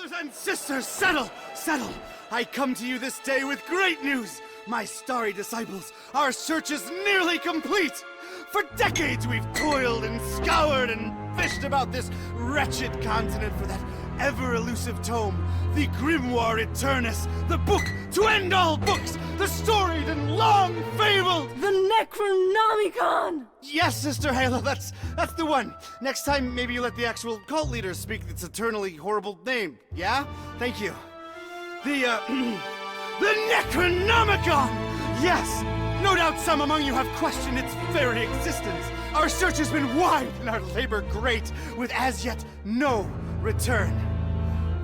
Brothers and sisters, settle! I come to you this day with great news! My starry disciples, our search is nearly complete! For decades we've toiled and scoured and fished about this wretched continent for that ever-elusive tome, the Grimoire Eternus, the book to end all books, the storied and long-fabled... The Necronomicon! Yes, Sister Halo, that's the one. Next time, maybe you let the actual cult leader speak its eternally horrible name, yeah? Thank you. The Necronomicon! Yes! No doubt some among you have questioned its very existence. Our search has been wide and our labor great, with as yet no return.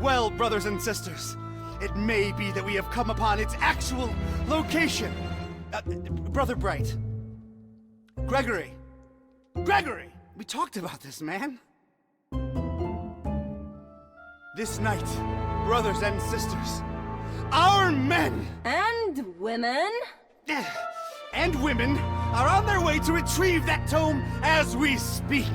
Well, brothers and sisters, it may be that we have come upon its actual location. Brother Bright. Gregory, we talked about this, man. This night, brothers and sisters, our men... And women... and women are on their way to retrieve that tome as we speak.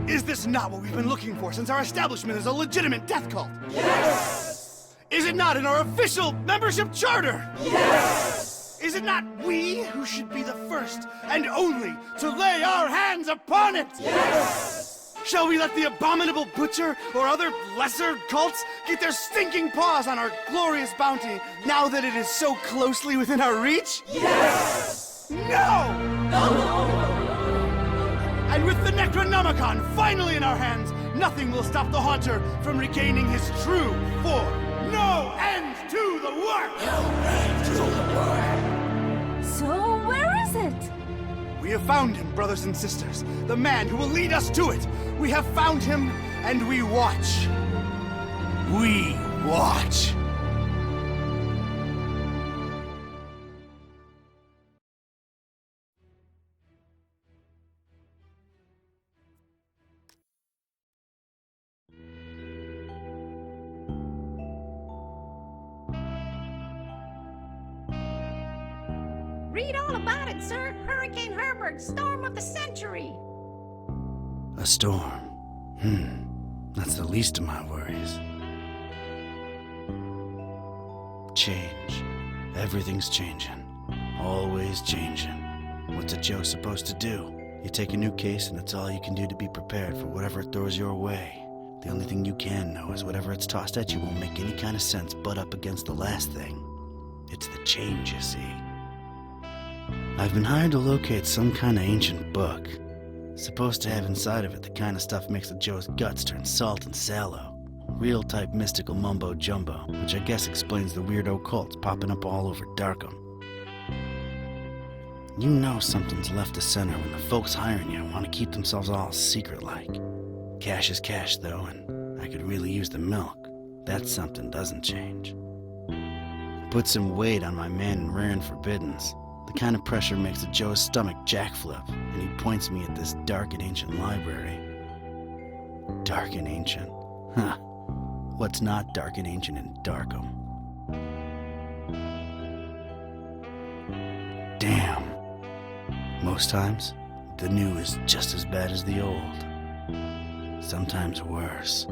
Is this not what we've been looking for since our establishment is a legitimate death cult? Yes! Is it not in our official membership charter? Yes! Is it not we who should be the first and only to lay our hands upon it? Yes! Shall we let the abominable butcher or other lesser cults get their stinking paws on our glorious bounty now that it is so closely within our reach? Yes! No! And with the Necronomicon finally in our hands, nothing will stop the Haunter from regaining his true form. No end to the work! No end to the work! So where is it? We have found him, brothers and sisters. The man who will lead us to it. We have found him, and we watch. We watch. Read all about it, sir. Hurricane Herbert, storm of the century. A storm. That's the least of my worries. Change. Everything's changing. Always changing. What's a Joe supposed to do? You take a new case and it's all you can do to be prepared for whatever it throws your way. The only thing you can know is whatever it's tossed at you won't make any kind of sense butt up against the last thing. It's the change, you see. I've been hired to locate some kind of ancient book. Supposed to have inside of it the kind of stuff makes a Joe's guts turn salt and sallow. Real type mystical mumbo jumbo, which I guess explains the weirdo cults popping up all over Darkham. You know something's left of center when the folks hiring you want to keep themselves all secret-like. Cash is cash, though, and I could really use the milk. That something doesn't change. Put some weight on my man in rare and forbiddens. The kind of pressure makes a Joe's stomach jackflip, and he points me at this dark and ancient library. Dark and ancient? Huh. What's not dark and ancient in Darkham? Damn. Most times, the new is just as bad as the old. Sometimes worse.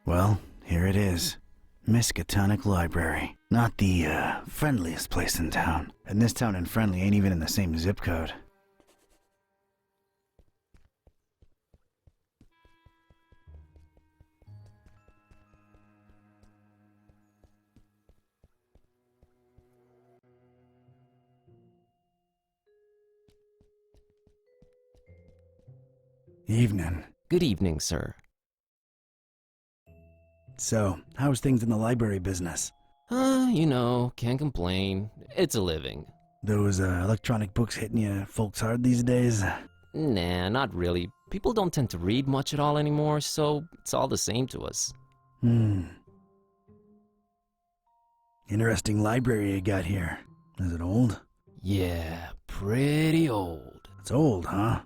Well, here it is. Miskatonic Library. Not the, friendliest place in town. And this town and friendly ain't even in the same zip code. Evening. Good evening, sir. So, how's things in the library business? Can't complain. It's a living. Those, electronic books hitting you folks hard these days? Nah, not really. People don't tend to read much at all anymore, so it's all the same to us. Interesting library you got here. Is it old? Yeah, pretty old. It's old, huh?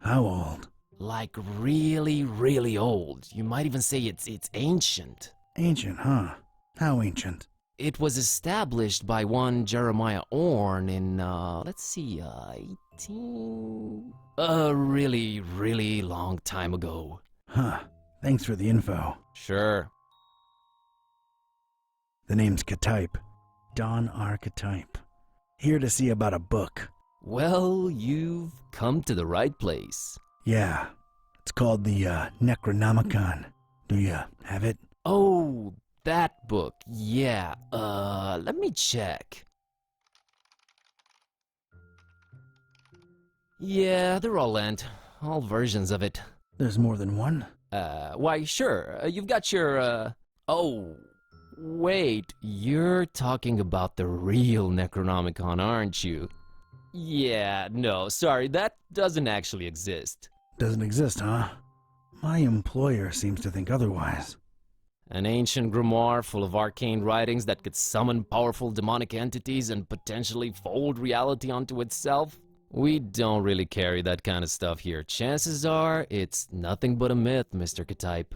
How old? Like really, really old. You might even say it's ancient. Ancient, huh? How ancient? It was established by one Jeremiah Orn in, 18... A really, really long time ago. Huh. Thanks for the info. Sure. The name's Ketype. Don Archetype. Here to see about a book. Well, you've come to the right place. Yeah. It's called the Necronomicon. Do you have it? Oh, that book. Yeah, let me check. Yeah, they're all lent. All versions of it. There's more than one? Why, sure. You've got your, Oh, wait. You're talking about the real Necronomicon, aren't you? Yeah, no, sorry. That doesn't actually exist. Doesn't exist, huh? My employer seems to think otherwise. An ancient grimoire full of arcane writings that could summon powerful demonic entities and potentially fold reality onto itself? We don't really carry that kind of stuff here. Chances are, it's nothing but a myth, Mr. Ketype.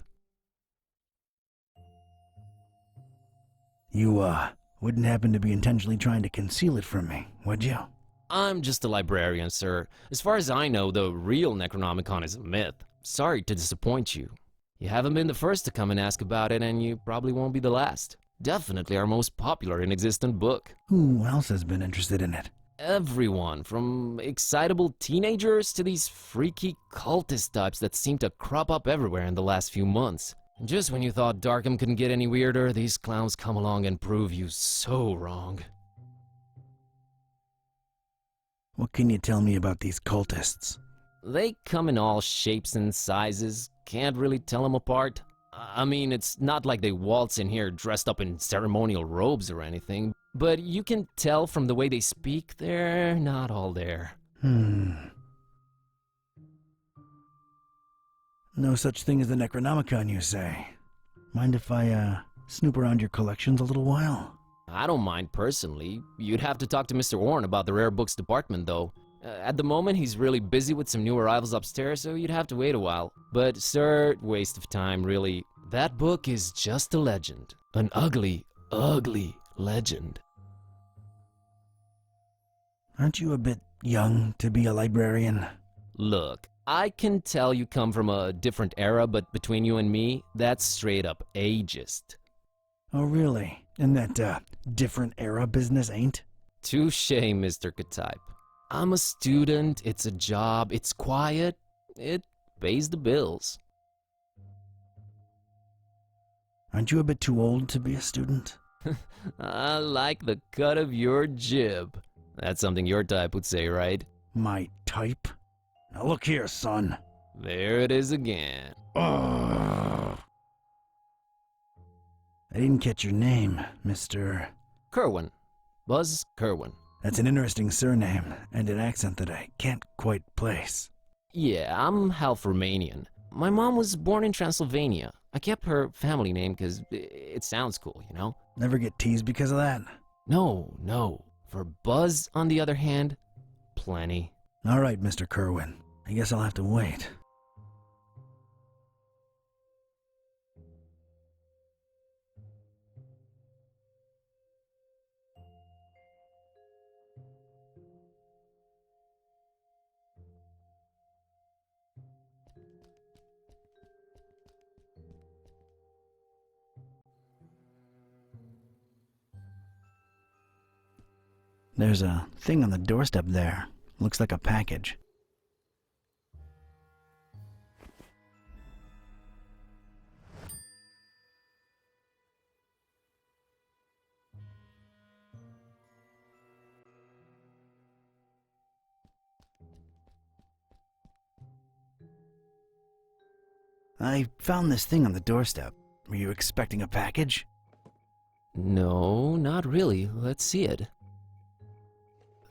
You, wouldn't happen to be intentionally trying to conceal it from me, would you? I'm just a librarian, sir. As far as I know, the real Necronomicon is a myth. Sorry to disappoint you. You haven't been the first to come and ask about it, and you probably won't be the last. Definitely our most popular and existent book. Who else has been interested in it? Everyone, from excitable teenagers to these freaky cultist types that seem to crop up everywhere in the last few months. Just when you thought Darkham couldn't get any weirder, these clowns come along and prove you so wrong. What can you tell me about these cultists? They come in all shapes and sizes. Can't really tell them apart. I mean, it's not like they waltz in here dressed up in ceremonial robes or anything, but you can tell from the way they speak they're not all there. No such thing as the Necronomicon, you say? Mind if I, snoop around your collections a little while? I don't mind personally. You'd have to talk to Mr. Orn about the rare books department, though. At the moment, he's really busy with some new arrivals upstairs, so you'd have to wait a while. But, sir, waste of time, really. That book is just a legend. An ugly, ugly legend. Aren't you a bit young to be a librarian? Look, I can tell you come from a different era, but between you and me, that's straight up ageist. Oh, really? And that, different era business ain't? Touché, Mr. Ketype. I'm a student, it's a job, it's quiet, it pays the bills. Aren't you a bit too old to be a student? I like the cut of your jib. That's something your type would say, right? My type? Now look here, son. There it is again. Ugh. I didn't catch your name, Mr. Kerwan. Buzz Kerwan. That's an interesting surname, and an accent that I can't quite place. Yeah, I'm half Romanian. My mom was born in Transylvania. I kept her family name because it sounds cool, you know? Never get teased because of that? No. For Buzz, on the other hand, plenty. All right, Mr. Kerwan. I guess I'll have to wait. There's a thing on the doorstep there. Looks like a package. I found this thing on the doorstep. Were you expecting a package? No, not really. Let's see it.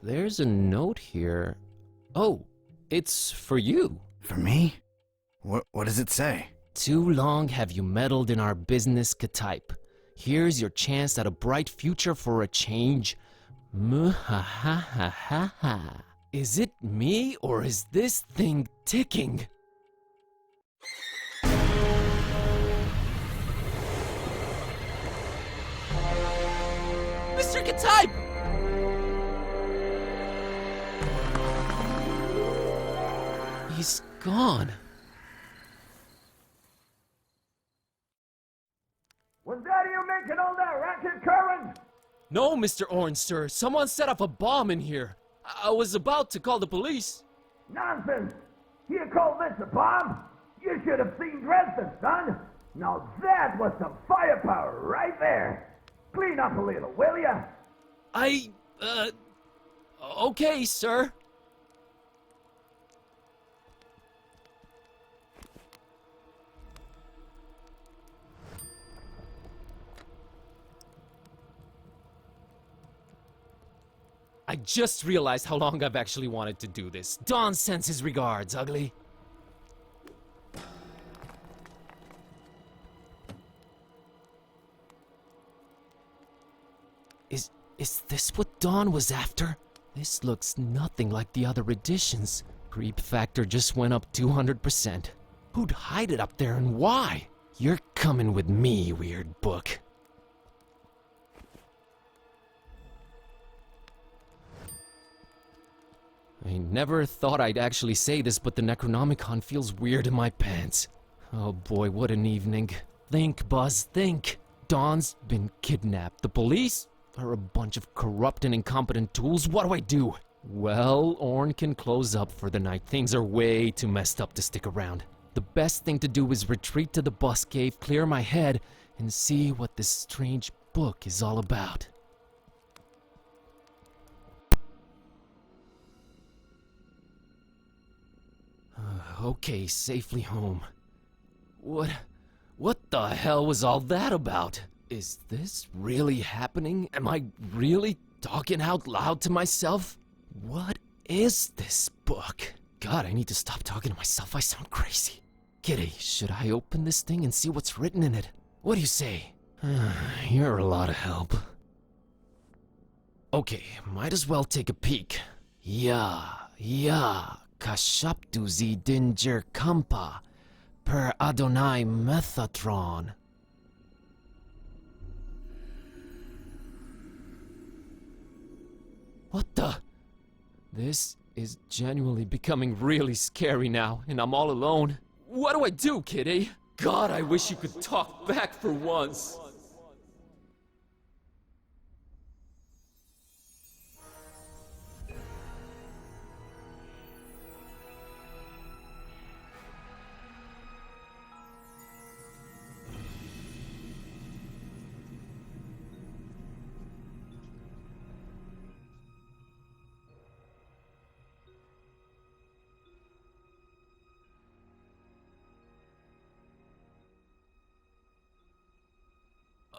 There's a note here. Oh, it's for you. For me? What does it say? Too long have you meddled in our business, Ketype. Here's your chance at a bright future for a change. Muhahahaha. Is it me or is this thing ticking? Mr. Ketype! He's gone. Was that you making all that racket, Kerwan? No, Mr. Orange, sir. Someone set off a bomb in here. I was about to call the police. Nonsense! You call this a bomb? You should have seen Dresden, son! Now that was some firepower right there! Clean up a little, will ya? Okay, sir. I just realized how long I've actually wanted to do this. Don sends his regards, ugly. Is this what Dawn was after? This looks nothing like the other editions. Creep factor just went up 200%. Who'd hide it up there and why? You're coming with me, weird book. I never thought I'd actually say this, but the Necronomicon feels weird in my pants. Oh boy, what an evening. Think, Buzz, think. Dawn's been kidnapped. The police are a bunch of corrupt and incompetent tools. What do I do? Well, Orn can close up for the night. Things are way too messed up to stick around. The best thing to do is retreat to the bus cave, clear my head, and see what this strange book is all about. Okay, safely home. What the hell was all that about? Is this really happening? Am I really talking out loud to myself? What is this book? God, I need to stop talking to myself. I sound crazy. Kitty, should I open this thing and see what's written in it? What do you say? You're a lot of help. Okay, might as well take a peek. Yeah, Kashaptu zi dinger kampa per Adonai Methatron. What the? This is genuinely becoming really scary now, and I'm all alone. What do I do, Kitty? God, I wish you could talk back for once.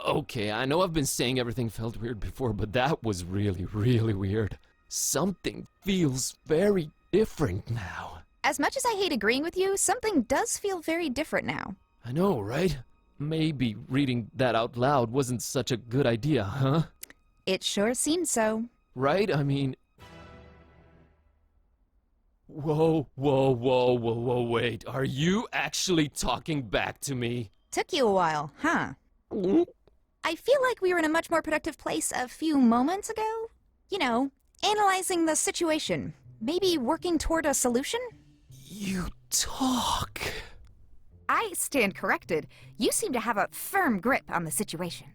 Okay, I know I've been saying everything felt weird before, but that was really, really weird. Something feels very different now. As much as I hate agreeing with you, something does feel very different now. I know, right? Maybe reading that out loud wasn't such a good idea, huh? It sure seems so. Right? I mean... Whoa, wait. Are you actually talking back to me? Took you a while, huh? I feel like we were in a much more productive place a few moments ago. You know, analyzing the situation. Maybe working toward a solution? You talk... I stand corrected. You seem to have a firm grip on the situation.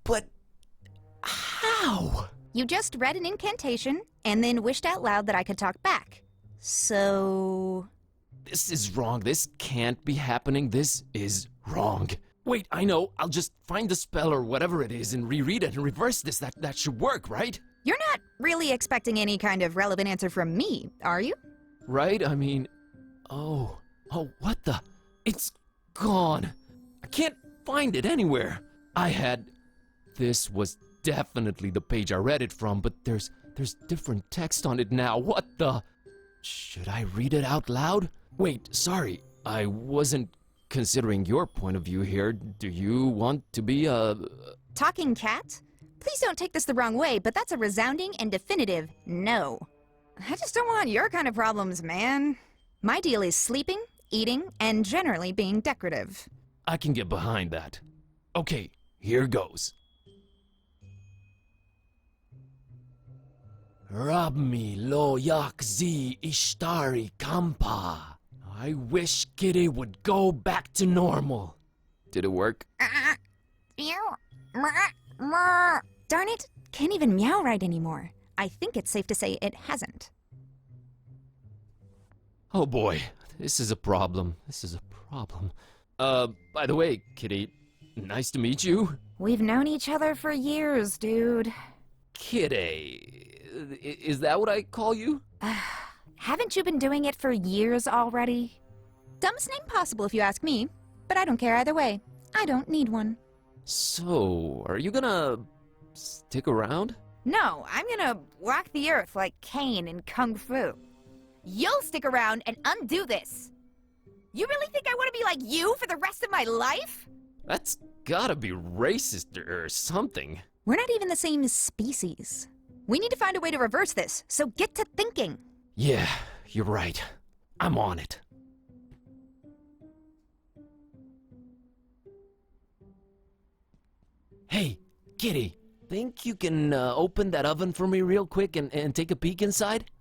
But... how? You just read an incantation, and then wished out loud that I could talk back. So... This is wrong. This can't be happening. This is wrong. Wait, I know. I'll just find the spell or whatever it is and reread it and reverse this. That should work, right? You're not really expecting any kind of relevant answer from me, are you? Right? I mean... Oh, what the... It's gone. I can't find it anywhere. This was definitely the page I read it from, but there's different text on it now. What the... Should I read it out loud? Wait, sorry. I wasn't considering your point of view here. Do you want to be a... Talking cat? Please don't take this the wrong way, but that's a resounding and definitive no. I just don't want your kind of problems, man. My deal is sleeping, eating, and generally being decorative. I can get behind that. Okay, here goes. Rabmi lo yak zi ishtari kampa. I wish Kitteh would go back to normal. Did it work? Darn it, can't even meow right anymore. I think it's safe to say it hasn't. Oh boy, this is a problem. By the way, Kitteh, nice to meet you. We've known each other for years, dude. Kitteh, is that what I call you? Haven't you been doing it for years already? Dumbest name possible if you ask me, but I don't care either way. I don't need one. So, are you gonna stick around? No, I'm gonna walk the earth like Cain in Kung Fu. You'll stick around and undo this. You really think I want to be like you for the rest of my life? That's gotta be racist or something. We're not even the same species. We need to find a way to reverse this, so get to thinking. Yeah, you're right. I'm on it. Hey, Kitteh, think you can open that oven for me real quick and take a peek inside?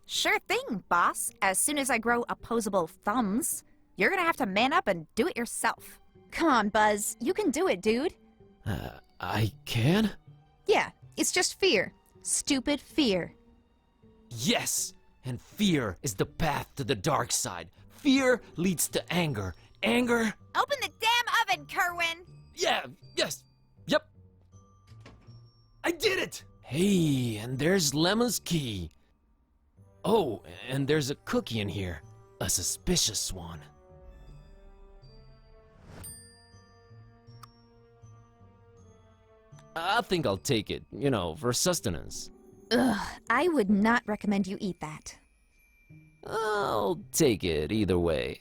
Sure thing, boss. As soon as I grow opposable thumbs, you're gonna have to man up and do it yourself. Come on, Buzz. You can do it, dude. I can? Yeah, it's just fear. Stupid fear. Yes! And fear is the path to the dark side. Fear leads to anger. Anger... Open the damn oven, Kerwan! Yeah, yes, yep. I did it! Hey, and there's Lemon's key. Oh, and there's a cookie in here. A suspicious one. I think I'll take it, you know, for sustenance. Ugh, I would not recommend you eat that. I'll take it either way.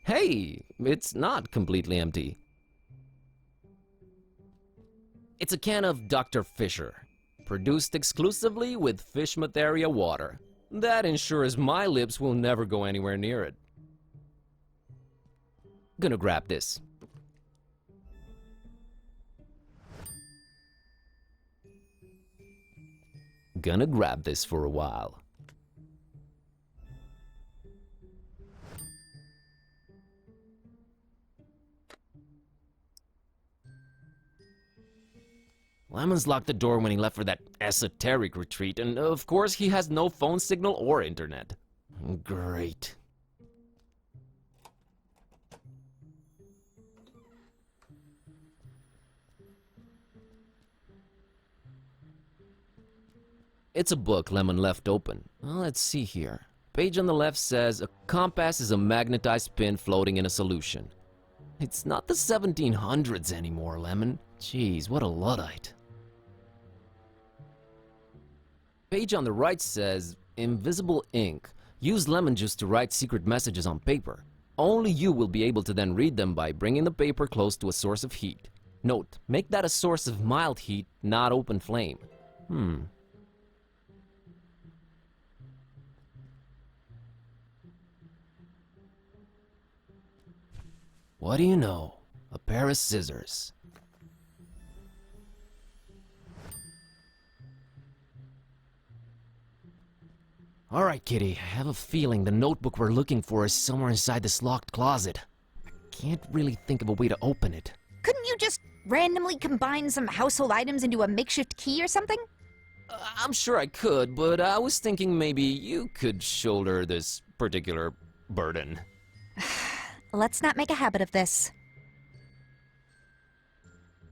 Hey, it's not completely empty. It's a can of Dr. Fisher, produced exclusively with Fishmouth area water. That ensures my lips will never go anywhere near it. Gonna grab this. Gonna grab this for a while. Lemon's locked the door when he left for that esoteric retreat, and of course he has no phone signal or internet. Great. It's a book Lemon left open. Well, let's see here. Page on the left says, a compass is a magnetized pin floating in a solution. It's not the 1700s anymore, Lemon. Jeez, what a Luddite. Page on the right says, invisible ink. Use lemon juice to write secret messages on paper. Only you will be able to then read them by bringing the paper close to a source of heat. Note, make that a source of mild heat, not open flame. What do you know? A pair of scissors. Alright, Kitteh, I have a feeling the notebook we're looking for is somewhere inside this locked closet. I can't really think of a way to open it. Couldn't you just randomly combine some household items into a makeshift key or something? I'm sure I could, but I was thinking maybe you could shoulder this particular burden. Let's not make a habit of this.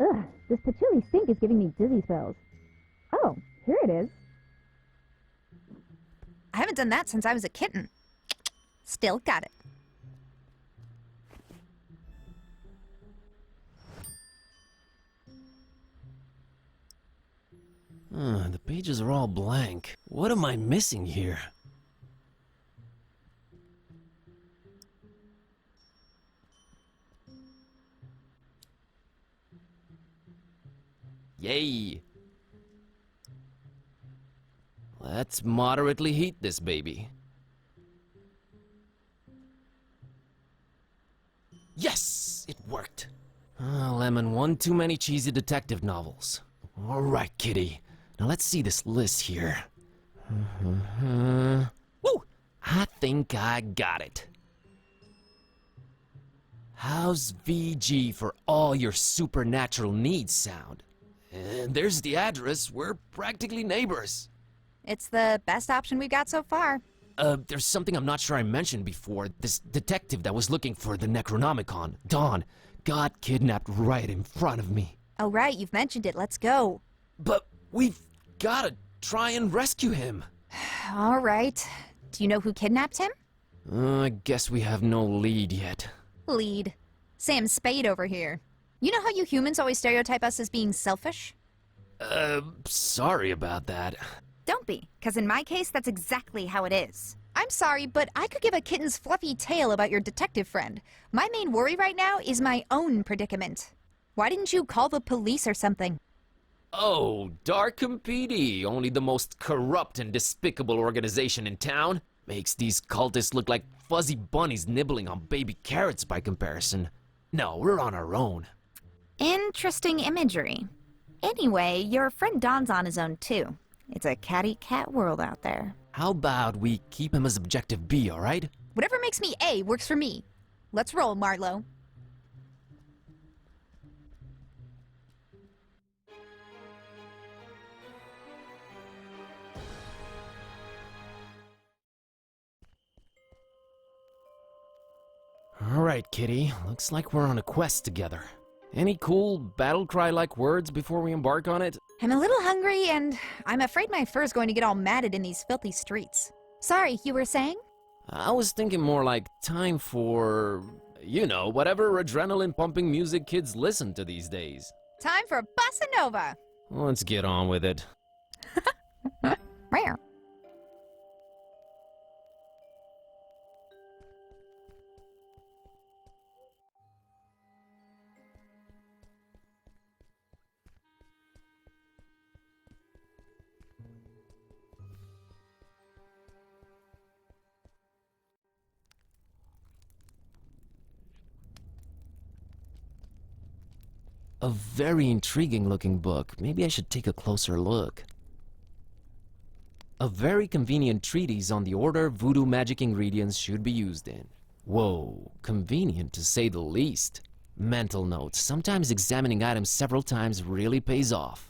Ugh, this patchouli stink is giving me dizzy spells. Oh, here it is. I haven't done that since I was a kitten. Still got it. The pages are all blank. What am I missing here? Yay! Let's moderately heat this baby. Yes! It worked! Lemon, one too many cheesy detective novels. All right, kitty. Now let's see this list here. Woo! I think I got it. How's VG for all your supernatural needs sound? And there's the address. We're practically neighbors. It's the best option we've got so far. There's something I'm not sure I mentioned before. This detective that was looking for the Necronomicon, Dawn, got kidnapped right in front of me. Oh, right, you've mentioned it. Let's go. But we've gotta try and rescue him. All right. Do you know who kidnapped him? I guess we have no lead yet. Lead. Sam Spade over here. You know how you humans always stereotype us as being selfish? Sorry about that. Don't be, because in my case, that's exactly how it is. I'm sorry, but I could give a kitten's fluffy tale about your detective friend. My main worry right now is my own predicament. Why didn't you call the police or something? Oh, Darkham PD, only the most corrupt and despicable organization in town. Makes these cultists look like fuzzy bunnies nibbling on baby carrots by comparison. No, we're on our own. Interesting imagery. Anyway, your friend Don's on his own too. It's a cat-eat-cat world out there. How about we keep him as objective B, alright? Whatever makes me A works for me. Let's roll, Marlowe. Alright, kitty. Looks like we're on a quest together. Any cool battle cry-like words before we embark on it? I'm a little hungry, and I'm afraid my fur's going to get all matted in these filthy streets. Sorry, you were saying? I was thinking more like time for, you know, whatever adrenaline-pumping music kids listen to these days. Time for Bossa Nova! Let's get on with it. Rare. A very intriguing-looking book. Maybe I should take a closer look. A very convenient treatise on the order voodoo magic ingredients should be used in. Whoa, convenient to say the least. Mental notes. Sometimes examining items several times really pays off.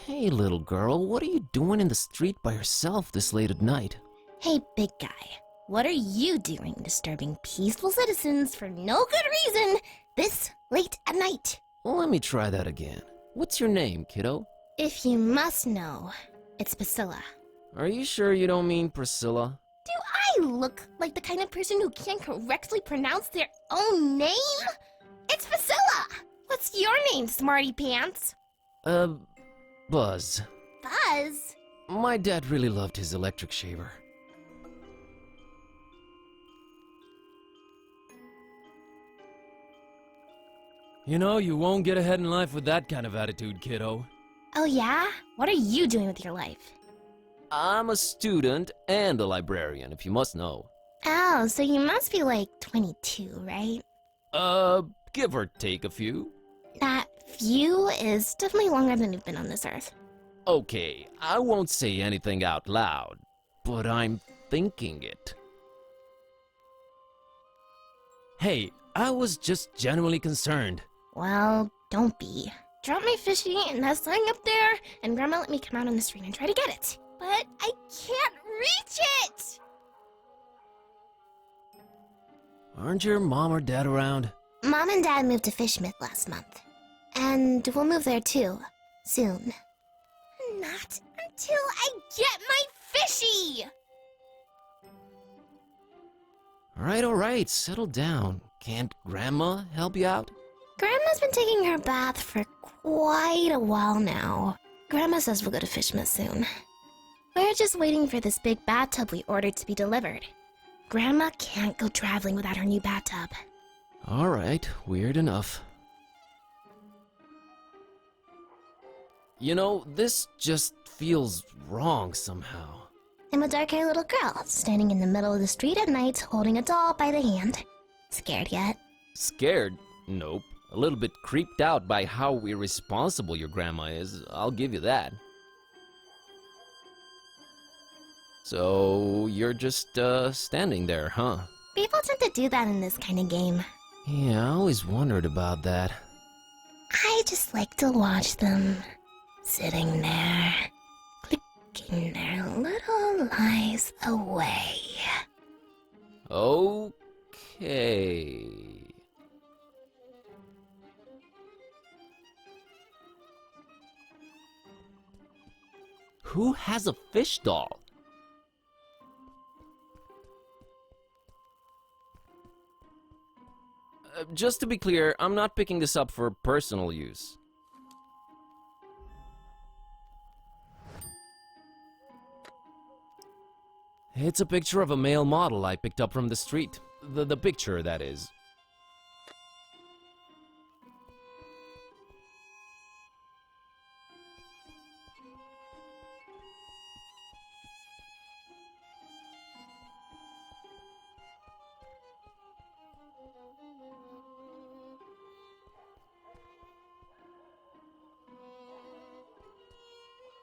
Hey, little girl, what are you doing in the street by yourself this late at night? Hey, big guy. What are you doing disturbing peaceful citizens for no good reason this late at night? Well, let me try that again. What's your name, kiddo? If you must know, it's Priscilla. Are you sure you don't mean Priscilla? Do I look like the kind of person who can't correctly pronounce their own name? It's Priscilla! What's your name, smarty pants? Buzz. Buzz? My dad really loved his electric shaver. You know, you won't get ahead in life with that kind of attitude, kiddo. Oh yeah? What are you doing with your life? I'm a student and a librarian, if you must know. Oh, so you must be like 22, right? Give or take a few. That few is definitely longer than you've been on this earth. Okay, I won't say anything out loud, but I'm thinking it. Hey, I was just genuinely concerned. Well, don't be. Drop my fishy and that sign up there, and Grandma let me come out on the street and try to get it. But I can't reach it! Aren't your mom or dad around? Mom and Dad moved to Fishmouth last month. And we'll move there too, soon. Not until I get my fishy! All right, settle down. Can't Grandma help you out? Grandma's been taking her bath for quite a while now. Grandma says we'll go to Fishmouth soon. We're just waiting for this big bathtub we ordered to be delivered. Grandma can't go traveling without her new bathtub. All right, weird enough. You know, this just feels wrong somehow. I'm a dark-haired little girl, standing in the middle of the street at night, holding a doll by the hand. Scared yet? Scared? Nope. A little bit creeped out by how irresponsible your grandma is, I'll give you that. So, you're just, standing there, huh? People tend to do that in this kind of game. Yeah, I always wondered about that. I just like to watch them, sitting there, clicking their little lives away. Okay. Who has a fish doll? Just to be clear, I'm not picking this up for personal use. It's a picture of a male model I picked up from the street. The picture, that is.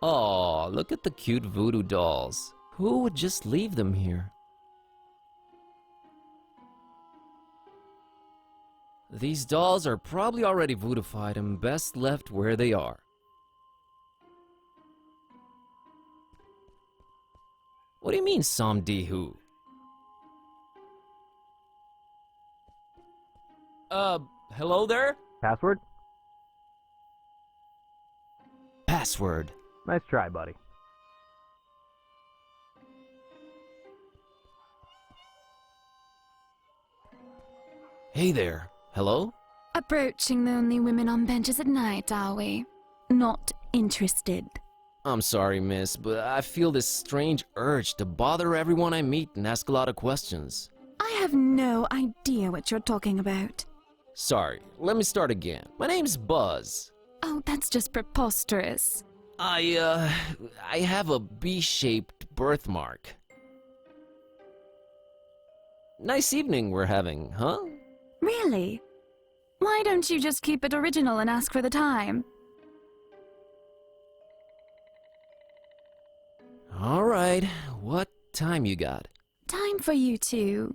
Aw, look at the cute voodoo dolls. Who would just leave them here? These dolls are probably already voodoofied and best left where they are. What do you mean, Somdi who? Hello there? Password? Password. Nice try, buddy. Hey there. Hello? Approaching lonely women on benches at night, are we? Not interested. I'm sorry, miss, but I feel this strange urge to bother everyone I meet and ask a lot of questions. I have no idea what you're talking about. Sorry, let me start again. My name's Buzz. Oh, that's just preposterous. I have a B-shaped birthmark. Nice evening we're having, huh? Really? Why don't you just keep it original and ask for the time? Alright, what time you got? Time for you two.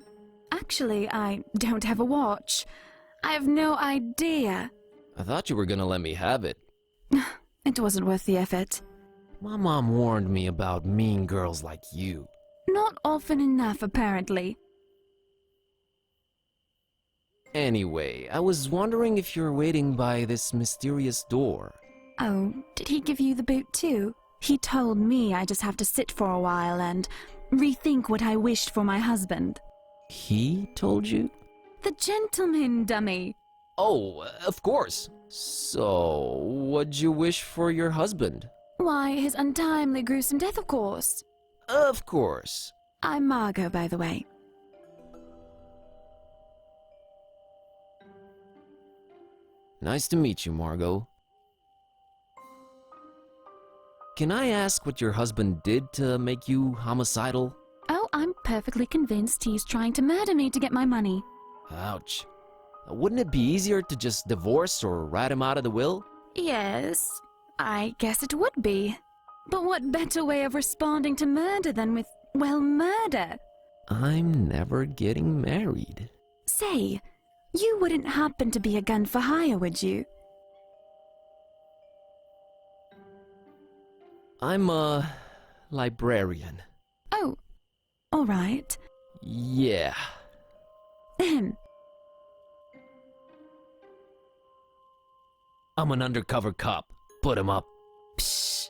Actually, I don't have a watch. I have no idea. I thought you were gonna let me have it. It wasn't worth the effort. My mom warned me about mean girls like you. Not often enough, apparently. Anyway, I was wondering if you're waiting by this mysterious door. Oh, did he give you the boot too? He told me I just have to sit for a while and rethink what I wished for my husband. He told you? The gentleman, dummy. Oh, of course. So, what'd you wish for your husband? Why, his untimely, gruesome death, of course. Of course. I'm Margot, by the way. Nice to meet you, Margot. Can I ask what your husband did to make you homicidal? Oh, I'm perfectly convinced he's trying to murder me to get my money. Ouch. Wouldn't it be easier to just divorce or write him out of the will? Yes, I guess it would be. But what better way of responding to murder than with, well, murder? I'm never getting married. Say, you wouldn't happen to be a gun for hire, would you? I'm a librarian. Oh, all right. Yeah. Ahem. I'm an undercover cop. Put him up. Psh.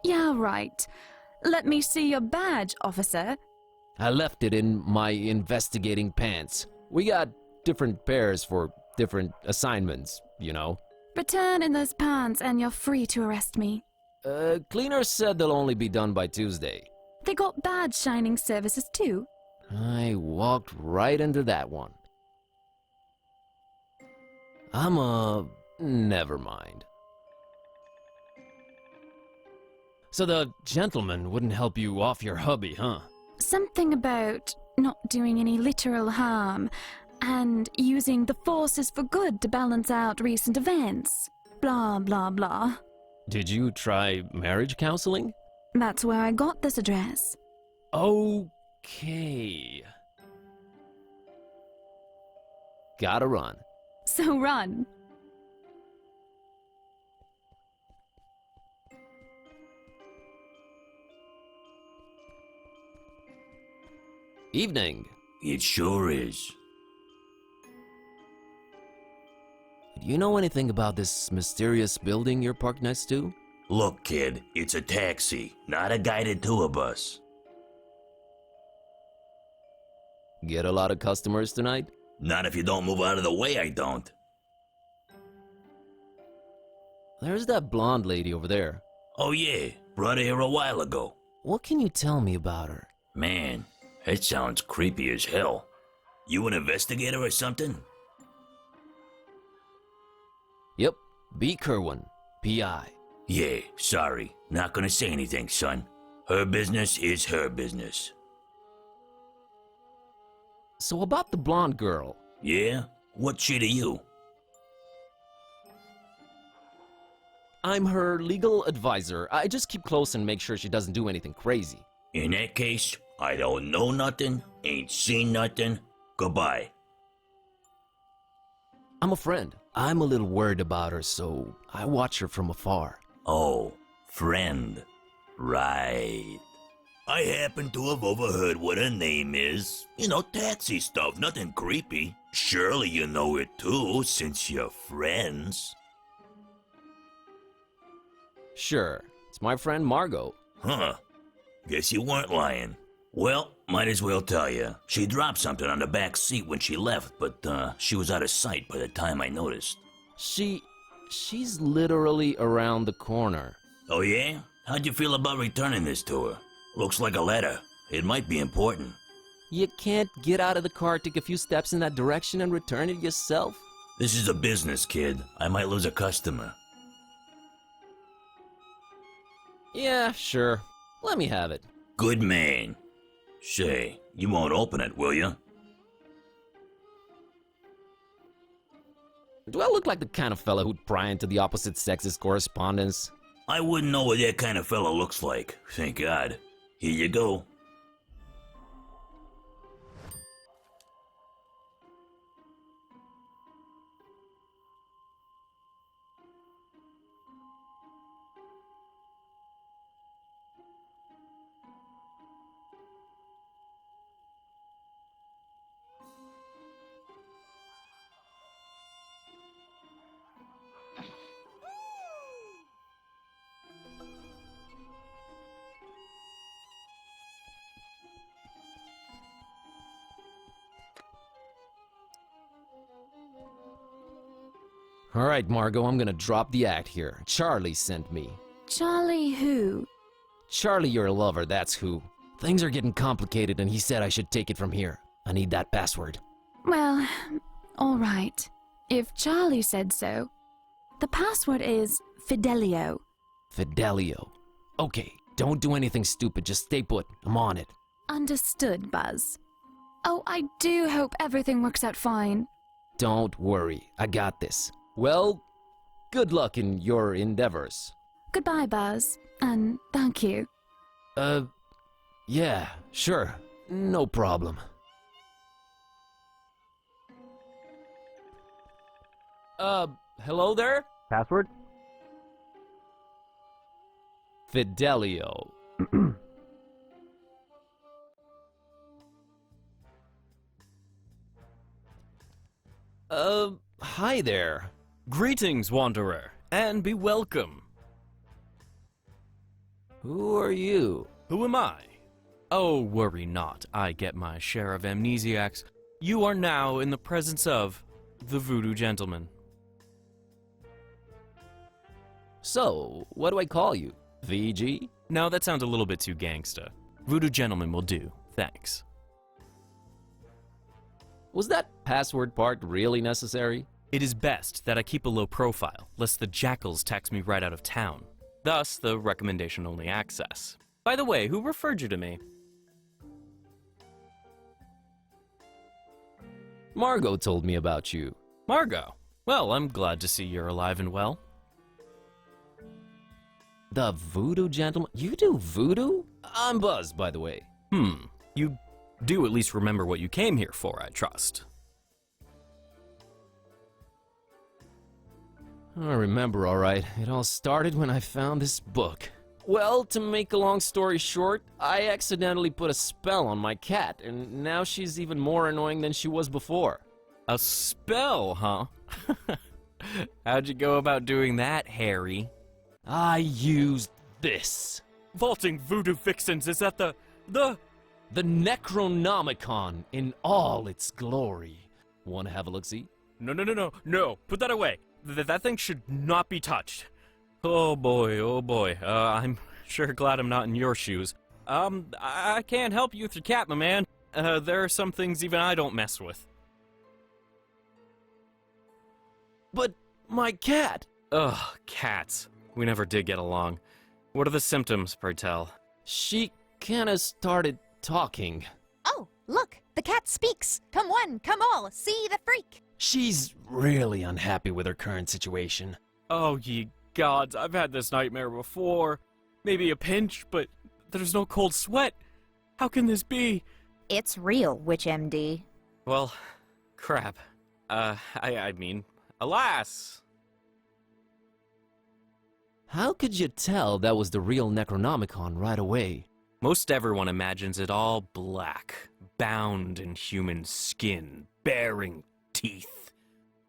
Yeah, right. Let me see your badge, officer. I left it in my investigating pants. We got different pairs for different assignments, you know. Return in those pants and you're free to arrest me. Cleaners said they'll only be done by Tuesday. They got bad shining services too. I walked right into that one. Never mind. So the gentleman wouldn't help you off your hubby, huh? Something about not doing any literal harm and using the forces for good to balance out recent events. Blah, blah, blah. Did you try marriage counseling? That's where I got this address. Okay. Gotta run. So run. Evening. It sure is. Do you know anything about this mysterious building you're parked next to? Look, kid, it's a taxi, not a guided tour bus. Get a lot of customers tonight? Not if you don't move out of the way, I don't. There's that blonde lady over there. Oh yeah, brought her here a while ago. What can you tell me about her? Man, that sounds creepy as hell. You an investigator or something? Yep, B. Kerwan, P.I. Yeah, sorry. Not gonna say anything, son. Her business is her business. So about the blonde girl. Yeah? What's she to you? I'm her legal advisor. I just keep close and make sure she doesn't do anything crazy. In that case, I don't know nothing, ain't seen nothing. Goodbye. I'm a friend. I'm a little worried about her, so I watch her from afar. Oh, friend. Right. I happen to have overheard what her name is. You know, taxi stuff, nothing creepy. Surely you know it too, since you're friends. Sure, it's my friend Margot. Huh. Guess you weren't lying. Well, might as well tell you. She dropped something on the back seat when she left, but she was out of sight by the time I noticed. She's literally around the corner. Oh yeah? How'd you feel about returning this to her? Looks like a letter. It might be important. You can't get out of the car, take a few steps in that direction, and return it yourself? This is a business, kid. I might lose a customer. Yeah, sure. Let me have it. Good man. Say, you won't open it, will you? Do I look like the kind of fella who'd pry into the opposite sex's correspondence? I wouldn't know what that kind of fella looks like. Thank God. Here you go. All right, Margot, I'm gonna drop the act here. Charlie sent me. Charlie who? Charlie, your lover, that's who. Things are getting complicated and he said I should take it from here. I need that password. Well, all right. If Charlie said so. The password is Fidelio. Fidelio. Okay, don't do anything stupid, just stay put. I'm on it. Understood, Buzz. Oh, I do hope everything works out fine. Don't worry, I got this. Well, good luck in your endeavors. Goodbye, Buzz, and thank you. Yeah, sure. No problem. Hello there? Password? Fidelio. Hi there. Greetings, wanderer, and be welcome. Who are you? Who am I? Oh, worry not. I get my share of amnesiacs. You are now in the presence of the Voodoo Gentleman. So, what do I call you? VG? No, that sounds a little bit too gangsta. Voodoo Gentleman will do. Thanks. Was that password part really necessary? It is best that I keep a low profile, lest the jackals tax me right out of town. Thus, the recommendation-only access. By the way, who referred you to me? Margot told me about you. Margot. Well, I'm glad to see you're alive and well. The Voodoo Gentleman? You do voodoo? I'm Buzz, by the way. You do at least remember what you came here for, I trust. I remember, all right. It all started when I found this book. Well, to make a long story short, I accidentally put a spell on my cat, and now she's even more annoying than she was before. A spell, huh? How'd you go about doing that, Harry? I used this. Vaulting voodoo vixens, is that the Necronomicon in all its glory. Want to have a look-see? No, put that away. That thing should not be touched. Oh boy. I'm sure glad I'm not in your shoes. I can't help you with your cat, my man. There are some things even I don't mess with. But my cat! Ugh, cats. We never did get along. What are the symptoms, pray tell? She kinda started talking. Oh, look, the cat speaks. Come one, come all, see the freak. She's really unhappy with her current situation. Oh, ye gods, I've had this nightmare before. Maybe a pinch, but there's no cold sweat. How can this be? It's real, Witch MD. Well, crap. I mean, alas. How could you tell that was the real Necronomicon right away? Most everyone imagines it all black, bound in human skin, bearing teeth.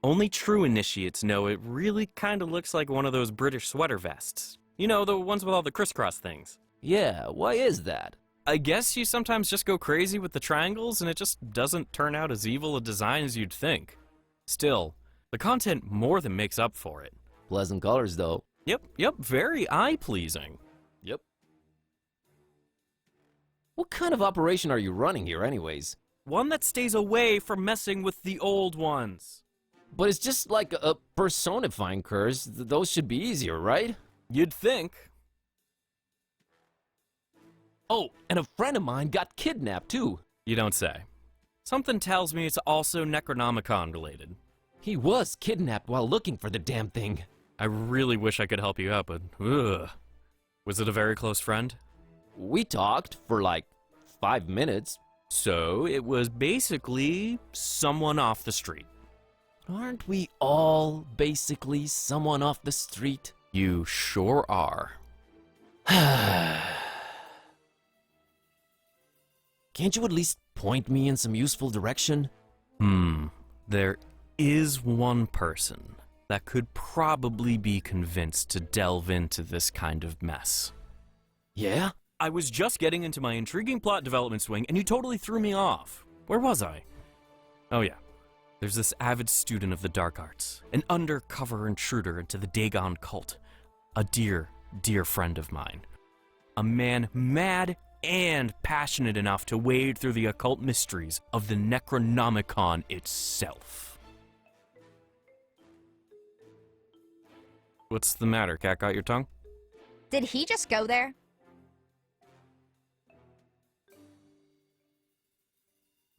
Only true initiates know it really kind of looks like one of those British sweater vests. You know, the ones with all the crisscross things. Yeah, why is that? I guess you sometimes just go crazy with the triangles and it just doesn't turn out as evil a design as you'd think. Still, the content more than makes up for it. Pleasant colors, though. Yep, very eye-pleasing. Yep. What kind of operation are you running here anyways? One that stays away from messing with the old ones. But it's just like a personifying curse. Those should be easier, right? You'd think. Oh, and a friend of mine got kidnapped too. You don't say. Something tells me it's also Necronomicon related. He was kidnapped while looking for the damn thing. I really wish I could help you out, but ugh. Was it a very close friend? We talked for like 5 minutes. So it was basically someone off the street. Aren't we all basically someone off the street? You sure are. Can't you at least point me in some useful direction? There is one person that could probably be convinced to delve into this kind of mess. Yeah? I was just getting into my intriguing plot development swing and you totally threw me off. Where was I? Oh yeah. There's this avid student of the dark arts, an undercover intruder into the Dagon cult, a dear, dear friend of mine. A man mad and passionate enough to wade through the occult mysteries of the Necronomicon itself. What's the matter? Cat got your tongue? Did he just go there?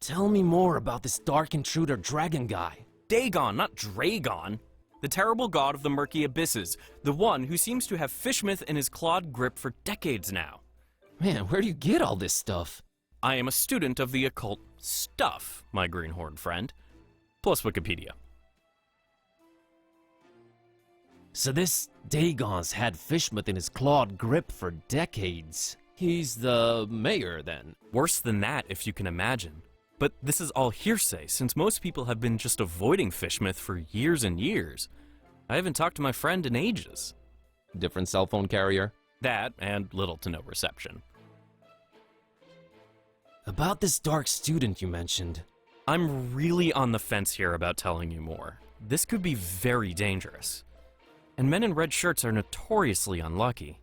Tell me more about this dark intruder dragon guy. Dagon, not Dragon. The terrible god of the murky abysses. The one who seems to have Fishmouth in his clawed grip for decades now. Man, where do you get all this stuff? I am a student of the occult stuff, my greenhorn friend. Plus Wikipedia. So this Dagon's had Fishmouth in his clawed grip for decades. He's the mayor, then. Worse than that, if you can imagine. But this is all hearsay, since most people have been just avoiding Fishmouth for years and years. I haven't talked to my friend in ages. Different cell phone carrier? That, and little to no reception. About this dark student you mentioned. I'm really on the fence here about telling you more. This could be very dangerous. And men in red shirts are notoriously unlucky.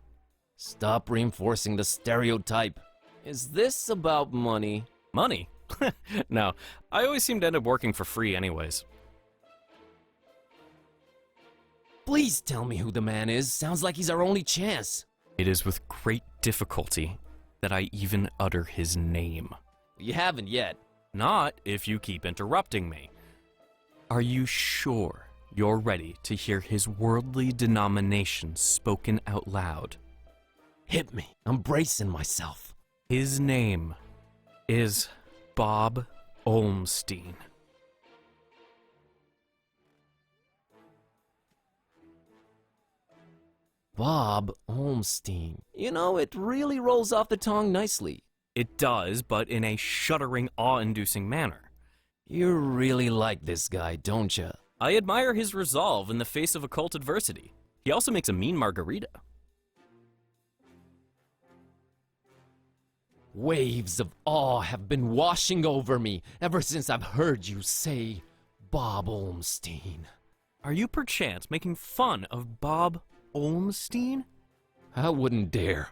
Stop reinforcing the stereotype. Is this about money? Money? No, I always seem to end up working for free anyways. Please tell me who the man is. Sounds like he's our only chance. It is with great difficulty that I even utter his name. You haven't yet. Not if you keep interrupting me. Are you sure you're ready to hear his worldly denomination spoken out loud? Hit me. I'm bracing myself. His name is Bob Olmstein. Bob Olmstein. You know, it really rolls off the tongue nicely. It does, but in a shuddering, awe-inducing manner. You really like this guy, don't you? I admire his resolve in the face of occult adversity. He also makes a mean margarita. Waves of awe have been washing over me ever since I've heard you say Bob Olmstein. Are you perchance making fun of Bob Olmstein? I wouldn't dare.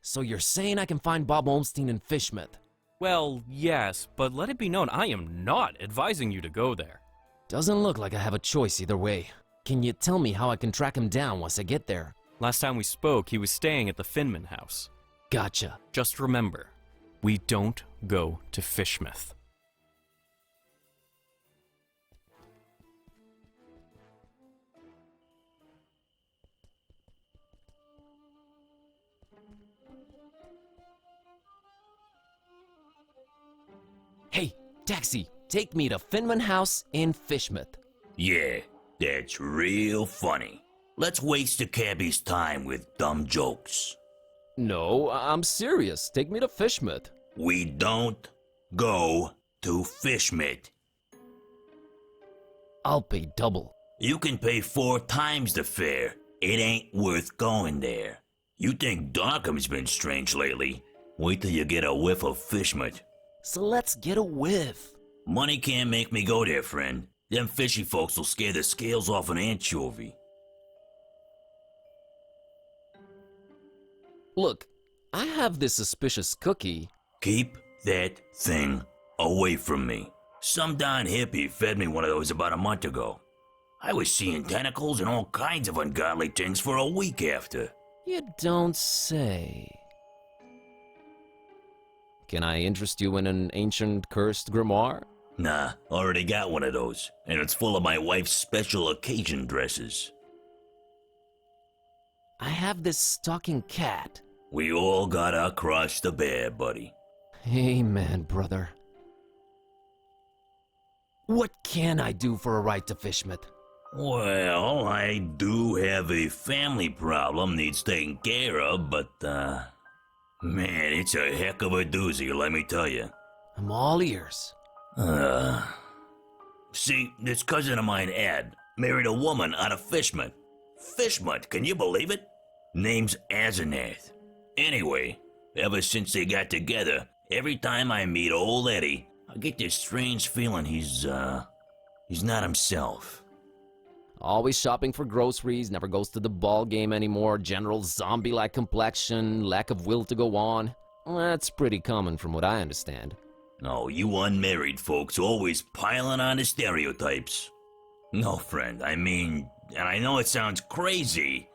So you're saying I can find Bob Olmstein in Fishmouth? Well, yes, but let it be known I am not advising you to go there. Doesn't look like I have a choice either way. Can you tell me how I can track him down once I get there? Last time we spoke, he was staying at the Finman house. Gotcha. Just remember, we don't go to Fishmouth. Hey, taxi, take me to Finman House in Fishmouth. Yeah, that's real funny. Let's waste the cabbie's time with dumb jokes. No, I'm serious. Take me to Fishmouth. We don't go to Fishmouth. I'll pay double. You can pay 4 times the fare. It ain't worth going there. You think Darkham's been strange lately? Wait till you get a whiff of Fishmouth. So let's get a whiff. Money can't make me go there, friend. Them fishy folks will scare the scales off an anchovy. Look, I have this suspicious cookie. Keep that thing away from me. Some darn hippie fed me one of those about a month ago. I was seeing tentacles and all kinds of ungodly things for a week after. You don't say. Can I interest you in an ancient cursed grimoire? Nah, already got one of those, and it's full of my wife's special occasion dresses. I have this stalking cat. We all got our cross to bear, buddy. Amen, brother. What can I do for a ride to Fishmouth? Well, I do have a family problem needs taken care of, but, man, it's a heck of a doozy, let me tell you. I'm all ears. See, this cousin of mine, Ed, married a woman out of Fishmouth. Fishmouth, can you believe it? Name's Asenath. Anyway, ever since they got together, every time I meet old Eddie, I get this strange feeling he's not himself. Always shopping for groceries, never goes to the ball game anymore, general zombie-like complexion, lack of will to go on. That's pretty common from what I understand. Oh, you unmarried folks always piling on the stereotypes. No, friend, I mean, and I know it sounds crazy.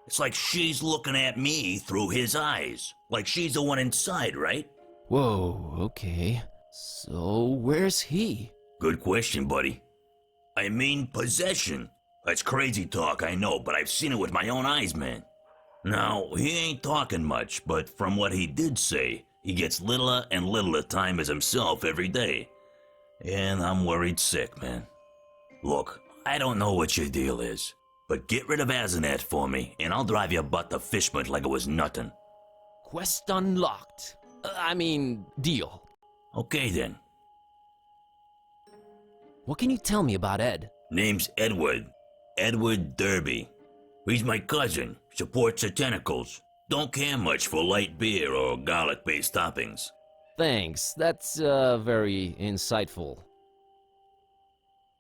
It's like she's looking at me through his eyes. Like she's the one inside, right? Whoa, okay. So, where's he? Good question, buddy. I mean possession. That's crazy talk, I know, but I've seen it with my own eyes, man. Now, he ain't talking much, but from what he did say, he gets littler and littler time as himself every day. And I'm worried sick, man. Look, I don't know what your deal is, but get rid of Asenath for me, and I'll drive your butt to Fishmouth like it was nothing. Quest unlocked. Deal. Okay, then. What can you tell me about Ed? Name's Edward. Edward Derby. He's my cousin. Supports the tentacles. Don't care much for light beer or garlic-based toppings. Thanks, that's very insightful.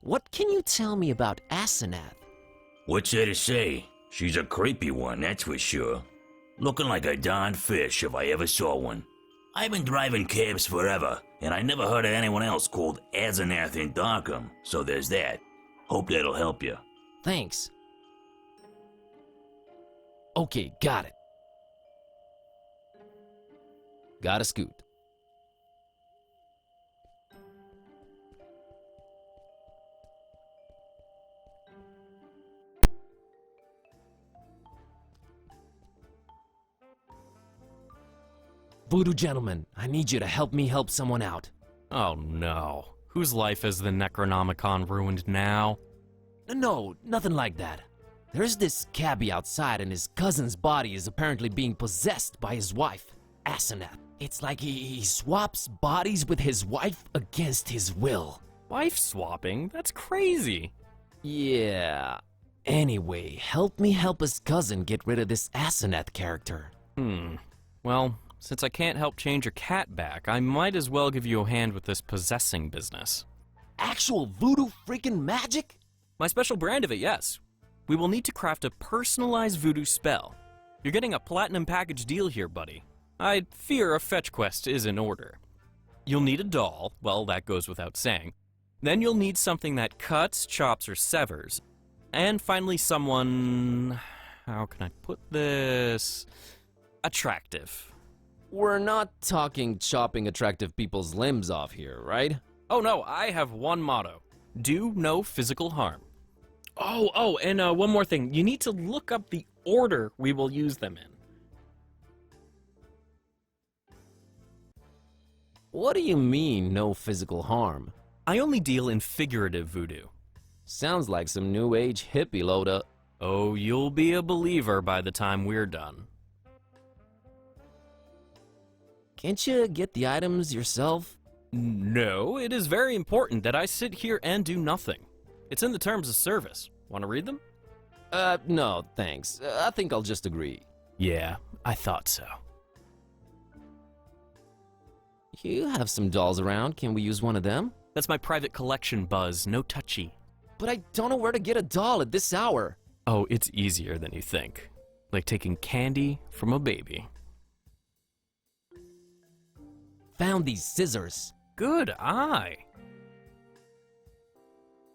What can you tell me about Asenath? What's there to say? She's a creepy one, that's for sure. Looking like a darn fish if I ever saw one. I've been driving cabs forever, and I never heard of anyone else called Asenath in Darkham, so there's that. Hope that'll help you. Thanks. Okay, got it. Gotta scoot. Voodoo gentleman, I need you to help me help someone out. Oh no. Whose life has the Necronomicon ruined now? No, nothing like that. There's this cabbie outside and his cousin's body is apparently being possessed by his wife, Asenath. It's like he swaps bodies with his wife against his will. Wife swapping? That's crazy. Yeah. Anyway, help me help his cousin get rid of this Asenath character. Well, since I can't help change your cat back, I might as well give you a hand with this possessing business. Actual voodoo freaking magic? My special brand of it, yes. We will need to craft a personalized voodoo spell. You're getting a platinum package deal here, buddy. I fear a fetch quest is in order. You'll need a doll, well, that goes without saying. Then you'll need something that cuts, chops, or severs. And finally someone... how can I put this? Attractive. We're not talking chopping attractive people's limbs off here, right? Oh no, I have one motto. Do no physical harm. Oh, and one more thing. You need to look up the order we will use them in. What do you mean, no physical harm? I only deal in figurative voodoo. Sounds like some new age hippie load up. Oh, you'll be a believer by the time we're done. Can't you get the items yourself? No, it is very important that I sit here and do nothing. It's in the terms of service. Want to read them? No, thanks. I think I'll just agree. Yeah, I thought so. You have some dolls around. Can we use one of them? That's my private collection, Buzz. No touchy. But I don't know where to get a doll at this hour. Oh, it's easier than you think. Like taking candy from a baby. Found these scissors. Good eye.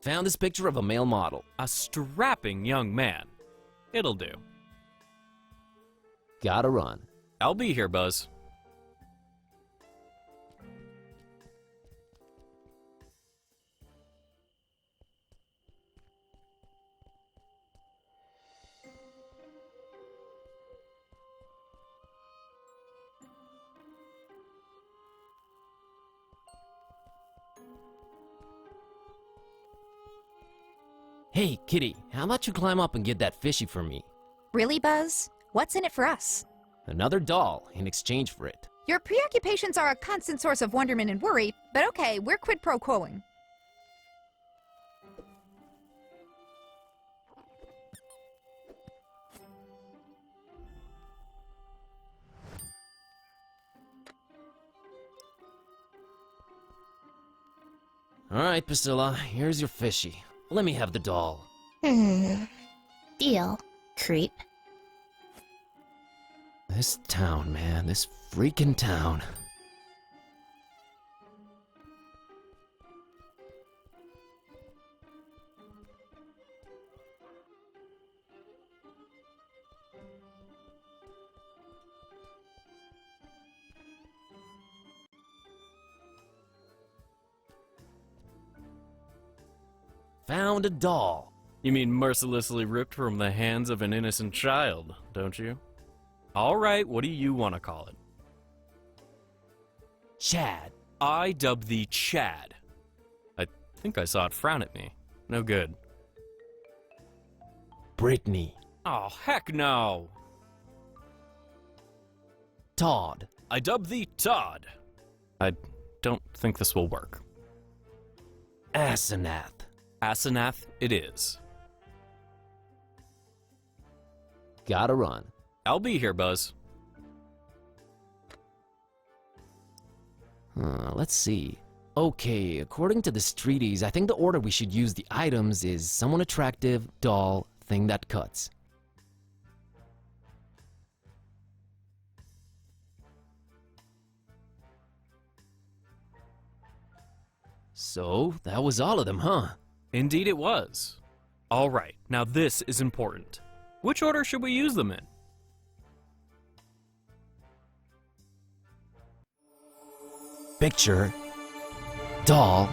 Found this picture of a male model. A strapping young man. It'll do. Gotta run. I'll be here, Buzz. Hey, Kitty, how about you climb up and get that fishy for me? Really, Buzz? What's in it for us? Another doll in exchange for it. Your preoccupations are a constant source of wonderment and worry, but okay, we're quid pro quoing. All right, Priscilla, here's your fishy. Let me have the doll. Deal, creep. This town, man, this freaking town. Found a doll. You mean mercilessly ripped from the hands of an innocent child, don't you? All right, what do you want to call it? Chad. I dub thee Chad. I think I saw it frown at me. No good. Brittany. Oh, heck no. Todd. I dub thee Todd. I don't think this will work. Asenath. Asenath it is. Gotta run. I'll be here, Buzz. Let's see. Okay, according to this treatise, I think the order we should use the items is someone attractive, doll, thing that cuts. So, that was all of them, huh? Indeed it was. All right, now this is important. Which order should we use them in? Picture, doll,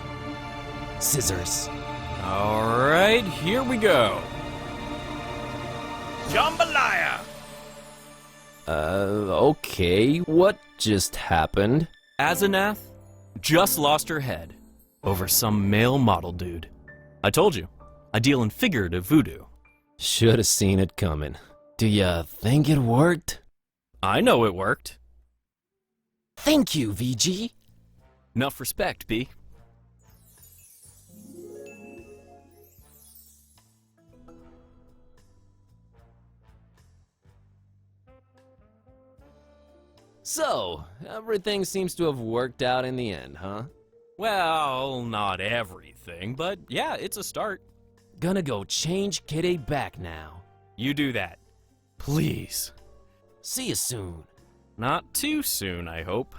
scissors. All right, here we go. Jambalaya! Okay, what just happened? Asenath just lost her head over some male model dude. I told you, I deal in figurative voodoo. Should've seen it coming. Do ya think it worked? I know it worked. Thank you, VG. Enough respect, B. So, everything seems to have worked out in the end, huh? Well, not everything, but yeah, it's a start. Gonna go change Kitteh back now. You do that. Please. See you soon. Not too soon, I hope.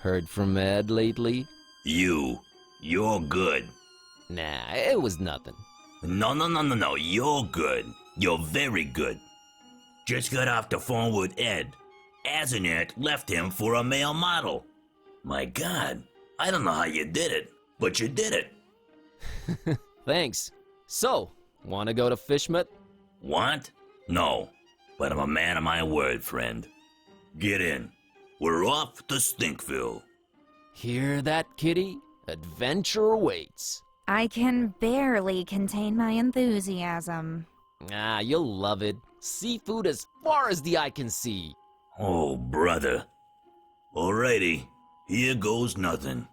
Heard from Ed lately? You're good. Nah, it was nothing. No, you're good. You're very good. Just got off the phone with Ed. Asenath left him for a male model. My God, I don't know how you did it, but you did it. Thanks. So, wanna go to Fishmouth? Want? No, but I'm a man of my word, friend. Get in. We're off to Stinkville. Hear that, Kitty? Adventure awaits. I can barely contain my enthusiasm. Ah, you'll love it. Seafood as far as the eye can see. Oh, brother. Alrighty, here goes nothing.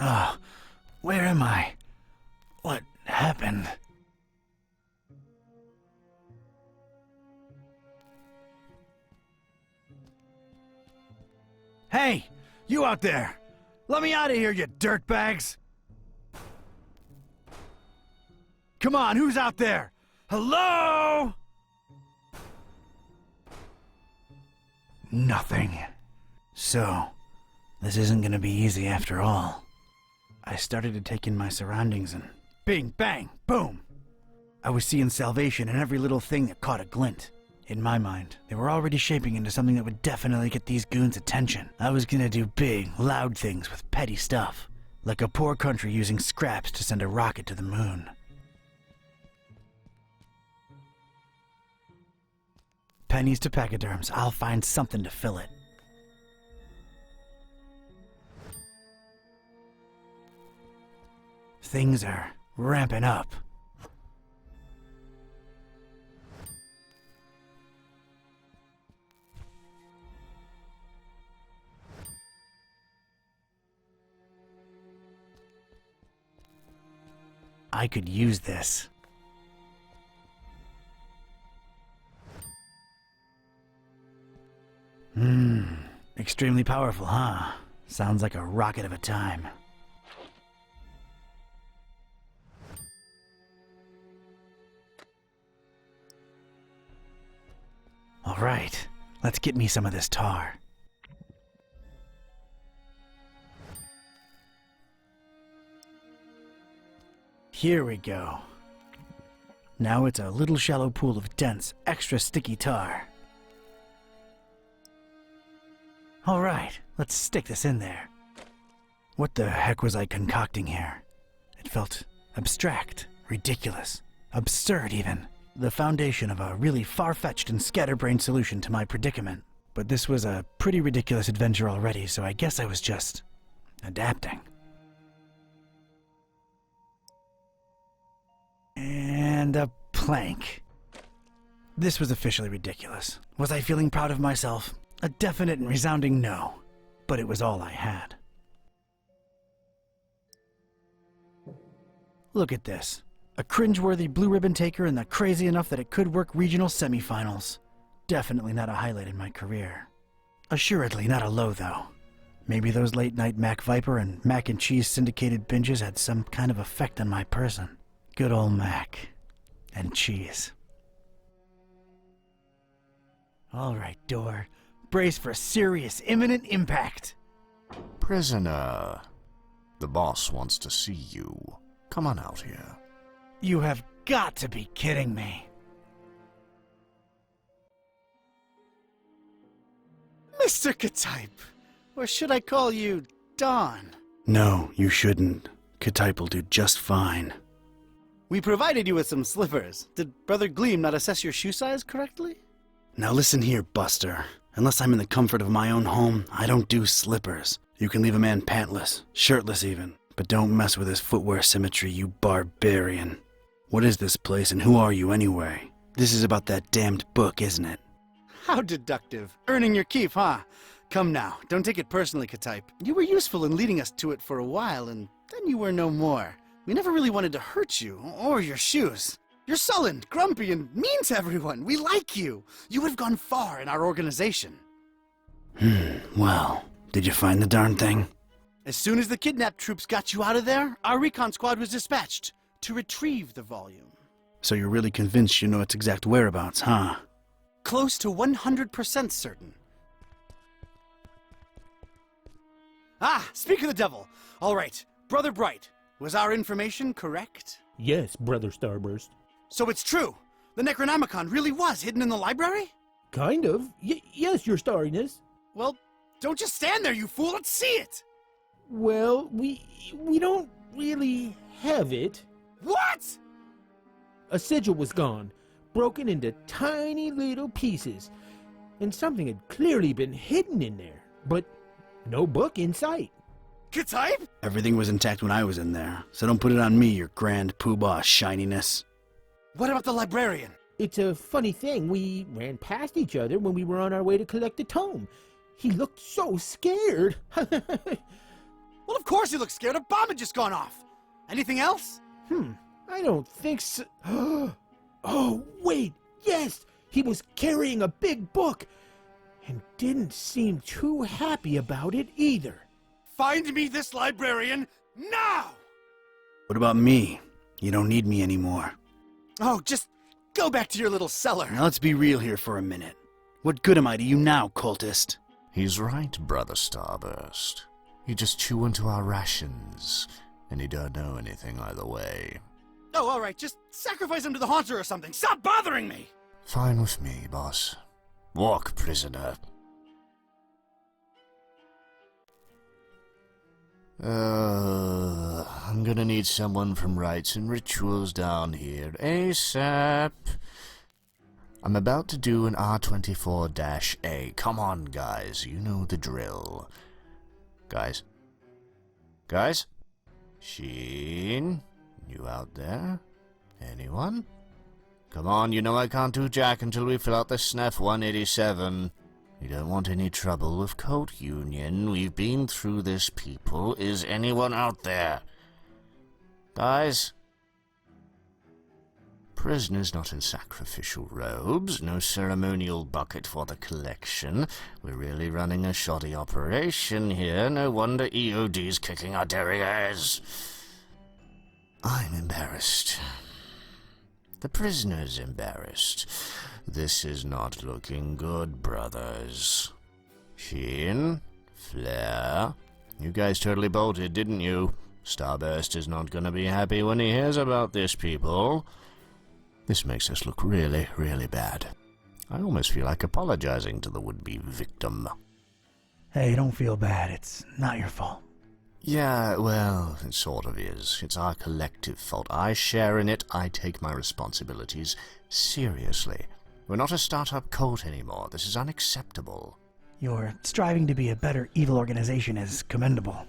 Oh, where am I? What happened? Hey, you out there! Let me out of here, you dirtbags! Come on, who's out there? Hello? Nothing. So, this isn't gonna be easy after all. I started to take in my surroundings and bing, bang, boom! I was seeing salvation in every little thing that caught a glint. In my mind, they were already shaping into something that would definitely get these goons' attention. I was gonna do big, loud things with petty stuff, like a poor country using scraps to send a rocket to the moon. Pennies to pachyderms, I'll find something to fill it. Things are ramping up. I could use this. Extremely powerful, huh? Sounds like a rocket of a time. All right, let's get me some of this tar. Here we go. Now it's a little shallow pool of dense, extra sticky tar. All right, let's stick this in there. What the heck was I concocting here? It felt abstract, ridiculous, absurd even. The foundation of a really far-fetched and scatterbrained solution to my predicament. But this was a pretty ridiculous adventure already, so I guess I was just adapting. And a plank. This was officially ridiculous. Was I feeling proud of myself? A definite and resounding no. But it was all I had. Look at this. A cringeworthy blue ribbon taker and the crazy enough that it could work regional semifinals. Definitely not a highlight in my career. Assuredly not a low, though. Maybe those late-night Mac Viper and mac and cheese syndicated binges had some kind of effect on my person. Good old mac and cheese. All right, door. Brace for serious, imminent impact. Prisoner, the boss wants to see you. Come on out here. You have got to be kidding me. Mr. Ketype, or should I call you Don? No, you shouldn't. Kitteh will do just fine. We provided you with some slippers. Did Brother Gleam not assess your shoe size correctly? Now listen here, Buster. Unless I'm in the comfort of my own home, I don't do slippers. You can leave a man pantless, shirtless even, but don't mess with his footwear symmetry, you barbarian. What is this place and who are you anyway? This is about that damned book, isn't it? How deductive. Earning your keep, huh? Come now, don't take it personally, Ketype. You were useful in leading us to it for a while, and then you were no more. We never really wanted to hurt you, or your shoes. You're sullen, grumpy, and mean to everyone. We like you. You would have gone far in our organization. Well, did you find the darn thing? As soon as the kidnapped troops got you out of there, our recon squad was dispatched to retrieve the volume. So you're really convinced you know its exact whereabouts, huh? Close to 100% certain. Ah, speak of the devil. All right, Brother Bright, was our information correct? Yes, Brother Starburst. So it's true. The Necronomicon really was hidden in the library? Kind of. Yes, Your Starriness. Well, don't just stand there, you fool. Let's see it. Well, we don't really have it. What? A sigil was gone, broken into tiny little pieces, and something had clearly been hidden in there, but no book in sight. Ketype? Everything was intact when I was in there, so don't put it on me, your grand poobah shininess. What about the librarian? It's a funny thing. We ran past each other when we were on our way to collect the tome. He looked so scared. Well, of course he looked scared. A bomb had just gone off. Anything else? I don't think so. Oh, wait. Yes, he was carrying a big book and didn't seem too happy about it either. Find me this librarian now! What about me? You don't need me anymore. Oh, just go back to your little cellar. Now let's be real here for a minute. What good am I to you now, cultist? He's right, Brother Starburst. You just chew into our rations, and you don't know anything either way. Oh, all right, just sacrifice him to the haunter or something. Stop bothering me! Fine with me, boss. Walk, prisoner. I'm gonna need someone from Rites and Rituals down here ASAP. I'm about to do an R24-A. Come on, guys, you know the drill. Guys? Sheen? You out there? Anyone? Come on, you know I can't do jack until we fill out the SNF 187. We don't want any trouble with Code Union. We've been through this, people. Is anyone out there? Guys? Prisoners not in sacrificial robes. No ceremonial bucket for the collection. We're really running a shoddy operation here. No wonder EOD's kicking our derrieres. I'm embarrassed. The prisoner's embarrassed. This is not looking good, brothers. Sheen? Flare? You guys totally bolted, didn't you? Starburst is not gonna be happy when he hears about this, people. This makes us look really, really bad. I almost feel like apologizing to the would-be victim. Hey, don't feel bad. It's not your fault. Yeah, well, it sort of is. It's our collective fault. I share in it. I take my responsibilities seriously. We're not a startup cult anymore. This is unacceptable. Your striving to be a better evil organization is commendable.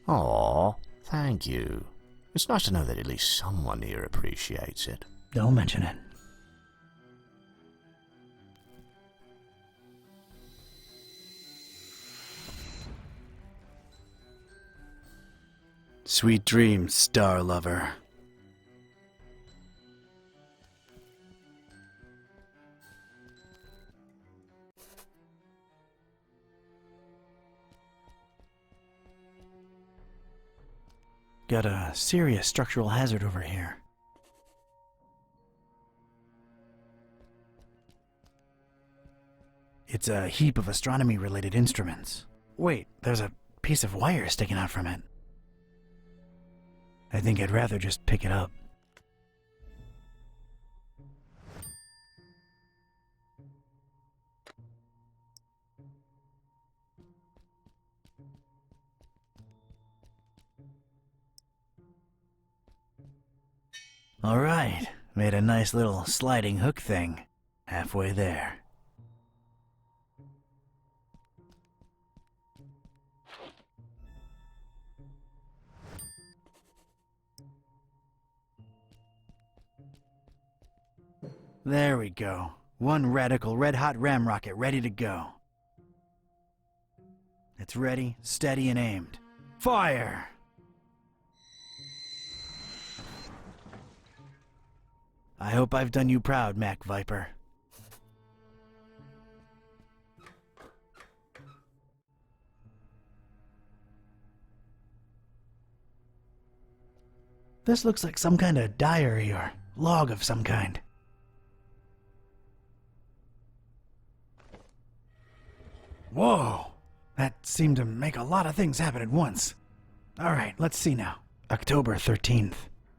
Aw, thank you. It's nice to know that at least someone here appreciates it. Don't mention it. Sweet dreams, star lover. Got a serious structural hazard over here. It's a heap of astronomy-related instruments. Wait, there's a piece of wire sticking out from it. I think I'd rather just pick it up. All right, made a nice little sliding hook thing. Halfway there. There we go. One radical red-hot ram rocket ready to go. It's ready, steady, and aimed. Fire! I hope I've done you proud, Mac Viper. This looks like some kind of diary or log of some kind. Whoa! That seemed to make a lot of things happen at once. Alright, let's see now. October 13th.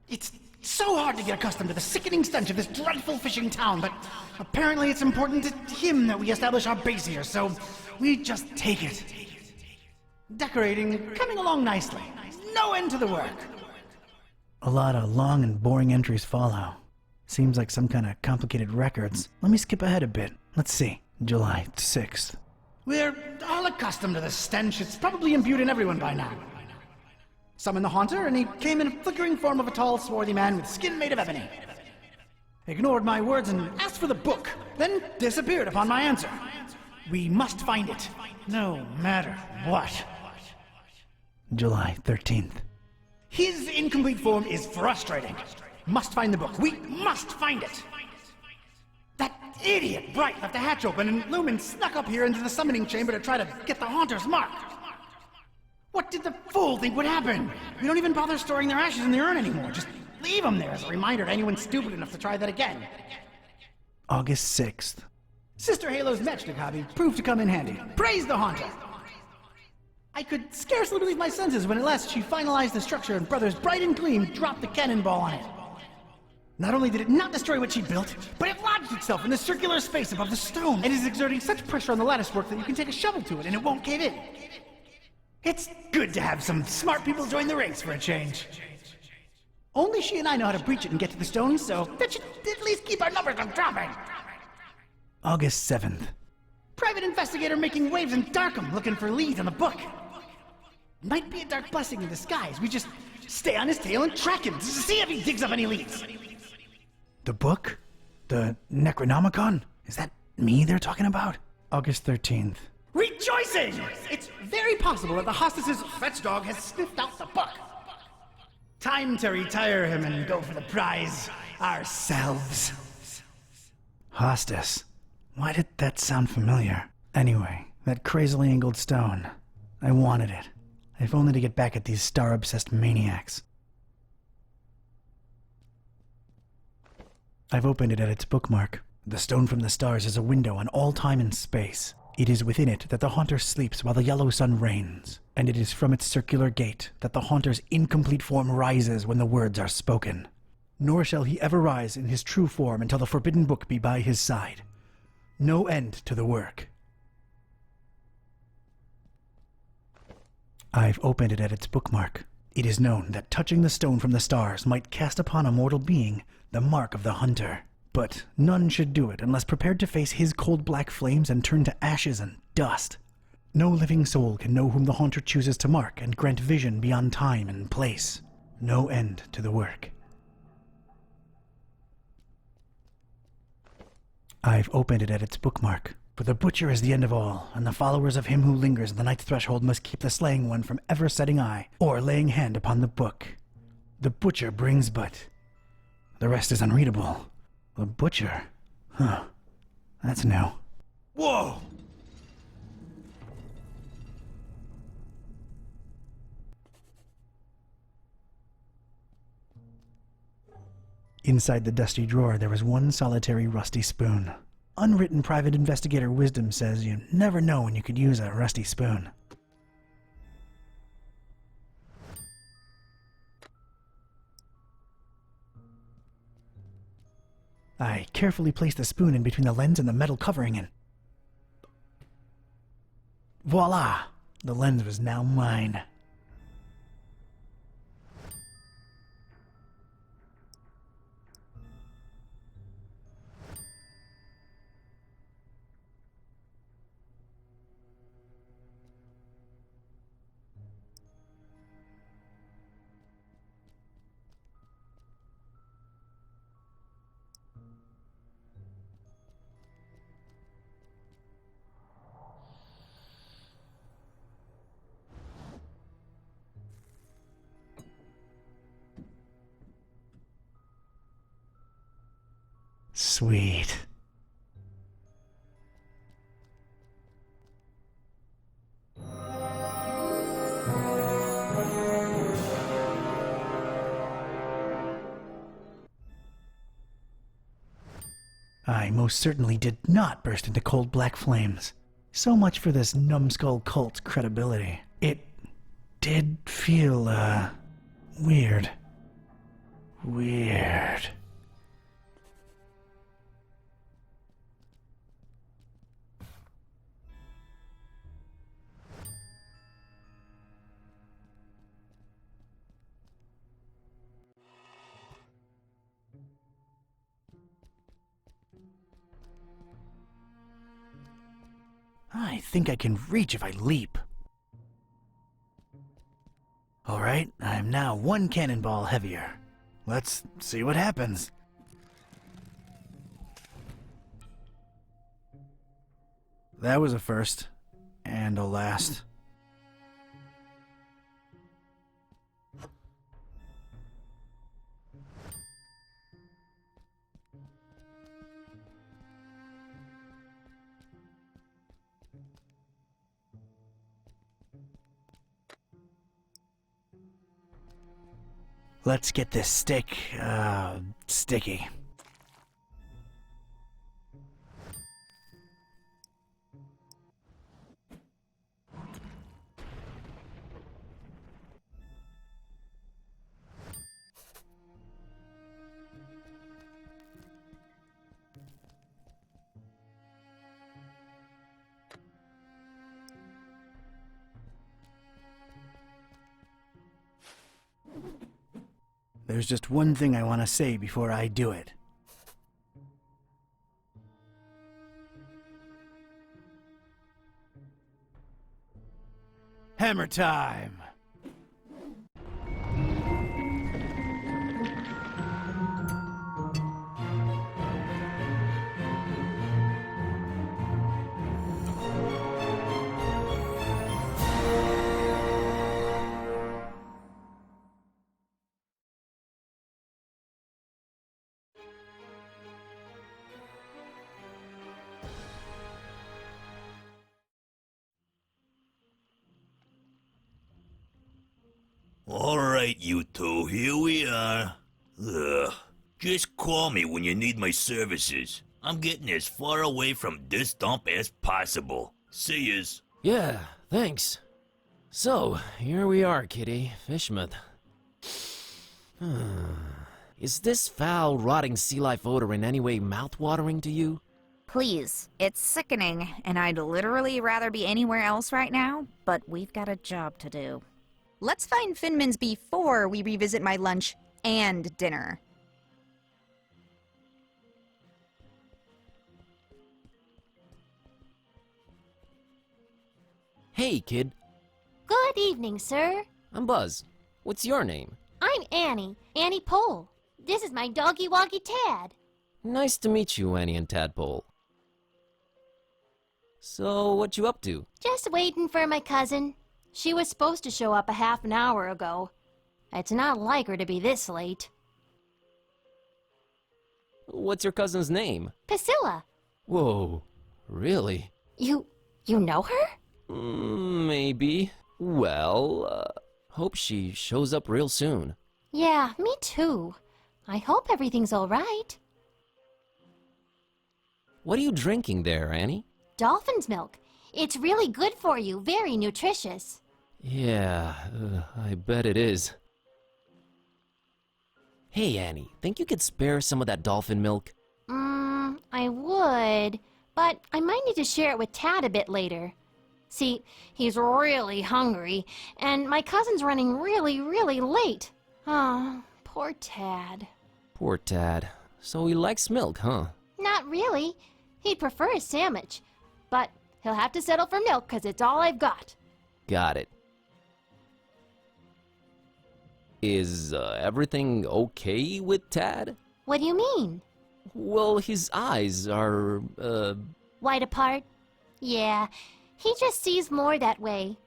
It's so hard to get accustomed to the sickening stench of this dreadful fishing town, but apparently it's important to him that we establish our base here, so we just take it. Decorating, coming along nicely. No end to the work. A lot of long and boring entries follow. Seems like some kind of complicated records. Let me skip ahead a bit. Let's see. July 6th. We're all accustomed to the stench. It's probably imbued in everyone by now. Summoned the Haunter, and he came in a flickering form of a tall, swarthy man with skin made of ebony. Ignored my words and asked for the book, then disappeared upon my answer. We must find it, no matter what. July 13th. His incomplete form is frustrating. Must find the book. We must find it. That idiot Bright left the hatch open, and Lumen snuck up here into the summoning chamber to try to get the Haunter's mark. What did the fool think would happen? We don't even bother storing their ashes in the urn anymore. Just leave them there as a reminder to anyone stupid enough to try that again. August 6th. Sister Halo's matchstick hobby proved to come in handy. Praise the Haunter! I could scarcely believe my senses when at last she finalized the structure and Brothers Bright and Gleam dropped the cannonball on it. Not only did it not destroy what she built, but it lodged itself in the circular space above the stone and is exerting such pressure on the latticework that you can take a shovel to it and it won't cave in. It's good to have some smart people join the ranks for a change. Only she and I know how to breach it and get to the stone, so that should at least keep our numbers from dropping. August 7th. Private investigator making waves in Darkham looking for leads on the book. Might be a dark blessing in disguise. We just stay on his tail and track him to see if he digs up any leads. The book? The Necronomicon? Is that me they're talking about? August 13th. Rejoicing! It's very possible that the hostess's fetch dog has sniffed out the book. Time to retire him and go for the prize ourselves. Hostess. Why did that sound familiar? Anyway, that crazily angled stone. I wanted it. If only to get back at these star-obsessed maniacs. I've opened it at its bookmark. The stone from the stars is a window on all time and space. It is within it that the Haunter sleeps while the yellow sun reigns, and it is from its circular gate that the Haunter's incomplete form rises when the words are spoken. Nor shall he ever rise in his true form until the forbidden book be by his side. No end to the work. I've opened it at its bookmark. It is known that touching the stone from the stars might cast upon a mortal being the mark of the hunter. But none should do it unless prepared to face his cold black flames and turn to ashes and dust. No living soul can know whom the haunter chooses to mark and grant vision beyond time and place. No end to the work. I've opened it at its bookmark. For the butcher is the end of all, and the followers of him who lingers at the night's threshold must keep the slaying one from ever setting eye or laying hand upon the book. The butcher brings but... The rest is unreadable. The butcher? Huh. That's new. Whoa! Inside the dusty drawer, there was one solitary rusty spoon. Unwritten private investigator wisdom says you never know when you could use a rusty spoon. I carefully placed the spoon in between the lens and the metal covering and... Voila! The lens was now mine. Sweet. I most certainly did not burst into cold black flames. So much for this numbskull cult's credibility. It did feel, weird. Weird. I think I can reach if I leap. Alright, I'm now one cannonball heavier. Let's see what happens. That was a first, and a last. Let's get this sticky. There's just one thing I want to say before I do it. Hammer time! Alright, you two, here we are. Ugh. Just call me when you need my services. I'm getting as far away from this dump as possible. See yous. Yeah, thanks. So, here we are, Kitty. Fishmouth. Is this foul, rotting sea life odor in any way mouth-watering to you? Please, it's sickening, and I'd literally rather be anywhere else right now, but we've got a job to do. Let's find Finman's before we revisit my lunch and dinner. Hey, kid. Good evening, sir. I'm Buzz. What's your name? I'm Annie Pole. This is my doggy-woggy Tad. Nice to meet you, Annie and Tadpole. So, what you up to? Just waiting for my cousin. She was supposed to show up a half an hour ago. It's not like her to be this late. What's your cousin's name? Priscilla. Whoa, really? You know her? Maybe. Well, hope she shows up real soon. Yeah, me too. I hope everything's all right. What are you drinking there, Annie? Dolphin's milk. It's really good for you, very nutritious. Yeah, I bet it is. Hey, Annie, think you could spare some of that dolphin milk? I would, but I might need to share it with Tad a bit later. See, he's really hungry, and my cousin's running really late. Oh, poor Tad. Poor Tad. So he likes milk, huh? Not really. He'd prefer a sandwich, but he'll have to settle for milk because it's all I've got. Got it. Is everything okay with Tad? What do you mean? Well, his eyes are, Wide apart? Yeah, he just sees more that way.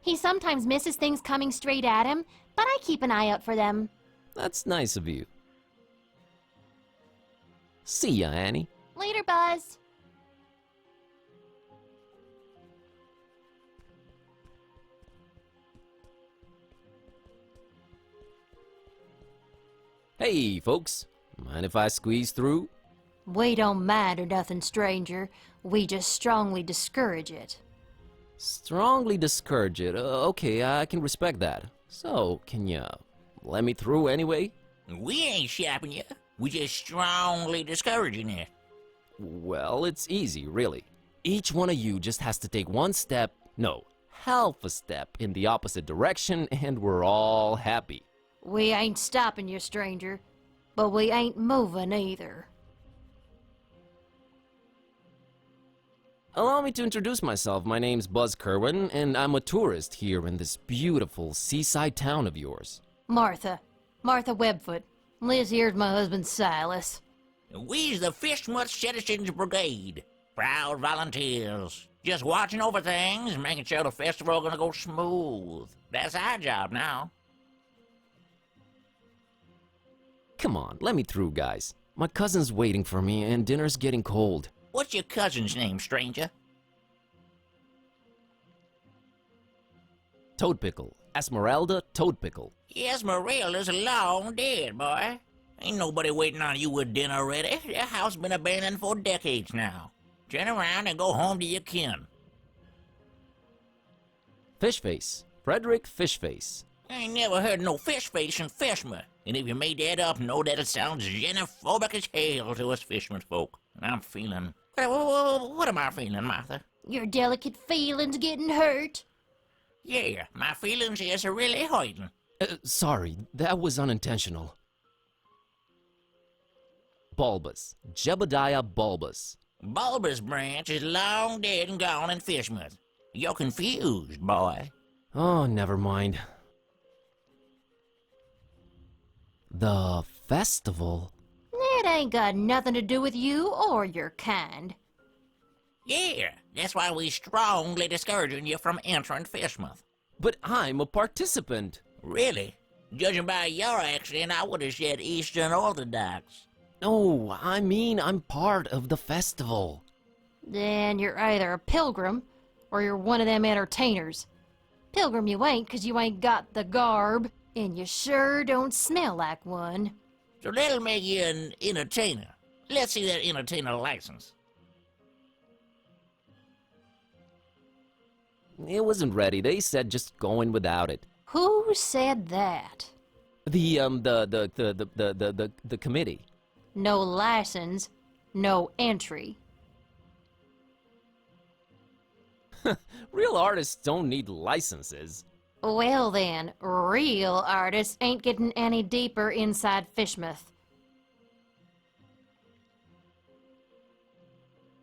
He sometimes misses things coming straight at him, but I keep an eye out for them. That's nice of you. See ya, Annie. Later, Buzz. Hey, folks. Mind if I squeeze through? We don't mind or nothing, stranger. We just strongly discourage it. Strongly discourage it. Okay, I can respect that. So, can ya let me through anyway? We ain't shopping you. We just strongly discouraging it. Well, it's easy, really. Each one of you just has to take one step, no, half a step in the opposite direction, and we're all happy. We ain't stopping you, stranger, but we ain't moving either. Allow me to introduce myself. My name's Buzz Kerwan, and I'm a tourist here in this beautiful seaside town of yours. Martha Webfoot. Liz here's my husband Silas. We's the Fishmouth Citizens Brigade. Proud volunteers. Just watching over things, making sure the festival gonna go smooth. That's our job now. Come on, let me through, guys. My cousin's waiting for me, and dinner's getting cold. What's your cousin's name, stranger? Toadpickle. Esmeralda Toadpickle. Esmeralda's long dead, boy. Ain't nobody waiting on you with dinner ready. The house been abandoned for decades now. Turn around and go home to your kin. Fishface. Frederick Fishface. I ain't never heard no fish face in Fishmouth. And if you made that up, know that it sounds xenophobic as hell to us Fishmouth folk. And I'm feeling... What am I feeling, Martha? Your delicate feelings getting hurt. Yeah, my feelings is really hurting. Sorry, that was unintentional. Bulbous. Jebediah Bulbous. Bulbous branch is long dead and gone in Fishmouth. You're confused, boy. Oh, never mind. The festival? It ain't got nothing to do with you or your kind. Yeah, that's why we strongly discouraging you from entering Fishmouth. But I'm a participant. Really? Judging by your accent, I would have said Eastern Orthodox. No, I mean I'm part of the festival. Then you're either a pilgrim, or you're one of them entertainers. Pilgrim you ain't, 'cause you ain't got the garb, and you sure don't smell like one. So that'll make you an entertainer. Let's see that entertainer license. It wasn't ready. They said just go in without it. Who said that? The committee. No license, no entry. Real artists don't need licenses. Well then, real artists ain't getting any deeper inside Fishmouth.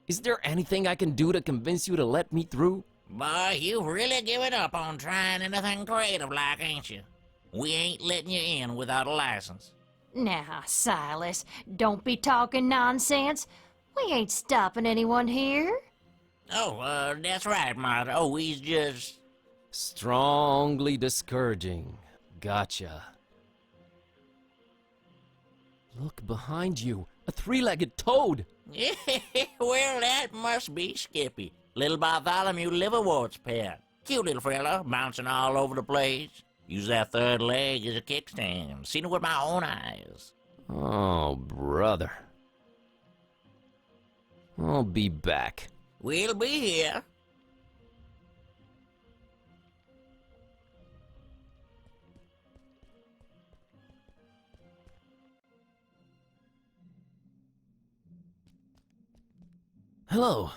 Is there anything I can do to convince you to let me through? Boy, you've really given up on trying anything creative like, ain't you? We ain't letting you in without a license. Now, Silas, don't be talking nonsense. We ain't stopping anyone here. Oh, that's right, Martha. Oh, he's just... Strongly discouraging. Gotcha. Look behind you. A three-legged toad. Well, that must be Skippy. Little Bartholomew Liverwort's pet. Cute little fella, bouncing all over the place. Use that third leg as a kickstand. Seen it with my own eyes. Oh, brother. I'll be back. We'll be here. Hello.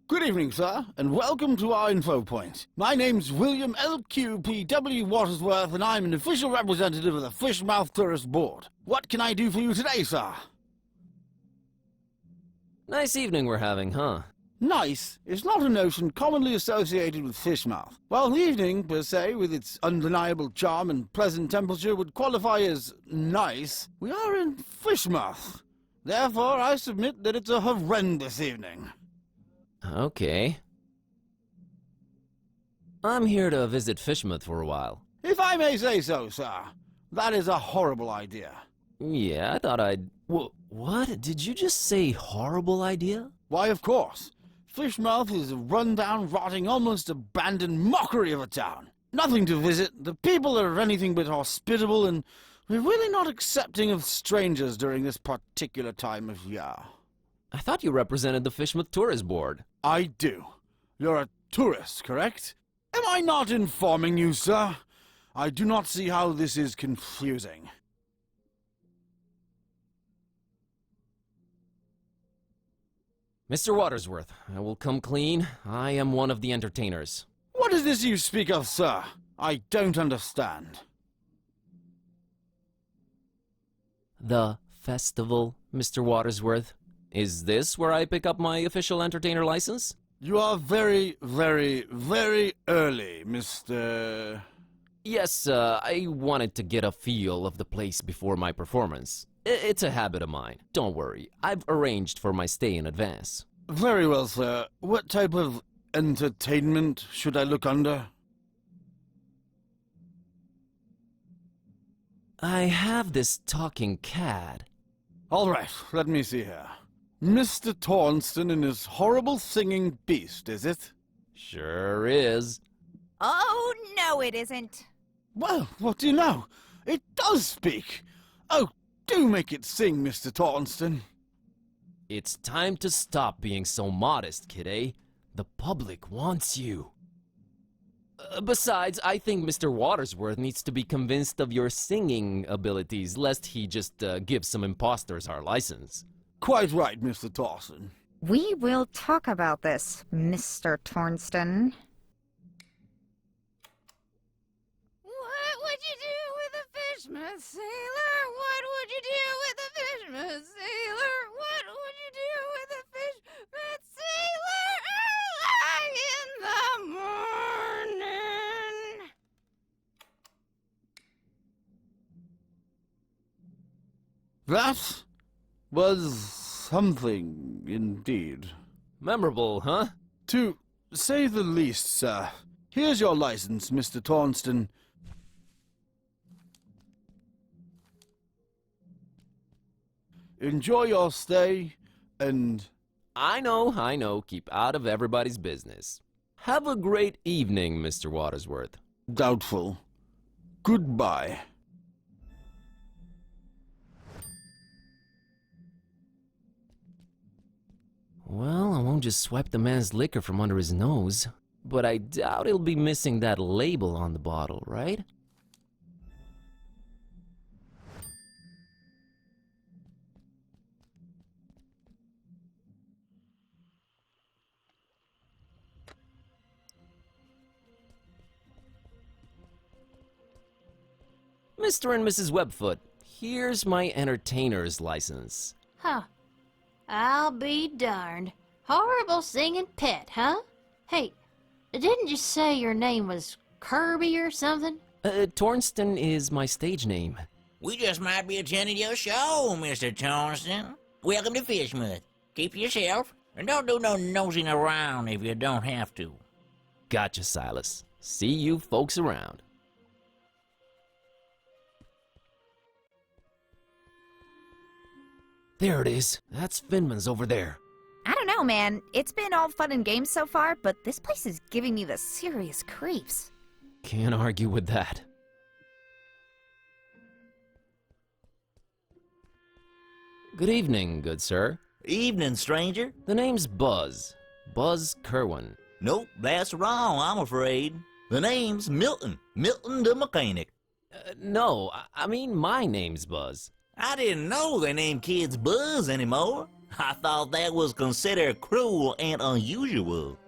Good evening, sir, and welcome to our info point. My name's William L.Q.P.W. Watersworth, and I'm an official representative of the Fishmouth Tourist Board. What can I do for you today, sir? Nice evening we're having, huh? Nice is not a notion commonly associated with Fishmouth. While the evening, per se, with its undeniable charm and pleasant temperature, would qualify as nice, we are in Fishmouth. Therefore, I submit that it's a horrendous evening. Okay. I'm here to visit Fishmouth for a while. If I may say so, sir, that is a horrible idea. Yeah, I thought I'd... What? Did you just say horrible idea? Why, of course. Fishmouth is a run-down, rotting, almost abandoned mockery of a town. Nothing to visit, the people are anything but hospitable, and we're really not accepting of strangers during this particular time of year. I thought you represented the Fishmouth Tourist Board. I do. You're a tourist, correct? Am I not informing you, sir? I do not see how this is confusing. Mr. Watersworth, I will come clean. I am one of the entertainers. What is this you speak of, sir? I don't understand. The festival, Mr. Watersworth. Is this where I pick up my official entertainer license? You are very, very, very early, Mr... Yes, I wanted to get a feel of the place before my performance. It's a habit of mine. Don't worry, I've arranged for my stay in advance. Very well, sir. What type of entertainment should I look under? I have this talking cat. All right, let me see here. Mr. Tornston and his horrible singing beast, is it? Sure is. Oh, no it isn't. Well, what do you know? It does speak. Oh, do make it sing, Mr. Tornston. It's time to stop being so modest, Kitteh. The public wants you. Besides, I think Mr. Watersworth needs to be convinced of your singing abilities, lest he just give some imposters our license. Quite right, Mr. Tornston. We will talk about this, Mr. Tornston. What would you do with a Fishmouth sailor? What would you do with a Fishmouth sailor? What would you do with a Fishmouth sailor early in the morning? That was something, indeed. Memorable, huh? To say the least, sir. Here's your license, Mr. Tornston. Enjoy your stay, and... I know. Keep out of everybody's business. Have a great evening, Mr. Watersworth. Doubtful. Goodbye. Well, I won't just swipe the man's liquor from under his nose. But I doubt he'll be missing that label on the bottle, right? Mr. and Mrs. Webfoot, here's my entertainer's license. Huh. I'll be darned. Horrible singing pet, huh? Hey, didn't you say your name was Kirby or something? Tornston is my stage name. We just might be attending your show, Mr. Tornston. Welcome to Fishmouth. Keep yourself, and don't do no nosing around if you don't have to. Gotcha, Silas. See you folks around. There it is. That's Finman's over there. I don't know, man. It's been all fun and games so far, but this place is giving me the serious creeps. Can't argue with that. Good evening, good sir. Evening, stranger. The name's Buzz. Buzz Kerwan. Nope, that's wrong, I'm afraid. The name's Milton. Milton the mechanic. No, I mean my name's Buzz. I didn't know they named kids Buzz anymore. I thought that was considered cruel and unusual.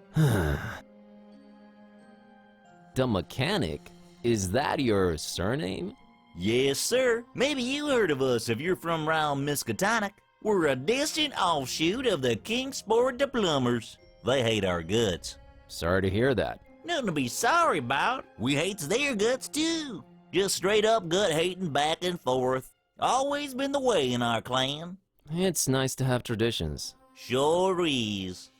The mechanic? Is that your surname? Yes, sir. Maybe you heard of us if you're from round Miskatonic. We're a distant offshoot of the Kingsport the Plumbers. They hate our guts. Sorry to hear that. Nothing to be sorry about. We hates their guts too. Just straight up gut hating back and forth. Always been the way in our clan. It's nice to have traditions. Sure is.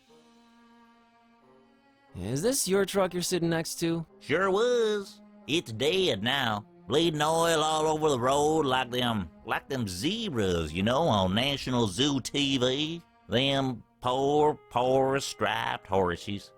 Is this your truck you're sitting next to? Sure was. It's dead now. Bleeding oil all over the road like them zebras, you know, on National Zoo TV. Them poor striped horses.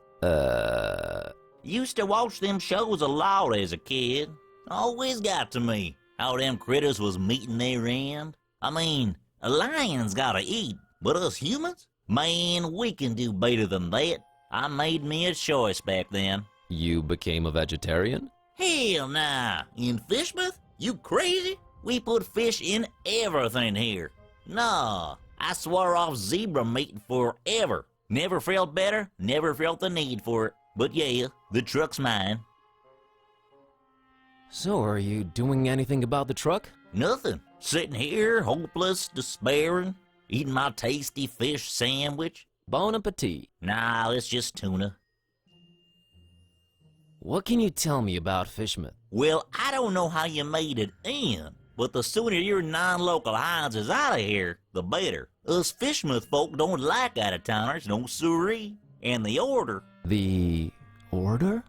Used to watch them shows a lot as a kid. Always got to me how them critters was meeting their end. I mean, a lion's gotta eat, but us humans? Man, we can do better than that. I made me a choice back then. You became a vegetarian? Hell nah. In Fishmouth? You crazy? We put fish in everything here. Nah, I swore off zebra meat forever. Never felt better, never felt the need for it. But yeah, the truck's mine. So are you doing anything about the truck? Nothing. Sitting here, hopeless, despairing, eating my tasty fish sandwich. Bon appetit. Nah, it's just tuna. What can you tell me about Fishmouth? Well, I don't know how you made it in, but the sooner your non-local hinds is out of here, the better. Us Fishmouth folk don't like out-of-towners, no siree. And the order... The... order?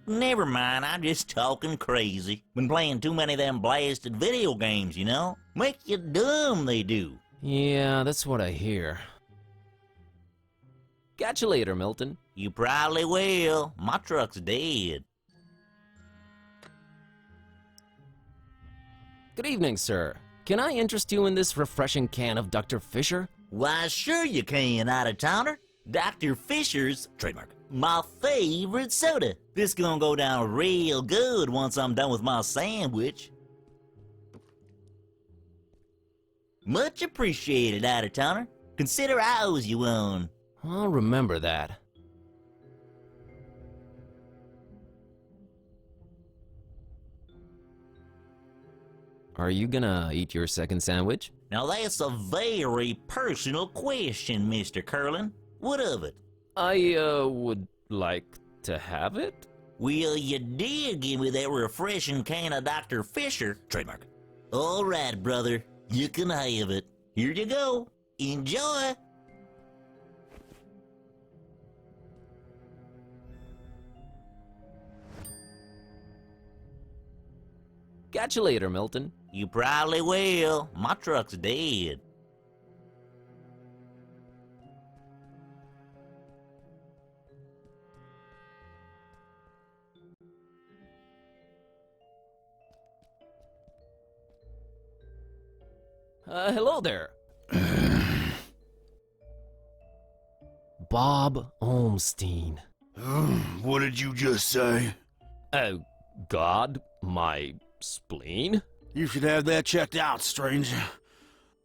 Never mind, I'm just talking crazy. Been playing too many of them blasted video games, you know? Make you dumb, they do. Yeah, that's what I hear. Catch you later, Milton. You probably will. My truck's dead. Good evening, sir. Can I interest you in this refreshing can of Dr. Fisher? Why, sure you can, out-of-towner. Dr. Fisher's, trademark, my favorite soda. This gonna go down real good once I'm done with my sandwich. Much appreciated, out-of-towner. Consider I owes you one. I'll remember that. Are you gonna eat your second sandwich? Now that's a very personal question, Mr. Curlin. What of it? I, would like to have it? Well, you did give me that refreshing can of Dr. Fisher, trademark. All right, brother, you can have it. Here you go. Enjoy. Catch you later, Milton. You probably will. My truck's dead. Hello there. Bob Olmstein. What did you just say? God, my spleen? You should have that checked out, stranger.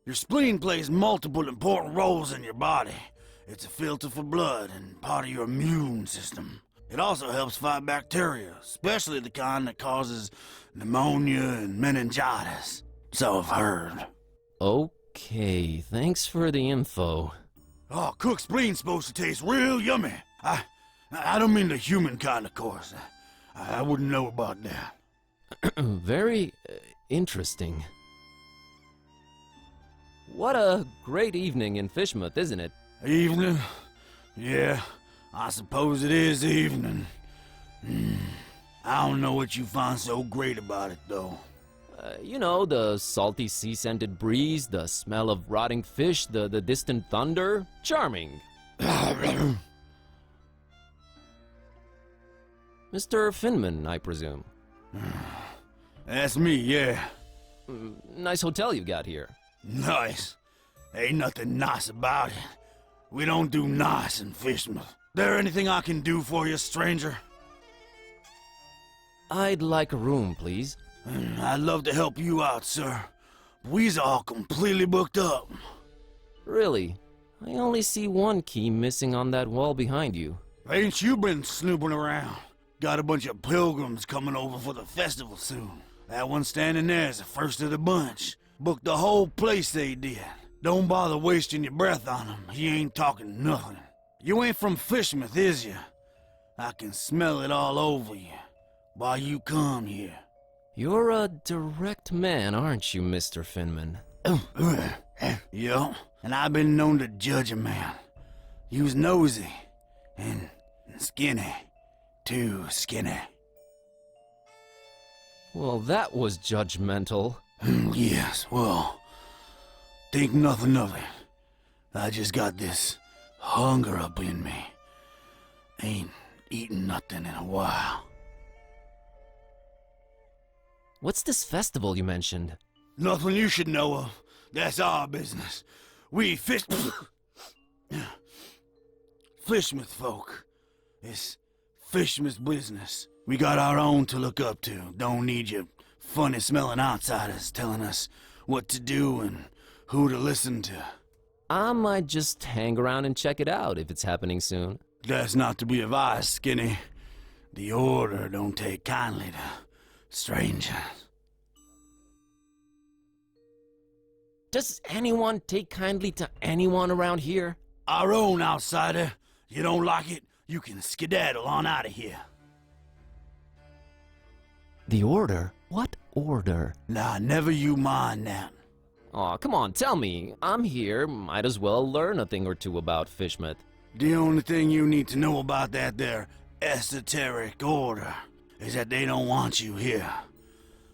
Your spleen plays multiple important roles in your body. It's a filter for blood and part of your immune system. It also helps fight bacteria, especially the kind that causes pneumonia and meningitis. So I've heard. Okay, thanks for the info. Oh, cooked spleen's supposed to taste real yummy. I don't mean the human kind, of course. I wouldn't know about that. Very interesting. What a great evening in Fishmouth, isn't it? Evening? Yeah, I suppose it is evening. I don't know what you find so great about it, though. You know, the salty sea-scented breeze, the smell of rotting fish, the distant thunder. Charming. Mr. Finman, I presume. That's me, yeah. Nice hotel you got here. Nice. Ain't nothing nice about it. We don't do nice in Fishmouth. There anything I can do for you, stranger? I'd like a room, please. I'd love to help you out, sir. We's all completely booked up. Really? I only see one key missing on that wall behind you. Ain't you been snooping around? Got a bunch of pilgrims coming over for the festival soon. That one standing there's the first of the bunch. Booked the whole place, they did. Don't bother wasting your breath on him. He ain't talking nothing. You ain't from Fishmouth, is you? I can smell it all over you. Why you come here? You're a direct man, aren't you, Mr. Finman? Yeah, and I've been known to judge a man. You's nosy and skinny. Too skinny. Well, that was judgmental. Yes, well, think nothing of it. I just got this hunger up in me. Ain't eaten nothing in a while. What's this festival you mentioned? Nothing you should know of. That's our business. We Fishmouth folk. It's Fishmouth business. We got our own to look up to. Don't need you funny-smelling outsiders telling us what to do and who to listen to. I might just hang around and check it out if it's happening soon. That's not to be advised, Skinny. The Order don't take kindly to strangers. Does anyone take kindly to anyone around here? Our own outsider. You don't like it, you can skedaddle on out of here. The Order? What order? Nah, never you mind that. Aw, come on, tell me. I'm here, might as well learn a thing or two about Fishmouth. The only thing you need to know about that there esoteric order is that they don't want you here.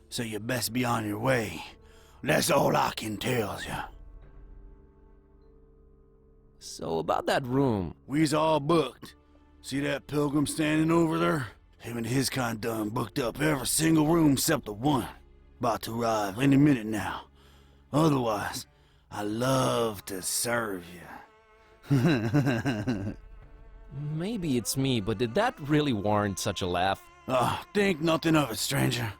So you best be on your way. That's all I can tell you. So about that room. We's all booked. See that pilgrim standing over there? Him and his kind done booked up every single room except the one. About to arrive any minute now. Otherwise, I love to serve you. Maybe it's me, but did that really warrant such a laugh? Think nothing of it, stranger.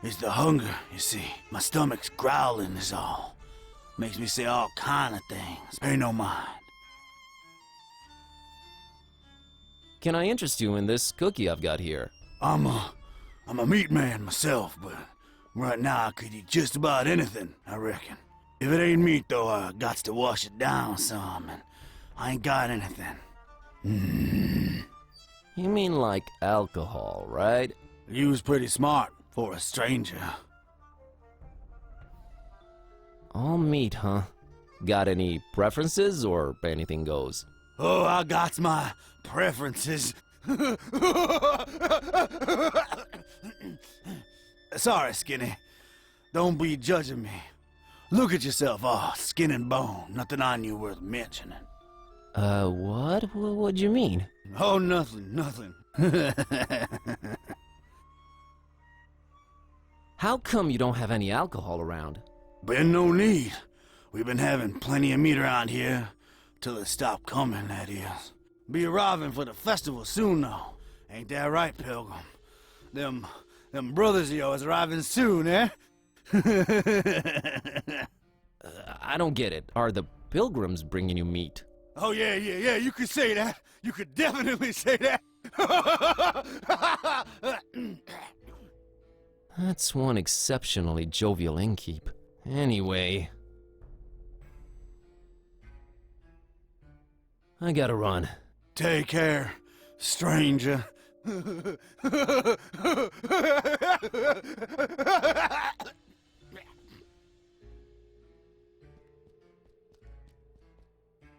It's the hunger, you see. My stomach's growling is all. Makes me say all kind of things. Pay no mind. Can I interest you in this cookie I've got here? I'm a meat man myself, but right now I could eat just about anything, I reckon. If it ain't meat, though, I got to wash it down some, and I ain't got anything. You mean like alcohol, right? You was pretty smart for a stranger. All meat, huh? Got any preferences, or anything goes? Oh, I got my preferences. Sorry, Skinny. Don't be judging me. Look at yourself, all skin and bone. Nothing on you worth mentioning. What? What'd you mean? Oh, nothing. How come you don't have any alcohol around? Been no need. We've been having plenty of meat around here. Till it stopped coming, that is. Be arriving for the festival soon, though. Ain't that right, Pilgrim? Them brothers of yours arriving soon, eh? I don't get it. Are the pilgrims bringing you meat? Oh, yeah, you could say that. You could definitely say that. That's one exceptionally jovial innkeep. Anyway... I gotta run. Take care, stranger.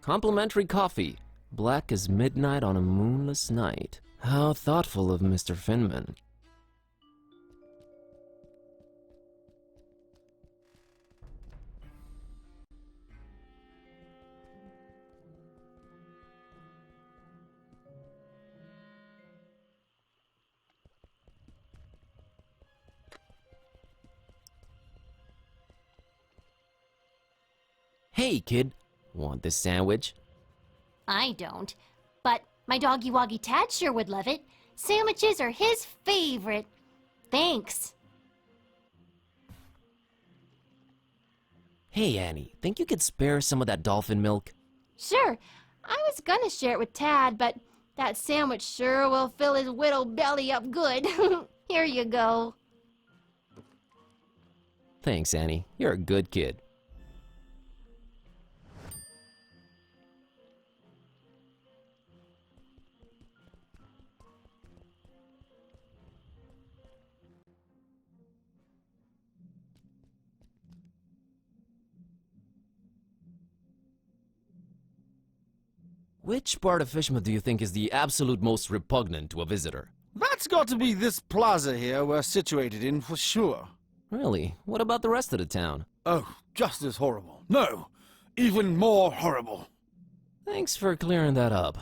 Complimentary coffee. Black as midnight on a moonless night. How thoughtful of Mr. Finman. Hey, kid. Want this sandwich? I don't. But my doggy woggy Tad sure would love it. Sandwiches are his favorite. Thanks. Hey, Annie. Think you could spare some of that dolphin milk? Sure. I was gonna share it with Tad, but that sandwich sure will fill his whittle belly up good. Here you go. Thanks, Annie. You're a good kid. Which part of Fishmouth do you think is the absolute most repugnant to a visitor? That's got to be this plaza here we're situated in for sure. Really? What about the rest of the town? Oh, just as horrible. No, even more horrible. Thanks for clearing that up.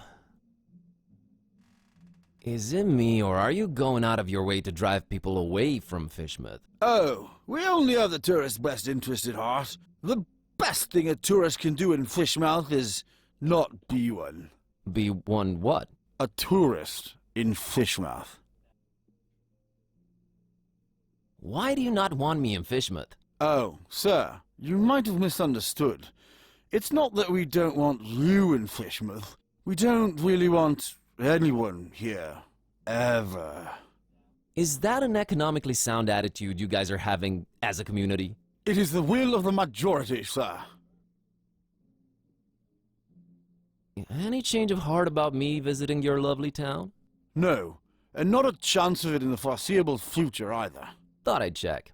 Is it me, or are you going out of your way to drive people away from Fishmouth? Oh, we only have the tourist's best interest at heart. The best thing a tourist can do in Fishmouth is not be one. Be one what? A tourist in Fishmouth. Why do you not want me in Fishmouth? Oh, sir, you might have misunderstood. It's not that we don't want you in Fishmouth. We don't really want anyone here. Ever. Is that an economically sound attitude you guys are having as a community? It is the will of the majority, sir. Any change of heart about me visiting your lovely town? No, and not a chance of it in the foreseeable future either. Thought I'd check.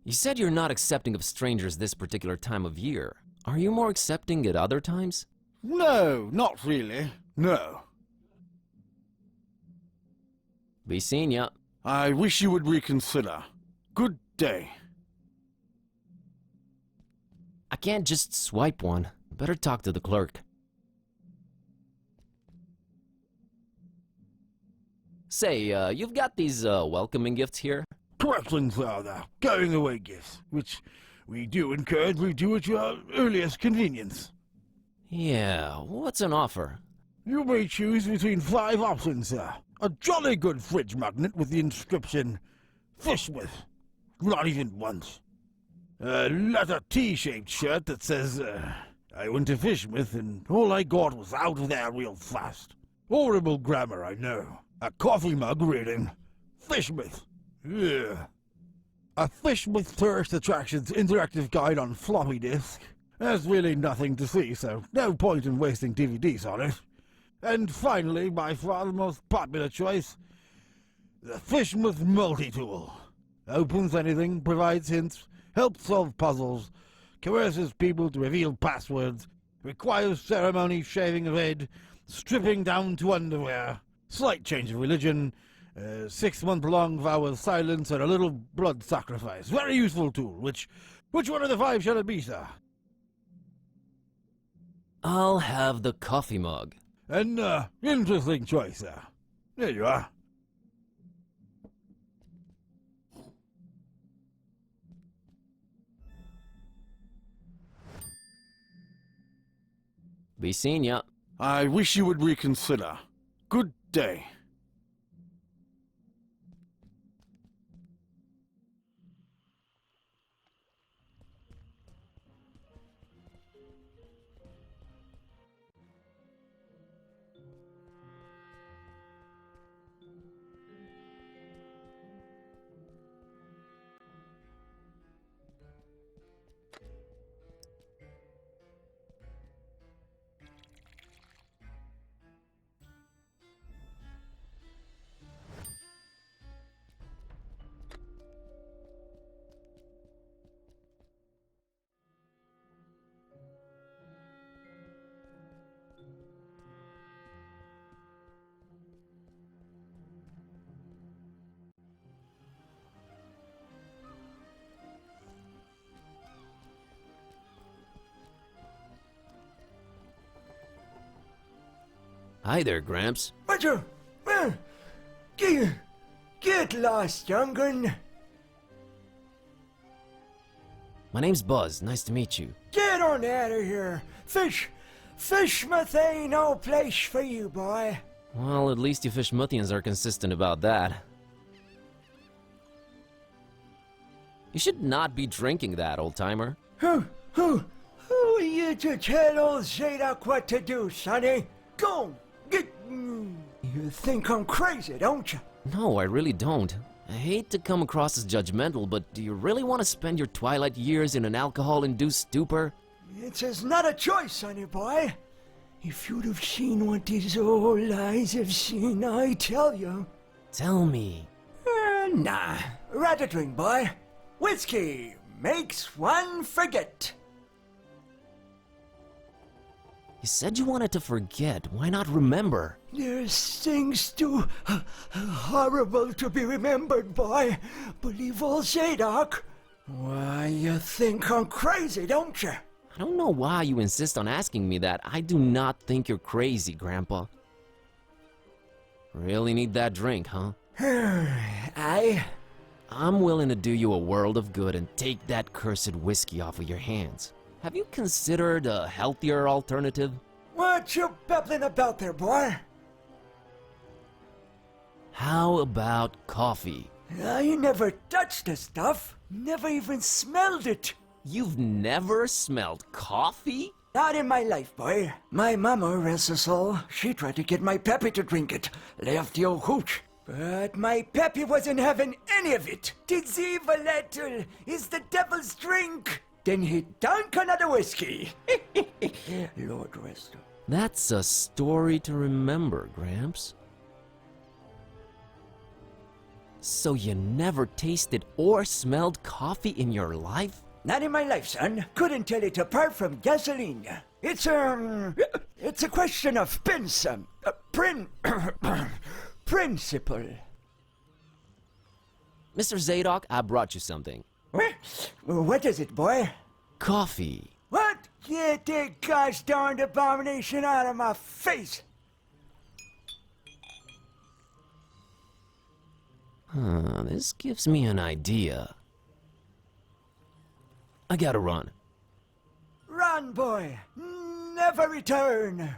You said you're not accepting of strangers this particular time of year. Are you more accepting at other times? No, not really. No. Be seeing ya. I wish you would reconsider. Good day. I can't just swipe one. Better talk to the clerk. Say, you've got these, welcoming gifts here? Corrections are the going away gifts, which we do encourage we do at your earliest convenience. Yeah, what's an offer? You may choose between 5 options, sir. A jolly good fridge magnet with the inscription, Fishmouth. Not even once. A letter T-shaped shirt that says, I went to Fishmouth and all I got was out of there real fast. Horrible grammar, I know. A coffee mug reading, Fishmouth. Yeah. A Fishmouth Tourist Attractions interactive guide on floppy disk. There's really nothing to see, so no point in wasting DVDs on it. And finally, by far the most popular choice, the Fishmouth Multi-Tool. Opens anything, provides hints, helps solve puzzles, coerces people to reveal passwords, requires ceremony, shaving of head, stripping down to underwear, slight change of religion, 6-month-long vow of silence, and a little blood sacrifice. Very useful tool. Which one of the 5 shall it be, sir? I'll have the coffee mug. An interesting choice, sir. There you are. Be seeing ya. I wish you would reconsider. Good day. Hi there, Gramps. Roger. Get lost, young'un. My name's Buzz. Nice to meet you. Get on out of here. Fishmouth ain't no place for you, boy. Well, at least you Fishmouthians are consistent about that. You should not be drinking that, old-timer. Who are you to tell old Zadok what to do, sonny? Go, get... You think I'm crazy, don't you? No, I really don't. I hate to come across as judgmental, but do you really want to spend your twilight years in an alcohol-induced stupor? It's not a choice, sonny boy. If you'd have seen what these old eyes have seen, I tell you. Tell me. Nah. Rather drink, boy. Whiskey makes one forget. You said you wanted to forget. Why not remember? There's things too horrible to be remembered, boy. Believe old Zadok. Why, you think I'm crazy, don't you? I don't know why you insist on asking me that. I do not think you're crazy, Grandpa. Really need that drink, huh? I'm willing to do you a world of good and take that cursed whiskey off of your hands. Have you considered a healthier alternative? What you babbling about there, boy? How about coffee? I never touched the stuff. Never even smelled it. You've never smelled coffee? Not in my life, boy. My mama, rest her soul, she tried to get my Peppy to drink it. Left the old hooch. But my Peppy wasn't having any of it. Tis evil little is the devil's drink. Then he drank another whiskey. Lord rest her. That's a story to remember, Gramps. So you never tasted or smelled coffee in your life? Not in my life, son. Couldn't tell it apart from gasoline. It's a question of principle. Mr. Zadok, I brought you something. What is it, boy? Coffee. What? Get that gosh darned abomination out of my face! This gives me an idea. I gotta run. Run, boy! Never return!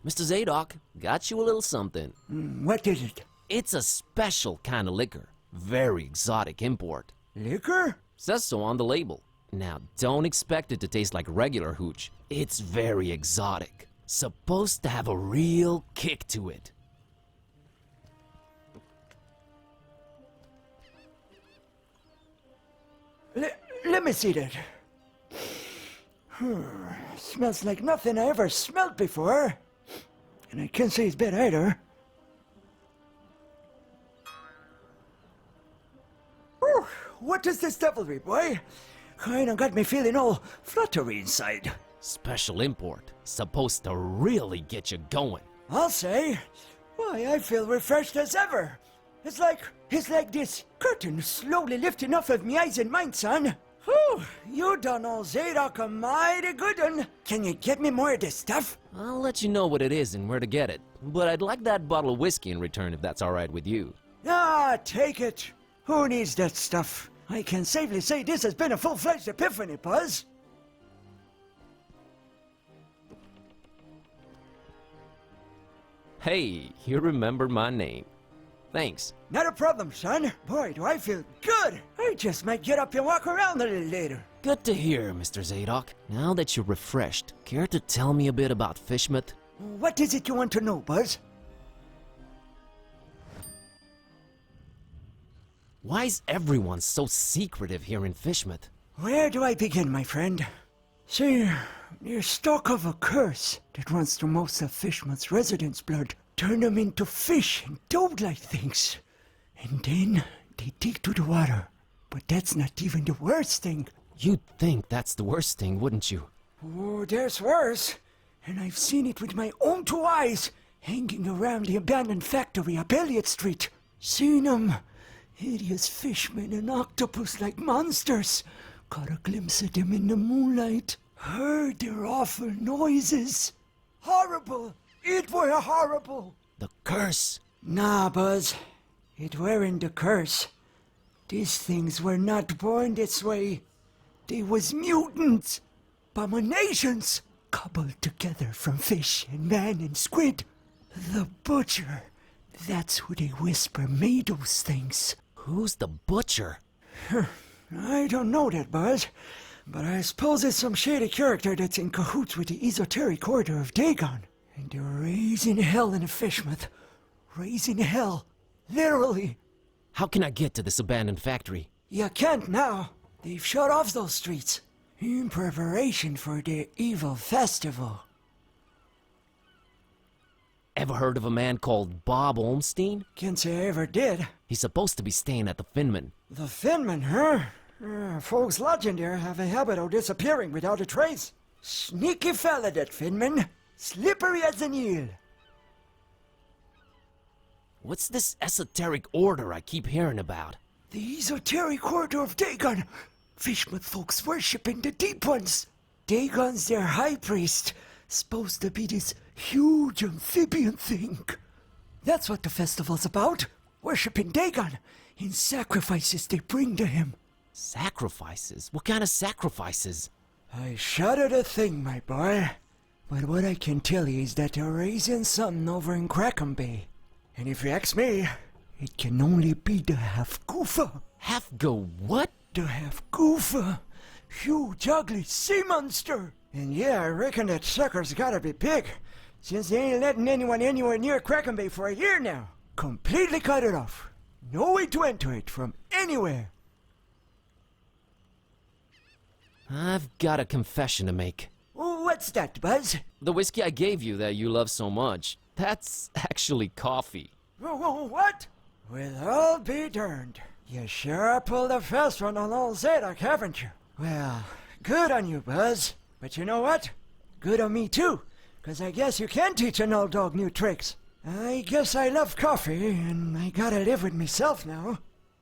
Mr. Zadok, got you a little something. What is it? It's a special kind of liquor. Very exotic import. Liquor? Says so on the label. Now, don't expect it to taste like regular hooch. It's very exotic. Supposed to have a real kick to it. Let me see that. Smells like nothing I ever smelled before. And I can't say it's bad either. Whew, what is this devilry, boy? Kinda got me feeling all fluttery inside. Special import. Supposed to really get you going. I'll say. Why, I feel refreshed as ever. It's like this curtain slowly lifting off of me eyes and mind, son. Whew, you done all Zadok a mighty good one. Can you get me more of this stuff? I'll let you know what it is and where to get it. But I'd like that bottle of whiskey in return if that's alright with you. Ah, take it. Who needs that stuff? I can safely say this has been a full-fledged epiphany, Buzz. Hey, you remember my name. Thanks. Not a problem, son. Boy, do I feel good. I just might get up and walk around a little later. Good to hear, Mr. Zadok. Now that you're refreshed, care to tell me a bit about Fishmouth? What is it you want to know, Buzz? Why is everyone so secretive here in Fishmouth? Where do I begin, my friend? See, you're stuck of a curse that runs through most of Fishmouth's residents' blood. Turn them into fish and toad-like things. And then they take to the water. But that's not even the worst thing. You'd think that's the worst thing, wouldn't you? Oh, there's worse. And I've seen it with my own 2 eyes, hanging around the abandoned factory up Elliott Street. Seen them. Hideous fishmen and octopus-like monsters. Caught a glimpse of them in the moonlight. Heard their awful noises. Horrible. It were horrible. The curse. Nah, Buzz. It weren't the curse. These things were not born this way. They was mutants. Abominations. Cobbled together from fish and man and squid. The Butcher. That's who they whisper made those things. Who's the Butcher? I don't know that, Buzz. But I suppose it's some shady character that's in cahoots with the esoteric order of Dagon. And they're raising hell in Fishmouth. Raising hell. Literally. How can I get to this abandoned factory? You can't now. They've shut off those streets. In preparation for their evil festival. Ever heard of a man called Bob Olmstein? Can't say I ever did. He's supposed to be staying at the Finman. The Finman, huh? Folks lodging there have a habit of disappearing without a trace. Sneaky fella, that Finman. Slippery as an eel. What's this esoteric order I keep hearing about? The esoteric order of Dagon. Fishmouth folks worshipping the Deep Ones. Dagon's their high priest. Supposed to be this huge amphibian thing. That's what the festival's about. Worshipping Dagon in sacrifices they bring to him. Sacrifices? What kind of sacrifices? I shudder to think, my boy. But what I can tell you is that they're raising something over in Crackham Bay. And if you ask me, it can only be the half-goofa. Half-go what? The half-goofa. Huge, ugly sea monster. And yeah, I reckon that sucker's gotta be big, since they ain't letting anyone anywhere near Crackham Bay for a year now. Completely cut it off. No way to enter it from anywhere. I've got a confession to make. What's that, Buzz? The whiskey I gave you that you love so much, that's actually coffee. What? Well, I'll be darned. You sure pulled a fast one on old Zadok, haven't you? Well, good on you, Buzz. But you know what? Good on me, too. 'Cause I guess you can teach an old dog new tricks. I guess I love coffee, and I gotta live with myself now.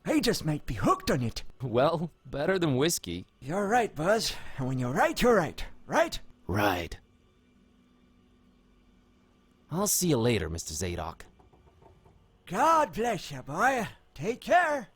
I just might be hooked on it. Well, better than whiskey. You're right, Buzz. And when you're right, you're right. Right? Right. I'll see you later, Mr. Zadok. God bless you, boy. Take care.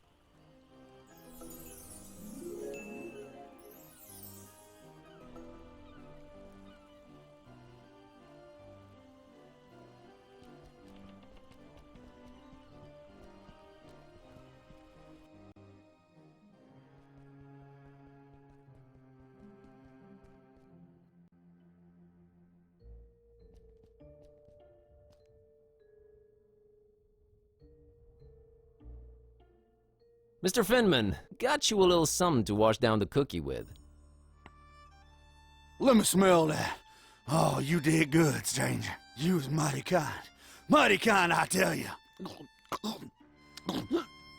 Mr. Finman, got you a little something to wash down the cookie with. Let me smell that. Oh, you did good, stranger. You was mighty kind. Mighty kind, I tell you.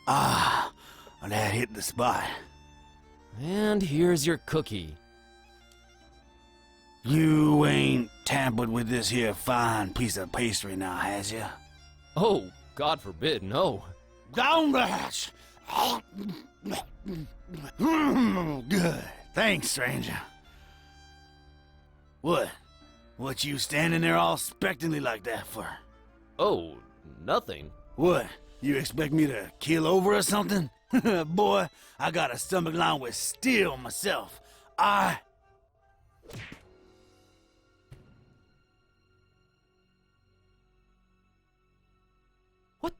Ah, that hit the spot. And here's your cookie. You ain't tampered with this here fine piece of pastry now, has ya? Oh, God forbid, no. Down the hatch! Good. Thanks, stranger. What? What you standing there all expectantly like that for? Oh, nothing. What? You expect me to keel over or something? Boy, I got a stomach lined with steel myself.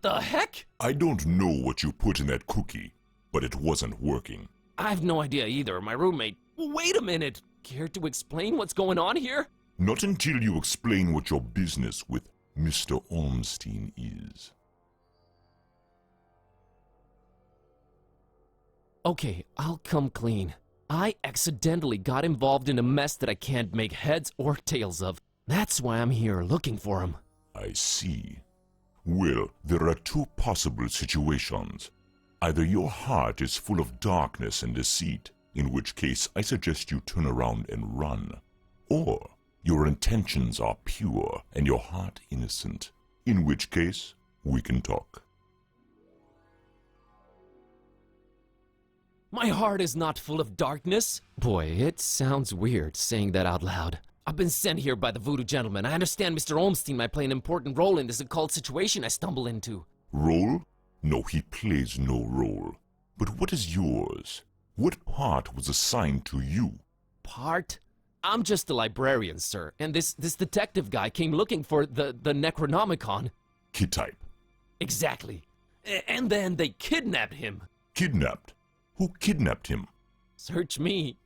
What the heck? I don't know what you put in that cookie, but it wasn't working. I have no idea either. My roommate... Wait a minute! Care to explain what's going on here? Not until you explain what your business with Mr. Olmstein is. Okay, I'll come clean. I accidentally got involved in a mess that I can't make heads or tails of. That's why I'm here looking for him. I see. Well, there are two possible situations. Either your heart is full of darkness and deceit, in which case I suggest you turn around and run. Or your intentions are pure and your heart innocent, in which case we can talk. My heart is not full of darkness. Boy, it sounds weird saying that out loud. I've been sent here by the Voodoo gentleman. I understand Mr. Olmstein might play an important role in this occult situation I stumble into. Role? No, he plays no role. But what is yours? What part was assigned to you? Part? I'm just a librarian, sir, and this detective guy came looking for the Necronomicon. Kitteh. Exactly. And then they kidnapped him. Kidnapped? Who kidnapped him? Search me.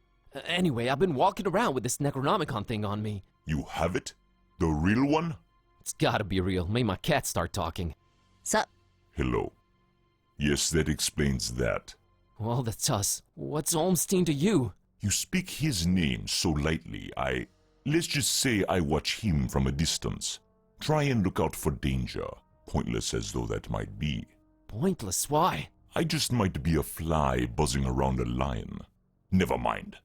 Anyway, I've been walking around with this Necronomicon thing on me. You have it? The real one? It's gotta be real. Made my cat start talking. Sup? Hello. Yes, that explains that. Well, that's us. What's Olmstein to you? You speak his name so lightly, let's just say I watch him from a distance. Try and look out for danger, pointless as though that might be. Pointless? Why? I just might be a fly buzzing around a lion. Never mind.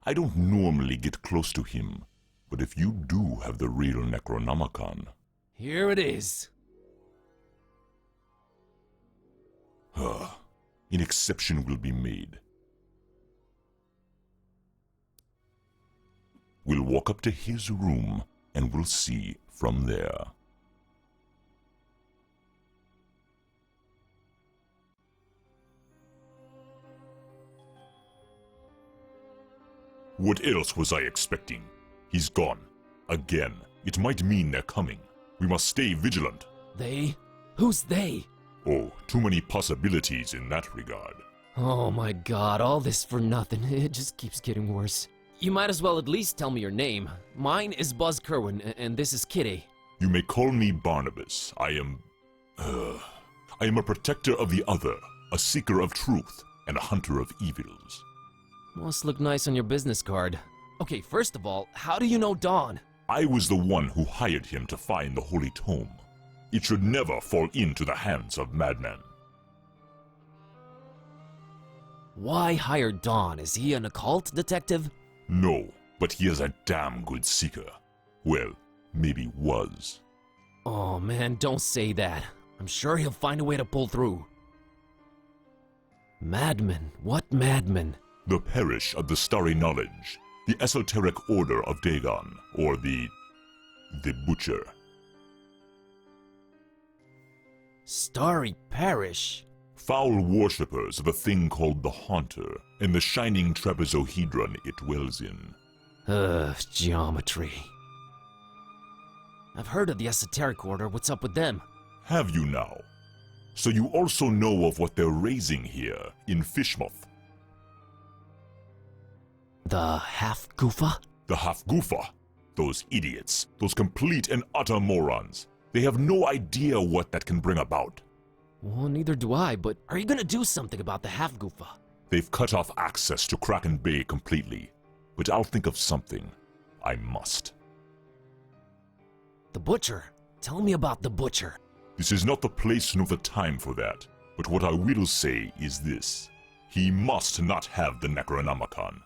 I don't normally get close to him, but if you do have the real Necronomicon... Here it is. An exception will be made. We'll walk up to his room, and we'll see from there. What else was I expecting? He's gone. Again. It might mean they're coming. We must stay vigilant. They? Who's they? Oh, too many possibilities in that regard. Oh my god, all this for nothing. It just keeps getting worse. You might as well at least tell me your name. Mine is Buzz Kerwan, and this is Kitteh. You may call me Barnabas. I am a protector of the other, a seeker of truth, and a hunter of evils. Must look nice on your business card. Okay, first of all, how do you know Dawn? I was the one who hired him to find the Holy Tome. It should never fall into the hands of madmen. Why hire Dawn? Is he an occult detective? No, but he is a damn good seeker. Well, maybe was. Oh man, don't say that. I'm sure he'll find a way to pull through. Madmen? What madmen? The Parish of the Starry Knowledge, the Esoteric Order of Dagon, or the Butcher. Starry Parish? Foul worshippers of a thing called the Haunter, and the shining trapezohedron it dwells in. Geometry. I've heard of the Esoteric Order. What's up with them? Have you now? So you also know of what they're raising here, in Fishmouth? The Half-Goofa? The Half-Goofa. Those idiots. Those complete and utter morons. They have no idea what that can bring about. Well, neither do I, but are you gonna do something about the Half-Goofa? They've cut off access to Kraken Bay completely. But I'll think of something. I must. The Butcher? Tell me about the Butcher. This is not the place nor the time for that. But what I will say is this. He must not have the Necronomicon.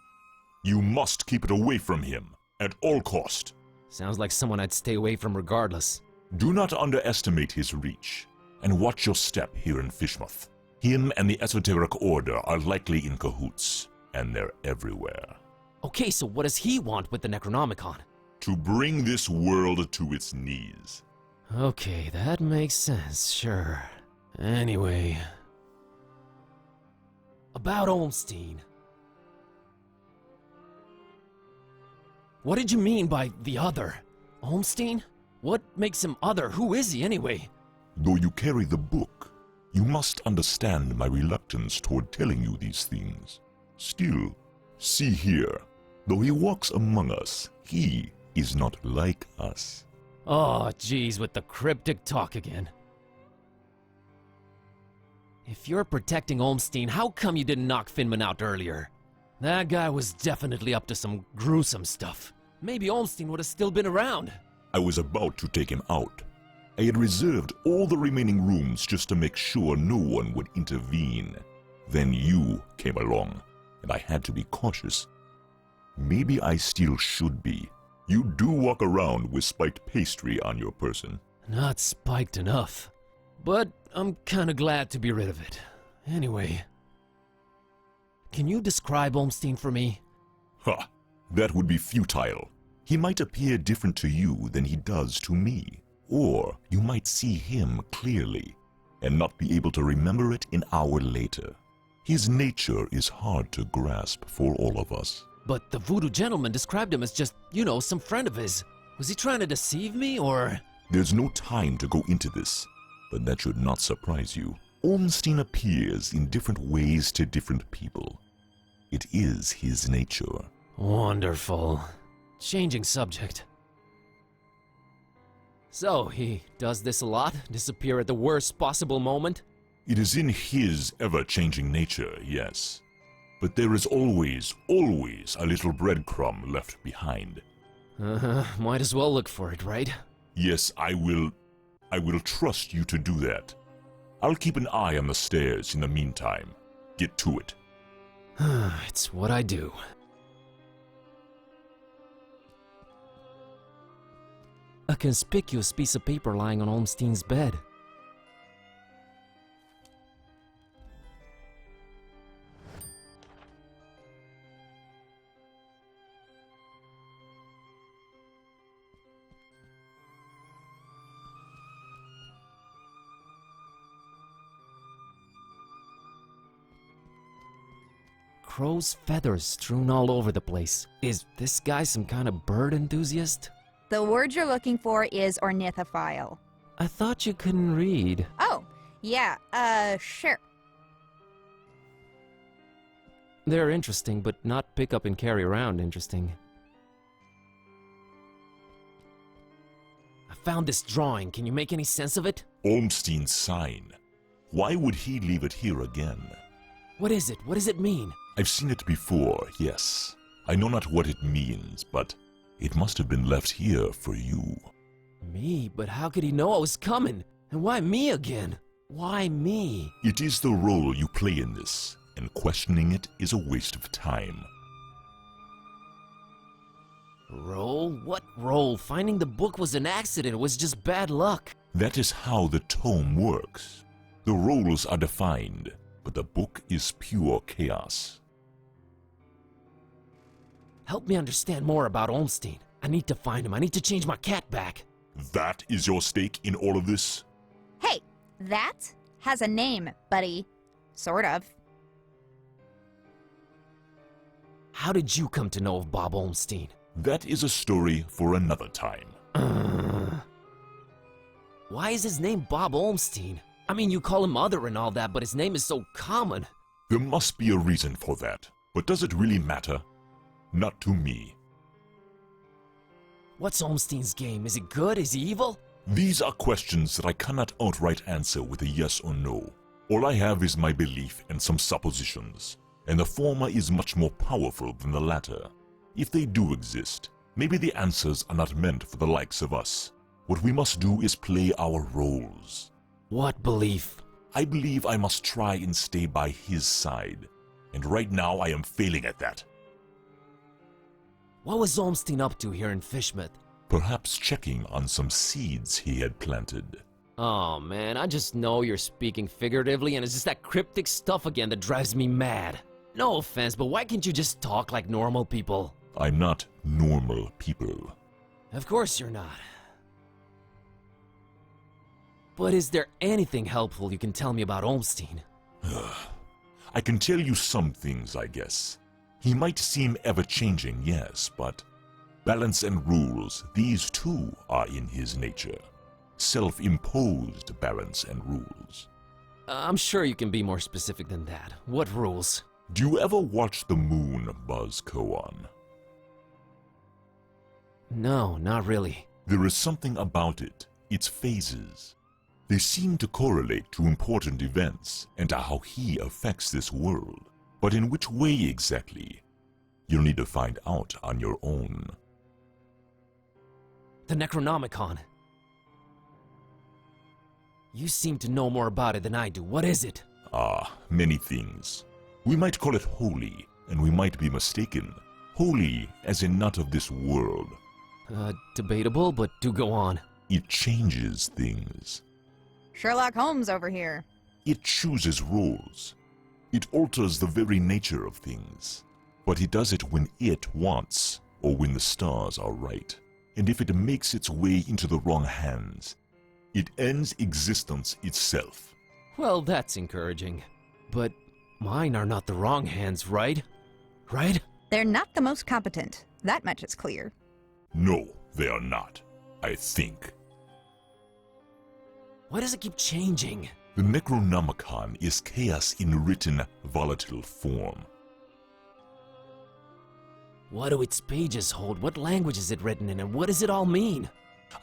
You must keep it away from him, at all cost. Sounds like someone I'd stay away from regardless. Do not underestimate his reach, and watch your step here in Fishmouth. Him and the Esoteric Order are likely in cahoots, and they're everywhere. Okay, so what does he want with the Necronomicon? To bring this world to its knees. Okay, that makes sense, sure. Anyway... About Olmstein. What did you mean by the other? Olmstein? What makes him other? Who is he anyway? Though you carry the book, you must understand my reluctance toward telling you these things. Still, see here, though he walks among us, he is not like us. Oh, geez, with the cryptic talk again. If you're protecting Olmstein, how come you didn't knock Finman out earlier? That guy was definitely up to some gruesome stuff. Maybe Olmstein would have still been around. I was about to take him out. I had reserved all the remaining rooms just to make sure no one would intervene. Then you came along, and I had to be cautious. Maybe I still should be. You do walk around with spiked pastry on your person. Not spiked enough. But I'm kinda glad to be rid of it. Anyway, can you describe Olmstein for me? Ha! That would be futile. He might appear different to you than he does to me. Or you might see him clearly, and not be able to remember it an hour later. His nature is hard to grasp for all of us. But the voodoo gentleman described him as just, some friend of his. Was he trying to deceive me, or...? There's no time to go into this, but that should not surprise you. Olmstein appears in different ways to different people. It is his nature. Wonderful. Changing subject. So, he does this a lot? Disappear at the worst possible moment? It is in his ever-changing nature, yes. But there is always a little breadcrumb left behind. Might as well look for it, right? Yes, I will trust you to do that. I'll keep an eye on the stairs in the meantime. Get to it. It's what I do. A conspicuous piece of paper lying on Olmstein's bed. Crow's feathers strewn all over the place. Is this guy some kind of bird enthusiast? The word you're looking for is ornithophile. I thought you couldn't read. Oh, yeah, sure. They're interesting, but not pick up and carry around interesting. I found this drawing. Can you make any sense of it? Olmstein's sign. Why would he leave it here again? What is it? What does it mean? I've seen it before, yes. I know not what it means, but it must have been left here for you. Me? But how could he know I was coming? And why me again? Why me? It is the role you play in this, and questioning it is a waste of time. Role? What role? Finding the book was an accident. It was just bad luck. That is how the tome works. The roles are defined, but the book is pure chaos. Help me understand more about Olmstein. I need to find him. I need to change my cat back. That is your stake in all of this? Hey, that has a name, buddy. Sort of. How did you come to know of Bob Olmstein? That is a story for another time. Why is his name Bob Olmstein? I mean, you call him Mother and all that, but his name is so common. There must be a reason for that. But does it really matter? Not to me. What's Olmstein's game? Is he good? Is he evil? These are questions that I cannot outright answer with a yes or no. All I have is my belief and some suppositions, and the former is much more powerful than the latter. If they do exist, maybe the answers are not meant for the likes of us. What we must do is play our roles. What belief? I believe I must try and stay by his side, and right now I am failing at that. What was Olmstein up to here in Fishmouth? Perhaps checking on some seeds he had planted. Oh man, I just know you're speaking figuratively and it's just that cryptic stuff again that drives me mad. No offense, but why can't you just talk like normal people? I'm not normal people. Of course you're not. But is there anything helpful you can tell me about Olmstein? I can tell you some things, I guess. He might seem ever-changing, yes, but balance and rules, these too are in his nature. self-imposed balance and rules. I'm sure you can be more specific than that. What rules? Do you ever watch the moon, Buzz Kerwan? No, not really. There is something about it, its phases. They seem to correlate to important events and to how he affects this world. But in which way exactly? You'll need to find out on your own. The Necronomicon. You seem to know more about it than I do. What is it? Many things. We might call it holy, and we might be mistaken. Holy as in not of this world. Debatable, but do go on. It changes things. Sherlock Holmes over here. It chooses roles. It alters the very nature of things. But it does it when it wants, or when the stars are right. And if it makes its way into the wrong hands, it ends existence itself. Well, that's encouraging. But mine are not the wrong hands, right? Right? They're not the most competent. That much is clear. No, they are not. I think. Why does it keep changing? The Necronomicon is chaos in written, volatile form. What do its pages hold? What language is it written in, and what does it all mean?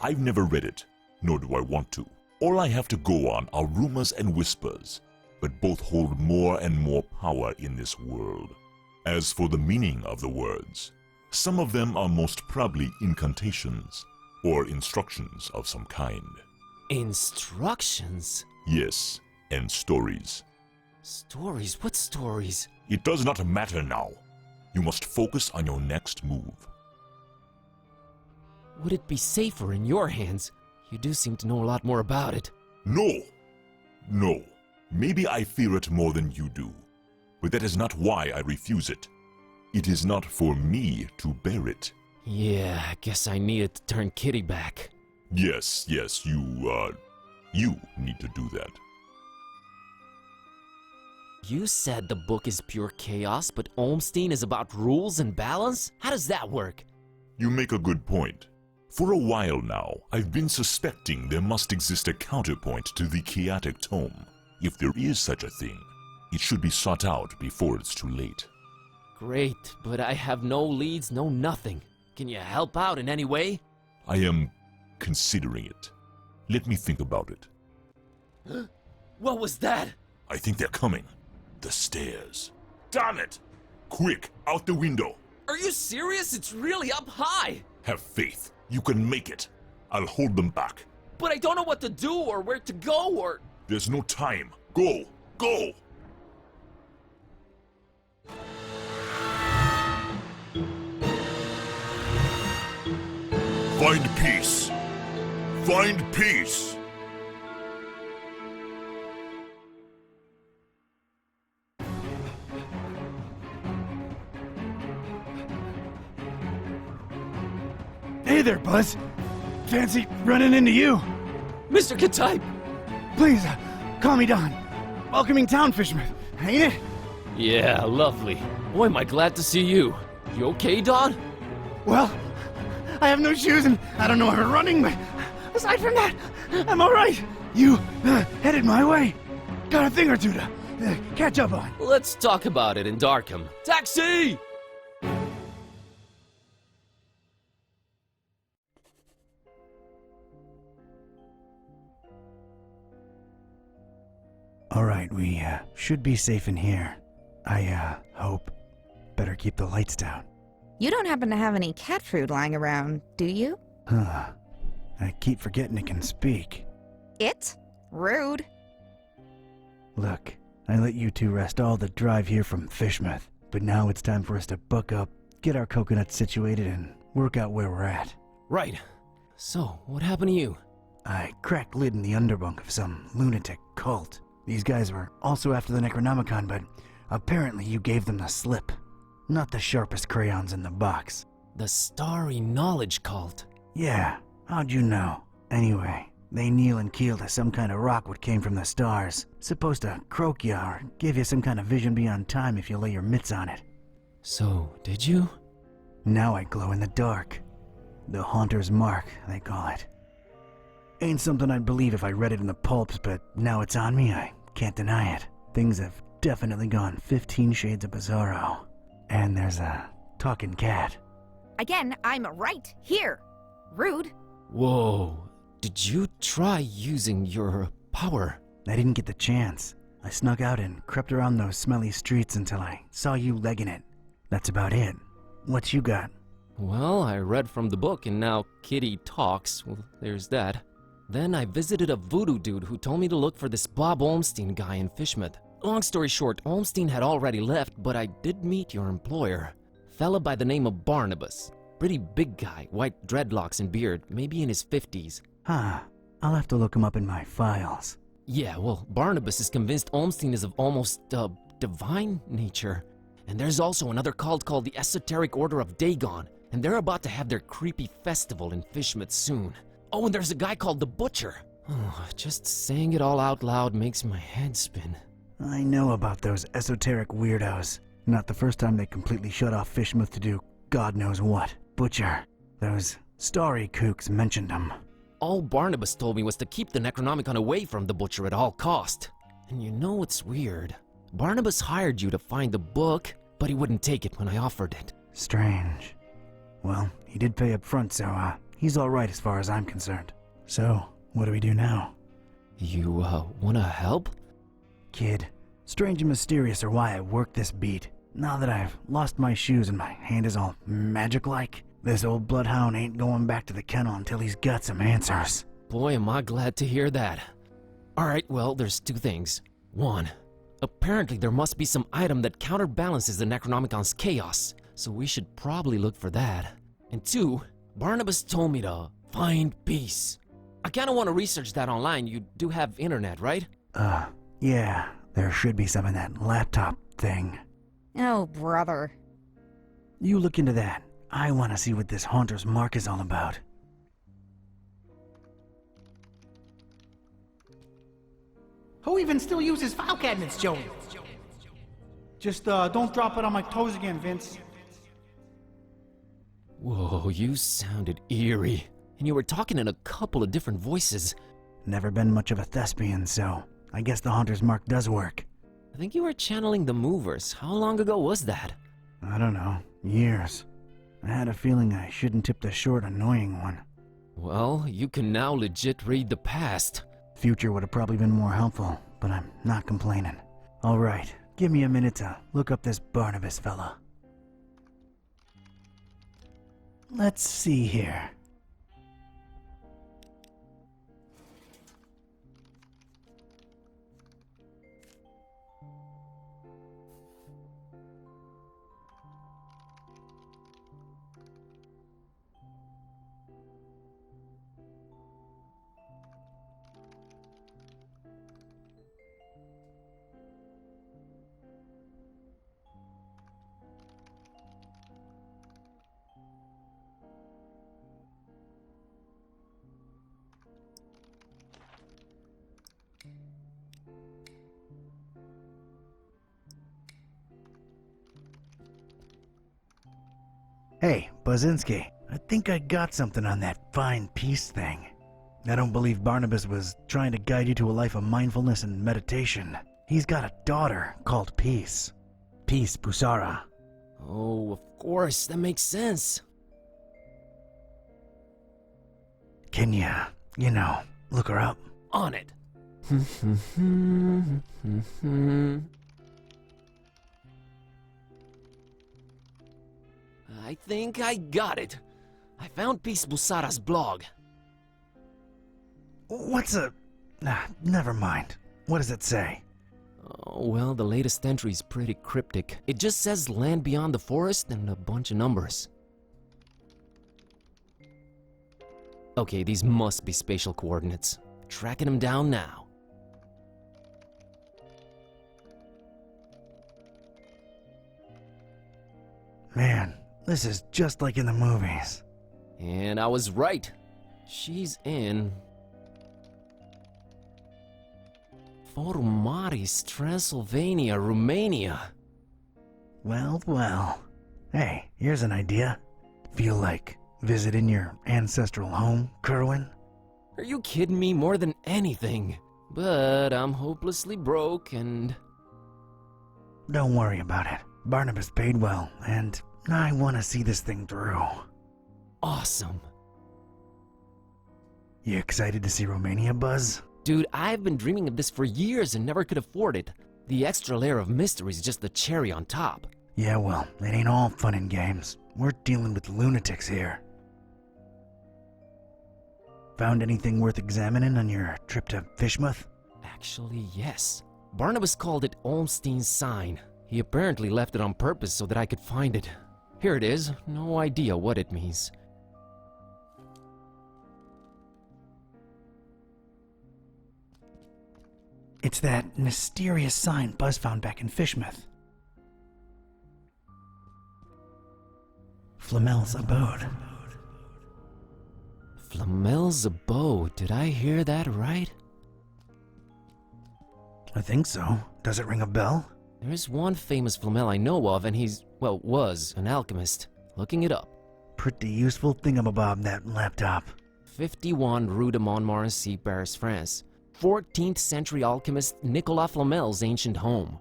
I've never read it, nor do I want to. All I have to go on are rumors and whispers, but both hold more and more power in this world. As for the meaning of the words, some of them are most probably incantations, or instructions of some kind. Instructions? Yes, and stories. Stories? What stories? It does not matter now. You must focus on your next move. Would it be safer in your hands? You do seem to know a lot more about it. No! No. Maybe I fear it more than you do. But that is not why I refuse it. It is not for me to bear it. Yeah, I guess I needed to turn Kitty back. Yes, you need to do that. You said the book is pure chaos, but Olmstein is about rules and balance? How does that work? You make a good point. For a while now, I've been suspecting there must exist a counterpoint to the chaotic tome. If there is such a thing, it should be sought out before it's too late. Great, but I have no leads, no nothing. Can you help out in any way? I am considering it. Let me think about it. What was that? I think they're coming. The stairs. Damn it! Quick, out the window. Are you serious? It's really up high. Have faith. You can make it. I'll hold them back. But I don't know what to do or where to go or... There's no time. Go! Go! Find peace. Find peace. Hey there, Buzz. Fancy running into you. Mr. Ketype! Please, call me Don. Welcoming town, Fishmouth, ain't it? Yeah, lovely. Boy, am I glad to see you. You okay, Don? Well, I have no shoes and I don't know how to running, but aside from that, I'm alright. You headed my way. Got a thing or two to catch up on. Let's talk about it in Darkham. Taxi! Alright, we should be safe in here. I hope. Better keep the lights down. You don't happen to have any cat food lying around, do you? Huh. I keep forgetting it can speak. It? Rude. Look, I let you two rest all the drive here from Fishmouth, but now it's time for us to buck up, get our coconuts situated, and work out where we're at. Right. So, what happened to you? I cracked lid in the underbunk of some lunatic cult. These guys were also after the Necronomicon, but apparently you gave them the slip. Not the sharpest crayons in the box. The Starry Knowledge Cult. Yeah, how'd you know? Anyway, they kneel and keel to some kind of rock what came from the stars. Supposed to croak ya or give you some kind of vision beyond time if you lay your mitts on it. So, did you? Now I glow in the dark. The Haunter's Mark, they call it. Ain't something I'd believe if I read it in the pulps, but now it's on me, I can't deny it. Things have definitely gone 15 shades of bizarro. And there's a talking cat. Again, I'm right here. Rude. Whoa. Did you try using your power? I didn't get the chance. I snuck out and crept around those smelly streets until I saw you legging it. That's about it. What you got? Well, I read from the book and now Kitty talks. Well, there's that. Then I visited a voodoo dude who told me to look for this Bob Olmstein guy in Fishmouth. Long story short, Olmstein had already left, but I did meet your employer. Fella by the name of Barnabas. Pretty big guy, white dreadlocks and beard, maybe in his 50s. Huh. I'll have to look him up in my files. Yeah, well, Barnabas is convinced Olmstein is of almost, divine nature. And there's also another cult called the Esoteric Order of Dagon, and they're about to have their creepy festival in Fishmouth soon. Oh, and there's a guy called the Butcher. Oh, just saying it all out loud makes my head spin. I know about those esoteric weirdos. Not the first time they completely shut off Fishmouth to do God knows what. Butcher. Those starry kooks mentioned him. All Barnabas told me was to keep the Necronomicon away from the Butcher at all cost. And you know what's weird? Barnabas hired you to find the book, but he wouldn't take it when I offered it. Strange. Well, he did pay up front, so, he's alright as far as I'm concerned. So, what do we do now? You, wanna help? Kid, strange and mysterious are why I work this beat. Now that I've lost my shoes and my hand is all magic-like, this old bloodhound ain't going back to the kennel until he's got some answers. Boy, am I glad to hear that. Alright, well, there's two things. One, apparently there must be some item that counterbalances the Necronomicon's chaos, so we should probably look for that. And two, Barnabas told me to find peace. I kinda wanna research that online. You do have internet, right? Yeah, there should be some in that laptop thing. Oh, brother. You look into that. I want to see what this Haunter's Mark is all about. Who even still uses file cabinets, Joey? Just, don't drop it on my toes again, Vince. Whoa, you sounded eerie. And you were talking in a couple of different voices. Never been much of a thespian, so I guess the Haunter's Mark does work. I think you were channeling the movers. How long ago was that? I don't know. Years. I had a feeling I shouldn't tip the short, annoying one. Well, you can now legit read the past. Future would have probably been more helpful, but I'm not complaining. Alright, give me a minute to look up this Barnabas fella. Let's see here. Hey, Buzinski, I think I got something on that fine peace thing. I don't believe Barnabas was trying to guide you to a life of mindfulness and meditation. He's got a daughter called Peace. Peace Busara. Oh, of course, that makes sense. Can you know, look her up? On it. I think I got it. I found Peace Busara's blog. What's a... never mind. What does it say? Oh, well, the latest entry's pretty cryptic. It just says land beyond the forest and a bunch of numbers. Okay, these must be spatial coordinates. Tracking them down now. Man, this is just like in the movies. And I was right. She's in... Formaris, Transylvania, Romania. Well, well. Hey, here's an idea. Feel like visiting your ancestral home, Kerwan? Are you kidding me? More than anything. But I'm hopelessly broke and... Don't worry about it. Barnabas paid well, and I want to see this thing through. Awesome. You excited to see Romania, Buzz? Dude, I've been dreaming of this for years and never could afford it. The extra layer of mystery is just the cherry on top. Yeah, well, it ain't all fun and games. We're dealing with lunatics here. Found anything worth examining on your trip to Fishmouth? Actually, yes. Barnabas called it Olmstein's sign. He apparently left it on purpose so that I could find it. Here it is. No idea what it means. It's that mysterious sign Buzz found back in Fishmouth. Flamel's abode. Flamel's abode. Did I hear that right? I think so. Does it ring a bell? There's one famous Flamel I know of, and he's, well, was an alchemist. Looking it up. Pretty useful thingamabob, that laptop. 51 Rue de Montmorency, Paris, France. 14th century alchemist Nicolas Flamel's ancient home.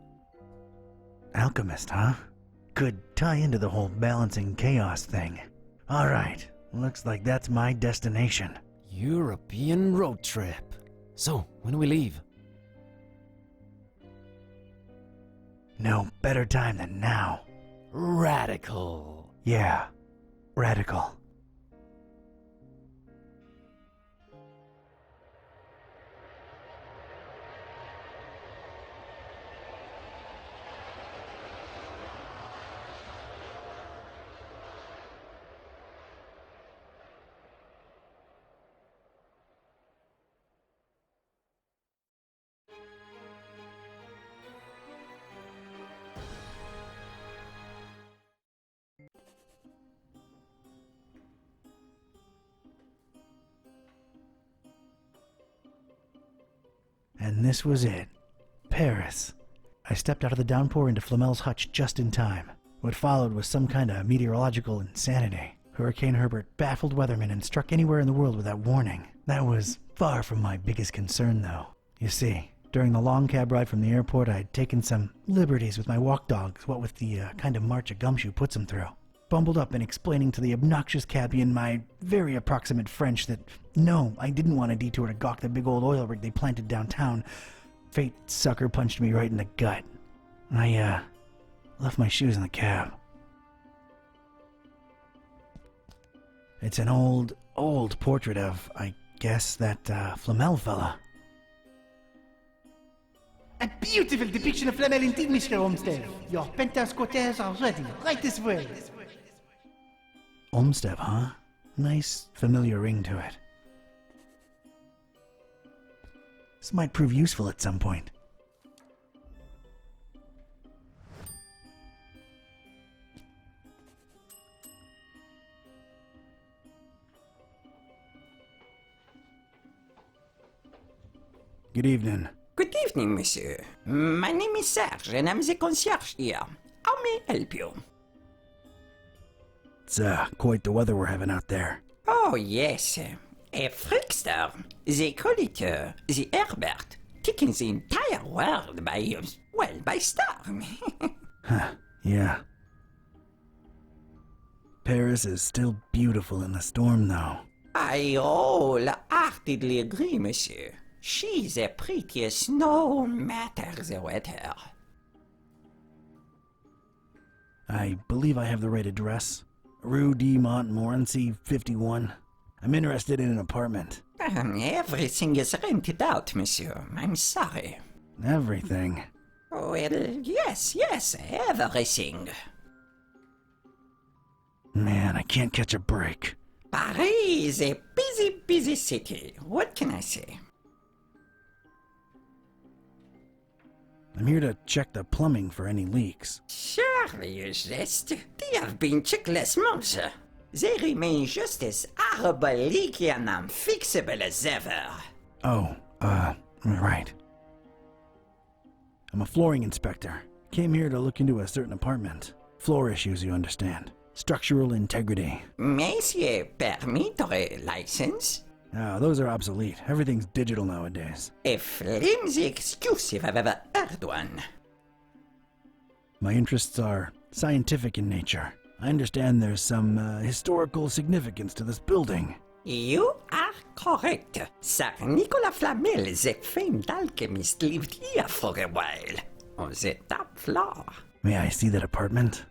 Alchemist, huh? Could tie into the whole balancing chaos thing. Alright, looks like that's my destination. European road trip. So, when do we leave? No better time than now. Radical. Yeah, radical. And this was it. Paris. I stepped out of the downpour into Flamel's hutch just in time. What followed was some kind of meteorological insanity. Hurricane Herbert baffled weathermen and struck anywhere in the world without warning. That was far from my biggest concern, though. You see, during the long cab ride from the airport, I'd taken some liberties with my walk dogs, what with the kind of march a gumshoe puts them through. Bumbled up and explaining to the obnoxious cabbie in my very approximate French that no, I didn't want a detour to gawk the big old oil rig they planted downtown. Fate sucker punched me right in the gut. I left my shoes in the cab. It's an old portrait of, I guess, that Flamel fella. A beautiful depiction of Flamel indeed, Mr. Olmstein. Your penthouse quarters are ready, right this way. Olmstein, huh? Nice, familiar ring to it. This might prove useful at some point. Good evening. Good evening, monsieur. My name is Serge, and I'm the concierge here. How may I help you? It's quite the weather we're having out there. Oh, yes. A freakster. They call it the Herbert, taking the entire world by storm. Huh, yeah. Paris is still beautiful in the storm, though. I wholeheartedly agree, monsieur. She's the prettiest no matter the weather. I believe I have the right address. Rue de Montmorency, 51. I'm interested in an apartment. Everything is rented out, monsieur. I'm sorry. Everything? Well, yes, everything. Man, I can't catch a break. Paris is a busy, busy city. What can I say? I'm here to check the plumbing for any leaks. Surely you jest. They have been checked last month. They remain just as horrible, leaky, and unfixable as ever. Oh, right. I'm a flooring inspector. Came here to look into a certain apartment. Floor issues, you understand. Structural integrity. Monsieur, permit or license? Ah, those are obsolete. Everything's digital nowadays. A flimsy excuse if I've ever heard one. My interests are scientific in nature. I understand there's some historical significance to this building. You are correct. Sir Nicolas Flamel, the famed alchemist, lived here for a while. On the top floor. May I see that apartment?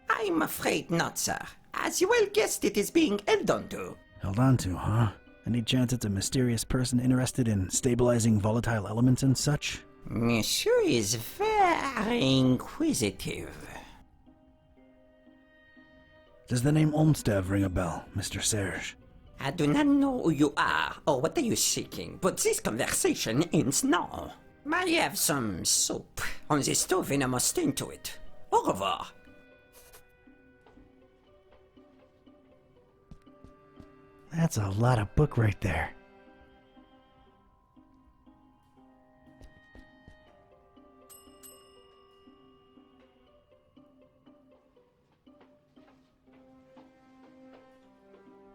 I'm afraid not, sir. As you well guessed, it is being held onto. Held on to, huh? Any chance it's a mysterious person interested in stabilizing volatile elements and such? Monsieur is very inquisitive. Does the name Olmstein ring a bell, Mr. Serge? I do not know who you are or what are you seeking, but this conversation ends now. I have some soup on the stove and I must tend to it. Au revoir. That's a lot of book right there.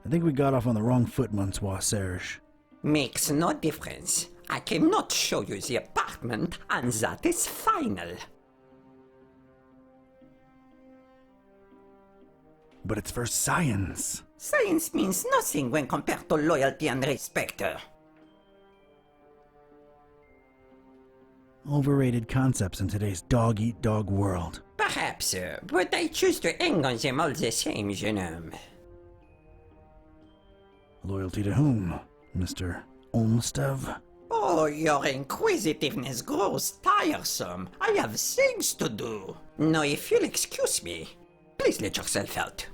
I think we got off on the wrong foot, Monsieur Serge. Makes no difference. I cannot show you the apartment, and that is final. But it's for science. Science means nothing when compared to loyalty and respect. Overrated concepts in today's dog-eat-dog world. Perhaps, but I choose to hang on them all the same, jeune homme. Loyalty to whom, Mr. Olmstein? Oh, your inquisitiveness grows tiresome. I have things to do. Now, if you'll excuse me, please let yourself out.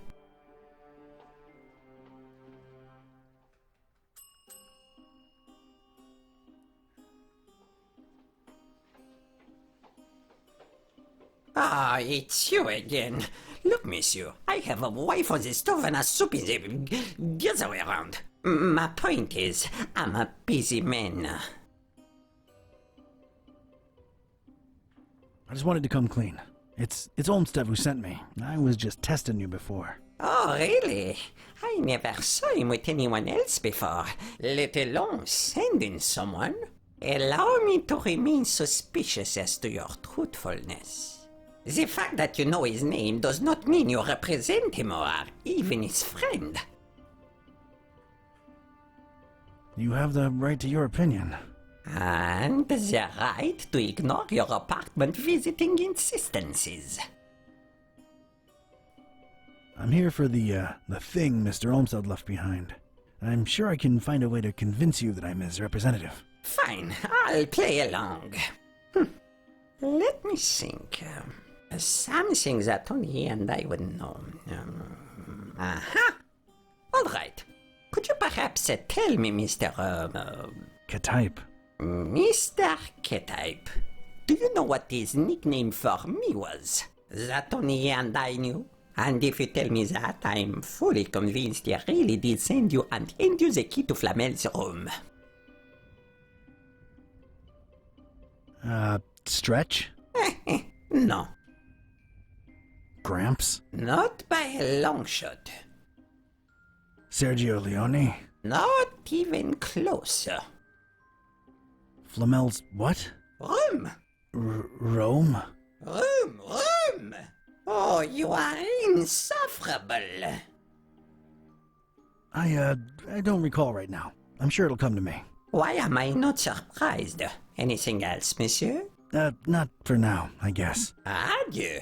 Ah, it's you again. Look, monsieur, I have a wife on the stove and a soup in the other way around. My point is, I'm a busy man. I just wanted to come clean. It's Olmstein who sent me. I was just testing you before. Oh, really? I never saw him with anyone else before, let alone sending someone. Allow me to remain suspicious as to your truthfulness. The fact that you know his name does not mean you represent him or are even his friend. You have the right to your opinion. And the right to ignore your apartment visiting insistences. I'm here for the thing Mr. Olmstein left behind. I'm sure I can find a way to convince you that I'm his representative. Fine, I'll play along. Let me think. Something that only he and I would know. Aha! All right. Could you perhaps tell me, Mr. Ketype. Mr. Ketype, do you know what his nickname for me was? That only he and I knew? And if you tell me that, I'm fully convinced he really did send you and hand you the key to Flamel's room. Stretch? No. Gramps? Not by a long shot. Sergio Leone? Not even close. Flamel's what? Room. Rome? Room. Oh, you are insufferable. I don't recall right now. I'm sure it'll come to me. Why am I not surprised? Anything else, monsieur? Not for now, I guess. Adieu.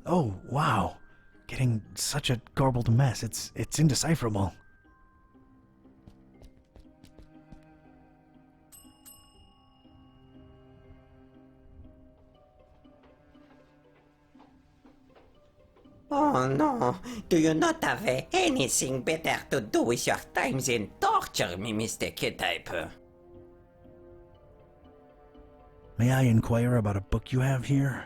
Oh, wow. Getting such a garbled mess. It's indecipherable. Oh no, do you not have anything better to do with your time than torture me, Mr. Ketype? May I inquire about a book you have here?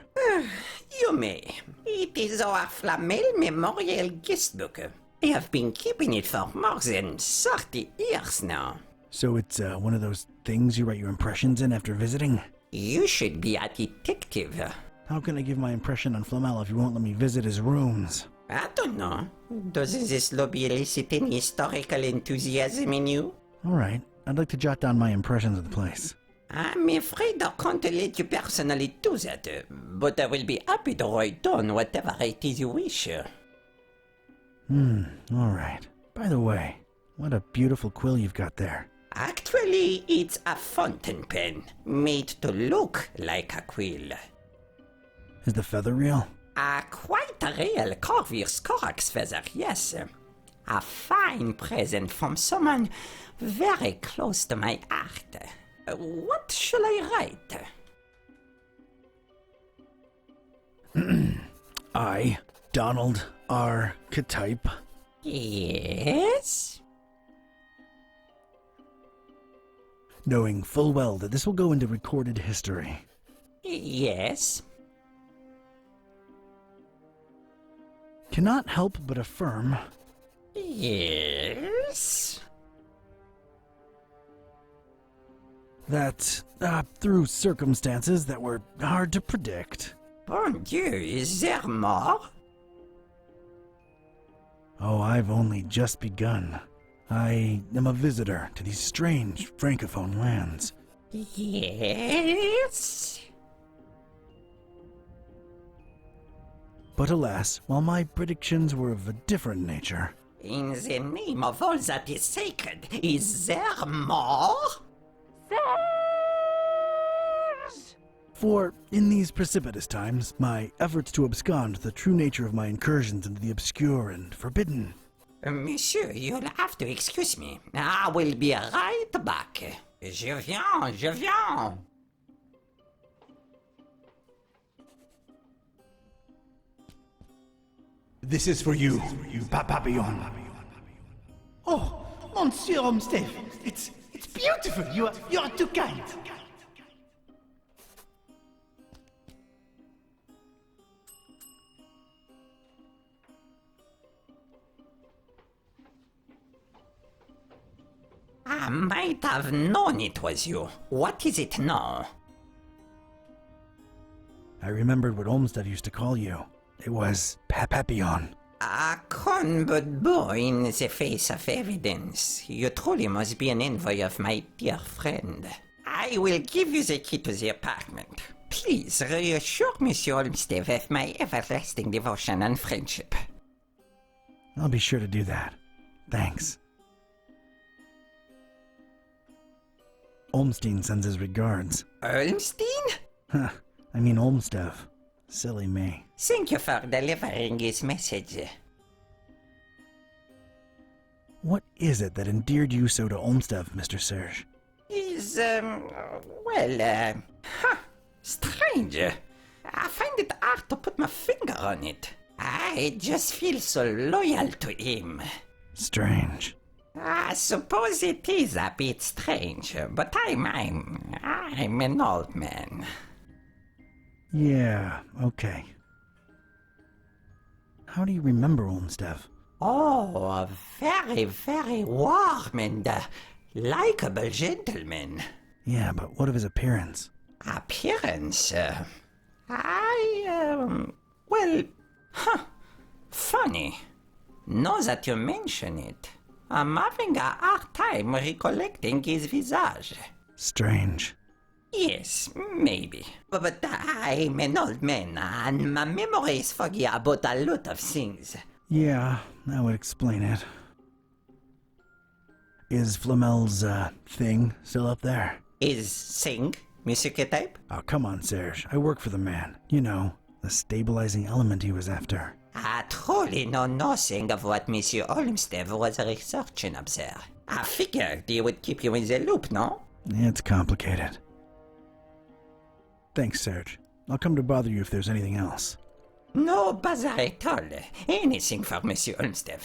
You may. It is our Flamel Memorial Guest Book. I have been keeping it for more than 30 years now. So it's one of those things you write your impressions in after visiting? You should be a detective. How can I give my impression on Flamel if you won't let me visit his rooms? I don't know. Does this lobby elicit any historical enthusiasm in you? Alright, I'd like to jot down my impressions of the place. I'm afraid I can't let you personally do that, but I will be happy to write down whatever it is you wish. Alright. By the way, what a beautiful quill you've got there. Actually, it's a fountain pen, made to look like a quill. Is the feather real? Quite a real Corvus Corax feather, yes. A fine present from someone very close to my heart. What shall I write? I, Donald R. Ketype. Yes? Knowing full well that this will go into recorded history. Yes? Cannot help but affirm. Yes? That, through circumstances that were hard to predict. Bon Dieu, is there more? Oh, I've only just begun. I am a visitor to these strange francophone lands. Yes? But alas, while my predictions were of a different nature... In the name of all that is sacred, is there more? For, in these precipitous times, my efforts to abscond the true nature of my incursions into the obscure and forbidden... Monsieur, you'll have to excuse me. I will be right back. Je viens, je viens. This is for you, you papillon. Oh, Monsieur Olmstein, it's beautiful. You are too kind. I might have known it was you. What is it now? I remembered what Olmstead used to call you. It was Papillon. A con but boy in the face of evidence. You truly must be an envy of my dear friend. I will give you the key to the apartment. Please reassure Monsieur Olmstead of my everlasting devotion and friendship. I'll be sure to do that. Thanks. Olmstein sends his regards. Olmstein? Huh, I mean Olmstead. Silly me. Thank you for delivering his message. What is it that endeared you so to Olmstead, Mr. Serge? He's, strange. I find it hard to put my finger on it. I just feel so loyal to him. Strange. I suppose it is a bit strange, but I'm an old man. Yeah, okay. How do you remember Olmstead? Oh, a very, very warm and likable gentleman. Yeah, but what of his appearance? Appearance? Funny. Now that you mention it, I'm having a hard time recollecting his visage. Strange. Yes, maybe. But I'm an old man, and my memory is foggy about a lot of things. Yeah, that would explain it. Is Flamel's, thing still up there? Is thing, Monsieur Ketype? Oh, come on, Serge. I work for the man. You know, the stabilizing element he was after. I truly know nothing of what Monsieur Olmstead was researching up there. I figured he would keep you in the loop, no? It's complicated. Thanks, Serge. I'll come to bother you if there's anything else. No bother at all. Anything for Monsieur Olmstead.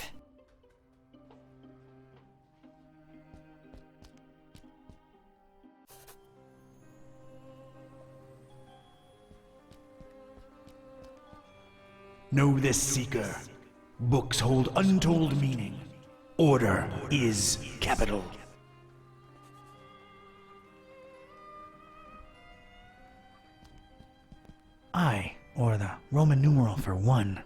Know this, Seeker. Books hold untold meaning. Order is capital. I, or the Roman numeral for 1.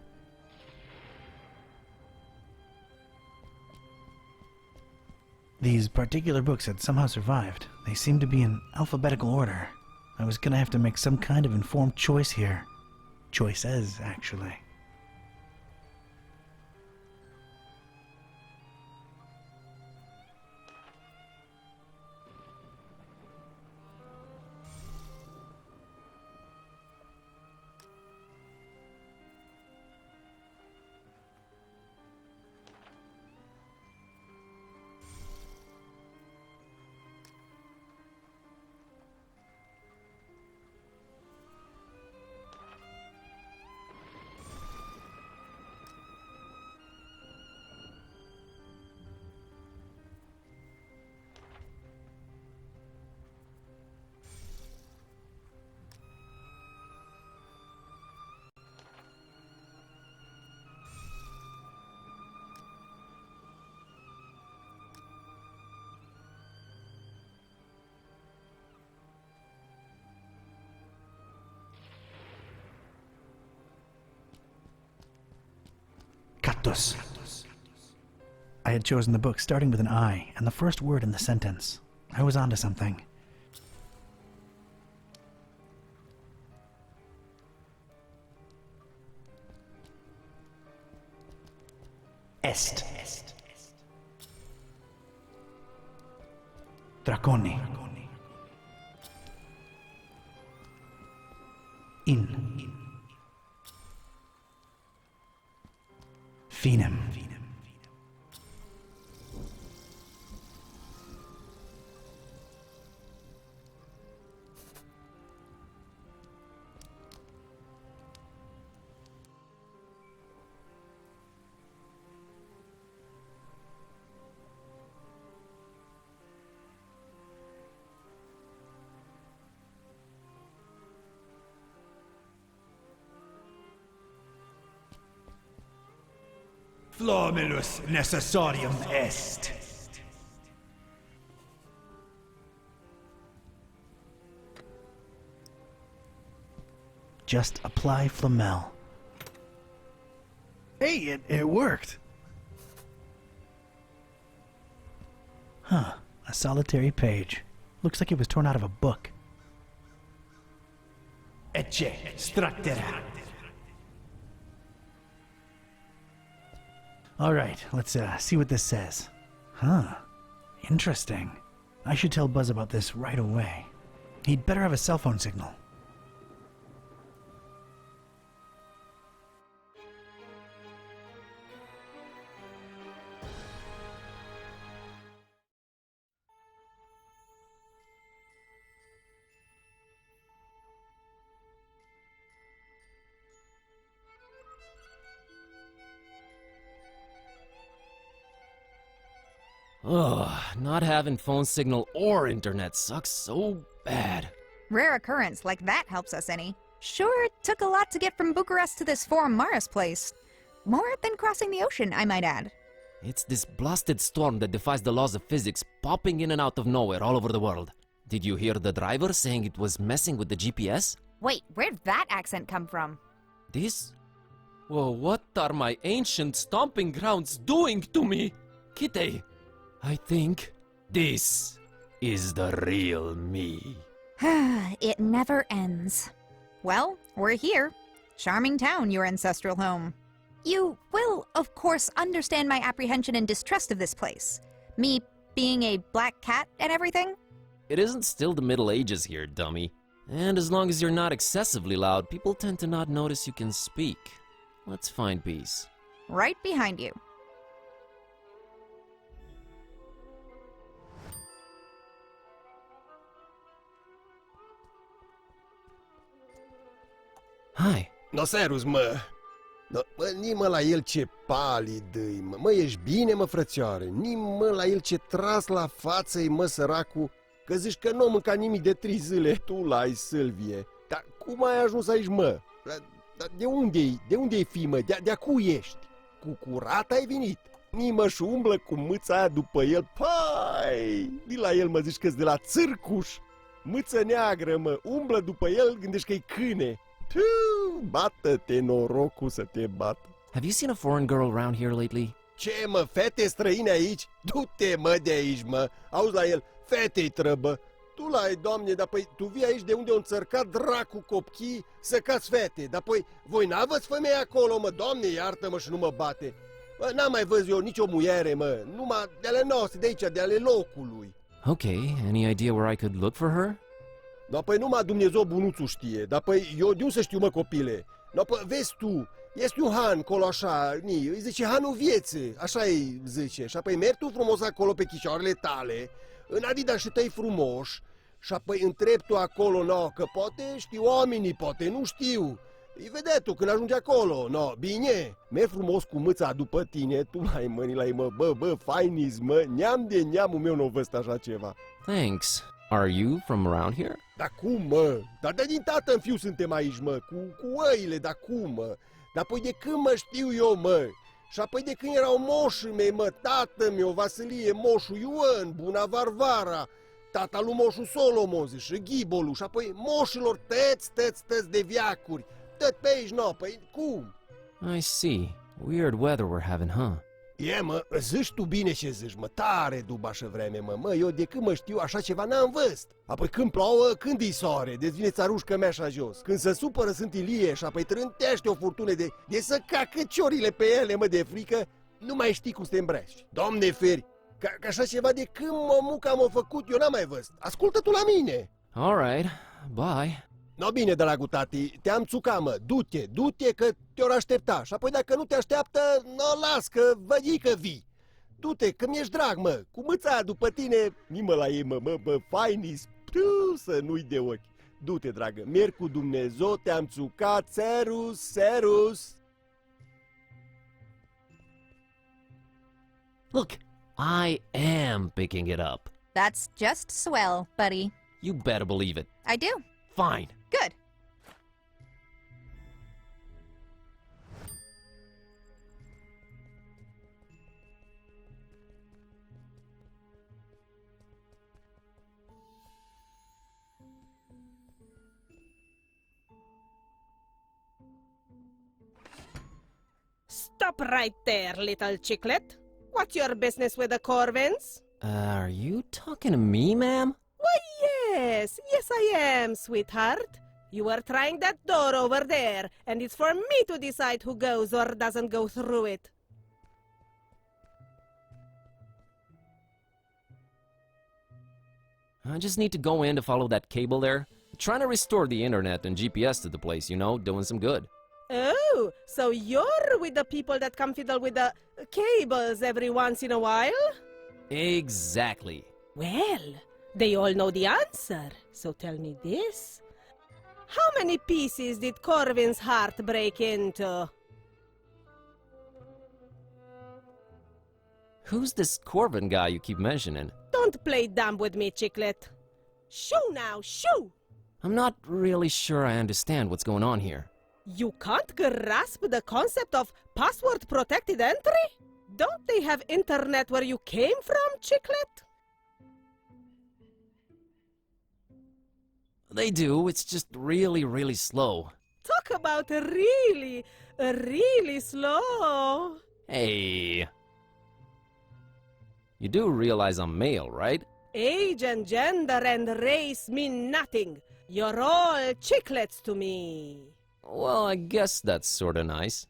These particular books had somehow survived. They seemed to be in alphabetical order. I was gonna have to make some kind of informed choice here. Choices, actually. Cactus. I had chosen the book starting with an I and the first word in the sentence. I was onto something. Est. Draconi. In. Finem. Flomulus necessarium est. Just apply Flamel. Hey, it worked! Huh, a solitary page. Looks like it was torn out of a book. Ecce structera. Alright, let's see what this says. Huh, interesting. I should tell Buzz about this right away. He'd better have a cell phone signal. Ugh, not having phone signal or internet sucks so bad. Rare occurrence like that helps us any. Sure, it took a lot to get from Bucharest to this Forum Maris place. More than crossing the ocean, I might add. It's this blasted storm that defies the laws of physics, popping in and out of nowhere all over the world. Did you hear the driver saying it was messing with the GPS? Wait, where'd that accent come from? This? Well, what are my ancient stomping grounds doing to me? Kitteh, I think this is the real me. It never ends. Well, we're here. Charming town, your ancestral home. You will, of course, understand my apprehension and distrust of this place. Me being a black cat and everything. It isn't still the Middle Ages here, dummy. And as long as you're not excessively loud, people tend to not notice you can speak. Let's find peace. Right behind you. Hai! No, serus, mă! No, mă, ni-mă la el ce palid îi, mă! Mă, ești bine, mă, frățioare? Ni-mă la el ce tras la față-i, mă, săracu, că zici că nu mânca nimic de 3 zile. Tu l-ai, Sâlvie. Dar cum ai ajuns aici, mă? De unde-i? De unde-i fi, mă? De-a cu ești? Cu curat ai venit? Ni-mă și umblă cu mâța aia după el. Pai! Di la el, mă, zici că-s de la țârcuș. Mâță neagră, mă, umblă după el, gândești că-i câine. Piu, bată-te, norocul să te bată. Have you seen a foreign girl around here lately? Ce, mă, fete străine aici? Du-te, mă, de aici, mă. Auzi la el, fetei trăbă. Tu la doamne, dar păi tu vii aici de unde o înțărcat dracu copchii să cați fete. Dar păi voi n-aveți femei acolo, mă, doamne, iartă-mă și nu mă bate. Mă, n-am mai văzut eu nicio muiere, mă, numai de ale noastre, de aici, de ale locului. Okay, any idea where I could look for her? Da, păi numai Dumnezeu bunuțul știe, dar păi eu de unde să știu, mă, copile? Da, păi vezi tu, este un han acolo așa, îi zice hanul vieții, așa îi zice. Și apoi mergi tu frumos acolo pe chișoarele tale, în adidașii tăi frumoși, și apoi întrebi tu acolo, no, că poate știu oamenii, poate nu știu. Îi vedea tu când ajungi acolo, no, bine, mergi frumos cu mâța după tine, tu mai mâni la ei, mă, bă, fainis, mă, neam de neamul meu n-o văzut așa ceva. Thanks. Are you from around here? Dar cum, mă? Dar de din tată în fiu suntem aici, mă, cu oile, dar cum, mă? Dar păi de când mă știu eu, mă? Și apoi de când erau moșii mei, mă, tată meu, Vasilie, moșul Ioan, Buna Varvara, tata lui moșul Solomon, și Ghibolu, și apoi moșilor tăți de viacuri, tot pe aici, no, păi cum? I see. Weird weather we're having, huh? E, mă, zici tu bine ce zici, mă, tare dubașă vreme, mă, eu de când mă știu așa ceva n-am văzut. Apoi când plouă, când îi soare, deci vine țarușcă mea așa jos. Când se supără sunt ilie și apoi trântește o furtună de să cacă ciorile pe ele, mă, de frică, nu mai știi cum să te îmbraci. Doamne feri, ca așa ceva de când mămuca m-a făcut, eu n-am mai văzut. Ascultă tu la mine. Alright, bye. No, bine, dragul tati, te-am țucat, mă, du-te că te-or aștepta. Și apoi dacă nu te așteaptă, no, las că vădi că vii. Du-te, că mi-ești drag, mă, cu mâța după tine, nimă la ei, mă, fainis, să nu-i de ochi. Du-te, dragă, merg cu Dumnezeu, te-am țucat, serus. Look, I am picking it up. That's just swell, buddy. You better believe it. I do. Fine. Good. Stop right there, little chicklet. What's your business with the Corvins? Are you talking to me, ma'am? Why, yes, I am, sweetheart. You were trying that door over there, and it's for me to decide who goes or doesn't go through it. I just need to go in to follow that cable there. Trying to restore the internet and GPS to the place, you know, doing some good. Oh, so you're with the people that come fiddle with the cables every once in a while? Exactly. Well, they all know the answer, so tell me this. How many pieces did Corvin's heart break into? Who's this Corvin guy you keep mentioning? Don't play dumb with me, chicklet. Shoo now, shoo! I'm not really sure I understand what's going on here. You can't grasp the concept of password-protected entry? Don't they have internet where you came from, chicklet? They do, it's just really slow. Talk about really slow. Hey. You do realize I'm male, right? Age and gender and race mean nothing. You're all chicklets to me. Well, I guess that's sorta nice.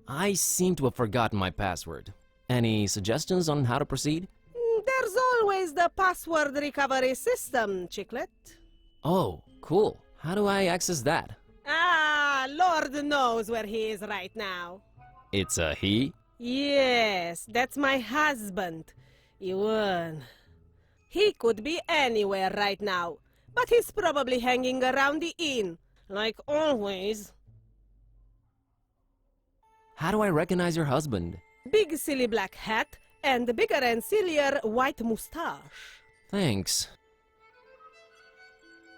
I seem to have forgotten my password. Any suggestions on how to proceed? There's always the password recovery system, chicklet. Oh, cool. How do I access that? Ah, Lord knows where he is right now. It's a he? Yes, that's my husband, Ewan. He could be anywhere right now, but he's probably hanging around the inn, like always. How do I recognize your husband? Big silly black hat and bigger and sillier white mustache. Thanks.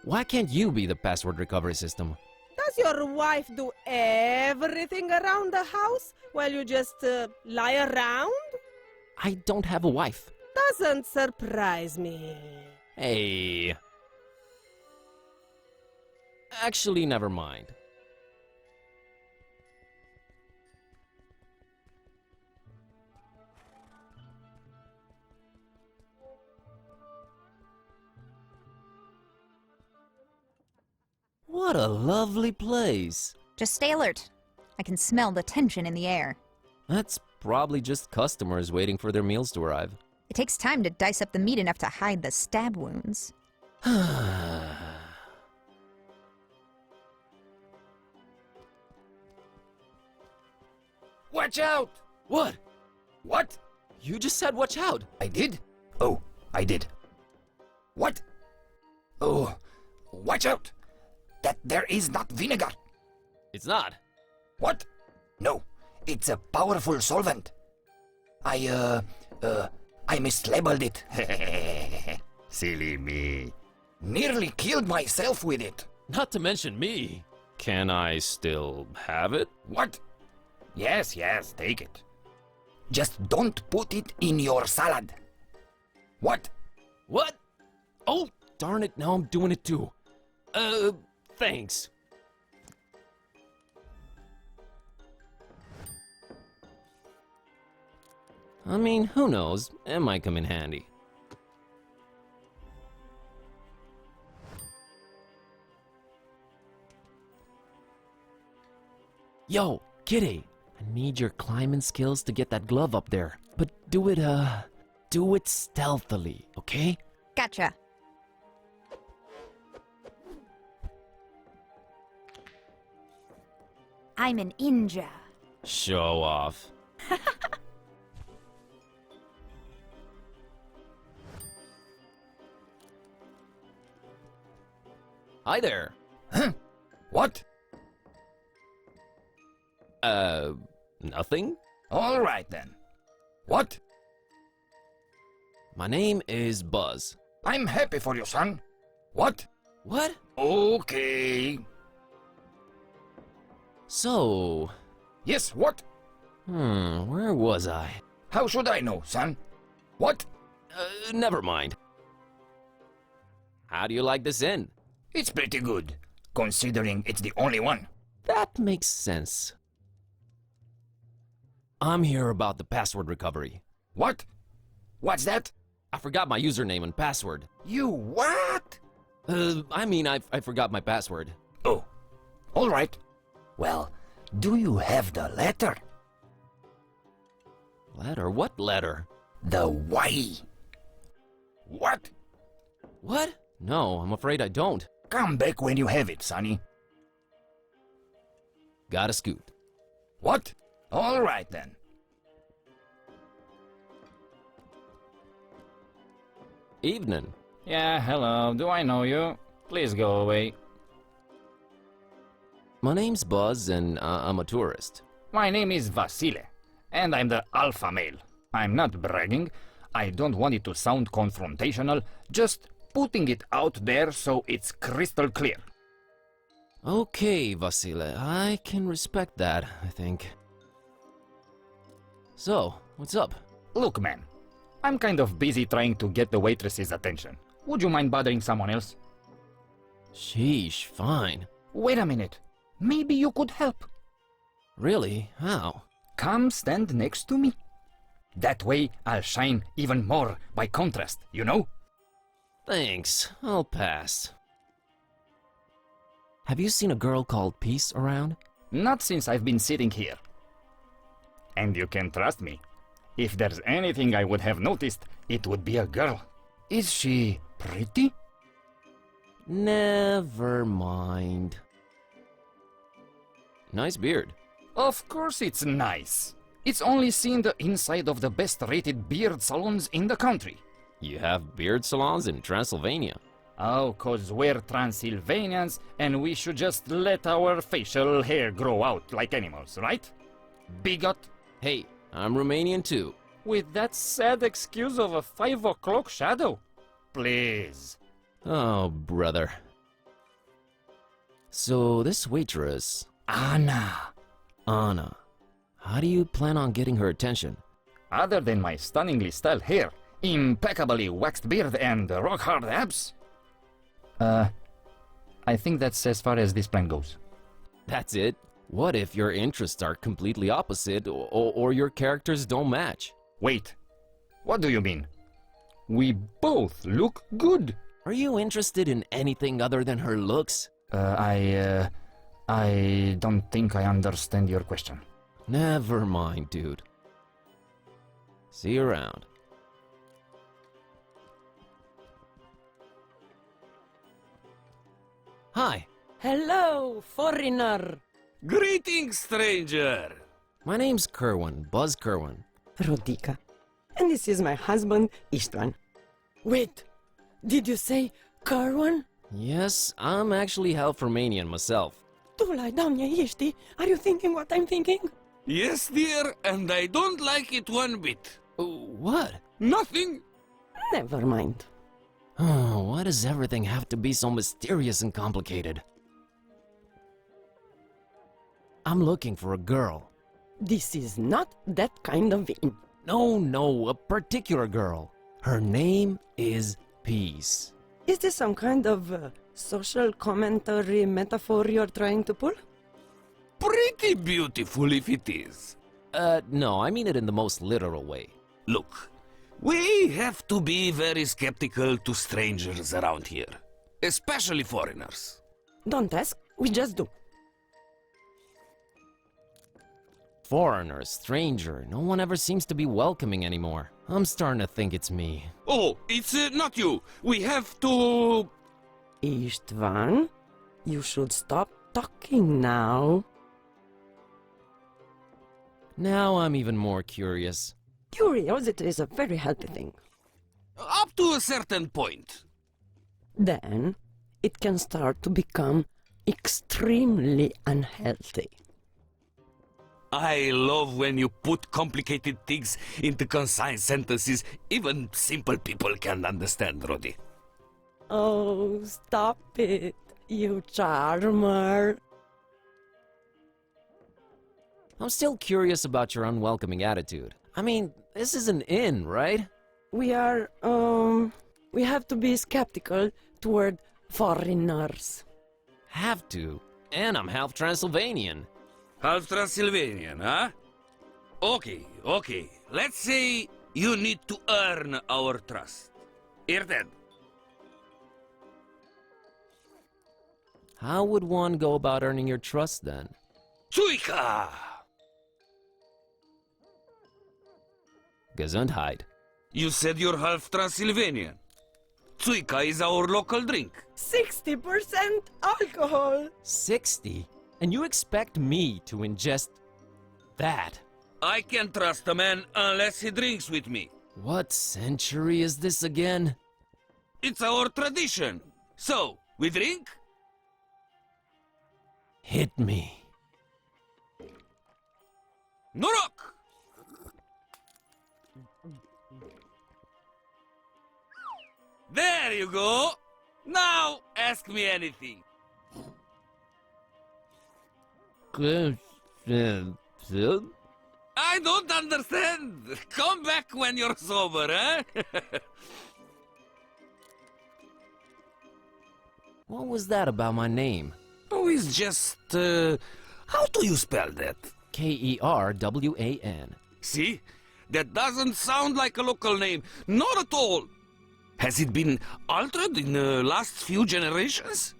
Why can't you be the password recovery system? Does your wife do everything around the house while you just lie around? I don't have a wife. Doesn't surprise me. Hey. Actually, never mind. What a lovely place. Just stay alert. I can smell the tension in the air. That's probably just customers waiting for their meals to arrive. It takes time to dice up the meat enough to hide the stab wounds. Watch out! What? What? You just said watch out. I did? Oh, I did. What? Oh, watch out! That there is not vinegar. It's not. What? No, it's a powerful solvent. I mislabeled it. Silly me. Nearly killed myself with it. Not to mention me. Can I still have it? What? Yes, take it. Just don't put it in your salad. What? What? Oh, darn it, now I'm doing it too. Thanks. I mean, who knows? It might come in handy. Yo, Kitteh, I need your climbing skills to get that glove up there. But do it stealthily, okay? Gotcha. I'm an ninja. Show off. Hi there. Huh? What? Nothing? All right then. What? My name is Buzz. I'm happy for you, son. What? What? Okay. So... Yes, what? Where was I? How should I know, son? What? Never mind. How do you like this inn? It's pretty good, considering it's the only one. That makes sense. I'm here about the password recovery. What? What's that? I forgot my username and password. You what? I forgot my password. Oh, all right. Well, do you have the letter? Letter? What letter? The Y. What? What? No, I'm afraid I don't. Come back when you have it, sonny. Gotta scoot. What? All right then. Evening. Yeah, hello. Do I know you? Please go away. My name's Buzz, and I'm a tourist. My name is Vasile, and I'm the alpha male. I'm not bragging. I don't want it to sound confrontational, just putting it out there so it's crystal clear. Okay, Vasile, I can respect that, I think. So, what's up? Look, man, I'm kind of busy trying to get the waitress's attention. Would you mind bothering someone else? Sheesh, fine. Wait a minute. Maybe you could help. Really? How? Come stand next to me. That way I'll shine even more by contrast, you know? Thanks, I'll pass. Have you seen a girl called Peace around? Not since I've been sitting here. And you can trust me. If there's anything I would have noticed, it would be a girl. Is she pretty? Never mind. Nice beard. Of course it's nice. It's only seen the inside of the best-rated beard salons in the country. You have beard salons in Transylvania. Oh, 'cause we're Transylvanians, and we should just let our facial hair grow out like animals, right? Bigot. Hey, I'm Romanian too. With that sad excuse of a 5 o'clock shadow? Please. Oh, brother. So this waitress... Anna. How do you plan on getting her attention? Other than my stunningly styled hair, impeccably waxed beard, and rock-hard abs? I think that's as far as this plan goes. That's it? What if your interests are completely opposite, or your characters don't match? Wait, what do you mean? We both look good. Are you interested in anything other than her looks? I don't think I understand your question. Never mind, dude. See you around. Hi. Hello, foreigner. Greetings, stranger. My name's Kerwan, Buzz Kerwan. Rodika. And this is my husband, Istvan. Wait, did you say Kerwan? Yes, I'm actually half Romanian myself. Tulai, doamne, ești? Are you thinking what I'm thinking? Yes, dear, and I don't like it one bit. What? Nothing. Never mind. Oh, why does everything have to be so mysterious and complicated? I'm looking for a girl. This is not that kind of inn. No, a particular girl. Her name is Peace. Is this some kind of social commentary metaphor you're trying to pull? Pretty beautiful if it is. No, I mean it in the most literal way. Look, we have to be very skeptical to strangers around here, especially foreigners. Don't ask, we just do. Foreigner, stranger, no one ever seems to be welcoming anymore. I'm starting to think it's me. Oh, it's not you. We have to... Istvan, you should stop talking now. Now I'm even more curious. Curiosity is a very healthy thing. Up to a certain point. Then, it can start to become extremely unhealthy. I love when you put complicated things into concise sentences even simple people can understand, Roddy. Oh, stop it, you charmer. I'm still curious about your unwelcoming attitude. I mean, this is an inn, right? We have to be skeptical toward foreigners. Have to? And I'm half Transylvanian. Half Transylvanian, huh? Okay. Let's say you need to earn our trust. Hear that? How would one go about earning your trust, then? Zuika! Gesundheit. You said you're half Transylvanian. Zuika is our local drink. 60% alcohol! 60? And you expect me to ingest that? I can't trust a man unless he drinks with me. What century is this again? It's our tradition. So, we drink? Hit me. Norok! There you go! Now, ask me anything. I don't understand. Come back when you're sober, eh? What was that about my name? Oh, it's just, how do you spell that? Kerwan. See? That doesn't sound like a local name. Not at all. Has it been altered in the last few generations?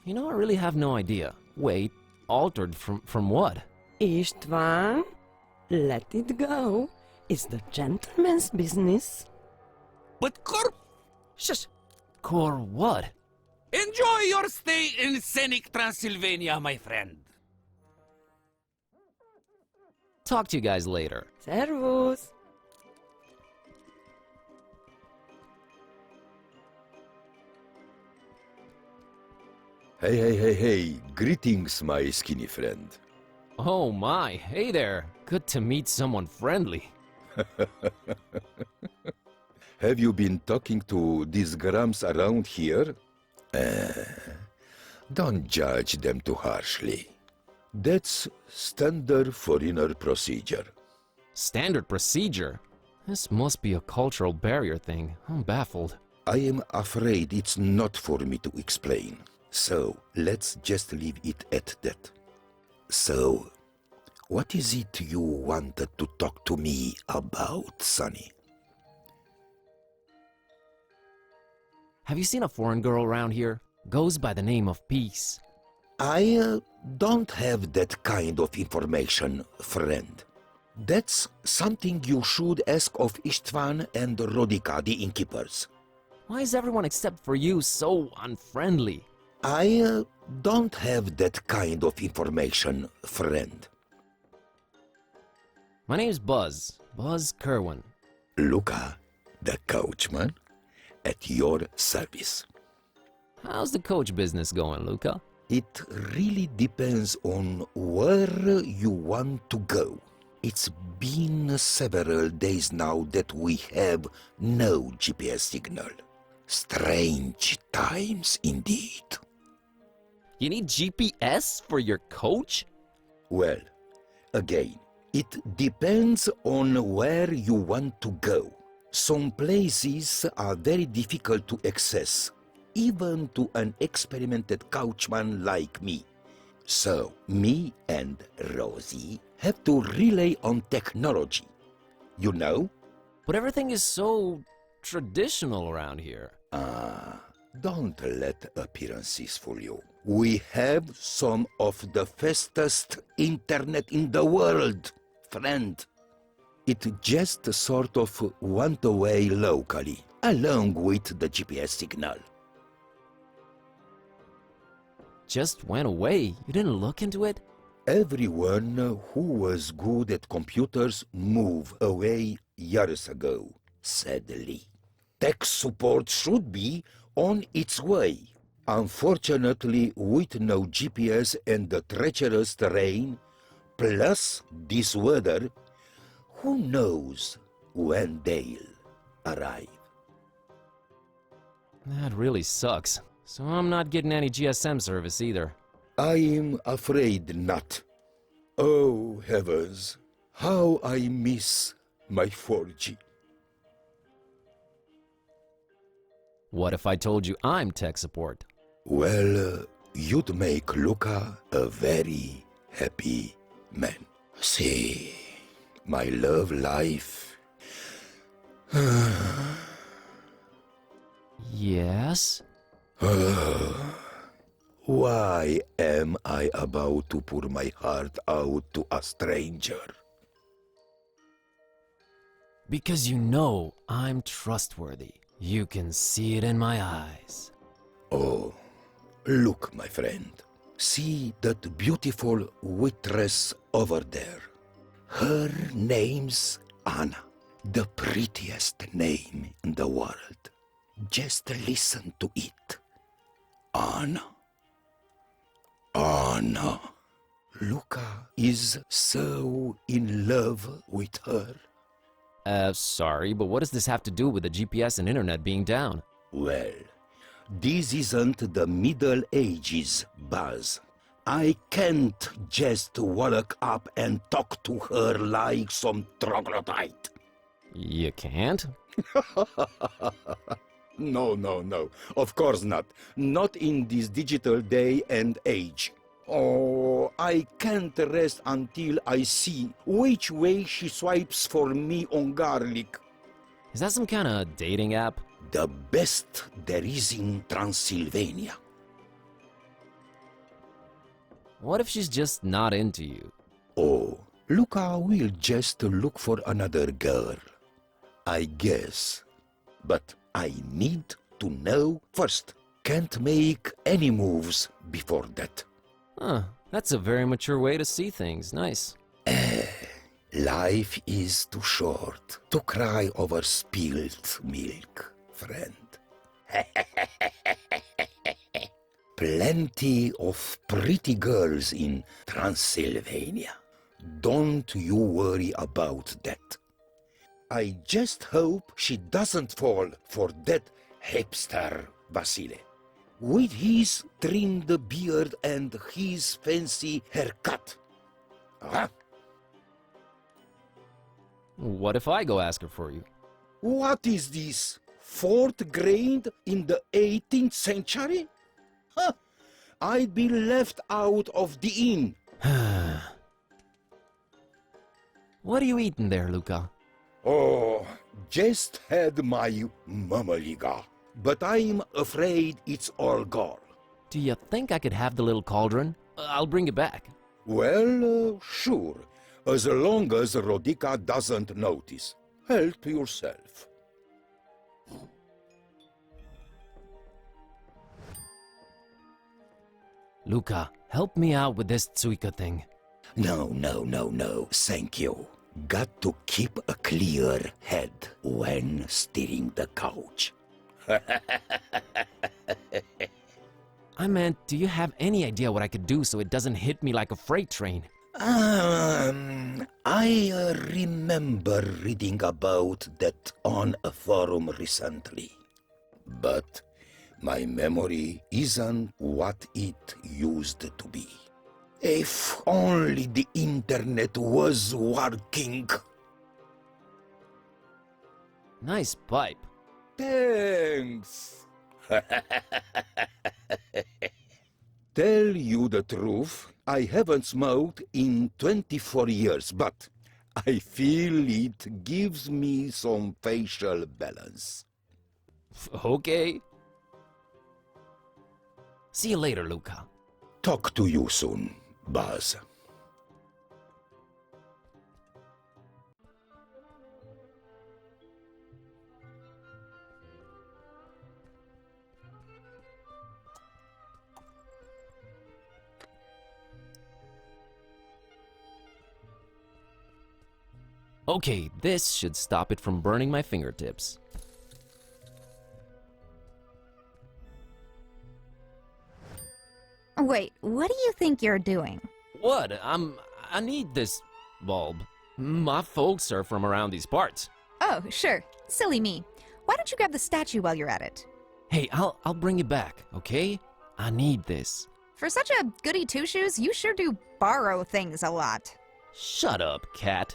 You know, I really have no idea. Wait, altered from what? Istvan, let it go. It's the gentleman's business. But Shush! What? Enjoy your stay in scenic Transylvania, my friend. Talk to you guys later. Servus! Hey, greetings, my skinny friend. Oh my, hey there. Good to meet someone friendly. Have you been talking to these grams around here? Don't judge them too harshly. That's standard foreigner procedure. Standard procedure? This must be a cultural barrier thing. I'm baffled. I am afraid it's not for me to explain. So, let's just leave it at that. So, what is it you wanted to talk to me about, Sonny? Have you seen a foreign girl around here? Goes by the name of Peace. I don't have that kind of information, friend. That's something you should ask of Istvan and Rodica, the innkeepers. Why is everyone except for you so unfriendly? I don't have that kind of information, friend. My name's Buzz Kerwan. Luca, the coachman, at your service. How's the coach business going, Luca? It really depends on where you want to go. It's been several days now that we have no GPS signal. Strange times indeed. You need GPS for your coach? Well, again, it depends on where you want to go. Some places are very difficult to access, even to an experimented coachman like me. So, me and Rosie have to rely on technology. You know? But everything is so traditional around here. Don't let appearances fool you. We have some of the fastest internet in the world, friend. It just sort of went away locally, along with the GPS signal. Just went away? You didn't look into it? Everyone who was good at computers moved away years ago, sadly. Tech support should be on its way. Unfortunately, with no GPS and the treacherous terrain, plus this weather, who knows when they'll arrive. That really sucks. So I'm not getting any GSM service either. I'm afraid not. Oh, heavens, how I miss my 4G. What if I told you I'm tech support? Well, you'd make Luca a very happy man. See, my love life. Yes? Why am I about to pour my heart out to a stranger? Because you know I'm trustworthy. You can see it in my eyes. Oh, look, my friend. See that beautiful waitress over there. Her name's Anna. The prettiest name in the world. Just listen to it. Anna. Anna. Luca is so in love with her. Sorry, but what does this have to do with the GPS and internet being down? Well, this isn't the Middle Ages, Buzz. I can't just walk up and talk to her like some troglodyte. You can't? No. Of course not. Not in this digital day and age. Oh, I can't rest until I see which way she swipes for me on garlic. Is that some kind of dating app? The best there is in Transylvania. What if she's just not into you? Oh, Luca will just look for another girl, I guess. But I need to know first. Can't make any moves before that. Huh, that's a very mature way to see things. Nice. Life is too short to cry over spilled milk, friend. Plenty of pretty girls in Transylvania. Don't you worry about that. I just hope she doesn't fall for that hipster Vasile. With his trimmed beard and his fancy haircut. Huh? What if I go ask her for you? What is this? 4th grade in the 18th century? Huh? I'd be left out of the inn. What are you eating there, Luca? Oh, just had my mamaliga. But I'm afraid it's all gone. Do you think I could have the little cauldron? I'll bring it back. Well, sure. As long as Rodica doesn't notice. Help yourself. Luca, help me out with this Tsuika thing. No, thank you. Got to keep a clear head when steering the couch. I meant, do you have any idea what I could do so it doesn't hit me like a freight train? I remember reading about that on a forum recently. But my memory isn't what it used to be. If only the internet was working. Nice pipe. Thanks. Tell you the truth, I haven't smoked in 24 years, but I feel it gives me some facial balance. Okay. See you later, Luca. Talk to you soon, Buzz. Okay, this should stop it from burning my fingertips. Wait, what do you think you're doing? What? I need this bulb. My folks are from around these parts. Oh, sure. Silly me. Why don't you grab the statue while you're at it? Hey, I'll bring it back, okay? I need this. For such a goody two-shoes, you sure do borrow things a lot. Shut up, cat.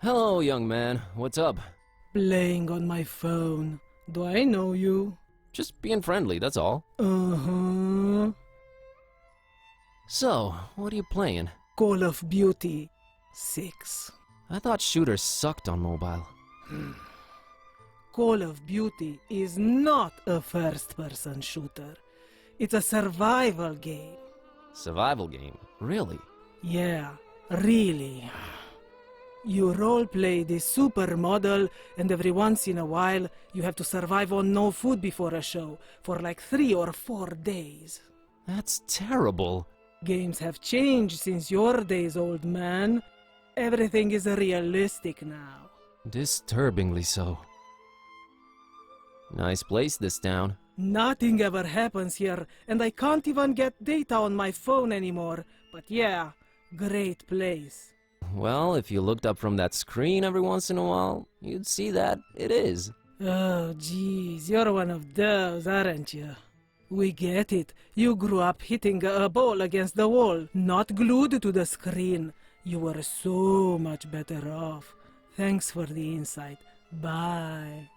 Hello, young man. What's up? Playing on my phone. Do I know you? Just being friendly, that's all. Uh-huh. So, what are you playing? Call of Duty 6. I thought shooters sucked on mobile. Call of Duty is not a first-person shooter. It's a survival game. Survival game? Really? Yeah, really. You role-play this supermodel, and every once in a while, you have to survive on no food before a show, for like 3 or 4 days. That's terrible. Games have changed since your days, old man. Everything is realistic now. Disturbingly so. Nice place, this town. Nothing ever happens here, and I can't even get data on my phone anymore. But yeah, great place. Well, if you looked up from that screen every once in a while, you'd see that it is. Oh, geez, you're one of those, aren't you? We get it. You grew up hitting a ball against the wall, not glued to the screen. You were so much better off. Thanks for the insight. Bye.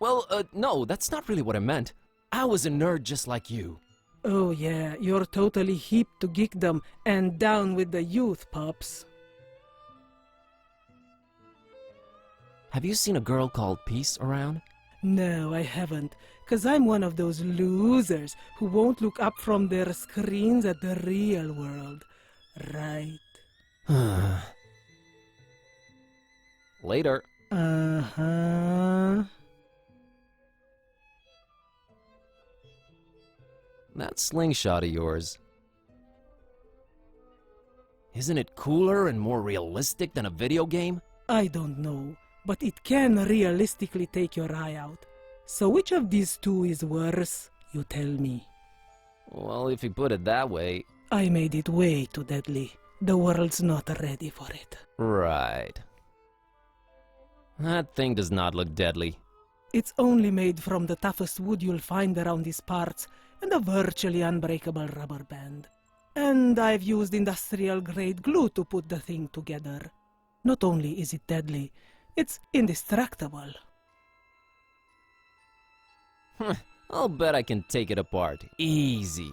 Well, no, that's not really what I meant. I was a nerd just like you. Oh yeah, you're totally hip to geekdom and down with the youth, pups. Have you seen a girl called Peace around? No, I haven't, 'cause I'm one of those losers who won't look up from their screens at the real world. Right. Later. Uh-huh. That slingshot of yours. Isn't it cooler and more realistic than a video game? I don't know, but it can realistically take your eye out. So which of these two is worse, you tell me? Well, if you put it that way... I made it way too deadly. The world's not ready for it. Right. That thing does not look deadly. It's only made from the toughest wood you'll find around these parts, and a virtually unbreakable rubber band. And I've used industrial-grade glue to put the thing together. Not only is it deadly, it's indestructible. I'll bet I can take it apart. Easy.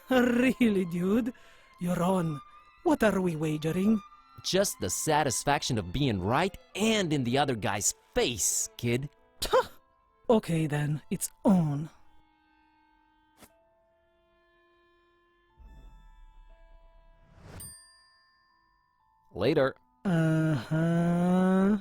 Really, dude? You're on. What are we wagering? Just the satisfaction of being right and in the other guy's face, kid. Okay then, it's on. Later. Uh-huh.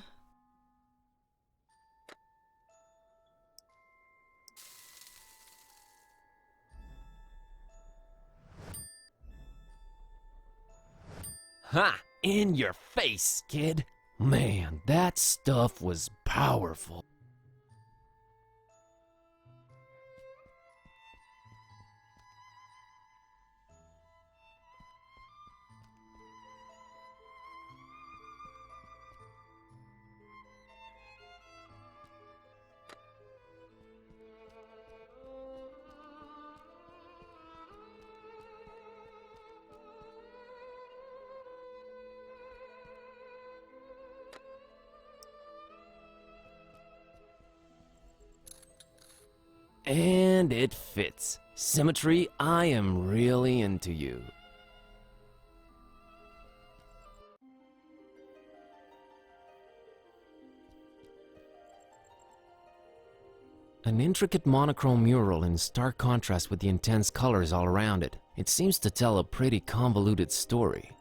Ha! In your face, kid. Man, that stuff was powerful. And it fits. Symmetry, I am really into you. An intricate monochrome mural in stark contrast with the intense colors all around it. It seems to tell a pretty convoluted story.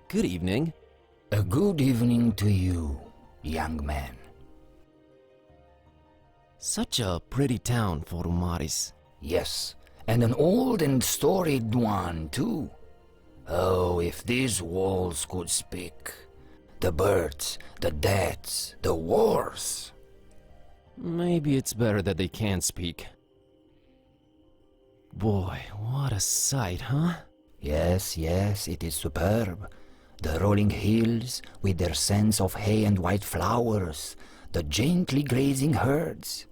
Good evening. A good evening to you, young man. Such a pretty town, Forumaris. Yes, and an old and storied one, too. Oh, if these walls could speak. The birds, the deaths, the wars. Maybe it's better that they can't speak. Boy, what a sight, huh? Yes, yes, it is superb. The rolling hills, with their scents of hay and white flowers, the gently grazing herds.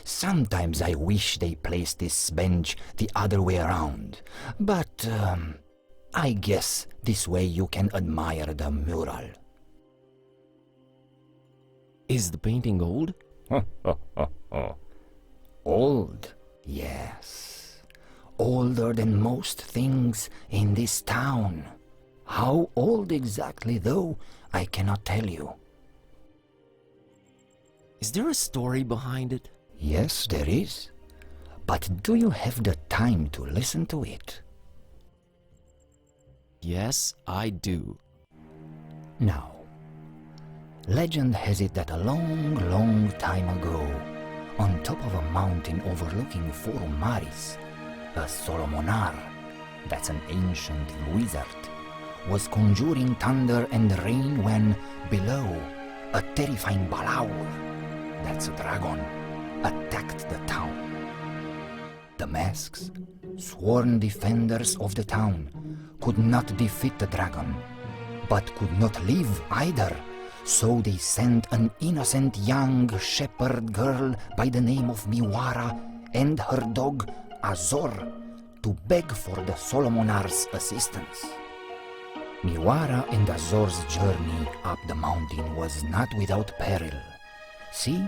Sometimes I wish they placed this bench the other way around, but I guess this way you can admire the mural. Is the painting old? Old, yes. Older than most things in this town. How old exactly, though, I cannot tell you. Is there a story behind it? Yes, there is. But do you have the time to listen to it? Yes, I do. Now, legend has it that a long, long time ago, on top of a mountain overlooking Forumaris, a Solomonar, that's an ancient wizard, was conjuring thunder and rain when, below, a terrifying Balaur, that's a dragon, attacked the town. The masks, sworn defenders of the town, could not defeat the dragon, but could not live either, so they sent an innocent young shepherd girl by the name of Miwara and her dog Azor to beg for the Solomonar's assistance. Miwara and Azor's journey up the mountain was not without peril. See,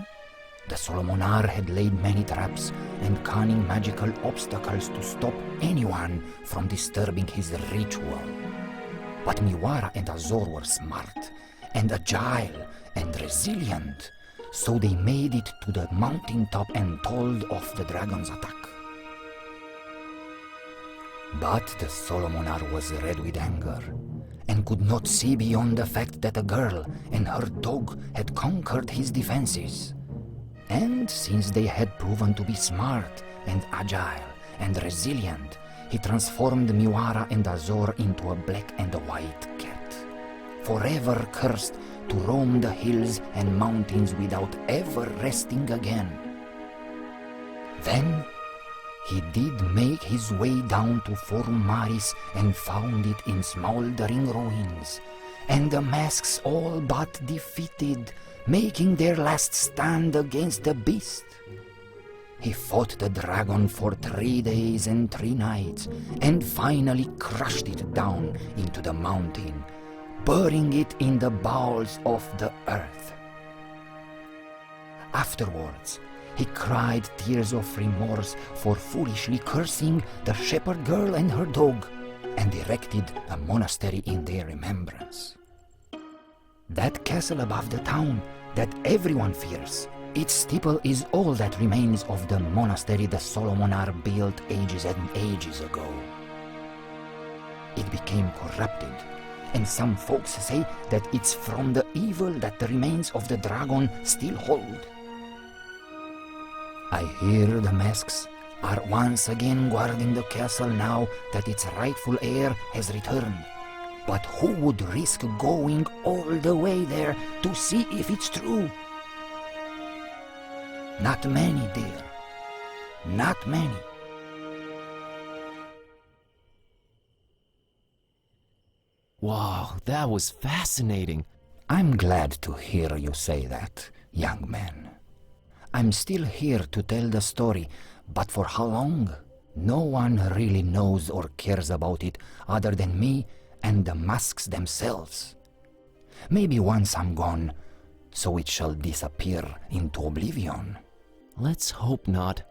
the Solomonar had laid many traps and cunning magical obstacles to stop anyone from disturbing his ritual. But Miwara and Azor were smart and agile and resilient, so they made it to the mountaintop and told off the dragon's attack. But the Solomonar was red with anger and could not see beyond the fact that a girl and her dog had conquered his defenses. And since they had proven to be smart and agile and resilient, he transformed Miwara and Azor into a black and a white cat, forever cursed to roam the hills and mountains without ever resting again. Then He did make his way down to Forum Maris and found it in smoldering ruins, and the masks all but defeated, making their last stand against the beast. He fought the dragon for 3 days and 3 nights, and finally crushed it down into the mountain, burying it in the bowels of the earth. Afterwards, he cried tears of remorse for foolishly cursing the shepherd girl and her dog, and erected a monastery in their remembrance. That castle above the town that everyone fears, its steeple is all that remains of the monastery the Solomonar built ages and ages ago. It became corrupted, and some folks say that it's from the evil that the remains of the dragon still hold. I hear the masks are once again guarding the castle now that its rightful heir has returned. But who would risk going all the way there to see if it's true? Not many, dear. Not many. Wow, that was fascinating. I'm glad to hear you say that, young man. I'm still here to tell the story, but for how long? No one really knows or cares about it other than me and the masks themselves. Maybe once I'm gone, so it shall disappear into oblivion. Let's hope not.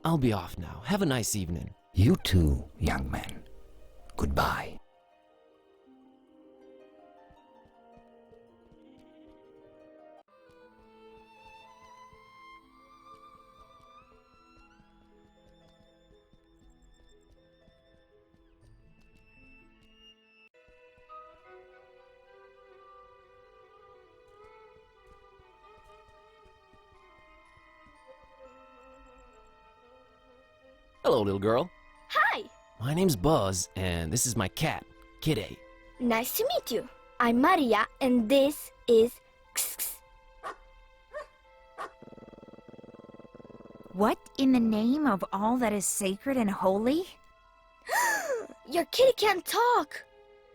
I'll be off now. Have a nice evening. You too, young man. Goodbye. Hello, little girl. Hi! My name's Buzz, and this is my cat, Kitteh. Nice to meet you. I'm Maria, and this is Kss. What in the name of all that is sacred and holy? Your kitty can't talk!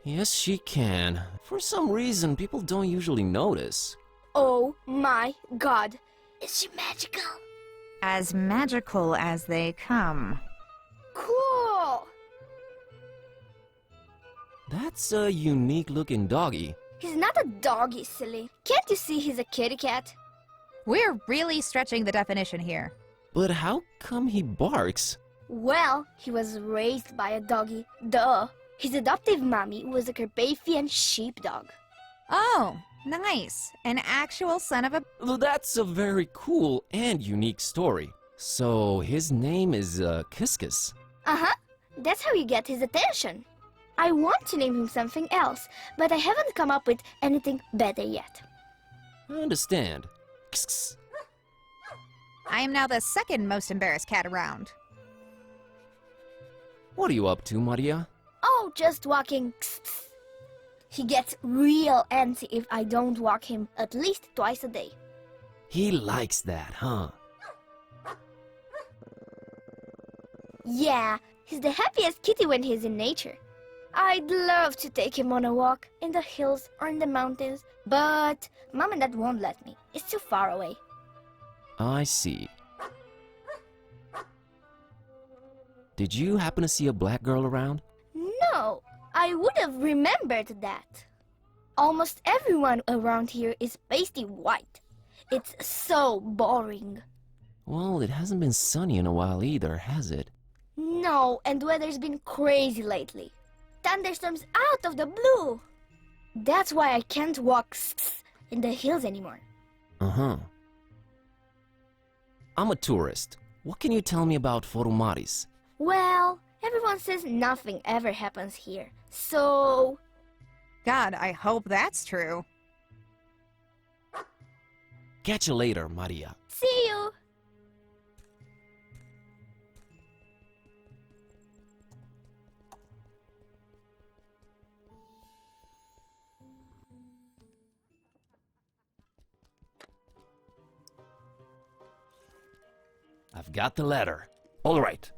Yes, she can. For some reason, people don't usually notice. Oh my god. Is she magical? As magical as they come. Cool! That's a unique-looking doggy. He's not a doggy, silly. Can't you see he's a kitty cat? We're really stretching the definition here. But how come he barks? Well, he was raised by a doggy. Duh. His adoptive mommy was a Carpathian sheepdog. Oh, nice. An actual son of a... That's a very cool and unique story. So his name is Kiskus. Uh-huh. That's how you get his attention. I want to name him something else, but I haven't come up with anything better yet. I understand. Kiskus. I am now the second most embarrassed cat around. What are you up to, Maria? Oh, just walking. He gets real antsy if I don't walk him at least twice a day. He likes that, huh? Yeah, he's the happiest kitty when he's in nature. I'd love to take him on a walk in the hills or in the mountains, but Mom and Dad won't let me. It's too far away. I see. Did you happen to see a black girl around? No, I would have remembered that. Almost everyone around here is pasty white. It's so boring. Well, it hasn't been sunny in a while either, has it? No, and weather's been crazy lately. Thunderstorms out of the blue. That's why I can't walk in the hills anymore. Uh-huh. I'm a tourist. What can you tell me about Forumaris? Well, everyone says nothing ever happens here, so... God, I hope that's true. Catch you later, Maria. See you! I've I've got the letter. All right.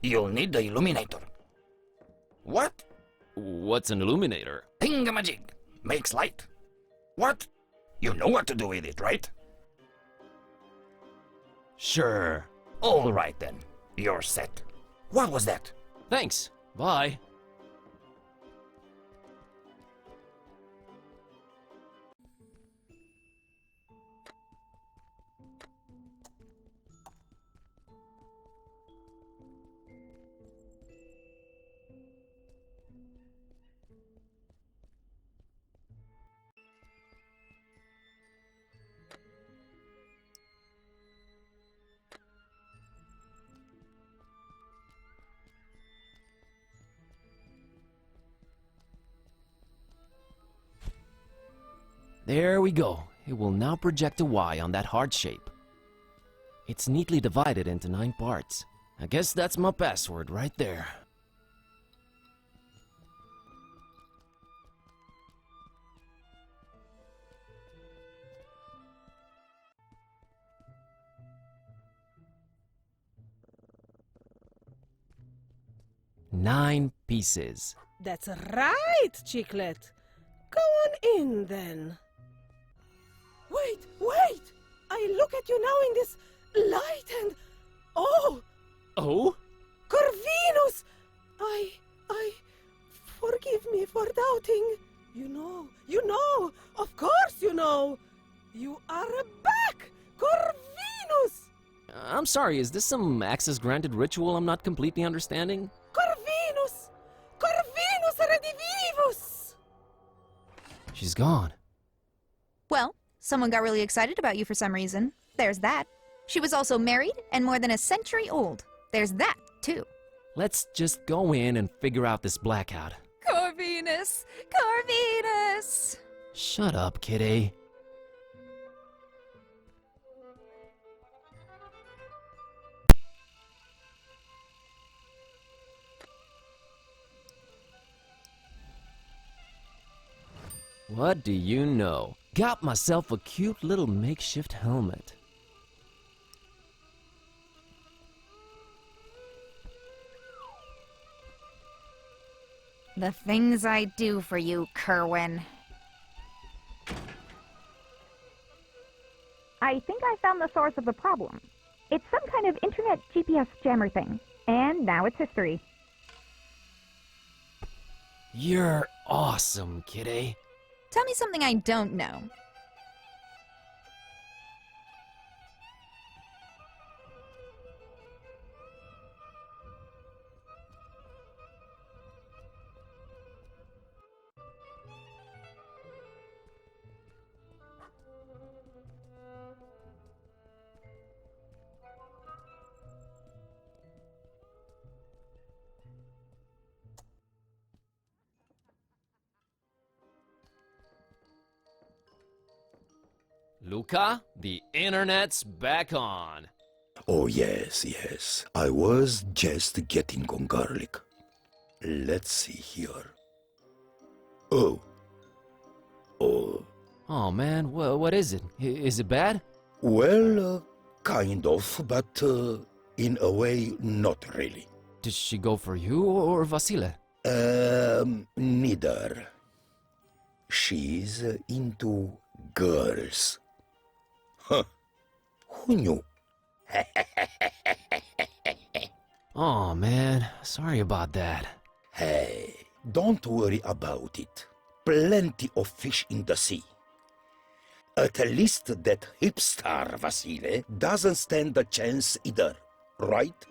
You'll need the illuminator. What? What's an illuminator? Thingamajig. Makes light. What? You know what to do with it, right? Sure. All right then. You're set. What was that? Thanks. Bye. There we go. It will now project a Y on that heart shape. It's neatly divided into 9 parts. I guess that's my password right there. Nine pieces. That's right, Chiclet. Go on in, then. Wait, wait! I look at you now in this light and... Oh! Oh? Corvinus! Forgive me for doubting. You know, of course you know. You are back, Corvinus! I'm sorry, is this some access-granted ritual I'm not completely understanding? Corvinus! Corvinus redivivus! She's gone. Well, someone got really excited about you for some reason. There's that. She was also married and more than a century old. There's that, too. Let's just go in and figure out this blackout. Corvinus! Corvinus! Shut up, Kitteh. What do you know? Got myself a cute little makeshift helmet. The things I do for you, Kerwan. I think I found the source of the problem. It's some kind of internet GPS jammer thing. And now it's history. You're awesome, Kitteh. Tell me something I don't know. Luca, the internet's back on. Oh, yes, yes. I was just getting on garlic. Let's see here. Oh. Oh, man, what is it? Is it bad? Well, kind of, but in a way, not really. Did she go for you or Vasile? Neither. She's into girls. Huh. Who knew? Oh, man. Sorry about that. Hey, don't worry about it. Plenty of fish in the sea. At least that hipster Vasile doesn't stand a chance either, right?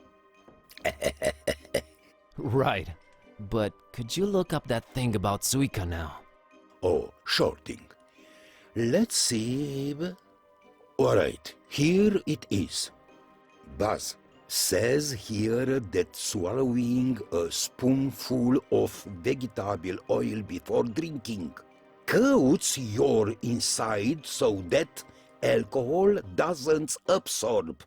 Right. But could you look up that thing about Suika now? Oh, sure thing. Let's see. Alright, here it is. Buzz says here that swallowing a spoonful of vegetable oil before drinking coats your inside so that alcohol doesn't absorb.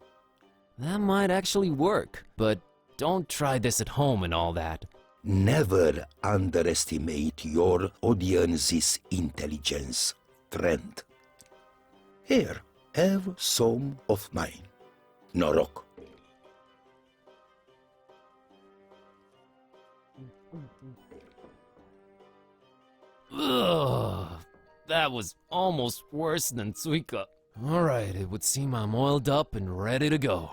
That might actually work, but don't try this at home and all that. Never underestimate your audience's intelligence, friend. Here, have some of mine. Norok. Ugh, that was almost worse than Suika. Alright, it would seem I'm oiled up and ready to go.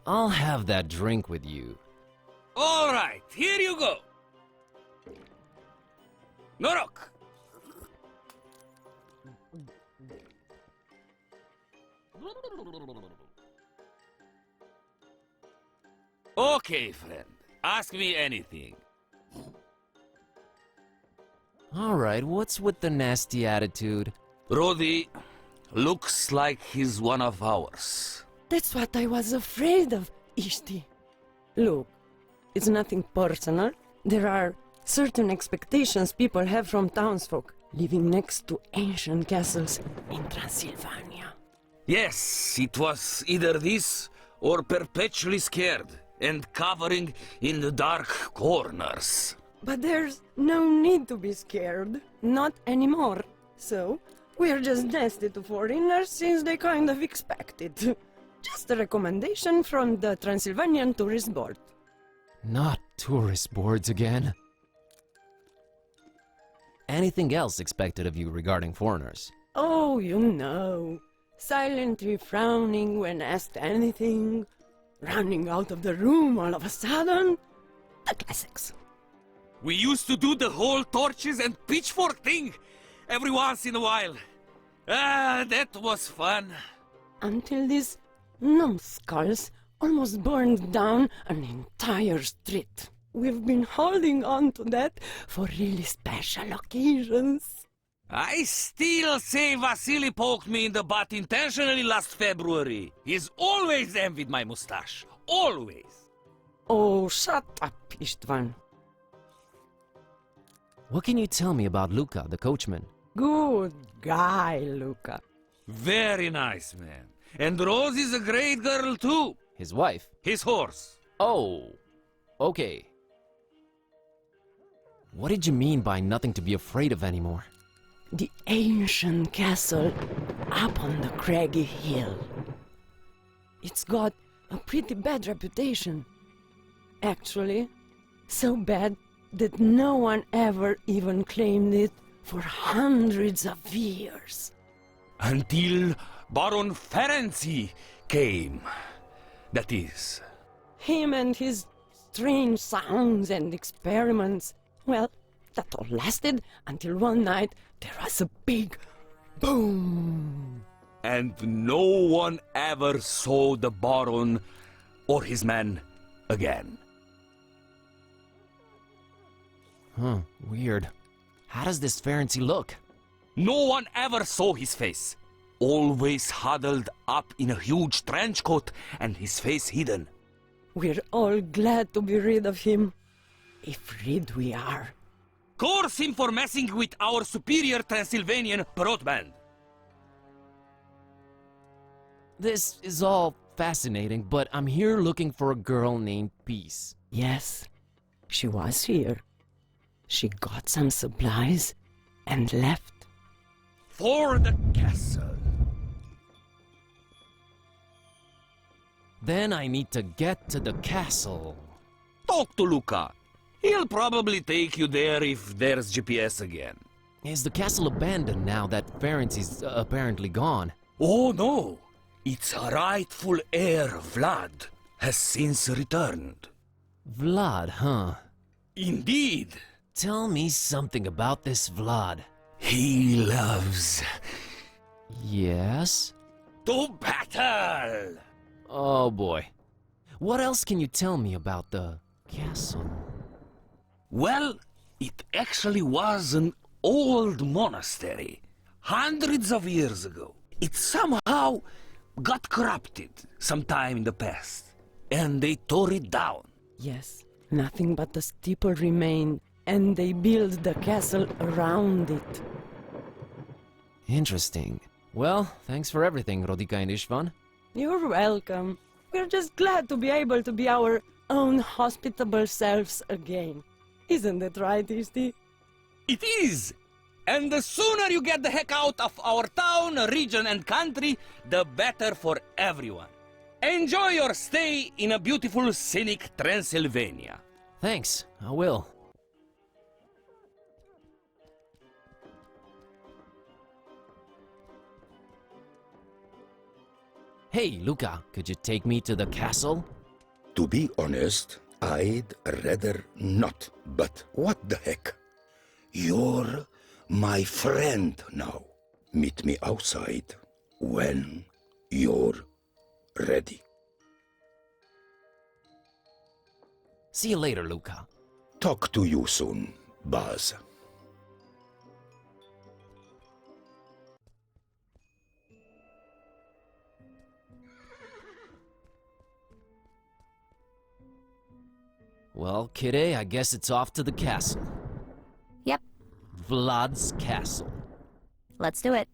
I'll have that drink with you. All right, here you go. Norok. Okay, friend. Ask me anything. Alright, what's with the nasty attitude? Rodi looks like he's one of ours. That's what I was afraid of, Ishti. Look, it's nothing personal. There are certain expectations people have from townsfolk living next to ancient castles in Transylvania. Yes, it was either this or perpetually scared and covering in the dark corners. But there's no need to be scared. Not anymore. So, we're just nasty to foreigners since they kind of expect it. Just a recommendation from the Transylvanian Tourist Board. Not tourist boards again. Anything else expected of you regarding foreigners? Oh, you know. Silently frowning when asked anything. Running out of the room all of a sudden. The classics. We used to do the whole torches and pitchfork thing every once in a while. Ah, that was fun. Until these numbskulls almost burned down an entire street. We've been holding on to that for really special occasions. I still say Vasily poked me in the butt intentionally last February. He's always envied my mustache. Always. Oh, shut up, Istvan. What can you tell me about Luca, the coachman? Good guy, Luca. Very nice, man. And Rose is a great girl, too. His wife? His horse. Oh, okay. What did you mean by nothing to be afraid of anymore? The ancient castle up on the craggy hill. It's got a pretty bad reputation. Actually, so bad that no one ever even claimed it for hundreds of years. Until Baron Ferenczi came. That is. Him and his strange sounds and experiments. Well, that all lasted until one night there was a big boom. And no one ever saw the Baron or his men again. Huh, weird. How does this Ferenczi look? No one ever saw his face. Always huddled up in a huge trench coat and his face hidden. We're all glad to be rid of him. If rid we are. Curse him for messing with our superior Transylvanian broadband. This is all fascinating, but I'm here looking for a girl named Peace. Yes, she was here. She got some supplies and left. For the castle. Then I need to get to the castle. Talk to Luca. He'll probably take you there if there's GPS again. Is the castle abandoned now that Ferenczi's apparently gone? Oh no! Its rightful heir, Vlad, has since returned. Vlad, huh? Indeed. Tell me something about this Vlad. He loves... Yes? To battle! Oh boy. What else can you tell me about the castle? Well, it actually was an old monastery. Hundreds of years ago. It somehow got corrupted sometime in the past. And they tore it down. Yes, nothing but the steeple remained. And they built the castle around it. Interesting. Well, thanks for everything, Rodika and Ishvan. You're welcome. We're just glad to be able to be our own hospitable selves again. Isn't it right, Isti? It is! And the sooner you get the heck out of our town, region, and country, the better for everyone. Enjoy your stay in a beautiful, scenic Transylvania. Thanks, I will. Hey, Luca, could you take me to the castle? To be honest, I'd rather not, but what the heck? You're my friend now. Meet me outside when you're ready. See you later, Luca. Talk to you soon, Buzz. Well, Kitteh, I guess it's off to the castle. Yep. Vlad's castle. Let's do it.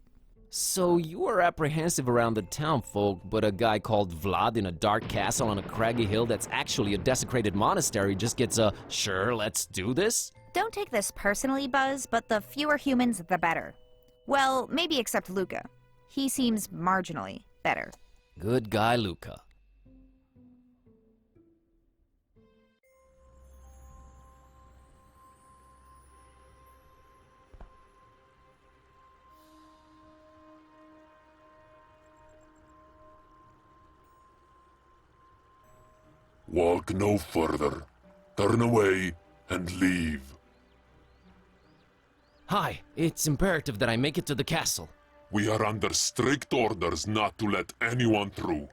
So you were apprehensive around the town folk, but a guy called Vlad in a dark castle on a craggy hill that's actually a desecrated monastery just gets a, sure, let's do this? Don't take this personally, Buzz, but the fewer humans, the better. Well, maybe except Luca. He seems marginally better. Good guy, Luca. Walk no further. Turn away and leave. Hi, it's imperative that I make it to the castle. We are under strict orders not to let anyone through.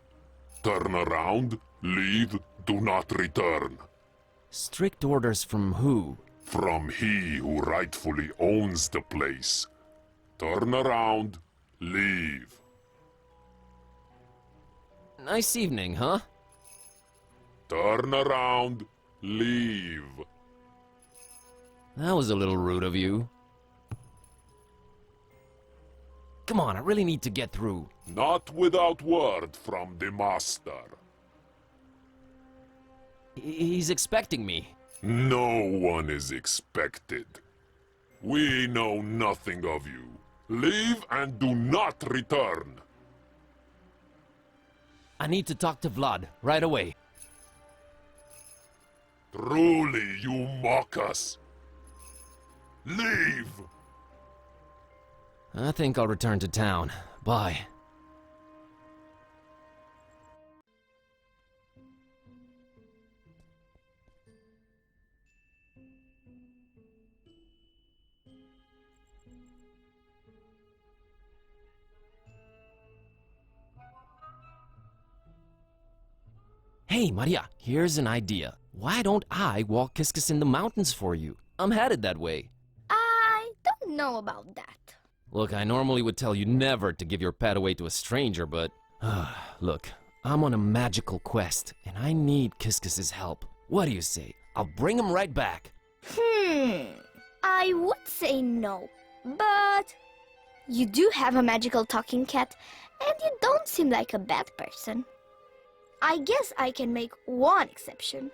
Turn around, leave, do not return. Strict orders from who? From he who rightfully owns the place. Turn around, leave. Nice evening, huh? Turn around, leave. That was a little rude of you. Come on, I really need to get through. Not without word from the master. He's expecting me. No one is expected. We know nothing of you. Leave and do not return. I need to talk to Vlad right away. Truly, you mock us. Leave! I think I'll return to town. Bye. Hey, Maria, here's an idea. Why don't I walk Kiskus in the mountains for you? I'm headed that way. I don't know about that. Look, I normally would tell you never to give your pet away to a stranger, but... look, I'm on a magical quest, and I need Kiskus's help. What do you say? I'll bring him right back. I would say no, but... You do have a magical talking cat, and you don't seem like a bad person. I guess I can make one exception.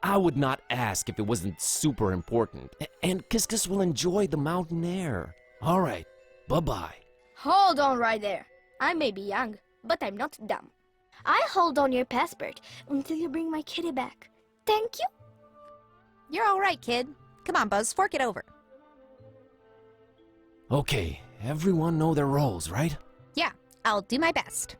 I would not ask if it wasn't super important, and Kiskus will enjoy the mountain air. All right, bye-bye. Hold on right there. I may be young, but I'm not dumb. I hold on your passport until you bring my kitty back. Thank you. You're all right, kid. Come on, Buzz, fork it over. Okay, everyone know their roles, right? Yeah, I'll do my best.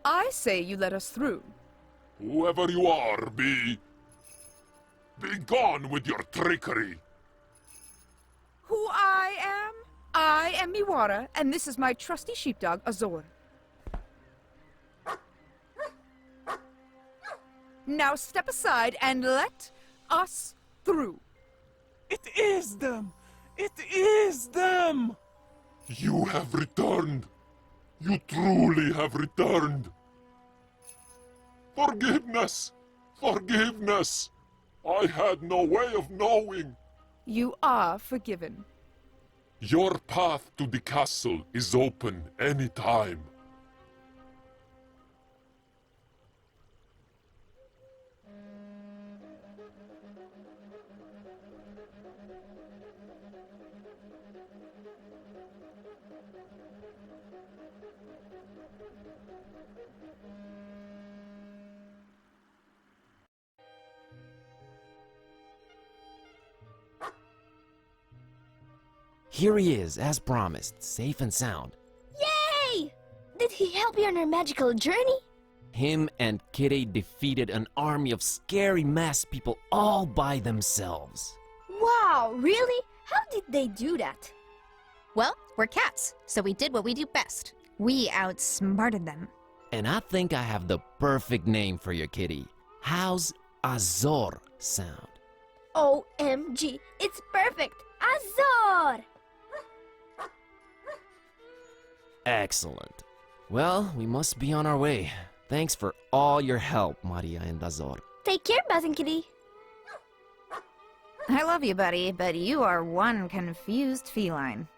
I say you let us through. Whoever you are, be gone with your trickery. Who I am? I am Miwara, and this is my trusty sheepdog, Azor. Now step aside and let us through. It is them! It is them! You have returned. You truly have returned. Forgiveness! Forgiveness! I had no way of knowing. You are forgiven. Your path to the castle is open any time. Here he is, as promised, safe and sound. Yay! Did he help you on your magical journey? Him and Kitteh defeated an army of scary masked people all by themselves. Wow, really? How did they do that? Well, we're cats, so we did what we do best. We outsmarted them. And I think I have the perfect name for your kitty. How's Azor sound? OMG, it's perfect! Azor! Excellent. Well, we must be on our way. Thanks for all your help, Maria and Azor. Take care, Buzz and Kitty. I love you, buddy, but you are one confused feline.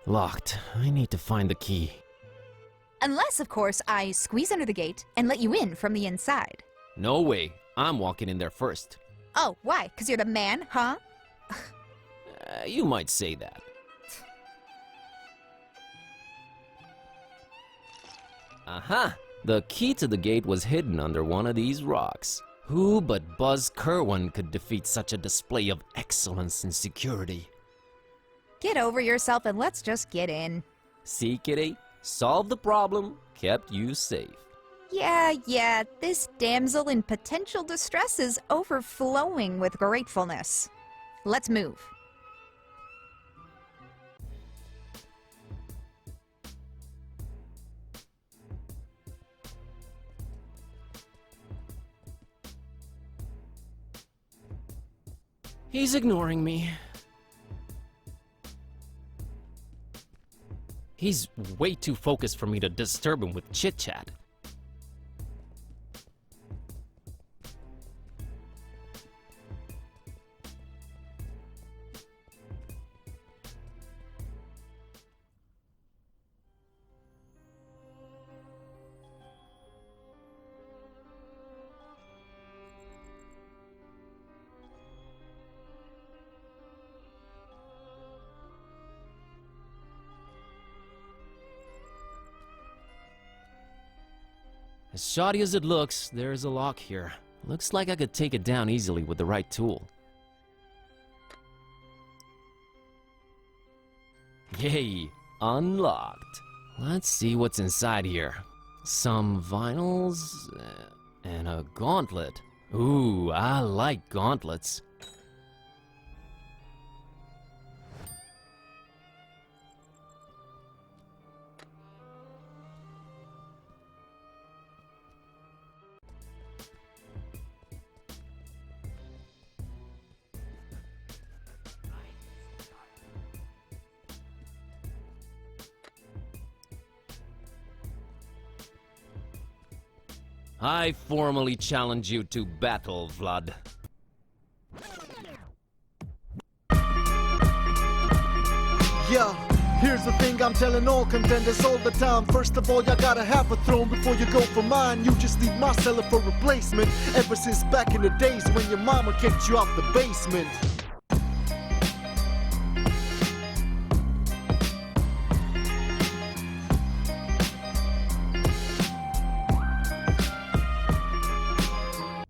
Locked. I need to find the key. Unless, of course, I squeeze under the gate and let you in from the inside. No way. I'm walking in there first. Oh, why? 'Cause you're the man, huh? You might say that. Aha! The key to the gate was hidden under one of these rocks. Who but Buzz Kerwan could defeat such a display of excellence and security? Get over yourself and let's just get in. See, Kitteh? Solved the problem, kept you safe. Yeah, this damsel in potential distress is overflowing with gratefulness. Let's move. He's ignoring me. He's way too focused for me to disturb him with chit-chat. As shoddy as it looks, there's a lock here. Looks like I could take it down easily with the right tool. Yay! Unlocked. Let's see what's inside here. Some vinyls and a gauntlet. Ooh, I like gauntlets. I formally challenge you to battle, Vlad. Yeah, here's the thing I'm telling all contenders all the time. First of all, you gotta have a throne before you go for mine. You just need my cellar for replacement. Ever since back in the days when your mama kicked you out the basement.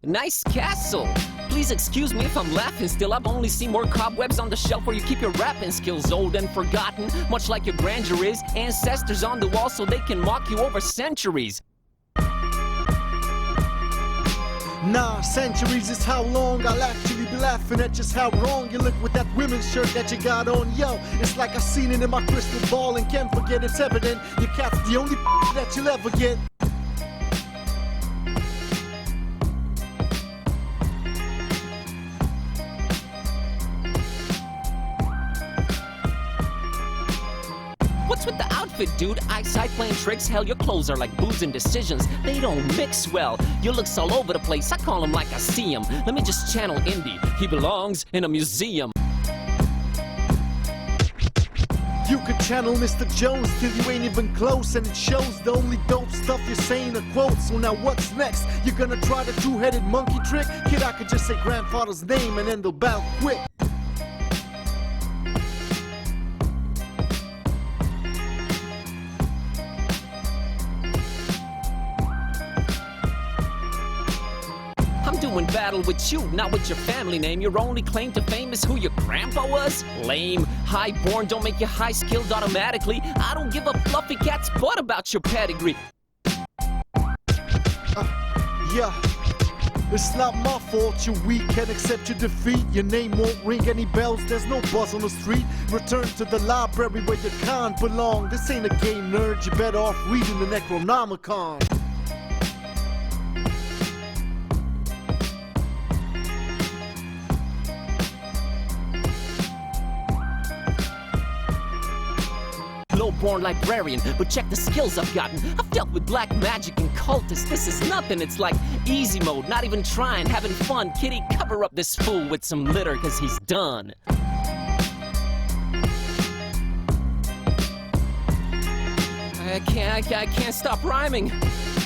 Nice castle! Please excuse me if I'm laughing still. I've only seen more cobwebs on the shelf where you keep your rapping skills, old and forgotten. Much like your grandeur is. Ancestors on the wall so they can mock you over centuries. Nah, centuries is how long I'll actually be laughing at just how wrong you look with that women's shirt that you got on. Yo, it's like I seen it in my crystal ball and can't forget it's evident. Your cat's the only that you'll ever get. What's with the outfit, dude? Eyesight playing tricks? Hell, your clothes are like booze and decisions. They don't mix well. Your looks all over the place. I call him like I see him. Let me just channel Indy. He belongs in a museum. You could channel Mr. Jones till you ain't even close, and it shows the only dope stuff you're saying are quotes. So now what's next? You're gonna try the two-headed monkey trick? Kid, I could just say grandfather's name and then they'll battle quick. Doing battle with you, not with your family name. Your only claim to fame is who your grandpa was? Lame. Highborn don't make you high-skilled automatically. I don't give a fluffy cat's butt about your pedigree. Yeah, it's not my fault you're weak, can't accept your defeat. Your name won't ring any bells, there's no buzz on the street. Return to the library where your kind belong. This ain't a game, nerd, you're better off reading the Necronomicon. Low-born librarian, but check the skills I've gotten. I've dealt with black magic and cultists. This is nothing, it's like easy mode, not even trying, having fun. Kitty, cover up this fool with some litter, cause he's done. I can't stop rhyming.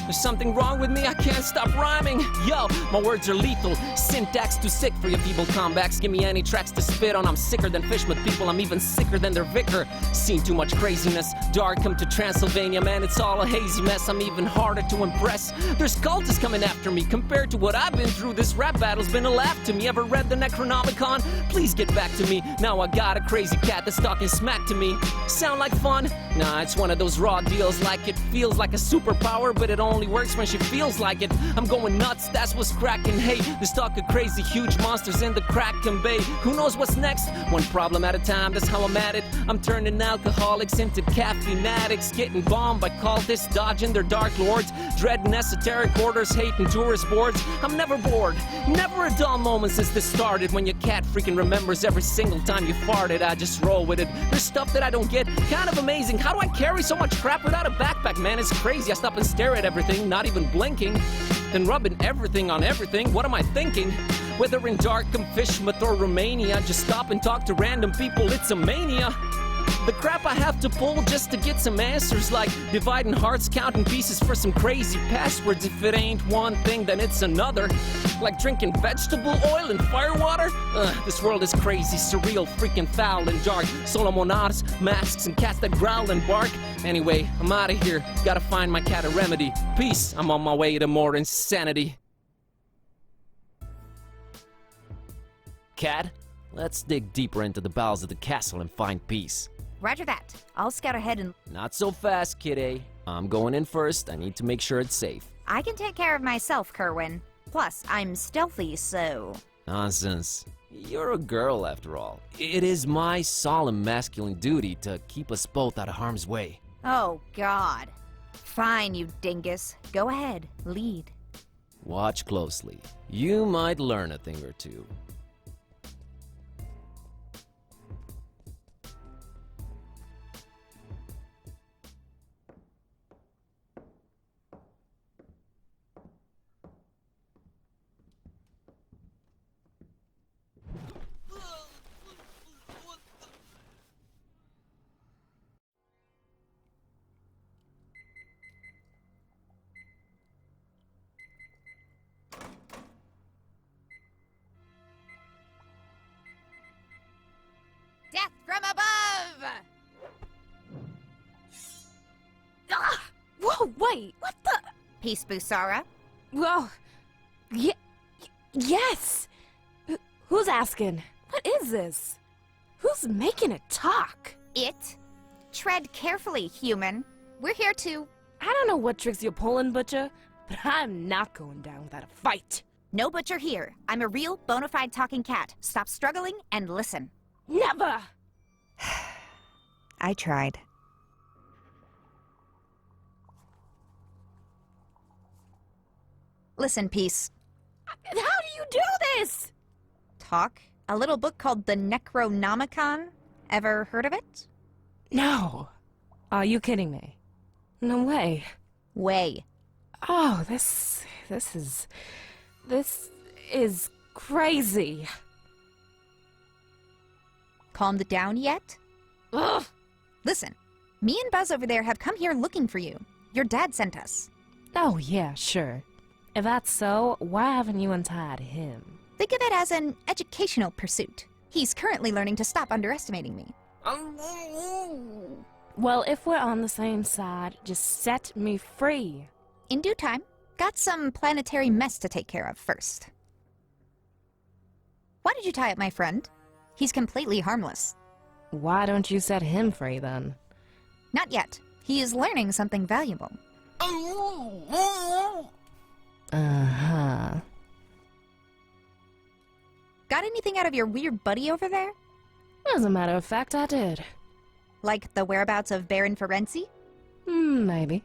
There's something wrong with me, I can't stop rhyming. Yo, my words are lethal. Syntax too sick for your feeble comebacks. Give me any tracks to spit on. I'm sicker than Fishmouth people, I'm even sicker than their vicar. Seen too much craziness. Darkham to Transylvania, man, it's all a hazy mess. I'm even harder to impress. There's cultists coming after me. Compared to what I've been through, this rap battle's been a laugh to me. Ever read the Necronomicon? Please get back to me. Now I got a crazy cat that's talking smack to me. Sound like fun? Nah, it's one of those raw deals. Like it feels like a superpower, but it only works when she feels like it. I'm going nuts, that's what's cracking. Hey, this talk of crazy huge monsters in the Kraken Bay. Who knows what's next? One problem at a time, that's how I'm at it. I'm turning alcoholics into caffeine addicts, getting bombed by cultists, dodging their dark lords, dreading esoteric orders, hating tourist boards. I'm never bored, never a dull moment since this started. When your cat freaking remembers every single time you farted, I just roll with it. There's stuff that I don't get, kind of amazing. How do I carry so much crap without a backpack, man? It's crazy. I stop and stare at everything, not even blinking. Then rubbing everything on everything. What am I thinking? Whether in Darkham, Fishmouth, or Romania, just stop and talk to random people. It's a mania. The crap I have to pull just to get some answers, like dividing hearts, counting pieces for some crazy passwords. If it ain't one thing, then it's another. Like drinking vegetable oil and firewater? This world is crazy, surreal, freaking foul and dark. Solomonars, masks, and cats that growl and bark. Anyway, I'm out of here. Gotta find my cat a remedy. Peace, I'm on my way to more insanity. Cat, let's dig deeper into the bowels of the castle and find peace. Roger that. I'll scout ahead and... Not so fast, Kitteh. I'm going in first. I need to make sure it's safe. I can take care of myself, Kerwan. Plus, I'm stealthy, so... Nonsense. You're a girl, after all. It is my solemn masculine duty to keep us both out of harm's way. Oh, God. Fine, you dingus. Go ahead. Lead. Watch closely. You might learn a thing or two. Death from above! Ah! Whoa, wait, what the? Peace, Busara. Whoa. Yes! Who's asking? What is this? Who's making it talk? It. Tread carefully, human. We're here to... I don't know what tricks you're pulling, Butcher, but I'm not going down without a fight. No Butcher here. I'm a real, bona fide talking cat. Stop struggling and listen. Never! I tried. Listen, Peace. How do you do this? Talk? A little book called the Necronomicon? Ever heard of it? No. Are you kidding me? No way. Way. Oh, this is crazy. Calmed down yet? Ugh. Listen, me and Buzz over there have come here looking for you. Your dad sent us. Oh, yeah, sure. If that's so, why haven't you untied him? Think of it as an educational pursuit. He's currently learning to stop underestimating me. Well, if we're on the same side, just set me free. In due time. Got some planetary mess to take care of first. Why did you tie up my friend? He's completely harmless. Why don't you set him free, then? Not yet. He is learning something valuable. Uh-huh. Got anything out of your weird buddy over there? As a matter of fact, I did. Like the whereabouts of Baron Ferenzi? Maybe.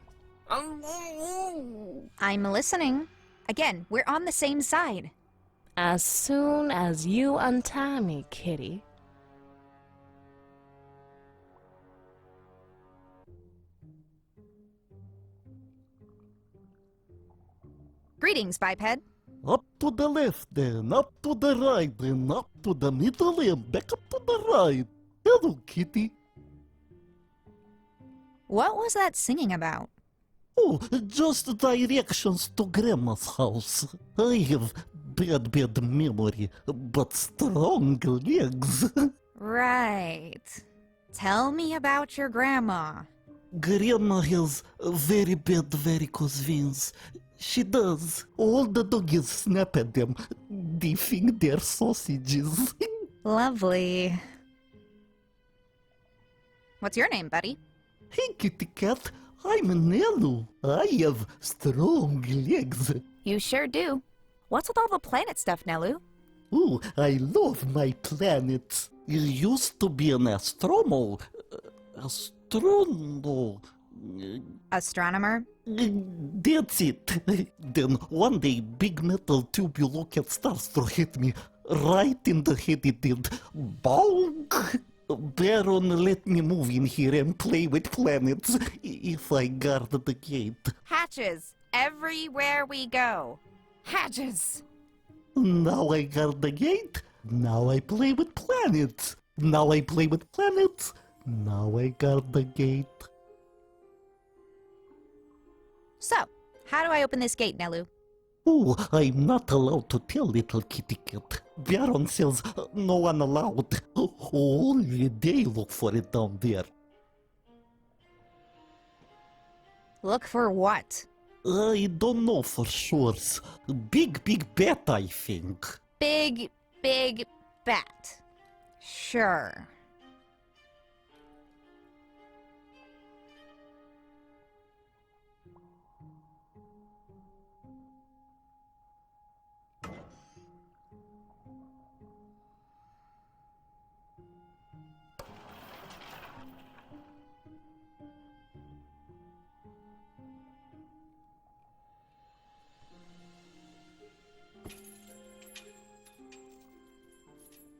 I'm listening. Again, we're on the same side. As soon as you untie me, kitty. Greetings, biped. Up to the left then, up to the right then, up to the middle and back up to the right. Hello, kitty. What was that singing about? Oh, just directions to Grandma's house. I have bad memory, but strong legs. Right. Tell me about your grandma. Grandma has very bad varicose veins. She does. All the doggies snap at them. They think they're sausages. Lovely. What's your name, buddy? Hey, kitty cat. I'm Nelu. I have strong legs. You sure do. What's with all the planet stuff, Nelu? Ooh, I love my planets. I used to be an astronomer. Astronomer? That's it. Then one day, big metal tube you look at starstruck hit me. Right in the head it did. Bonk! Baron, let me move in here and play with planets if I guard the gate. Hatches. Everywhere we go. Hatches. Now I guard the gate. Now I play with planets. Now I play with planets. Now I guard the gate. So, how do I open this gate, Nelu? Oh, I'm not allowed to tell, little kitty cat. Baron says no one allowed. Only they look for it down there. Look for what? I don't know for sure. Big bat, I think. Big bat. Sure.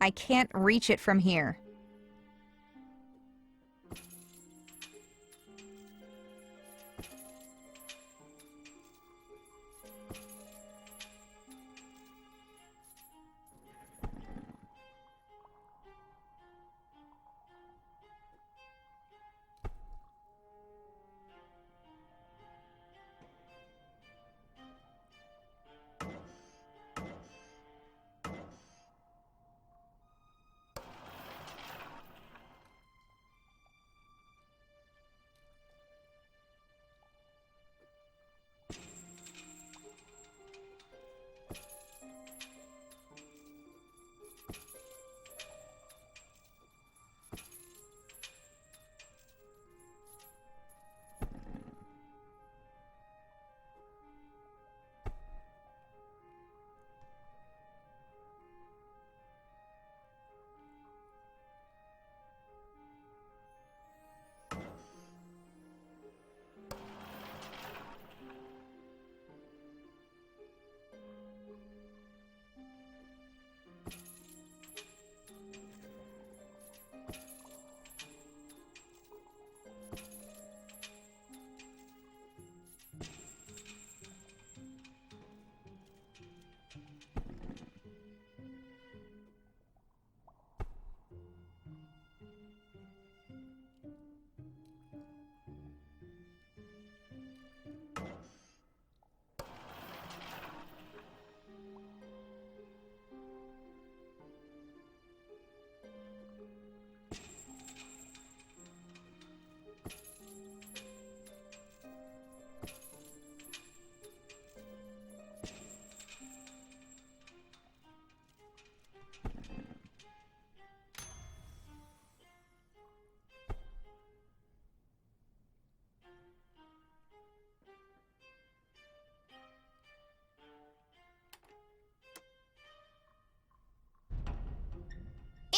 I can't reach it from here.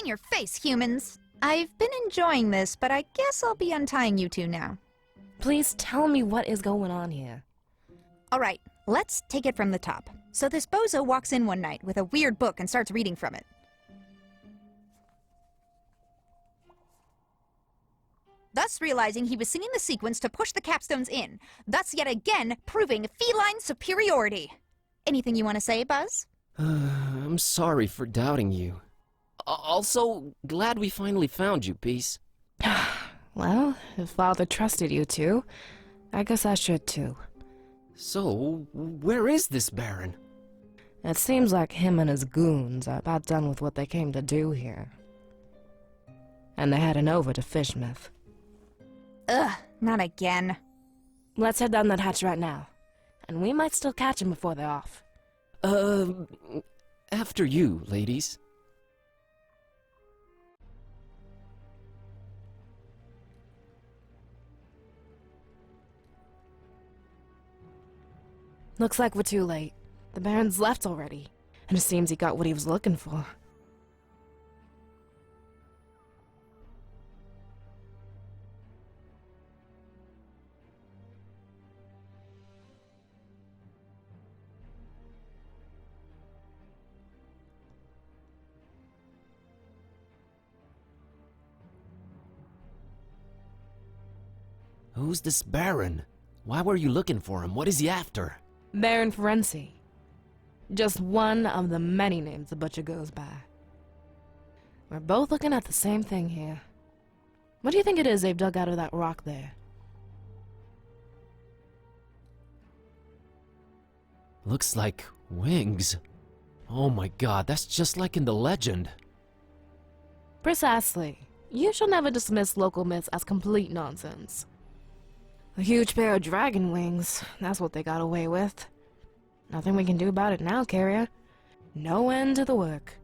in your face, humans! I've been enjoying this, but I guess I'll be untying you two now. Please tell me what is going on here. Alright, let's take it from the top. So this bozo walks in one night with a weird book and starts reading from it. Thus realizing he was singing the sequence to push the capstones in, thus yet again proving feline superiority. Anything you want to say, Buzz? I'm sorry for doubting you. Also, glad we finally found you, Peace. Well, if Father trusted you two, I guess I should too. So, where is this Baron? It seems like him and his goons are about done with what they came to do here. And they're heading over to Fishmouth. Ugh, not again. Let's head down that hatch right now. And we might still catch him before they're off. After you, ladies. Looks like we're too late. The Baron's left already, and it seems he got what he was looking for. Who's this Baron? Why were you looking for him? What is he after? Baron Ferenci. Just one of the many names the butcher goes by. We're both looking at the same thing here. What do you think it is they've dug out of that rock there? Looks like wings. Oh my god, that's just like in the legend. Precisely. You shall never dismiss local myths as complete nonsense. A huge pair of dragon wings, that's what they got away with. Nothing we can do about it now, Carrier. No end to the work.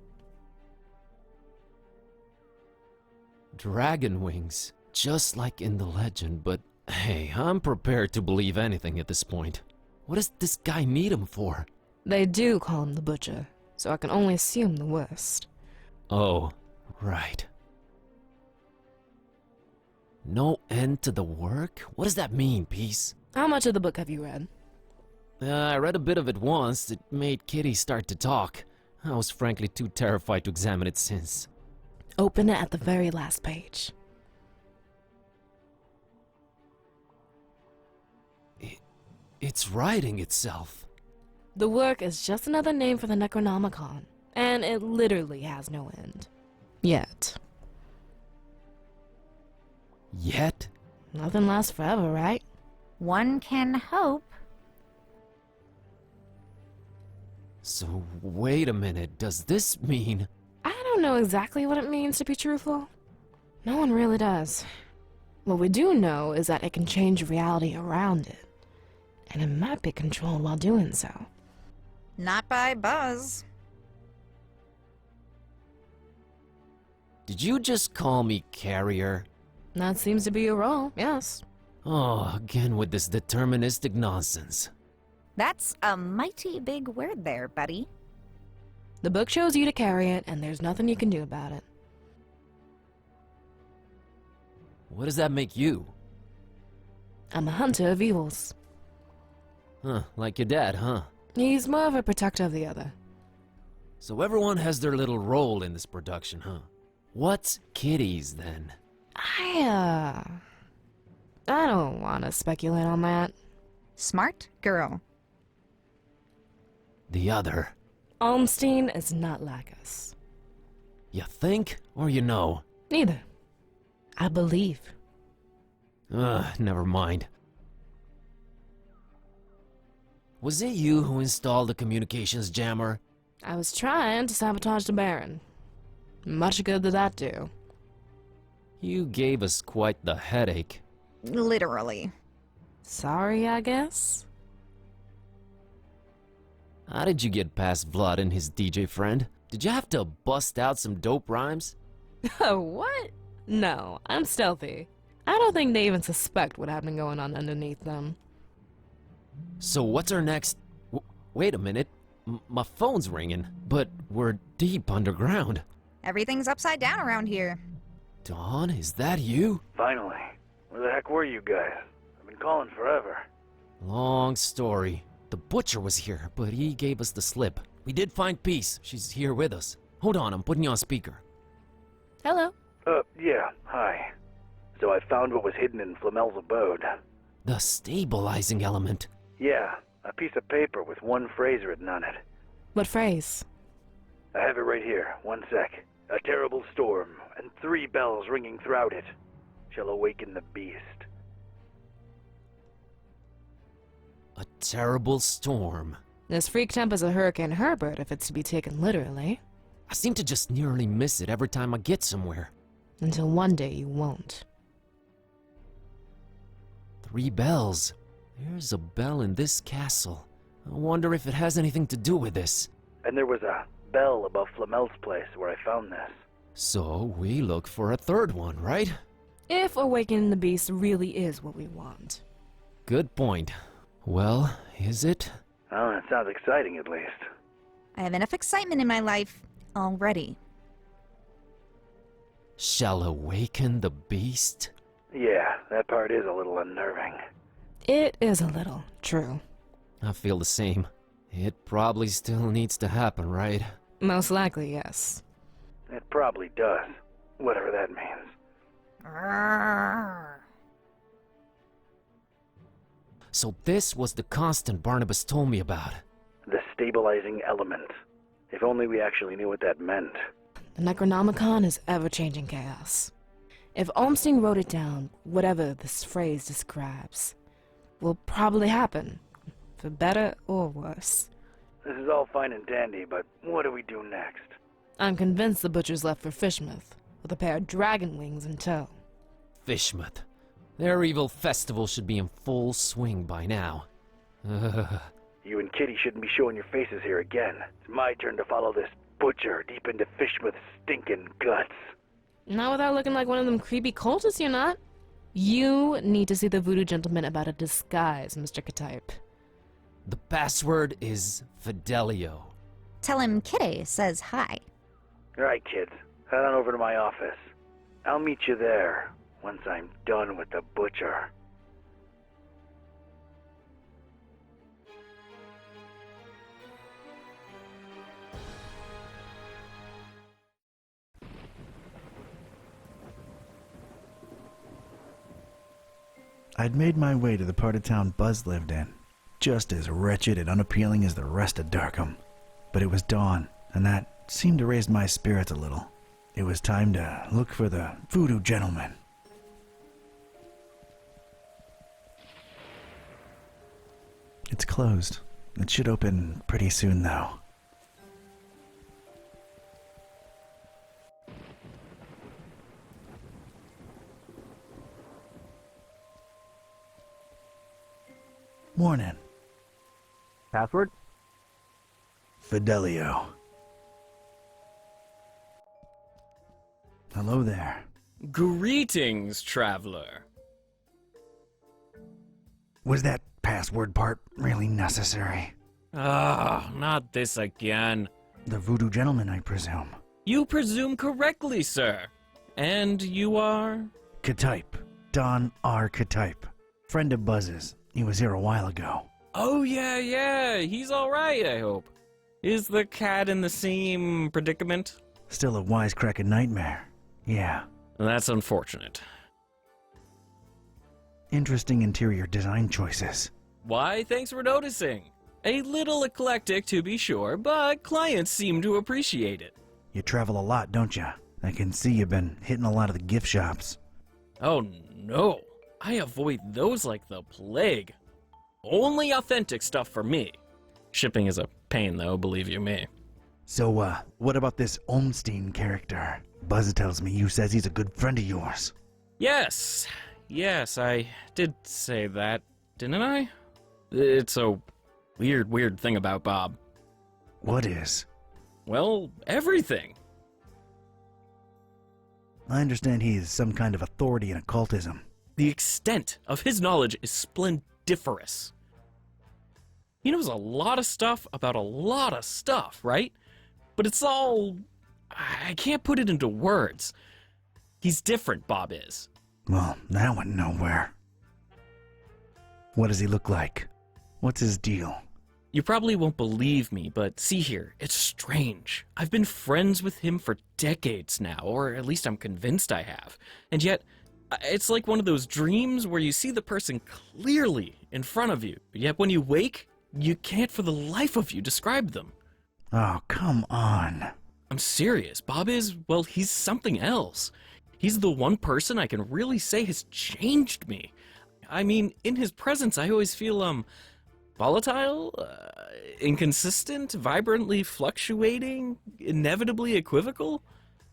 Dragon wings, just like in the legend, but hey, I'm prepared to believe anything at this point. What does this guy need him for? They do call him the Butcher, so I can only assume the worst. Oh, right. No end to the work? What does that mean, Peace? How much of the book have you read? I read a bit of it once. It made Kitty start to talk. I was frankly too terrified to examine it since. Open it at the very last page. It's writing itself. The work is just another name for the Necronomicon, and it literally has no end. Yet. Yet? Nothing lasts forever, right? One can hope. So, wait a minute, does this mean... I don't know exactly what it means, to be truthful. No one really does. What we do know is that it can change reality around it, and it might be controlled while doing so. Not by Buzz. Did you just call me Carrier? That seems to be your role, yes. Oh, again with this deterministic nonsense. That's a mighty big word there, buddy. The book shows you to carry it, and there's nothing you can do about it. What does that make you? I'm a hunter of evils. Huh, like your dad, huh? He's more of a protector of the other. So everyone has their little role in this production, huh? What's Kitty's, then? I don't want to speculate on that. Smart girl. The other. Olmstein is not like us. You think, or you know? Neither. I believe. Never mind. Was it you who installed the communications jammer? I was trying to sabotage the Baron. Much good did that do. You gave us quite the headache. Literally. Sorry, I guess? How did you get past Vlad and his DJ friend? Did you have to bust out some dope rhymes? What? No, I'm stealthy. I don't think they even suspect what had been going on underneath them. So what's our next... wait a minute. My phone's ringing, but we're deep underground. Everything's upside down around here. Dawn, is that you? Finally. Where the heck were you guys? I've been calling forever. Long story. The butcher was here, but he gave us the slip. We did find Peace. She's here with us. Hold on, I'm putting you on speaker. Hello. Yeah, hi. So I found what was hidden in Flamel's abode. The stabilizing element. Yeah, a piece of paper with one phrase written on it. What phrase? I have it right here. One sec. A terrible storm, and 3 bells ringing throughout it, shall awaken the beast. A terrible storm. As freaked up as a Hurricane Herbert, if it's to be taken literally. I seem to just nearly miss it every time I get somewhere. Until one day you won't. 3 bells. There's a bell in this castle. I wonder if it has anything to do with this. And there was a bell above Flamel's place where I found this. So we look for a 3rd one, right? If awakening the beast really is what we want. Good point. Well, is it? Oh, it sounds exciting at least. I have enough excitement in my life already. Shall awaken the beast? Yeah, that part is a little unnerving. It is a little, true. I feel the same. It probably still needs to happen, right? Most likely, yes. It probably does, whatever that means. So this was the constant Barnabas told me about. The stabilizing element. If only we actually knew what that meant. The Necronomicon is ever-changing chaos. If Olmstein wrote it down, whatever this phrase describes will probably happen, for better or worse. This is all fine and dandy, but what do we do next? I'm convinced the butcher's left for Fishmouth, with a pair of dragon wings in tow. Fishmouth. Their evil festival should be in full swing by now. You and Kitty shouldn't be showing your faces here again. It's my turn to follow this butcher deep into Fishmouth's stinking guts. Not without looking like one of them creepy cultists, you're not. You need to see the Voodoo gentleman about a disguise, Mr. Ketype. The password is Fidelio. Tell him Kitteh says hi. Alright, kids. Head on over to my office. I'll meet you there once I'm done with the butcher. I'd made my way to the part of town Buzz lived in, just as wretched and unappealing as the rest of Darkham. But it was dawn, and that seemed to raise my spirits a little. It was time to look for the Voodoo gentleman. It's closed. It should open pretty soon, though. Morning. Password? Fidelio. Hello there. Greetings, traveler. Was that password part really necessary? Ah, not this again. The Voodoo gentleman, I presume. You presume correctly, sir. And you are? Ketype. Don R. Ketype. Friend of Buzz's. He was here a while ago. Oh, yeah. He's alright, I hope. Is the cat in the same predicament? Still a wisecracking nightmare. Yeah. That's unfortunate. Interesting interior design choices. Why, thanks for noticing. A little eclectic, to be sure, but clients seem to appreciate it. You travel a lot, don't you? I can see you've been hitting a lot of the gift shops. Oh, no. I avoid those like the plague. Only authentic stuff for me. Shipping is a pain, though, believe you me. So, what about this Olmstein character? Buzz tells me you says he's a good friend of yours. Yes, I did say that, didn't I? It's a weird thing about Bob. What is? Well, everything. I understand he is some kind of authority in occultism. The extent of his knowledge is splendiferous. He knows a lot of stuff about a lot of stuff, right? But it's all I can't put it into words. He's different, Bob is. Well, that went nowhere. What does he look like? What's his deal? You probably won't believe me, but see here, it's strange. I've been friends with him for decades now, or at least I'm convinced I have. And yet, it's like one of those dreams where you see the person clearly in front of you, yet when you wake, you can't for the life of you describe them. Oh, come on. I'm serious. Bob is, well, he's something else. He's the one person I can really say has changed me. I mean, in his presence, I always feel, volatile, inconsistent, vibrantly fluctuating, inevitably equivocal.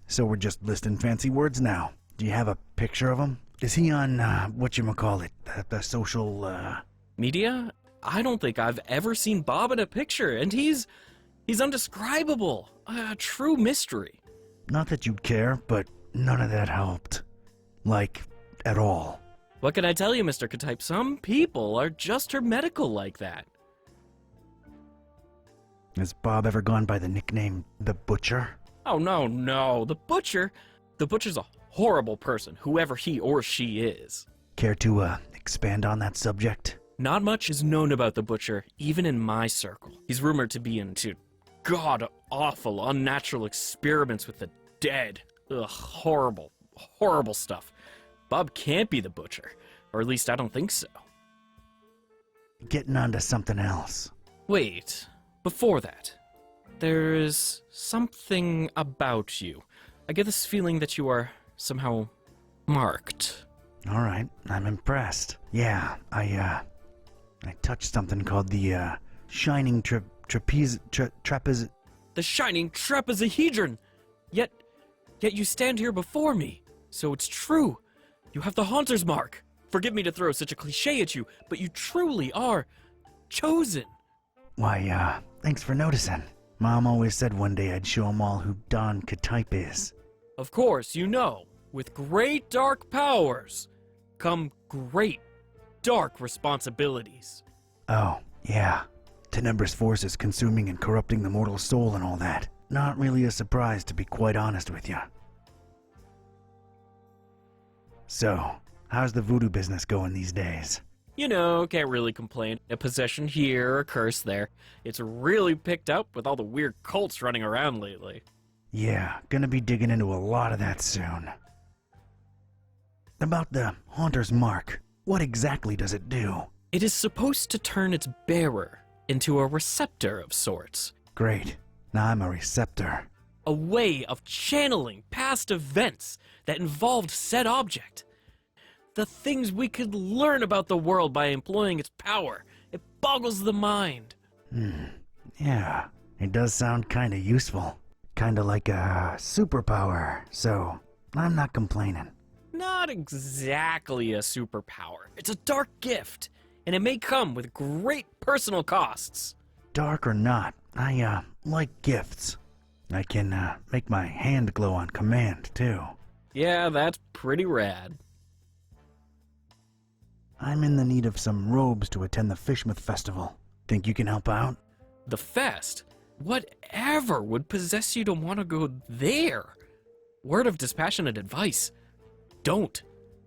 So we're just listing fancy words now. Do you have a picture of him? Is he on, whatchamacallit, the social, Media? I don't think I've ever seen Bob in a picture, and he's undescribable. A true mystery. Not that you'd care, but none of that helped. Like, at all. What can I tell you, Mr. Ketype? Some people are just hermetical like that. Has Bob ever gone by the nickname The Butcher? Oh, no. The Butcher's a horrible person, whoever he or she is. Care to, expand on that subject? Not much is known about the Butcher, even in my circle. He's rumored to be into god-awful, unnatural experiments with the dead. Ugh, horrible stuff. Bob can't be the Butcher, or at least I don't think so. Getting on to something else. Wait, before that, there's something about you. I get this feeling that you are somehow marked. All right, I'm impressed. Yeah, I touched something called the, Shining Trapeze... The Shining Trapezohedron! Yet you stand here before me, so it's true. You have the Haunter's Mark. Forgive me to throw such a cliché at you, but you truly are chosen. Why, thanks for noticing. Mom always said one day I'd show 'em all who Don Kitteh is. Of course, you know, with great dark powers come great dark responsibilities. Oh, yeah. Tenebrous forces consuming and corrupting the mortal soul and all that. Not really a surprise, to be quite honest with you. So, how's the voodoo business going these days? You know, can't really complain. A possession here, a curse there. It's really picked up with all the weird cults running around lately. Yeah, gonna be digging into a lot of that soon. About the Haunter's Mark, what exactly does it do? It is supposed to turn its bearer into a receptor of sorts. Great. Now I'm a receptor. A way of channeling past events that involved said object. The things we could learn about the world by employing its power. It boggles the mind. Yeah, it does sound kinda useful. Kinda like a superpower, so I'm not complaining. Not exactly a superpower. It's a dark gift, and it may come with great personal costs. Dark or not, I, like gifts. I can, make my hand glow on command, too. Yeah, that's pretty rad. I'm in the need of some robes to attend the Fishmouth festival. Think you can help out? The fest? Whatever would possess you to want to go there? Word of dispassionate advice. Don't.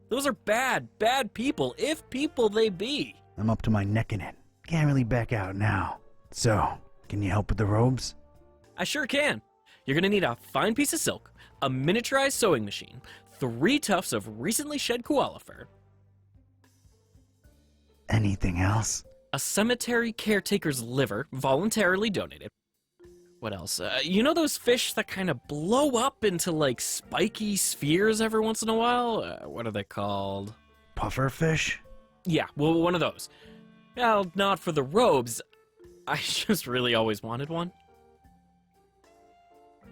Those are bad people, if people they be. I'm up to my neck in it. Can't really back out now. So, can you help with the robes? I sure can. You're gonna need a fine piece of silk, a miniaturized sewing machine, 3 tufts of recently shed koala fur. Anything else? A cemetery caretaker's liver, voluntarily donated. What else? You know those fish that kind of blow up into, like, spiky spheres every once in a while? What are they called? Puffer fish? Yeah, well, one of those. Well, not for the robes. I just really always wanted one.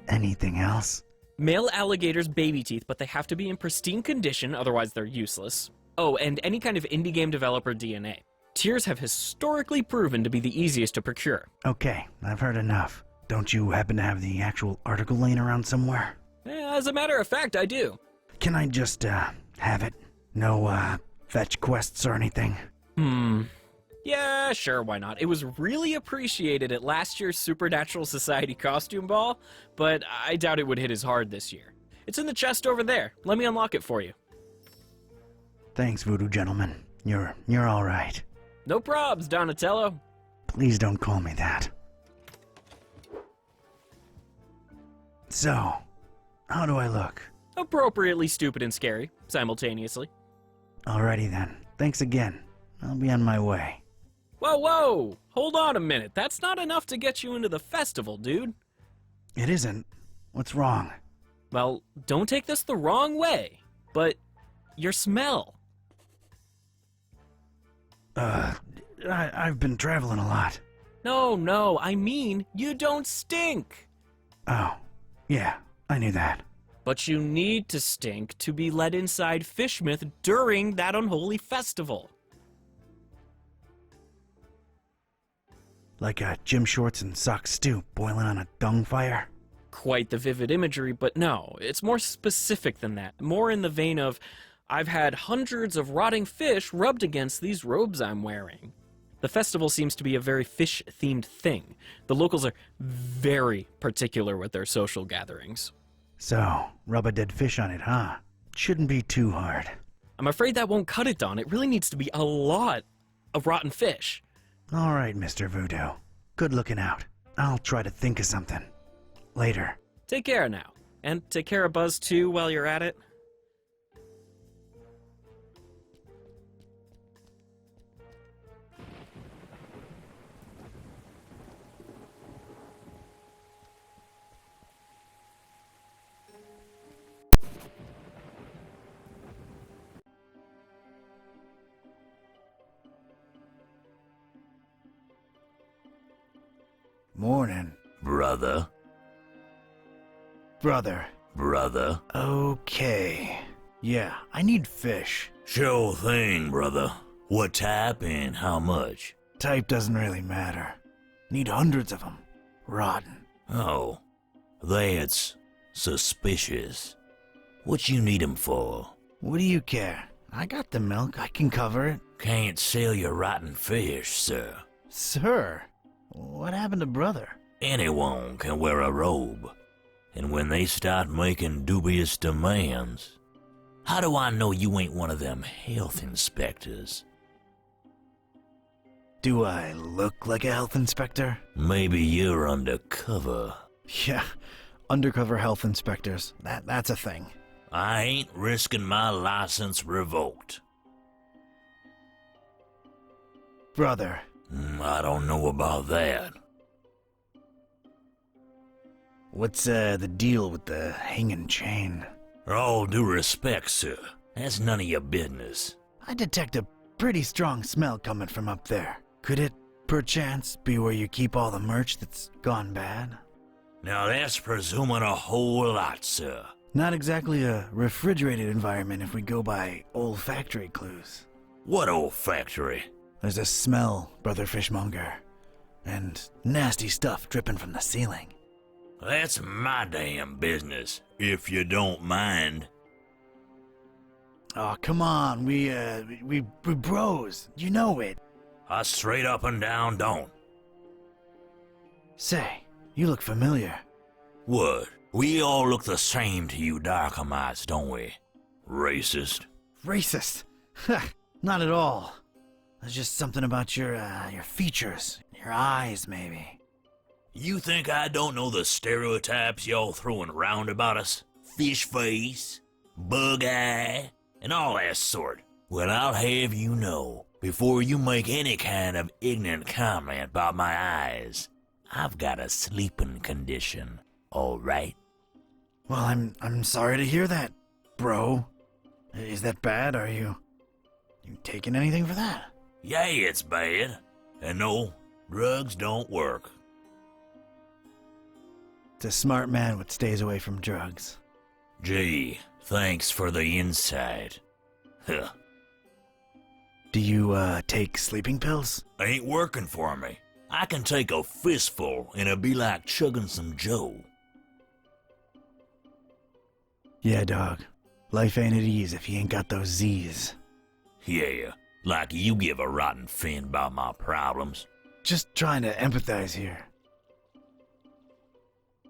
Anything else? Male alligators' baby teeth, but they have to be in pristine condition, otherwise they're useless. Oh, and any kind of indie game developer DNA. Tears have historically proven to be the easiest to procure. Okay, I've heard enough. Don't you happen to have the actual article laying around somewhere? As a matter of fact, I do. Can I just, have it? No, fetch quests or anything? Yeah, sure, why not? It was really appreciated at last year's Supernatural Society costume ball, but I doubt it would hit as hard this year. It's in the chest over there. Let me unlock it for you. Thanks, Voodoo gentleman. You're all right. No probs, Donatello. Please don't call me that. So, how do I look? Appropriately stupid and scary, simultaneously. Alrighty then. Thanks again. I'll be on my way. Whoa, whoa! Hold on a minute. That's not enough to get you into the festival, dude. It isn't. What's wrong? Well, don't take this the wrong way, but your smell. I've been traveling a lot. No, I mean, you don't stink. Oh, yeah, I knew that. But you need to stink to be let inside Fishmouth during that unholy festival. Like a gym shorts and sock stew boiling on a dung fire? Quite the vivid imagery, but no, it's more specific than that. More in the vein of, I've had hundreds of rotting fish rubbed against these robes I'm wearing. The festival seems to be a very fish-themed thing. The locals are very particular with their social gatherings. So, rub a dead fish on it, huh? Shouldn't be too hard. I'm afraid that won't cut it, Don. It really needs to be a lot of rotten fish. All right, Mr. Voodoo. Good looking out. I'll try to think of something. Later. Take care now. And take care of Buzz, too, while you're at it. Morning. Brother. Brother. Okay. Yeah, I need fish. Sure thing, brother. What type and how much? Type doesn't really matter. Need hundreds of them. Rotten. Oh, that's suspicious. What you need 'em for? What do you care? I got the milk. I can cover it. Can't sell your rotten fish, sir. Sir? What happened to brother? Anyone can wear a robe. And when they start making dubious demands, how do I know you ain't one of them health inspectors? Do I look like a health inspector? Maybe you're undercover. Yeah, undercover health inspectors. That's a thing. I ain't risking my license revoked. Brother. I don't know about that. What's the deal with the hanging chain? All due respect, sir. That's none of your business. I detect a pretty strong smell coming from up there. Could it, perchance, be where you keep all the merch that's gone bad? Now that's presuming a whole lot, sir. Not exactly a refrigerated environment if we go by olfactory clues. What olfactory? There's a smell, Brother Fishmonger. And nasty stuff dripping from the ceiling. That's my damn business, if you don't mind. Oh, come on, we bros. You know it. I straight up and down don't. Say, you look familiar. What? We all look the same to you Darkhamites, don't we? Racist. Racist? Not at all. There's just something about your features, your eyes, maybe. You think I don't know the stereotypes y'all throwing around about us? Fish face, bug eye, and all that sort. Well, I'll have you know, before you make any kind of ignorant comment about my eyes, I've got a sleeping condition, all right? Well, I'm sorry to hear that, bro. Is that bad? Are you taking anything for that? Yeah, it's bad. And no, drugs don't work. It's a smart man what stays away from drugs. Gee, thanks for the insight. Huh. Do you, take sleeping pills? Ain't working for me. I can take a fistful and it'll be like chugging some Joe. Yeah, dog. Life ain't at ease if you ain't got those Z's. Yeah, Like you give a rotten fin about my problems. Just trying to empathize here.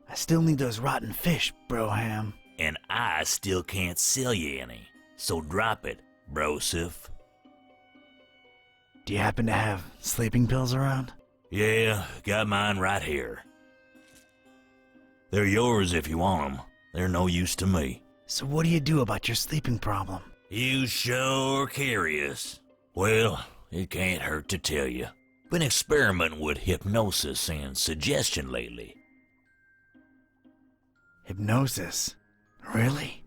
I still need those rotten fish, Broham. And I still can't sell you any. So drop it, Brosif. Do you happen to have sleeping pills around? Yeah, got mine right here. They're yours if you want them. They're no use to me. So what do you do about your sleeping problem? You sure curious. Well, it can't hurt to tell you. Been experimenting with hypnosis and suggestion lately. Hypnosis? Really?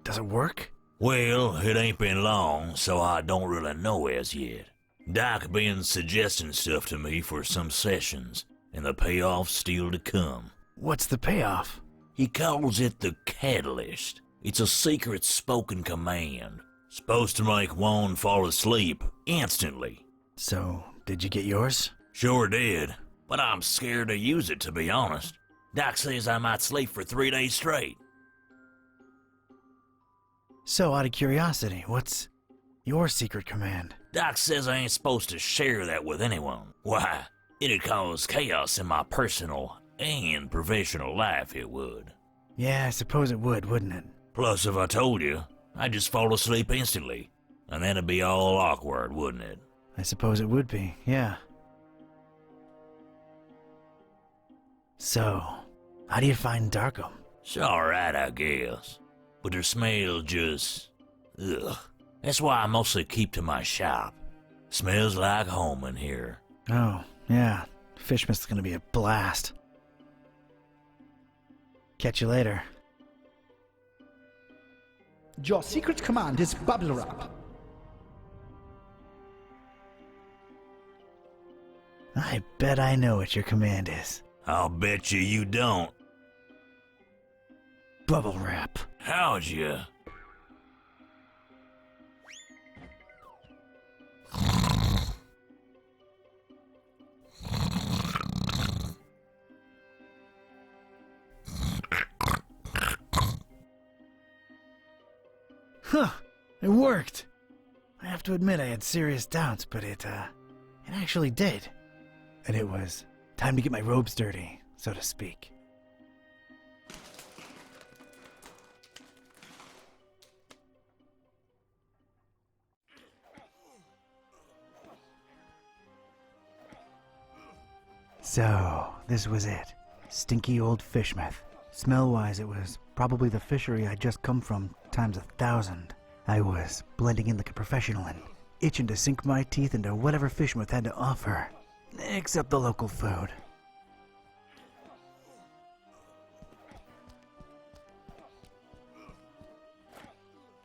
Does it work? Well, it ain't been long, so I don't really know as yet. Doc been suggesting stuff to me for some sessions, and the payoff's still to come. What's the payoff? He calls it the catalyst. It's a secret spoken command. Supposed to make one fall asleep instantly. So, did you get yours? Sure did, but I'm scared to use it, to be honest. Doc says I might sleep for 3 days straight. So, out of curiosity, what's your secret command? Doc says I ain't supposed to share that with anyone. Why, it'd cause chaos in my personal and professional life, it would. Yeah, I suppose it would, wouldn't it? Plus, if I told you, I'd just fall asleep instantly. And that'd be all awkward, wouldn't it? I suppose it would be, yeah. So, how do you find Darkham? It's alright, I guess. But their smell just... ugh. That's why I mostly keep to my shop. Smells like home in here. Oh, yeah. Fishmouth's gonna be a blast. Catch you later. Your secret command is bubble wrap. I bet I know what your command is. I'll bet you don't. Bubble wrap. How'd you? Huh, it worked. I have to admit I had serious doubts, but it actually did. And it was time to get my robes dirty, so to speak. So, this was it. Stinky old Fishmouth. Smell-wise, it was probably the fishery I'd just come from times 1,000. I was blending in like a professional and itching to sink my teeth into whatever Fishmouth had to offer. Except the local food.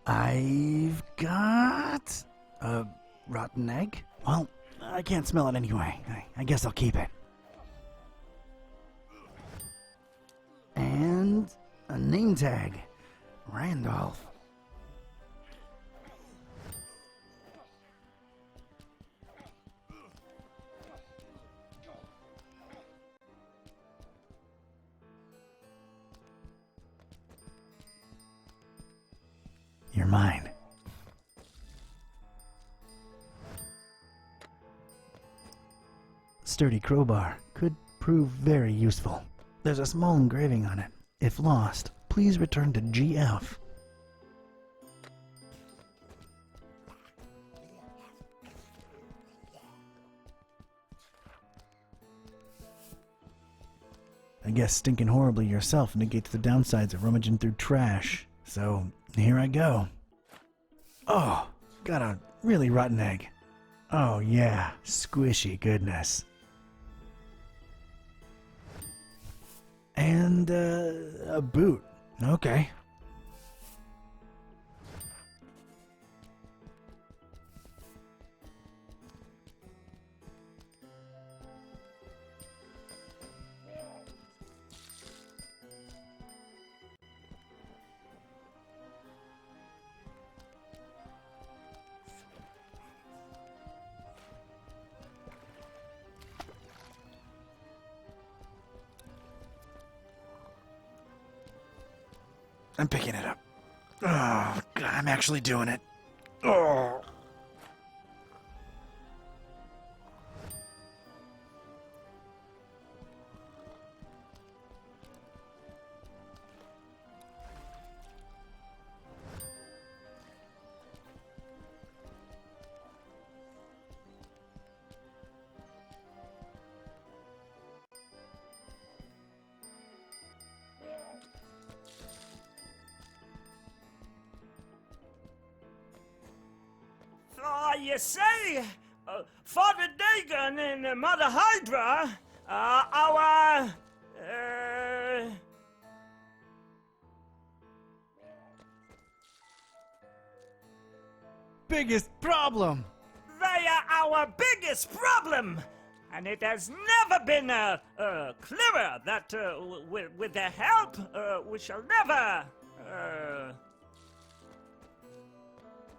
I've got a rotten egg? Well, I can't smell it anyway. I guess I'll keep it. And a name tag. Randolph. You're mine. Sturdy crowbar could prove very useful. There's a small engraving on it. If lost, please return to GF. I guess stinking horribly yourself negates the downsides of rummaging through trash. So, here I go. Oh, got a really rotten egg. Oh yeah, squishy goodness. And, a boot. Okay. I'm picking it up. Oh, God, I'm actually doing it. Oh. You see, Father Dagon and Mother Hydra, our, Biggest problem! They are our biggest problem! And it has never been clearer that with their help, we shall never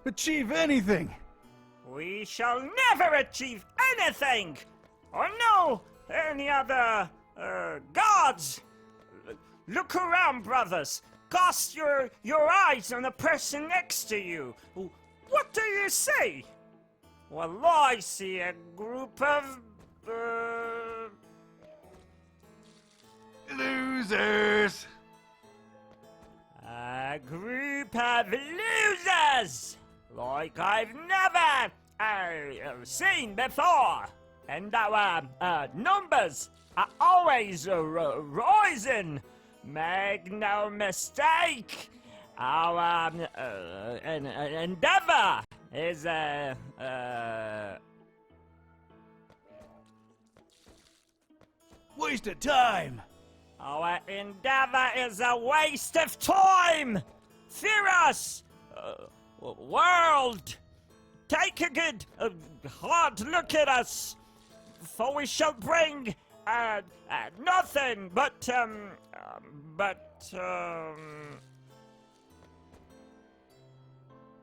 achieve anything! We shall never achieve anything! Or know any other gods! Look around, brothers! Cast your eyes on the person next to you! What do you see? Well, I see a group of losers! A group of losers! Like I've never seen before! And our numbers are always rising! Make no mistake! Our endeavor is waste of time! Our endeavor is a waste of time! Fear us! World! Take a good, hard look at us! For we shall bring, nothing but,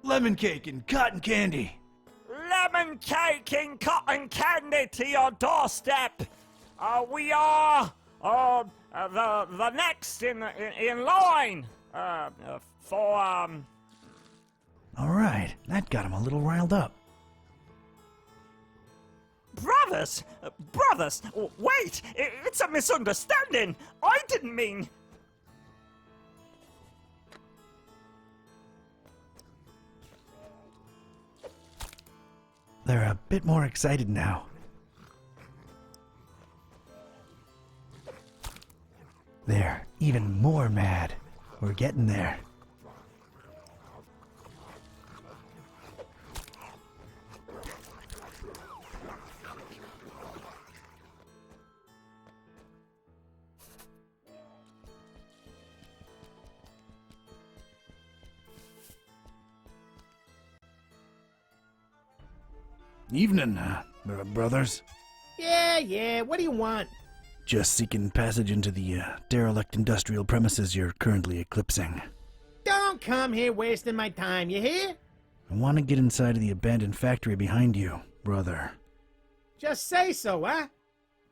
lemon cake and cotton candy! lemon cake and cotton candy to your doorstep! We are the next in line for All right, that got him a little riled up. Brothers, wait! It's a misunderstanding. I didn't mean. They're a bit more excited now. They're even more mad. We're getting there. Evening, brothers. Yeah, what do you want? Just seeking passage into the derelict industrial premises you're currently eclipsing. Don't come here wasting my time, you hear? I want to get inside of the abandoned factory behind you, brother. Just say so, huh?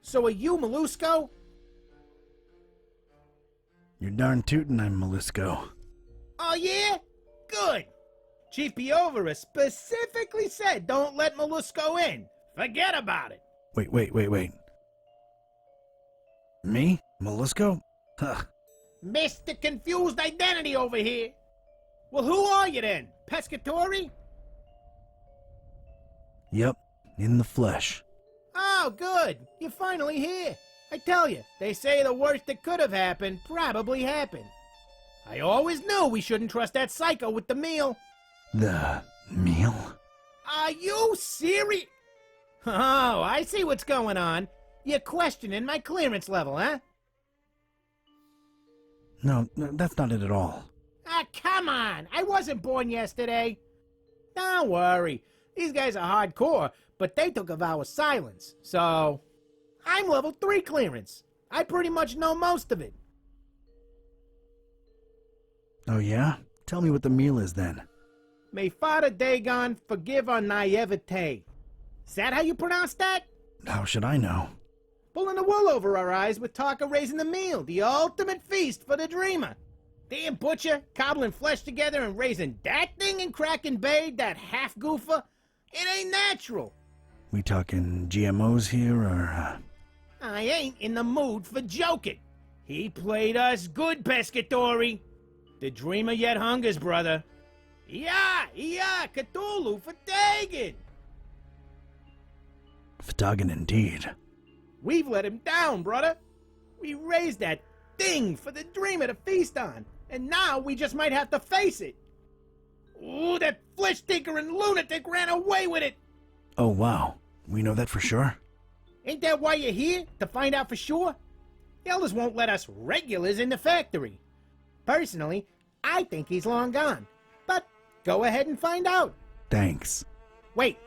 So are you Molusco? You're darn tootin' I'm Molusco. Oh yeah? Good. Chief Piovera specifically said don't let Molusco in. Forget about it. Wait. Me? Molusco? Huh. Mr. Confused Identity over here. Well, who are you then? Pescatori? Yep, in the flesh. Oh, good. You're finally here. I tell you, they say the worst that could have happened probably happened. I always knew we shouldn't trust that psycho with the meal. The meal? Are you serious? Oh, I see what's going on. You're questioning my clearance level, huh? No, that's not it at all. Ah, come on! I wasn't born yesterday. Don't worry. These guys are hardcore, but they took a vow of silence. So, I'm level 3 clearance. I pretty much know most of it. Oh yeah? Tell me what the meal is then. May Father Dagon forgive our naivete. Is that how you pronounce that? How should I know? Pulling the wool over our eyes with talk of raising the meal, the ultimate feast for the dreamer. Damn butcher, cobbling flesh together and raising that thing in Kraken Bay, that half goofer. It ain't natural. We talking GMOs here, or, I ain't in the mood for joking. He played us good, Pescatori. The dreamer yet hungers, brother. Yeah, Cthulhu for Dagon. Ftagan indeed. We've let him down, brother. We raised that thing for the dreamer to feast on, and now we just might have to face it. Ooh, that flesh-tinkering lunatic ran away with it! Oh, wow. We know that for sure? Ain't that why you're here? To find out for sure? The elders won't let us regulars in the factory. Personally, I think he's long gone. But go ahead and find out. Thanks. Wait!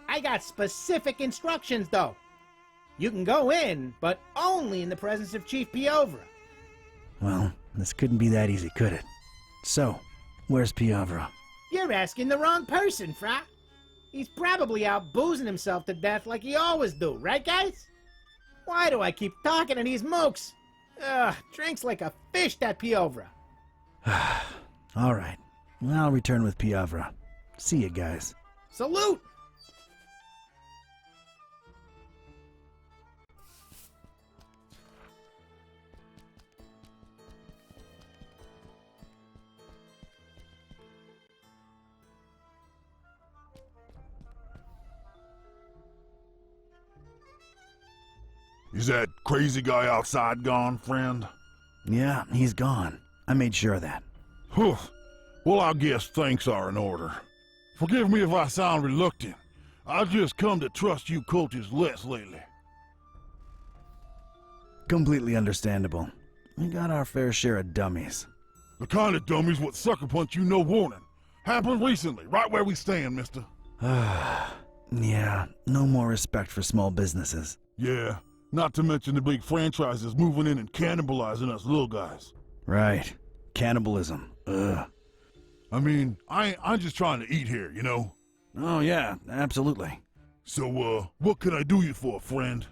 I got specific instructions, though. You can go in, but only in the presence of Chief Piovra. Well, this couldn't be that easy, could it? So, where's Piovra? You're asking the wrong person, Fra. He's probably out boozing himself to death like he always do, right, guys? Why do I keep talking to these mooks? Ugh, drinks like a fish, that Piovra. All right. Well, I'll return with Piovra. See you guys. Salute! Is that crazy guy outside gone, friend? Yeah, he's gone. I made sure of that. Whew. Well, I guess thanks are in order. Forgive me if I sound reluctant. I've just come to trust you cultists less lately. Completely understandable. We got our fair share of dummies. The kind of dummies what sucker punch you no warning. Happened recently, right where we stand, mister. Yeah, no more respect for small businesses. Yeah, not to mention the big franchises moving in and cannibalizing us little guys. Right. Cannibalism. Ugh. I mean, I'm just trying to eat here, you know? Oh, yeah, absolutely. So, what can I do you for, friend?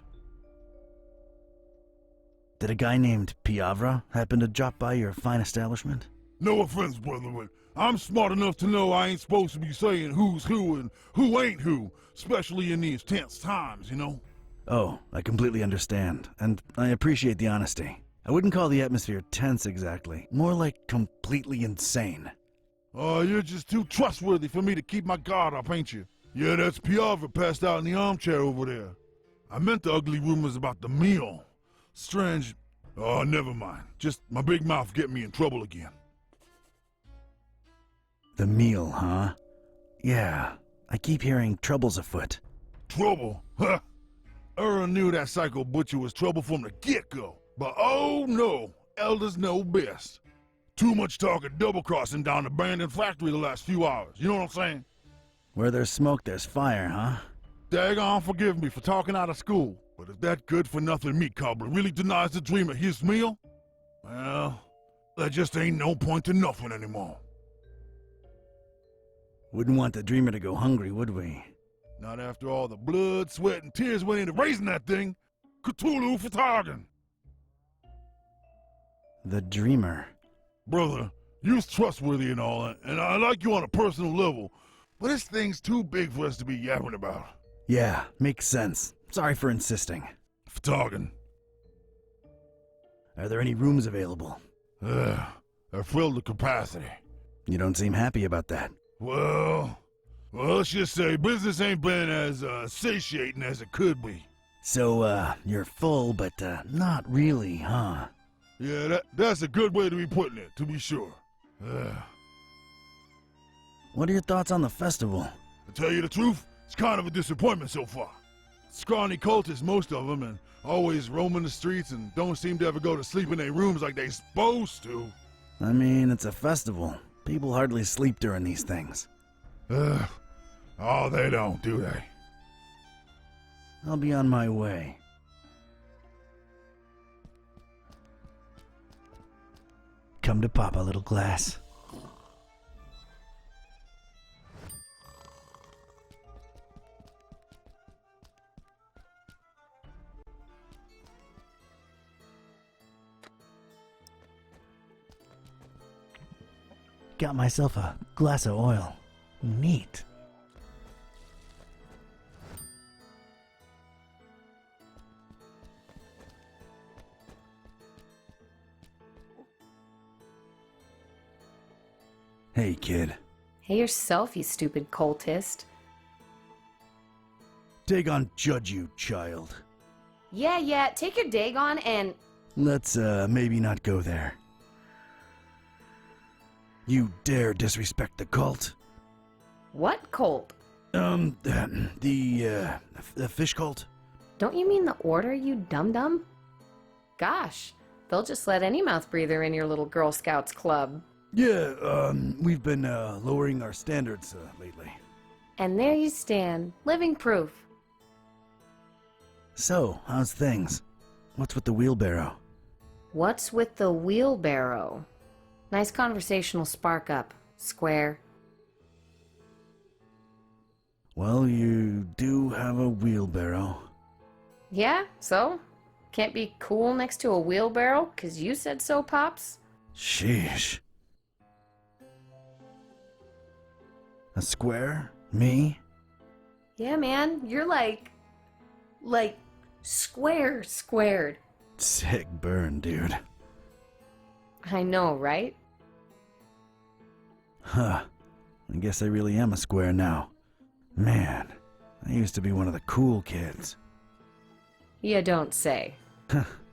Did a guy named Piovra happen to drop by your fine establishment? No offense, brother, but I'm smart enough to know I ain't supposed to be saying who's who and who ain't who, especially in these tense times, you know? Oh, I completely understand, and I appreciate the honesty. I wouldn't call the atmosphere tense exactly, more like completely insane. Oh, you're just too trustworthy for me to keep my guard up, ain't you? Yeah, that's Piovra passed out in the armchair over there. I meant the ugly rumors about the meal. Strange. Oh, never mind. Just my big mouth getting me in trouble again. The meal, huh? Yeah, I keep hearing trouble's afoot. Trouble? Huh? Earl knew that psycho butcher was trouble from the get-go. But oh no, elders know best. Too much talk of double-crossing down the abandoned factory the last few hours, you know what I'm saying? Where there's smoke, there's fire, huh? Daggone forgive me for talking out of school, but if that good-for-nothing meat cobbler really denies the dream of his meal, well, there just ain't no point to nothing anymore. Wouldn't want the dreamer to go hungry, would we? Not after all the blood, sweat, and tears went into raising that thing. Cthulhu for target. The dreamer. Brother, you're trustworthy and all, and I like you on a personal level, but this thing's too big for us to be yapping about. Yeah, makes sense. Sorry for insisting. For talking. Are there any rooms available? They're filled to capacity. You don't seem happy about that. Well, let's just say business ain't been as satiating as it could be. So, you're full, but not really, huh? Yeah, that's a good way to be putting it, to be sure. What are your thoughts on the festival? To tell you the truth, it's kind of a disappointment so far. Scrawny cultists, most of them, and always roaming the streets and don't seem to ever go to sleep in their rooms like they supposed to. I mean, it's a festival. People hardly sleep during these things. Oh, they don't, do they? I'll be on my way. Come to Papa, little glass. Got myself a glass of oil. Neat. Hey, kid. Hey yourself, you stupid cultist. Dagon judge you, child. Yeah, take your Dagon and... Let's, maybe not go there. You dare disrespect the cult? What cult? The fish cult? Don't you mean the order, you dum-dum? Gosh, they'll just let any mouth breather in your little Girl Scouts club. Yeah, we've been, lowering our standards, lately. And there you stand, living proof. So, how's things? What's with the wheelbarrow? What's with the wheelbarrow? Nice conversational spark up, Square. Well, you do have a wheelbarrow. Yeah, so? Can't be cool next to a wheelbarrow, 'cause you said so, Pops? Sheesh. A square? Me? Yeah, man, you're like squared. Sick burn, dude. I know, right? Huh. I guess I really am a square now. Man, I used to be one of the cool kids. You don't say.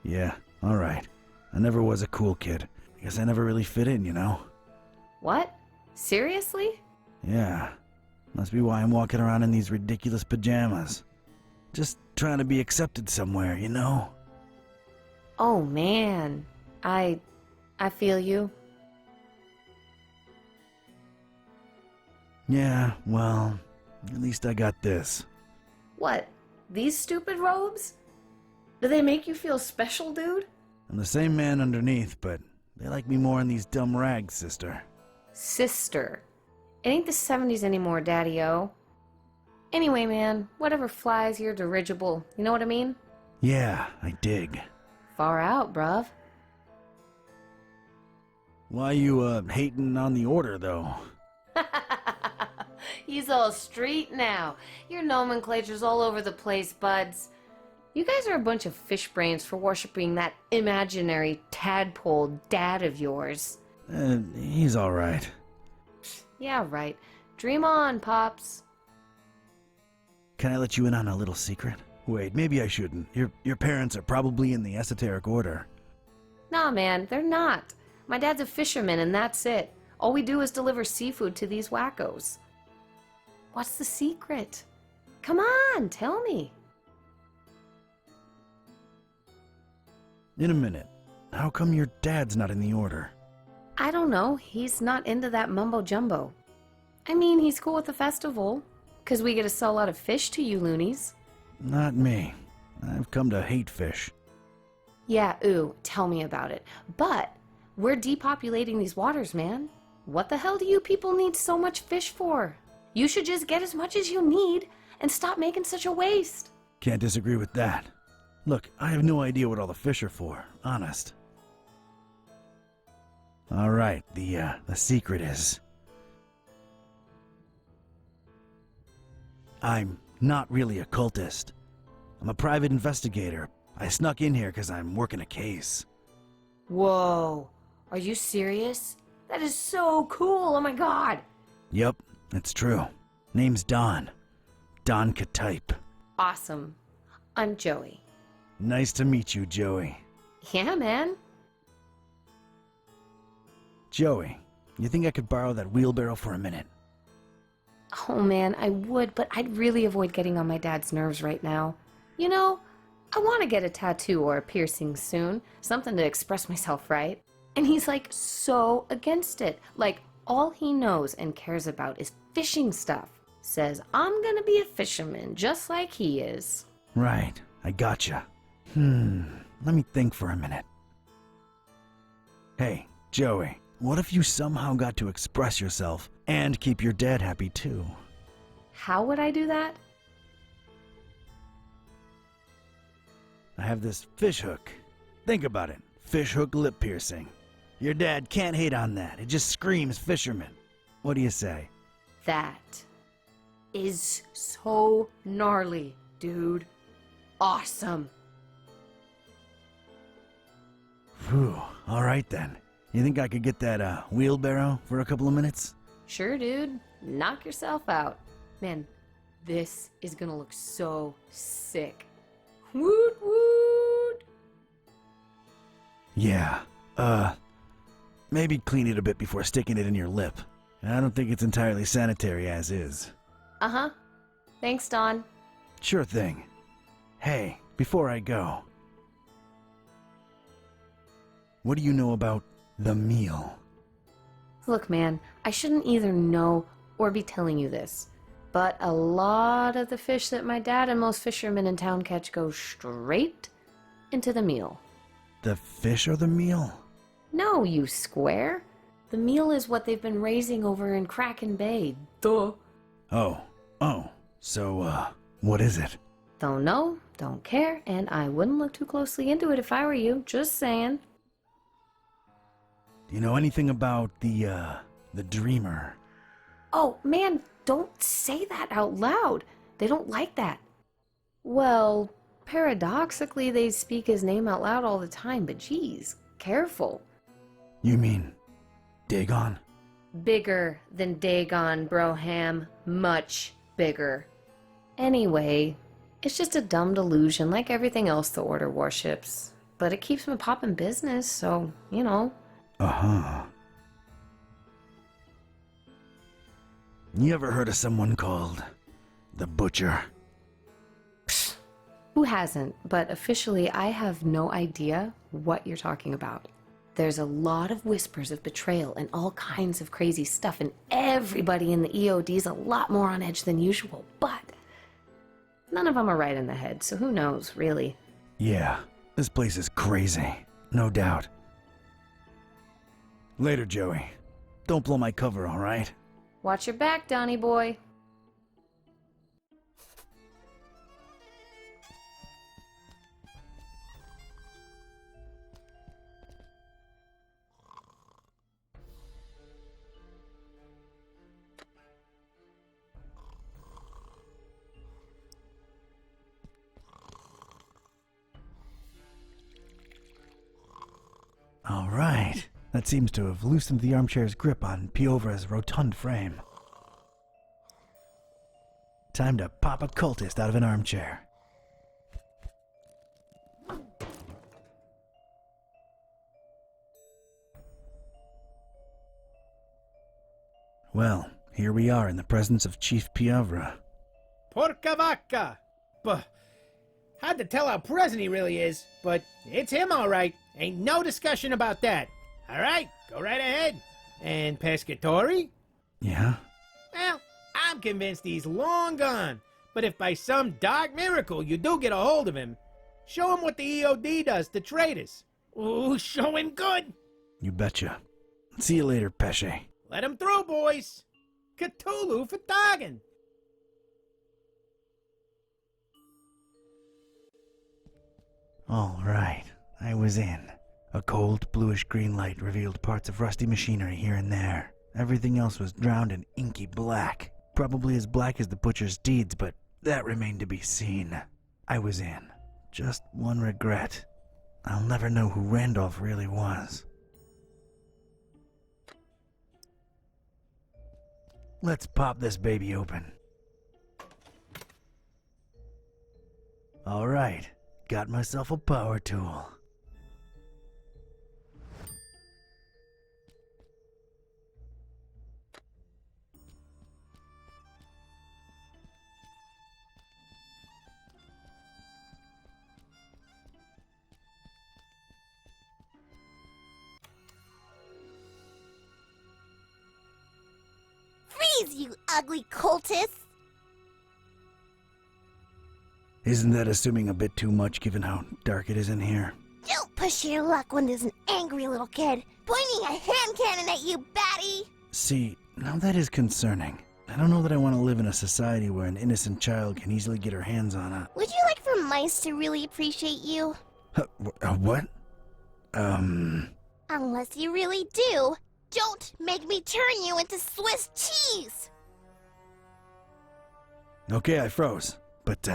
Yeah, alright. I never was a cool kid. I guess I never really fit in, you know? What? Seriously? Yeah. Must be why I'm walking around in these ridiculous pajamas. Just trying to be accepted somewhere, you know? Oh, man. I feel you. Yeah, well, at least I got this. What? These stupid robes? Do they make you feel special, dude? I'm the same man underneath, but they like me more in these dumb rags, sister. Sister. It ain't the 70s anymore, Daddy-O. Anyway, man, whatever flies your dirigible, you know what I mean? Yeah, I dig. Far out, bruv. Why you, hating on the order, though? He's all street now. Your nomenclature's all over the place, buds. You guys are a bunch of fish brains for worshipping that imaginary tadpole dad of yours. He's alright. Yeah, right. Dream on, Pops. Can I let you in on a little secret? Wait, maybe I shouldn't. Your parents are probably in the esoteric order. Nah, man, they're not. My dad's a fisherman and that's it. All we do is deliver seafood to these wackos. What's the secret? Come on, tell me. In a minute. How come your dad's not in the order? I don't know. He's not into that mumbo-jumbo. I mean, he's cool with the festival, 'cause we get to sell a lot of fish to you loonies. Not me. I've come to hate fish. Yeah, ooh, tell me about it. But we're depopulating these waters, man. What the hell do you people need so much fish for? You should just get as much as you need and stop making such a waste. Can't disagree with that. Look, I have no idea what all the fish are for, honest. Alright, the secret is... I'm not really a cultist. I'm a private investigator. I snuck in here because I'm working a case. Whoa, are you serious? That is so cool, oh my god! Yep, it's true. Name's Don. Don Ketype. Awesome. I'm Joey. Nice to meet you, Joey. Yeah, man. Joey, you think I could borrow that wheelbarrow for a minute? Oh man, I would, but I'd really avoid getting on my dad's nerves right now. You know, I want to get a tattoo or a piercing soon. Something to express myself, right? And he's like so against it. Like all he knows and cares about is fishing stuff. Says, I'm gonna be a fisherman just like he is. Right, I gotcha. Let me think for a minute. Hey, Joey, what if you somehow got to express yourself and keep your dad happy too? How would I do that? I have this fish hook. Think about it. Fish hook lip piercing. Your dad can't hate on that. It just screams fisherman. What do you say? That is so gnarly, dude. Awesome. Whew, alright then. You think I could get that wheelbarrow for a couple of minutes? Sure, dude. Knock yourself out. Man, this is gonna look so sick. Woot woot! Yeah, Maybe clean it a bit before sticking it in your lip. I don't think it's entirely sanitary as is. Uh-huh. Thanks, Don. Sure thing. Hey, before I go, what do you know about the meal? Look, man, I shouldn't either know or be telling you this, but a lot of the fish that my dad and most fishermen in town catch go straight into the meal. The fish or the meal? No, you square. The meal is what they've been raising over in Kraken Bay. Duh. Oh. So, what is it? Don't know, don't care, and I wouldn't look too closely into it if I were you. Just saying. Do you know anything about the dreamer? Oh, man, don't say that out loud. They don't like that. Well, paradoxically, they speak his name out loud all the time, but geez, careful. You mean Dagon? Bigger than Dagon, Broham. Much bigger. Anyway, it's just a dumb delusion like everything else the Order worships. But it keeps them popping business, so, you know. Uh-huh. You ever heard of someone called the Butcher? Psst. Who hasn't? But officially, I have no idea what you're talking about. There's a lot of whispers of betrayal and all kinds of crazy stuff, and everybody in the EOD's a lot more on edge than usual, but none of them are right in the head, so who knows, really? Yeah, this place is crazy, no doubt. Later, Joey. Don't blow my cover, all right? Watch your back, Donnie boy. All right. That seems to have loosened the armchair's grip on Piovra's rotund frame. Time to pop a cultist out of an armchair. Well, here we are in the presence of Chief Piovra. Porca vacca! Hard to tell how present he really is, but it's him all right. Ain't no discussion about that. All right, go right ahead. And Pescatori? Yeah? Well, I'm convinced he's long gone. But if by some dark miracle you do get a hold of him, show him what the EOD does to traitors. Ooh, show him good. You betcha. See you later, Pesce. Let him through, boys. Cthulhu for dogging. All right, I was in. A cold, bluish-green light revealed parts of rusty machinery here and there. Everything else was drowned in inky black. Probably as black as the butcher's deeds, but that remained to be seen. I was in. Just one regret. I'll never know who Randolph really was. Let's pop this baby open. All right, got myself a power tool. Freeze, you ugly cultist! Isn't that assuming a bit too much given how dark it is in here? Don't push your luck when there's an angry little kid pointing a hand cannon at you, batty! See, now that is concerning. I don't know that I want to live in a society where an innocent child can easily get her hands on a... Would you like for mice to really appreciate you? What? Unless you really do. Don't make me turn you into Swiss cheese! Okay, I froze. But,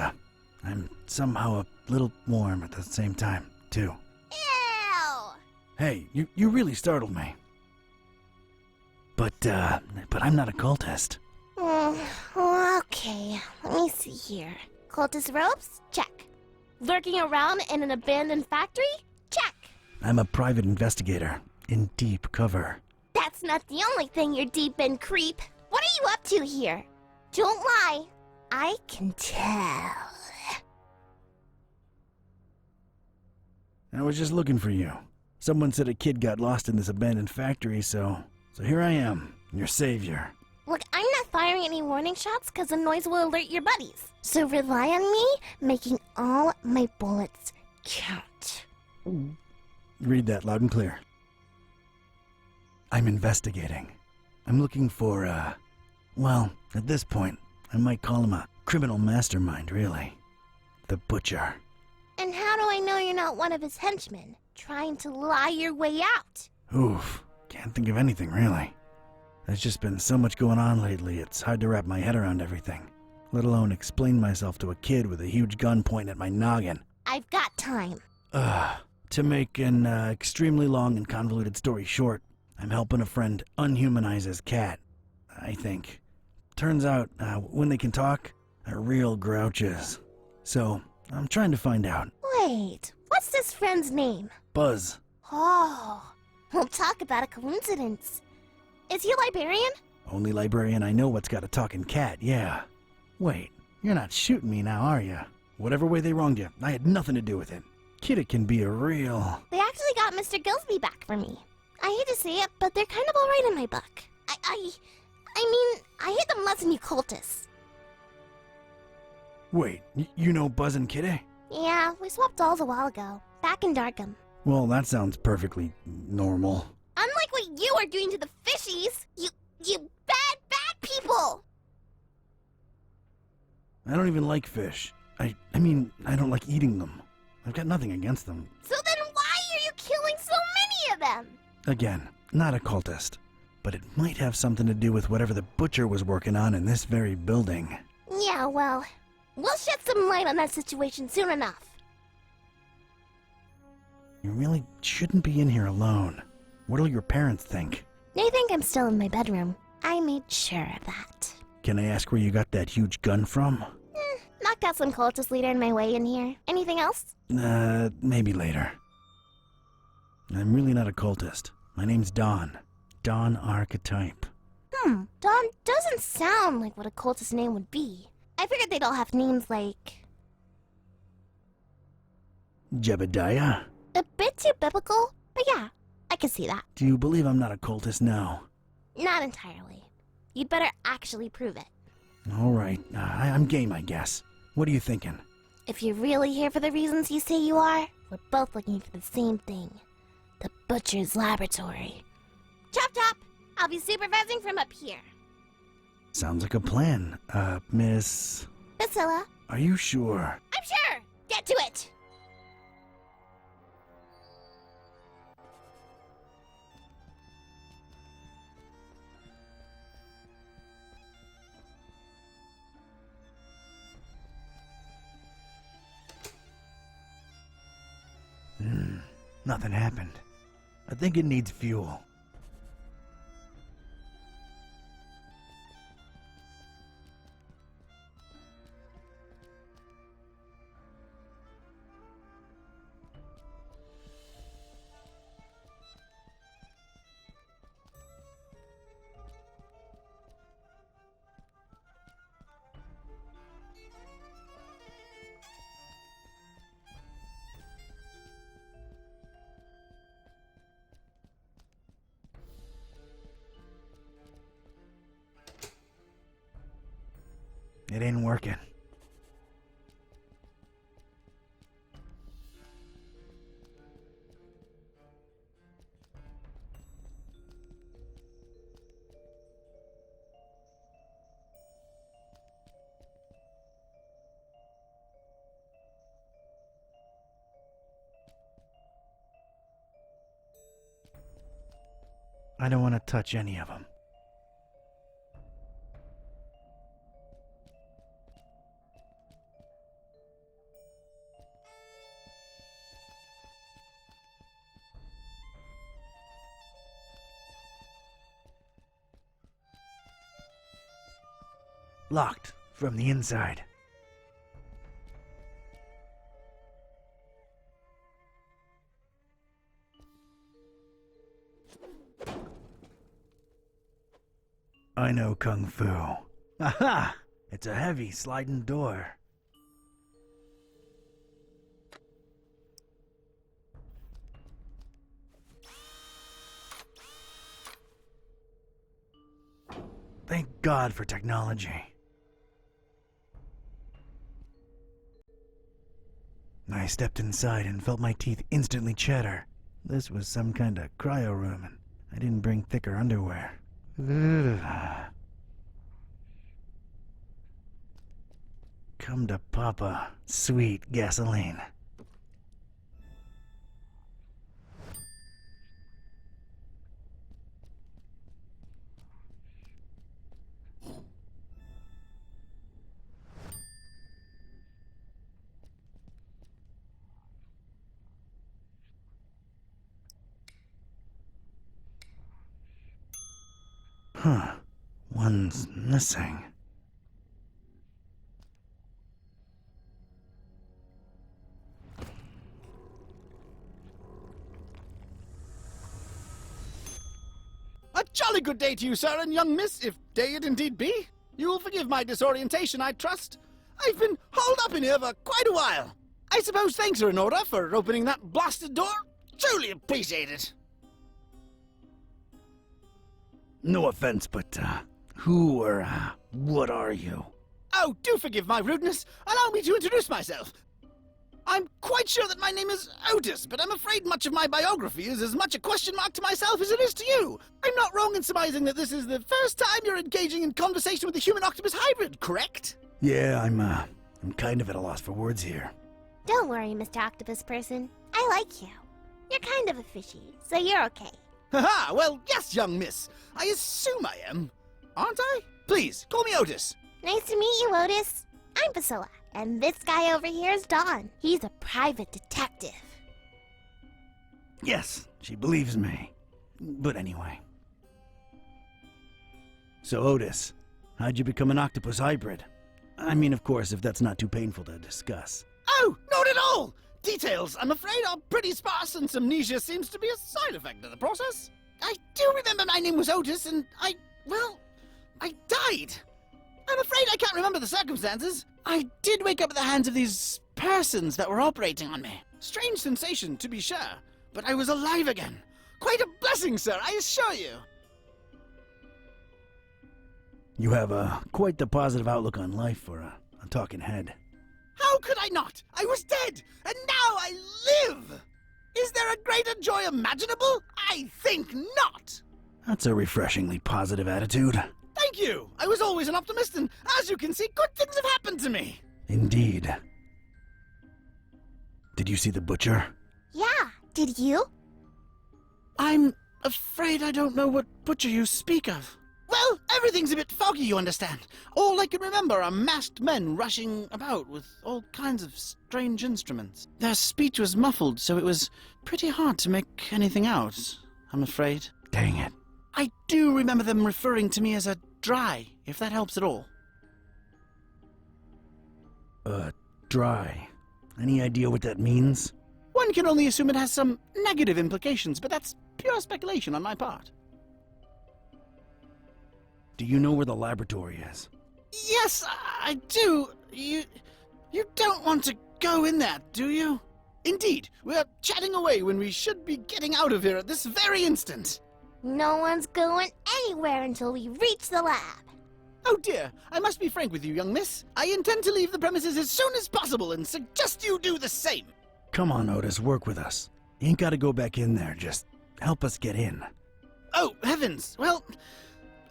I'm somehow a little warm at the same time, too. Ew! Hey, you really startled me. But I'm not a cultist. Okay, let me see here. Cultist robes? Check. Lurking around in an abandoned factory? Check. I'm a private investigator. in deep cover. That's not the only thing you're deep in, creep. What are you up to here? Don't lie. I can tell. I was just looking for you. Someone said a kid got lost in this abandoned factory, so here I am, your savior. Look, I'm not firing any warning shots because the noise will alert your buddies. So rely on me making all my bullets count. Read that loud and clear. I'm investigating. I'm looking for, well, at this point, I might call him a criminal mastermind, really. The Butcher. And how do I know you're not one of his henchmen, trying to lie your way out? Oof, can't think of anything, really. There's just been so much going on lately, it's hard to wrap my head around everything. Let alone explain myself to a kid with a huge gun pointing at my noggin. I've got time. To make an extremely long and convoluted story short, I'm helping a friend unhumanize his cat, I think. Turns out, when they can talk, they're real grouches. So, I'm trying to find out. Wait, what's this friend's name? Buzz. Oh, we'll talk about a coincidence. Is he a librarian? Only librarian I know what's got a talking cat, yeah. Wait, you're not shooting me now, are you? Whatever way they wronged you, I had nothing to do with it. Kitteh can be a real... They actually got Mr. Gillsby back for me. I hate to say it, but they're kind of alright in my book. I mean, I hate them less than you cultists. Wait, you know Buzz and Kitteh? Yeah, we swapped dolls a while ago, back in Darkham. Well, that sounds perfectly normal. Unlike what you are doing to the fishies, you bad people! I don't even like fish. I mean, I don't like eating them. I've got nothing against them. So then why are you killing so many of them? Again, not a cultist. But it might have something to do with whatever the Butcher was working on in this very building. Yeah, well, we'll shed some light on that situation soon enough. You really shouldn't be in here alone. What'll your parents think? They think I'm still in my bedroom. I made sure of that. Can I ask where you got that huge gun from? Knocked out some cultist leader in my way in here. Anything else? Maybe later. I'm really not a cultist. My name's Don. Don R. Ketype. Don doesn't sound like what a cultist name would be. I figured they'd all have names like... Jebediah? A bit too biblical, but yeah, I can see that. Do you believe I'm not a cultist now? Not entirely. You'd better actually prove it. All right, I'm game, I guess. What are you thinking? If you're really here for the reasons you say you are, we're both looking for the same thing. The Butcher's laboratory. Chop chop! I'll be supervising from up here. Sounds like a plan. Miss... Priscilla? Are you sure? I'm sure! Get to it! Nothing happened. I think it needs fuel. It ain't working. I don't want to touch any of them. Locked from the inside. I know Kung Fu. Aha! It's a heavy sliding door. Thank God for technology. I stepped inside and felt my teeth instantly chatter. This was some kind of cryo room, and I didn't bring thicker underwear. Come to Papa, sweet gasoline. Huh. One's missing. A jolly good day to you, sir and young miss, if day it indeed be. You will forgive my disorientation, I trust. I've been holed up in here for quite a while. I suppose thanks are in order for opening that blasted door. Truly appreciate it. No offense, but, who or, what are you? Oh, do forgive my rudeness. Allow me to introduce myself. I'm quite sure that my name is Otis, but I'm afraid much of my biography is as much a question mark to myself as it is to you. I'm not wrong in surmising that this is the first time you're engaging in conversation with a human-octopus hybrid, correct? Yeah, I'm kind of at a loss for words here. Don't worry, Mr. Octopus Person. I like you. You're kind of a fishy, so you're okay. Haha, well, yes, young miss. I assume I am. Aren't I? Please, call me Otis. Nice to meet you, Otis. I'm Priscilla, and this guy over here is Don. He's a private detective. Yes, she believes me. But anyway. So, Otis, how'd you become an octopus hybrid? I mean, of course, if that's not too painful to discuss. Oh, not at all! Details, I'm afraid, are pretty sparse, and amnesia seems to be a side effect of the process. I do remember my name was Otis, and I died. I'm afraid I can't remember the circumstances. I did wake up at the hands of these persons that were operating on me. Strange sensation, to be sure, but I was alive again. Quite a blessing, sir, I assure you. You have quite the positive outlook on life for a talking head. How could I not? I was dead, and now I live! Is there a greater joy imaginable? I think not! That's a refreshingly positive attitude. Thank you! I was always an optimist, and as you can see, good things have happened to me! Indeed. Did you see the butcher? Yeah, did you? I'm afraid I don't know what butcher you speak of. Well, everything's a bit foggy, you understand. All I can remember are masked men rushing about with all kinds of strange instruments. Their speech was muffled, so it was pretty hard to make anything out, I'm afraid. Dang it. I do remember them referring to me as a dry, if that helps at all. Dry. Any idea what that means? One can only assume it has some negative implications, but that's pure speculation on my part. Do you know where the laboratory is? Yes, I do. You don't want to go in there, do you? Indeed, we're chatting away when we should be getting out of here at this very instant. No one's going anywhere until we reach the lab. Oh dear, I must be frank with you, young miss. I intend to leave the premises as soon as possible and suggest you do the same. Come on, Otis, work with us. You ain't gotta go back in there, just help us get in. Oh, heavens. Well,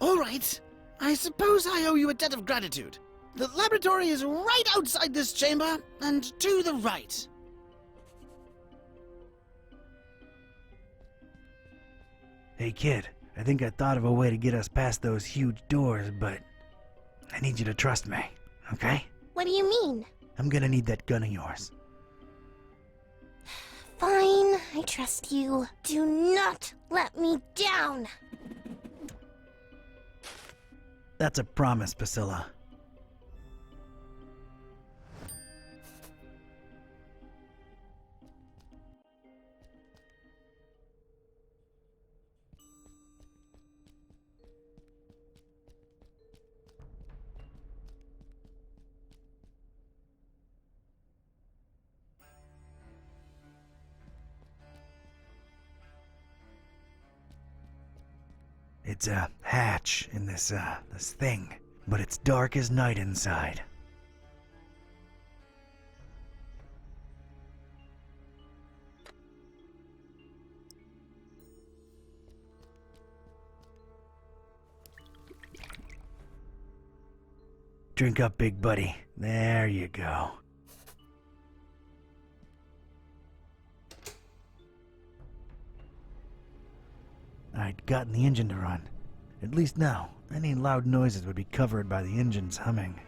all right. I suppose I owe you a debt of gratitude. The laboratory is right outside this chamber, and to the right. Hey, kid, I think I thought of a way to get us past those huge doors, but I need you to trust me, okay? What do you mean? I'm gonna need that gun of yours. Fine, I trust you. Do not let me down. That's a promise, Priscilla. It's a hatch in this thing, but it's dark as night inside. Drink up, big buddy. There you go. I'd gotten the engine to run. At least now, any loud noises would be covered by the engine's humming.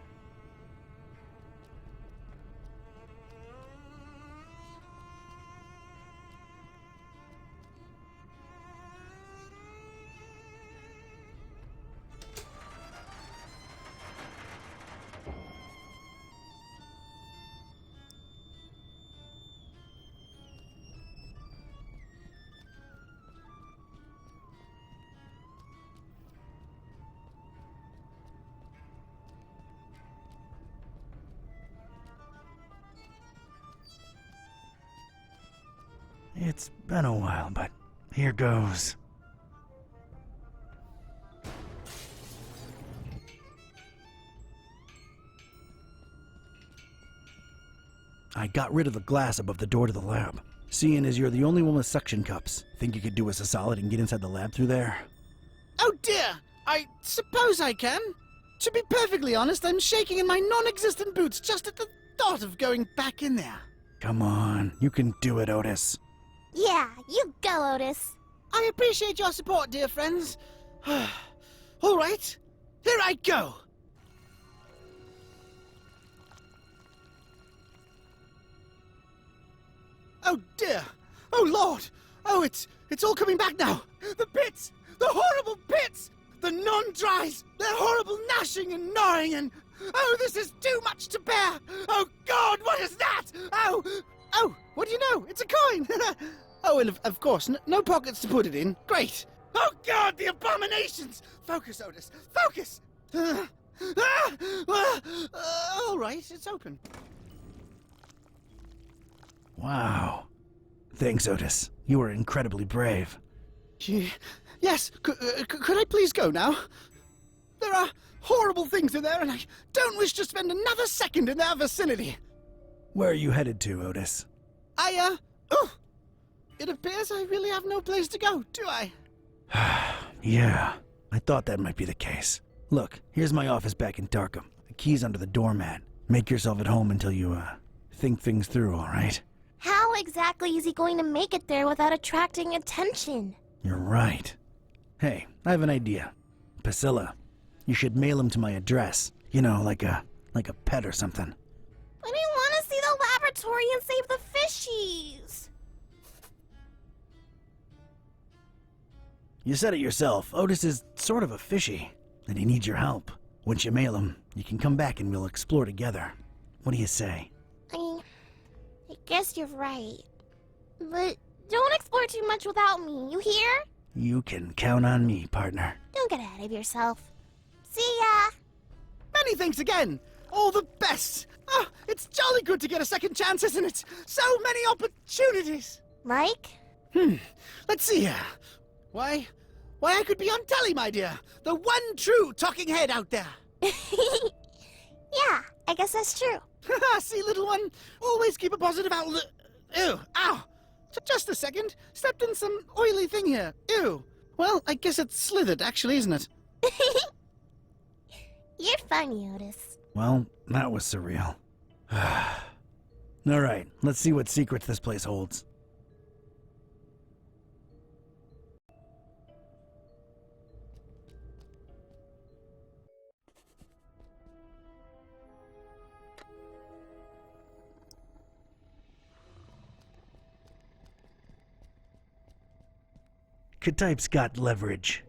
It's been a while, but here goes. I got rid of the glass above the door to the lab. Seeing as you're the only one with suction cups, think you could do us a solid and get inside the lab through there? Oh dear! I suppose I can. To be perfectly honest, I'm shaking in my non-existent boots just at the thought of going back in there. Come on, you can do it, Otis. Yeah, you go, Otis. I appreciate your support, dear friends. All right, here I go. Oh dear! Oh Lord! Oh, it's all coming back now! The pits! The horrible pits! The non-dries! Their horrible gnashing and gnawing and... Oh, this is too much to bear! Oh God, what is that? Oh! Oh, what do you know? It's a coin! Oh, and of course, no pockets to put it in. Great! Oh God, the abominations! Focus, Otis, focus! All right, it's open. Wow. Thanks, Otis. You were incredibly brave. Yes, could I please go now? There are horrible things in there, and I don't wish to spend another second in their vicinity. Where are you headed to, Otis? It appears I really have no place to go, do I? Yeah, I thought that might be the case. Look, here's my office back in Darkham. The key's under the doormat. Make yourself at home until you, think things through, all right? How exactly is he going to make it there without attracting attention? You're right. Hey, I have an idea. Priscilla, you should mail him to my address. You know, like a pet or something. But I want to see the laboratory and save the fishies. You said it yourself. Otis is sort of a fishy, and he needs your help. Once you mail him, you can come back and we'll explore together. What do you say? I guess you're right. But don't explore too much without me, you hear? You can count on me, partner. Don't get ahead of yourself. See ya! Many thanks again! All the best! Oh, it's jolly good to get a second chance, isn't it? So many opportunities! Like? Let's see here. Why, I could be on telly, my dear. The one true talking head out there. Yeah, I guess that's true. See, little one, always keep a positive outlook. Ew, ow. Just a second. Stepped in some oily thing here. Ew. Well, I guess it's slithered, actually, isn't it? You're funny, Otis. Well, that was surreal. All right, let's see what secrets this place holds. Ketype's got leverage.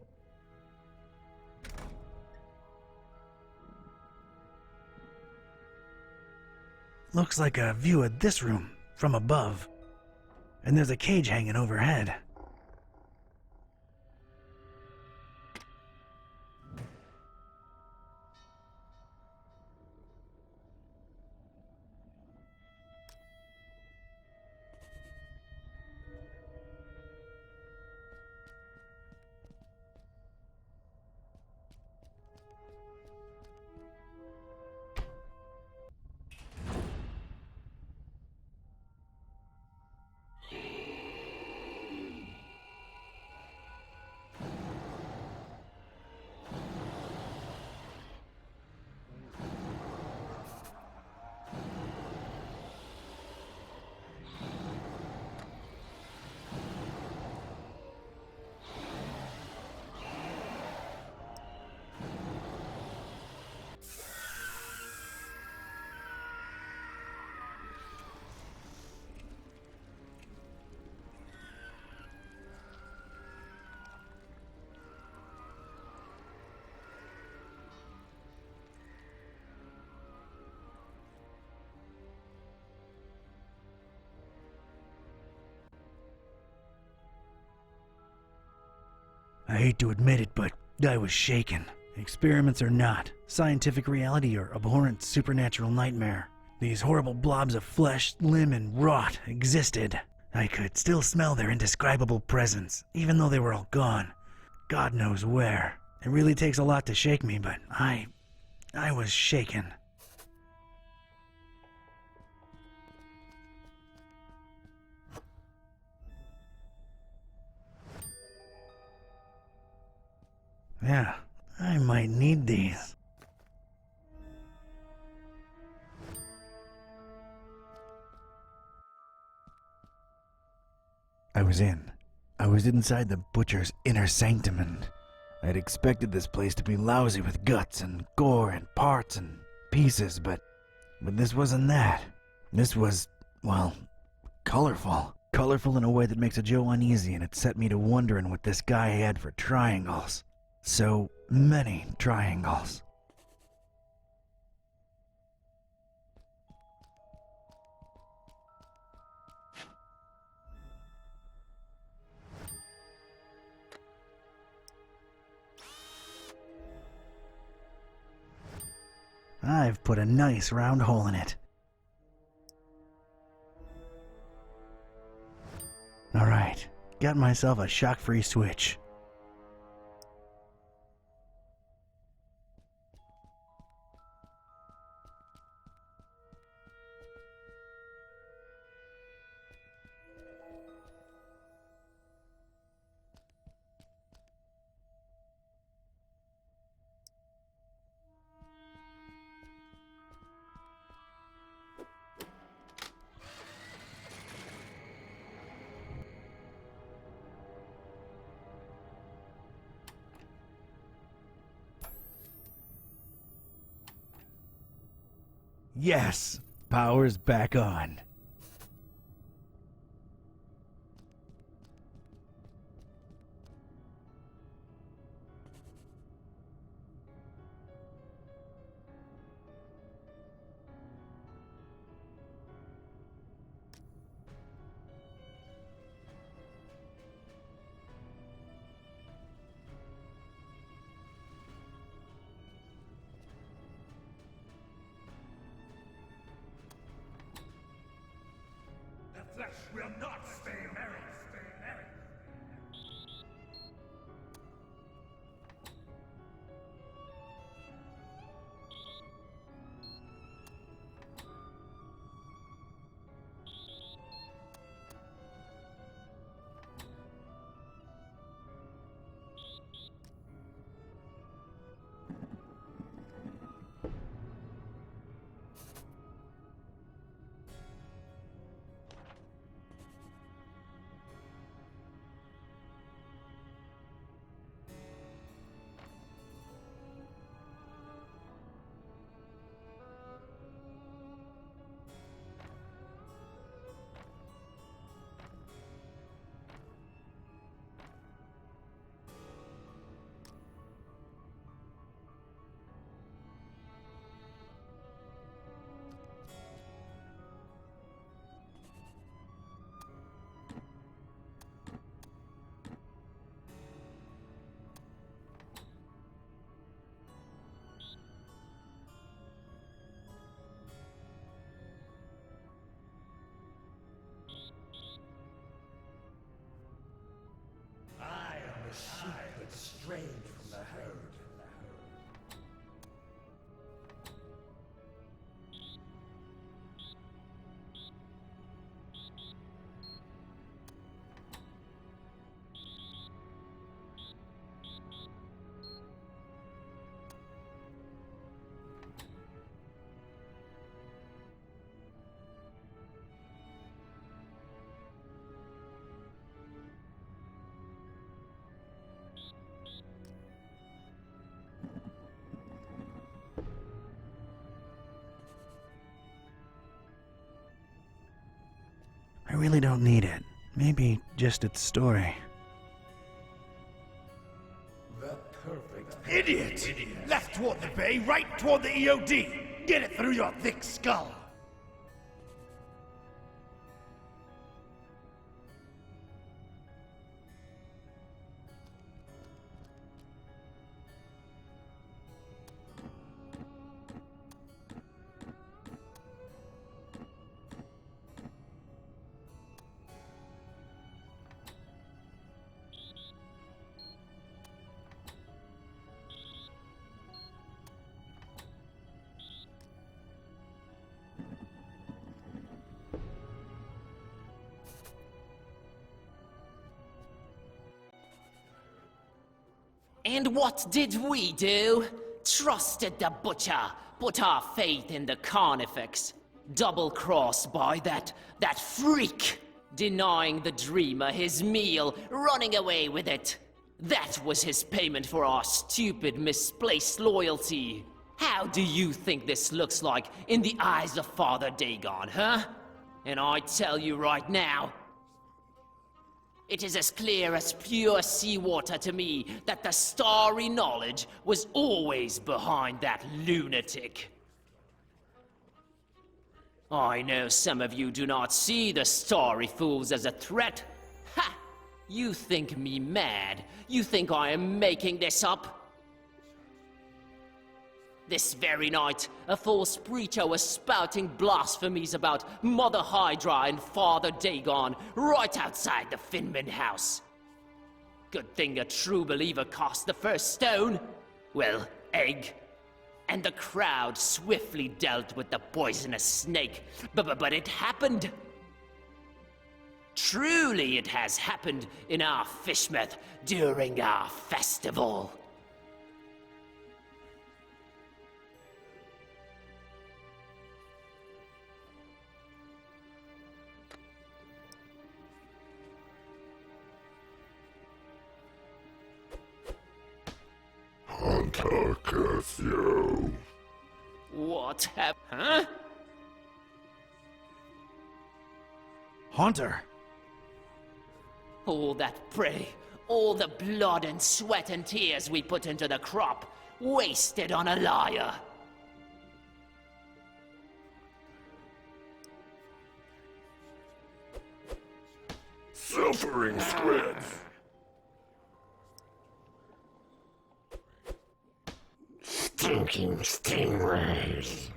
Looks like a view of this room from above. And there's a cage hanging overhead. I hate to admit it, but I was shaken. Experiments or not, scientific reality or abhorrent supernatural nightmare, these horrible blobs of flesh, limb, and rot existed. I could still smell their indescribable presence, even though they were all gone. God knows where. It really takes a lot to shake me, but I was shaken. Yeah, I might need these. I was inside the butcher's inner sanctum, and I'd expected this place to be lousy with guts and gore and parts and pieces, but this wasn't that. This was, well, colorful. Colorful in a way that makes a Joe uneasy, and it set me to wondering what this guy had for triangles. So many triangles. I've put a nice round hole in it. Alright, got myself a shock-free switch. Yes! Power's back on. The flesh will not stay merry. I am the sheep that strayed from the herd. I really don't need it. Maybe just its story. The perfect idiot! Left toward the bay, right toward the EOD! Get it through your thick skull! And what did we do? Trusted the butcher, put our faith in the carnifex. Double-crossed by that freak. Denying the dreamer his meal, running away with it. That was his payment for our stupid, misplaced loyalty. How do you think this looks like in the eyes of Father Dagon, huh? And I tell you right now, it is as clear as pure seawater to me that the starry knowledge was always behind that lunatic. I know some of you do not see the starry fools as a threat. Ha! You think me mad? You think I am making this up? This very night, a false preacher was spouting blasphemies about Mother Hydra and Father Dagon right outside the Finman house. Good thing a true believer cast the first stone. Well, egg. And the crowd swiftly dealt with the poisonous snake. But it happened. Truly it has happened in our Fishmouth during our festival. Hunter curse you. What huh? Haunter! All that prey, all the blood and sweat and tears we put into the crop, wasted on a liar. Suffering squids. Stinking stingrays.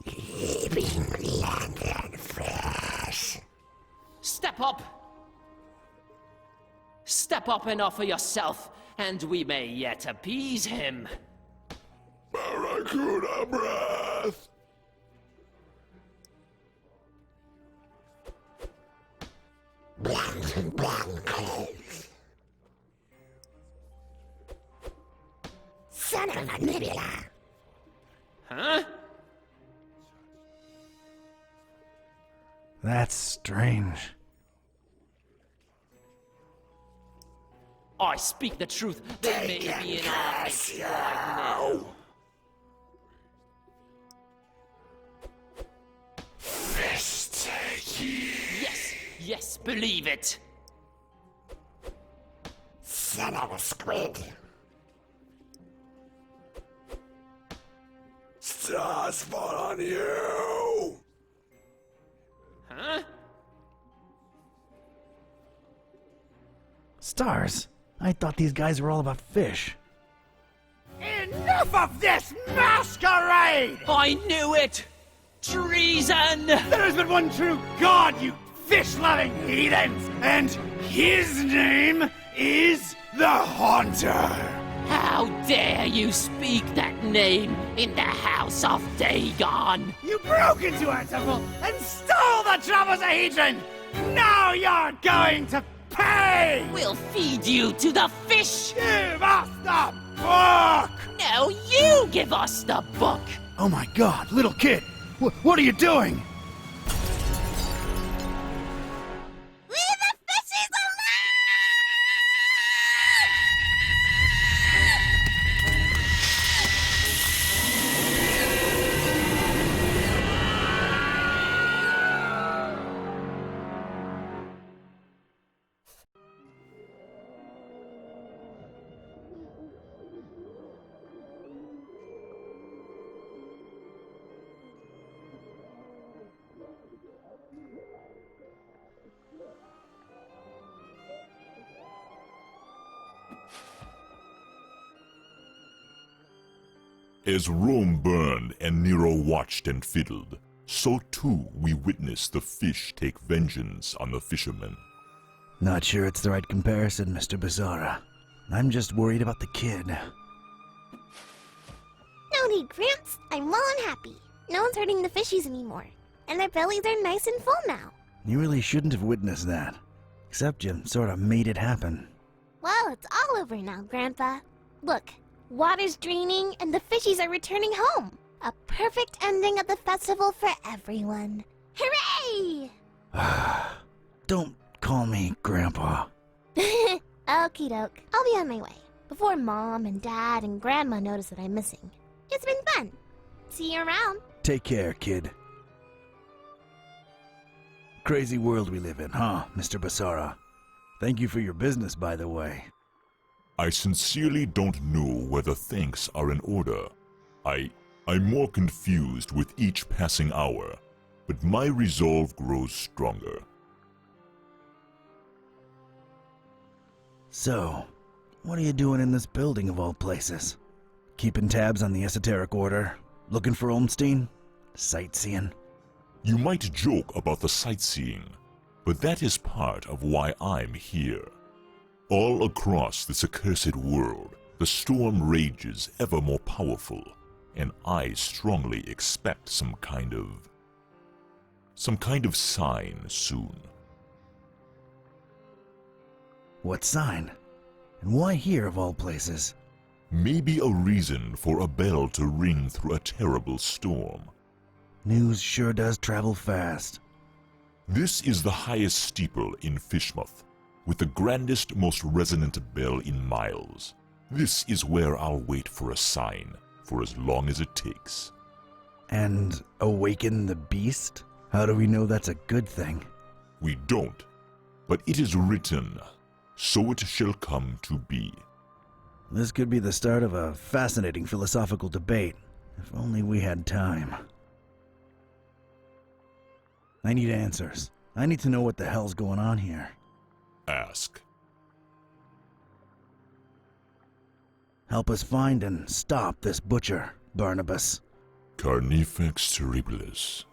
Leaping lantern flesh. Step up! Step up and offer yourself, and we may yet appease him. Barracuda breath! Blancos. Son of a nebula. Huh? That's strange. I speak the truth. They may be in our midst right now. Fist Yes, believe it. Son of a squid. Stars fall on you. Huh? Stars? I thought these guys were all about fish. Enough of this masquerade! I knew it! Treason! There is but one true God, you fish-loving heathens! And his name is the Haunter! How dare you speak that name in the house of Dagon? You broke into our temple and stole the Trapezohedron! Now you're going to pay! We'll feed you to the fish! Give us the book! No, you give us the book! Oh my God, little kid! What are you doing? As Rome burned and Nero watched and fiddled, so too we witnessed the fish take vengeance on the fishermen. Not sure it's the right comparison, Mr. Bizarra. I'm just worried about the kid. No need, Gramps. I'm well and happy. No one's hurting the fishies anymore. And their bellies are nice and full now. You really shouldn't have witnessed that. Except you sort of made it happen. Well, it's all over now, Grandpa. Look, water's draining and the fishies are returning home. A perfect ending of the festival for everyone. Hooray! Don't call me Grandpa. Okie doke. I'll be on my way. Before Mom and Dad and Grandma notice that I'm missing. It's been fun. See you around. Take care, kid. Crazy world we live in, huh, Mr. Basara? Thank you for your business, by the way. I sincerely don't know whether thanks are in order. I'm more confused with each passing hour, but my resolve grows stronger. So, what are you doing in this building of all places? Keeping tabs on the Esoteric Order? Looking for Olmstein? Sightseeing? You might joke about the sightseeing, but that is part of why I'm here. All across this accursed world, the storm rages ever more powerful, and I strongly expect some kind of sign soon. What sign? And why here of all places? Maybe a reason for a bell to ring through a terrible storm. News sure does travel fast. This is the highest steeple in Fishmouth, with the grandest, most resonant bell in miles. This is where I'll wait for a sign, for as long as it takes. And awaken the beast? How do we know that's a good thing? We don't, but it is written, so it shall come to be. This could be the start of a fascinating philosophical debate, if only we had time. I need answers. I need to know what the hell's going on here. Ask. Help us find and stop this butcher, Barnabas. Carnifex terribilis.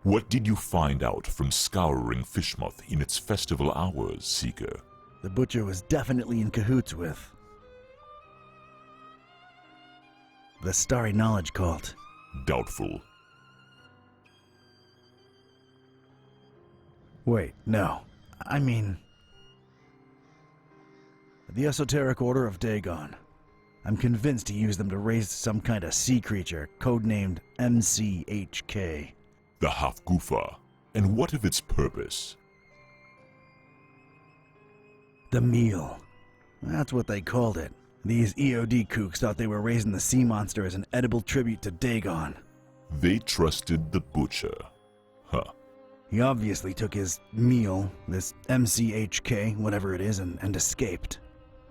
What did you find out from scouring Fishmouth in its festival hours, Seeker? The butcher was definitely in cahoots with the Starry Knowledge Cult. Doubtful. Wait, no. I mean, the Esoteric Order of Dagon. I'm convinced he used them to raise some kind of sea creature, codenamed MCHK. The Half-Gufa. And what of its purpose? The meal. That's what they called it. These EOD kooks thought they were raising the sea monster as an edible tribute to Dagon. They trusted the butcher. Huh. He obviously took his meal, this MCHK, whatever it is, and escaped.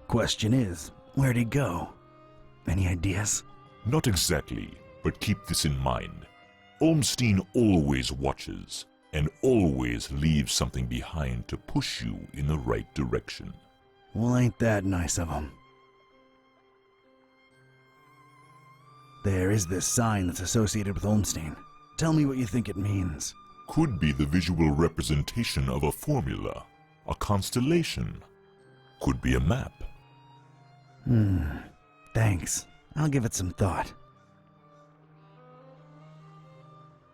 Question is, where'd he go? Any ideas? Not exactly, but keep this in mind. Olmstein always watches, and always leaves something behind to push you in the right direction. Well, ain't that nice of him. There is this sign that's associated with Olmstein. Tell me what you think it means. Could be the visual representation of a formula, a constellation. Could be a map. Thanks. I'll give it some thought.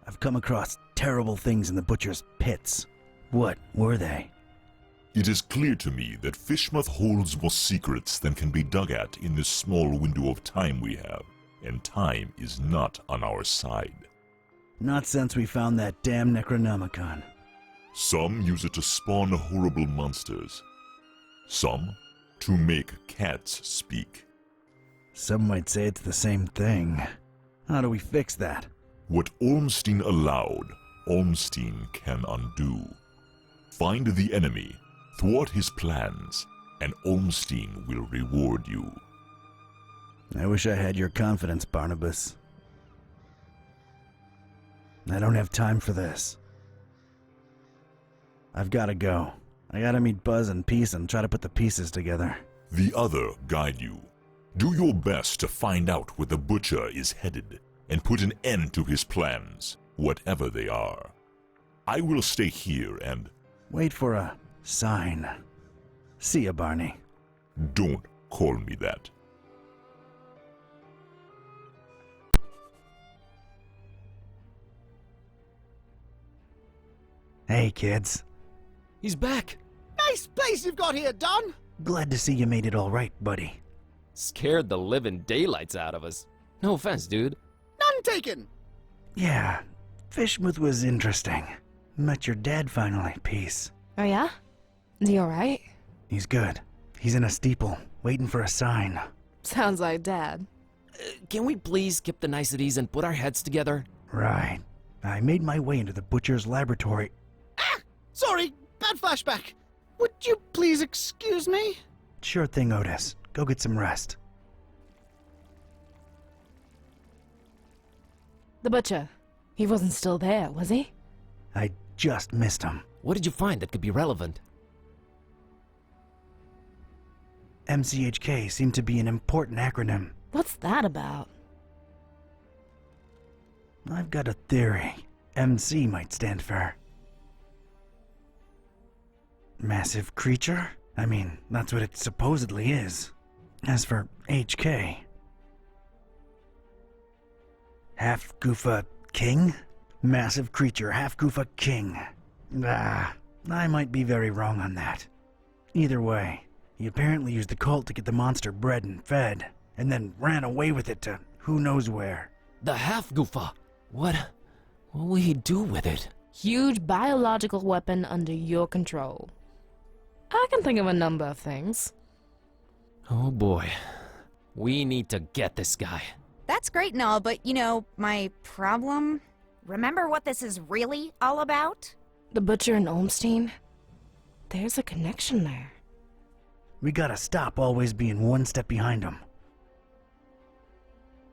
I've come across terrible things in the butcher's pits. What were they? It is clear to me that Fishmouth holds more secrets than can be dug at in this small window of time we have, and time is not on our side. Not since we found that damn Necronomicon. Some use it to spawn horrible monsters. Some to make cats speak. Some might say it's the same thing. How do we fix that? What Olmstein allowed, Olmstein can undo. Find the enemy, thwart his plans, and Olmstein will reward you. I wish I had your confidence, Barnabas. I don't have time for this. I've gotta go. I gotta meet Buzz and Peace and try to put the pieces together. The other guide you. Do your best to find out where the butcher is headed, and put an end to his plans, whatever they are. I will stay here and... wait for a sign. See ya, Barney. Don't call me that. Hey, kids. He's back! nice place you've got here, Don. Glad to see you made it all right, buddy. Scared the living daylights out of us. No offense, dude. None taken. Yeah, Fishmouth was interesting. Met your dad finally, peace. Oh yeah? Is he alright? He's good. He's in a steeple, waiting for a sign. Sounds like Dad. Can we please skip the niceties and put our heads together? Right. I made my way into the butcher's laboratory. Sorry, bad flashback. Would you please excuse me? Sure thing, Otis. Go get some rest. The butcher. He wasn't still there, was he? I just missed him. What did you find that could be relevant? MCHK seemed to be an important acronym. What's that about? I've got a theory. MC might stand for... massive creature? I mean, that's what it supposedly is. As for HK... half Goofa king? Massive creature, half Goofa king. I might be very wrong on that. Either way, he apparently used the cult to get the monster bred and fed, and then ran away with it to who knows where. The half-goofa? What will he do with it? Huge biological weapon under your control. I can think of a number of things. Oh boy. We need to get this guy. That's great and all, but you know, my problem... Remember what this is really all about? The butcher and Olmstein? There's a connection there. We gotta stop always being one step behind him.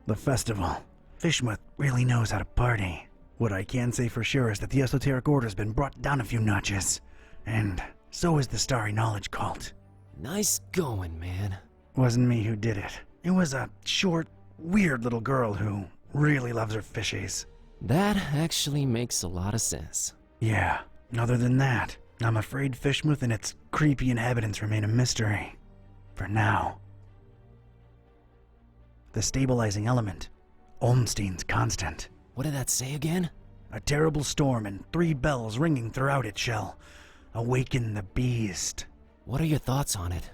The festival. Fishmouth really knows how to party. What I can say for sure is that the Esoteric Order's been brought down a few notches. And so is the Starry Knowledge Cult. Nice going, man. Wasn't me who did it. It was a short, weird little girl who really loves her fishies. That actually makes a lot of sense. Yeah, other than that, I'm afraid Fishmouth and its creepy inhabitants remain a mystery. For now. The stabilizing element. Olmstein's constant. What did that say again? A terrible storm and 3 bells ringing throughout it shall awaken the beast. What are your thoughts on it?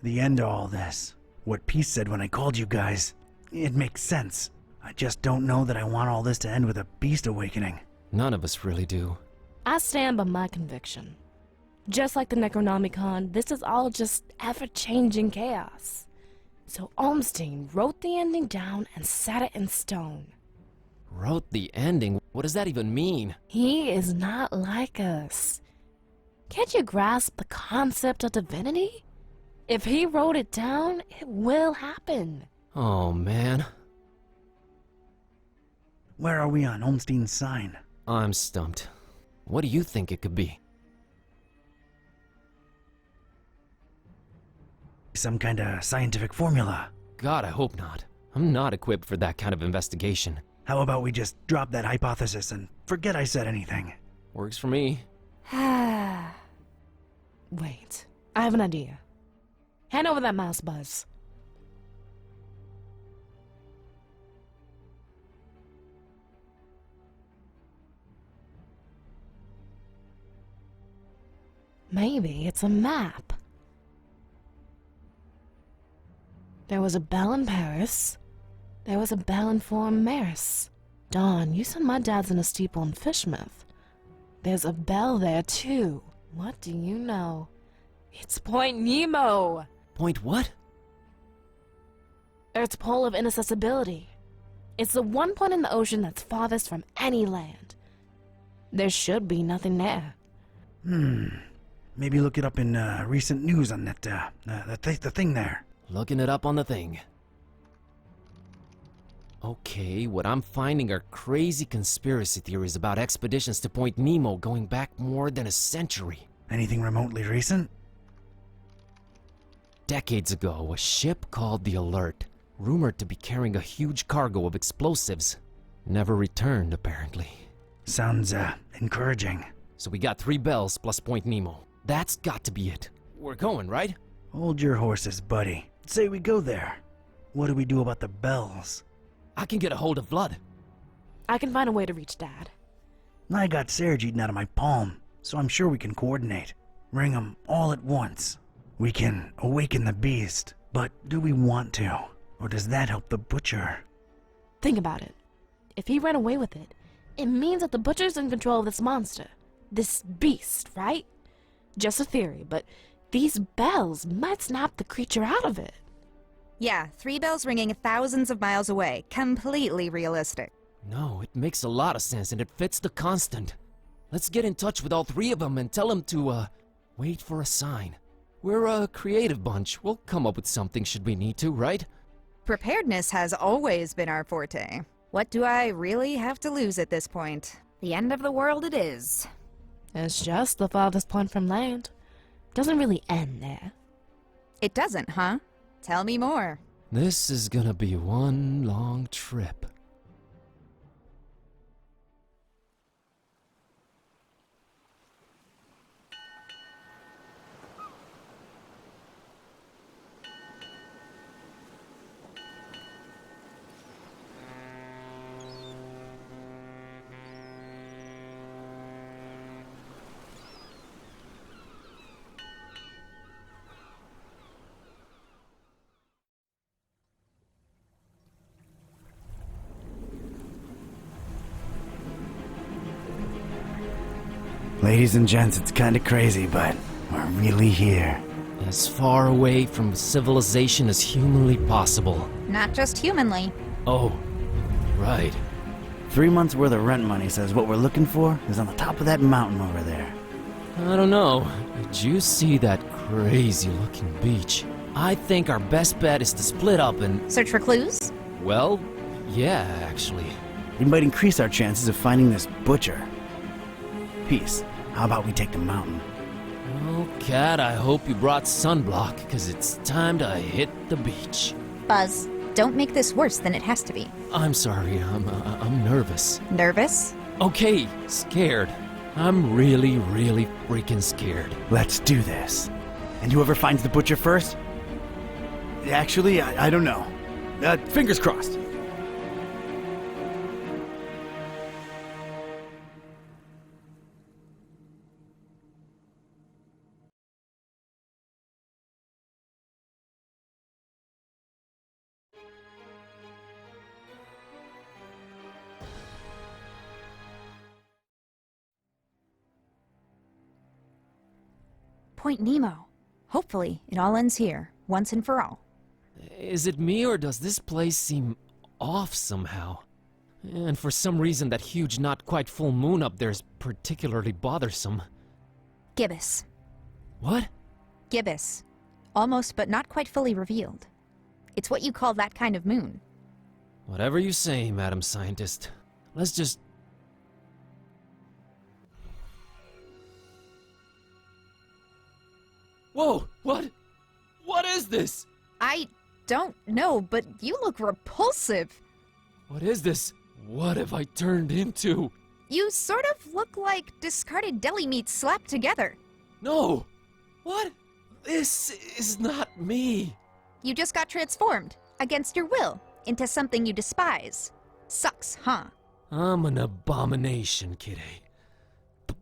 The end to all this. What Peace said when I called you guys. It makes sense. I just don't know that I want all this to end with a beast awakening. None of us really do. I stand by my conviction. Just like the Necronomicon, this is all just ever-changing chaos. So Olmstein wrote the ending down and set it in stone. Wrote the ending? What does that even mean? He is not like us. Can't you grasp the concept of divinity? If he wrote it down, it will happen. Oh, man. Where are we on Olmstein's sign? I'm stumped. What do you think it could be? Some kind of scientific formula. God, I hope not. I'm not equipped for that kind of investigation. How about we just drop that hypothesis and forget I said anything? Works for me. Wait, I have an idea. Hand over that mouse, Buzz. Maybe it's a map. There was a bell in Paris. There was a bell in Fort Maris. Dawn, you said my dad's in a steeple in Fishmouth. There's a bell there, too. What do you know? It's Point Nemo! Point what? Earth's pole of inaccessibility. It's the one point in the ocean that's farthest from any land. There should be nothing there. Maybe look it up in recent news on that, the thing there. Looking it up on the thing. Okay, what I'm finding are crazy conspiracy theories about expeditions to Point Nemo going back more than a century. Anything remotely recent? Decades ago, a ship called the Alert, rumored to be carrying a huge cargo of explosives, never returned apparently. Sounds, encouraging. So we got 3 bells plus Point Nemo. That's got to be it. We're going, right? Hold your horses, buddy. Say we go there. What do we do about the bells? I can get a hold of Blood. I can find a way to reach Dad. I got Serge eaten out of my palm, so I'm sure we can coordinate. Ring 'em all at once. We can awaken the beast, but do we want to? Or does that help the butcher? Think about it. If he ran away with it, it means that the butcher's in control of this monster. This beast, right? Just a theory, but these bells might snap the creature out of it. Yeah, 3 bells ringing thousands of miles away. Completely realistic. No, it makes a lot of sense and it fits the constant. Let's get in touch with all 3 of them and tell them to, wait for a sign. We're a creative bunch. We'll come up with something should we need to, right? Preparedness has always been our forte. What do I really have to lose at this point? The end of the world it is. It's just the farthest point from land. Doesn't really end there. It doesn't, huh? Tell me more. This is gonna be one long trip. Ladies and gents, it's kinda crazy, but we're really here. As far away from civilization as humanly possible. Not just humanly. Oh, right. 3 months worth of rent money says what we're looking for is on the top of that mountain over there. I don't know. Did you see that crazy-looking beach? I think our best bet is to split up and... Search for clues? Well, yeah, actually. It might increase our chances of finding this butcher. Peace. How about we take the mountain? Oh, Cat, I hope you brought sunblock, because it's time to hit the beach. Buzz, don't make this worse than it has to be. I'm sorry, I'm nervous. Nervous? Okay, scared. I'm really, really freaking scared. Let's do this. And whoever finds the butcher first? Actually, I don't know. Fingers crossed. Point Nemo. Hopefully, it all ends here, once and for all. Is it me, or does this place seem off somehow? And for some reason, that huge, not quite full moon up there is particularly bothersome. Gibbous. What? Gibbous. Almost but not quite fully revealed. It's what you call that kind of moon. Whatever you say, Madam Scientist. Let's just... Whoa! What? What is this? I don't know, but you look repulsive. What is this? What have I turned into? You sort of look like discarded deli meat slapped together. No! What? This is not me. You just got transformed, against your will, into something you despise. Sucks, huh? I'm an abomination, Kitteh.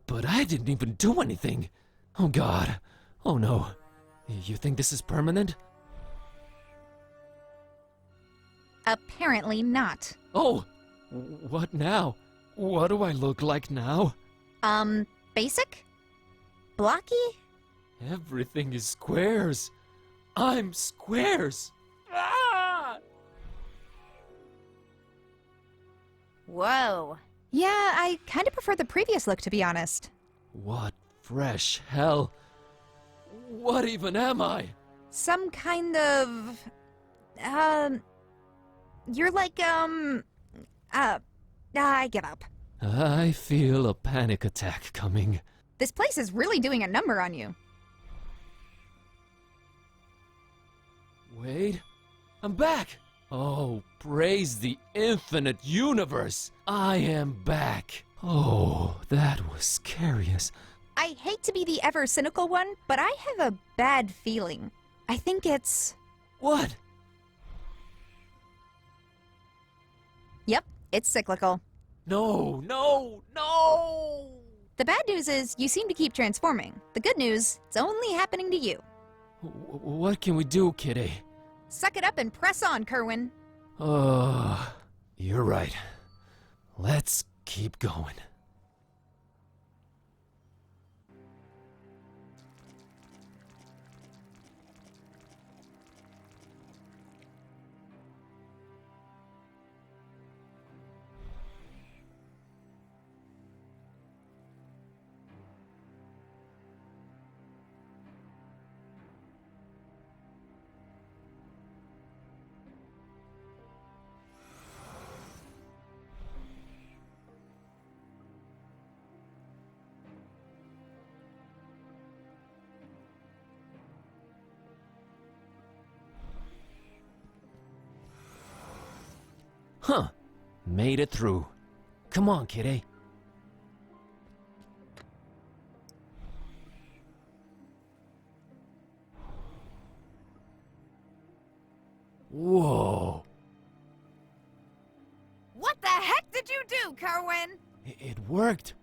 But I didn't even do anything. Oh God. Oh no. You think this is permanent? Apparently not. Oh! What now? What do I look like now? Basic? Blocky? Everything is squares. I'm squares. Ah! Whoa. Yeah, I kind of prefer the previous look, to be honest. What fresh hell? What even am I? Some kind of... You're like, I give up. I feel a panic attack coming. This place is really doing a number on you. Wait, I'm back! Oh, praise the infinite universe! I am back! Oh, that was scary as... I hate to be the ever cynical one, but I have a bad feeling. I think it's... What? Yep, it's cyclical. No, no, no! The bad news is you seem to keep transforming. The good news, it's only happening to you. What can we do, Kitteh? Suck it up and press on, Kerwan. Oh, you're right. Let's keep going. Huh. Made it through. Come on, Kitteh. Whoa. What the heck did you do, Kerwan? It worked.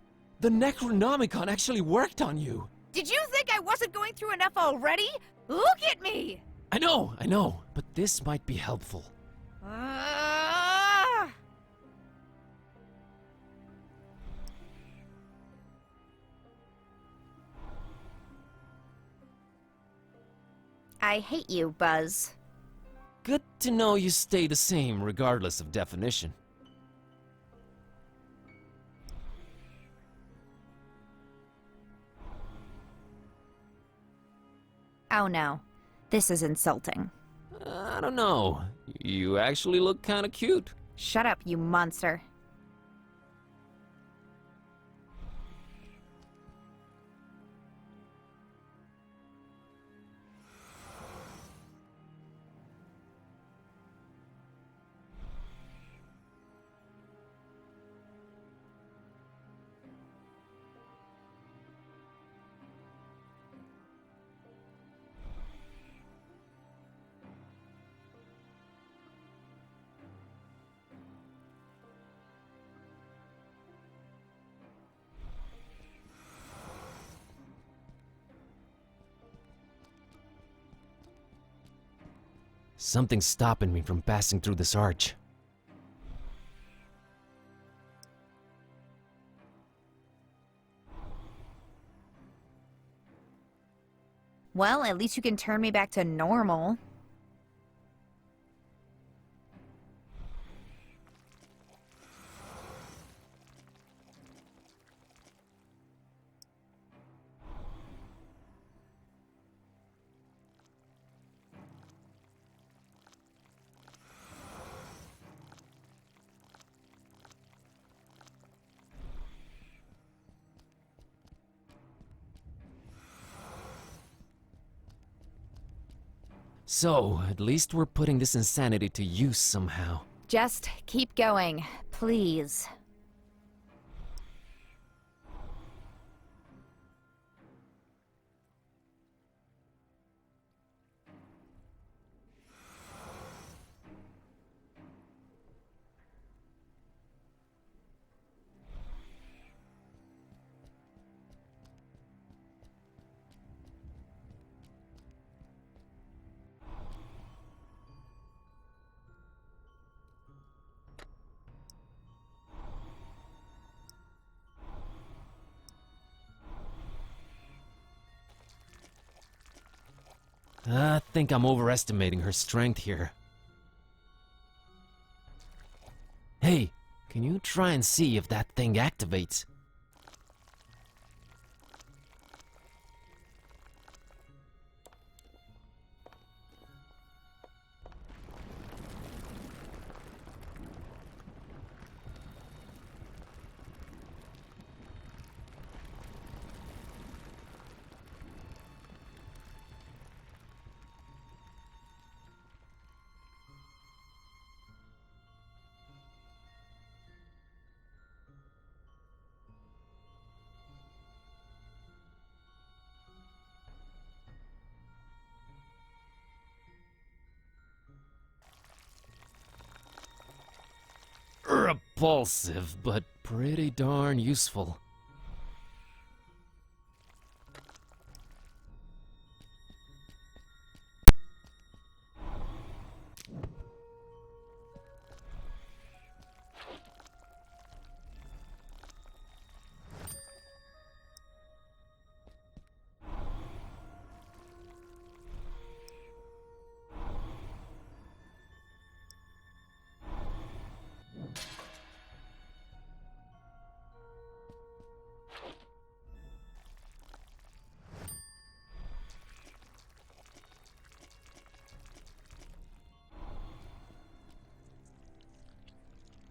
The Necronomicon actually worked on you. Did you think I wasn't going through enough already? Look at me! I know, but this might be helpful. I hate you, Buzz. Good to know you stay the same regardless of definition. Oh no, this is insulting. I don't know. You actually look kinda cute. Shut up, you monster. Something's stopping me from passing through this arch. Well, at least you can turn me back to normal. So, at least we're putting this insanity to use somehow. Just keep going, please. I think I'm overestimating her strength here. Hey, can you try and see if that thing activates? repulsive, but pretty darn useful.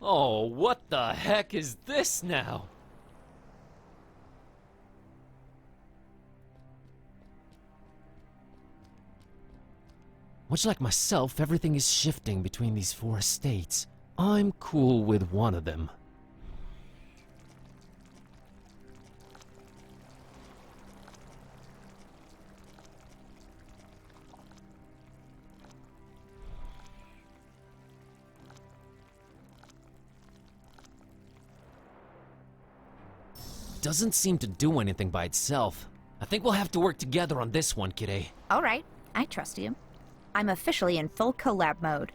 Oh, what the heck is this now? Much like myself, everything is shifting between these four estates. I'm cool with one of them. Doesn't seem to do anything by itself. I think we'll have to work together on this one, Kitteh. All right, I trust you. I'm officially in full collab mode.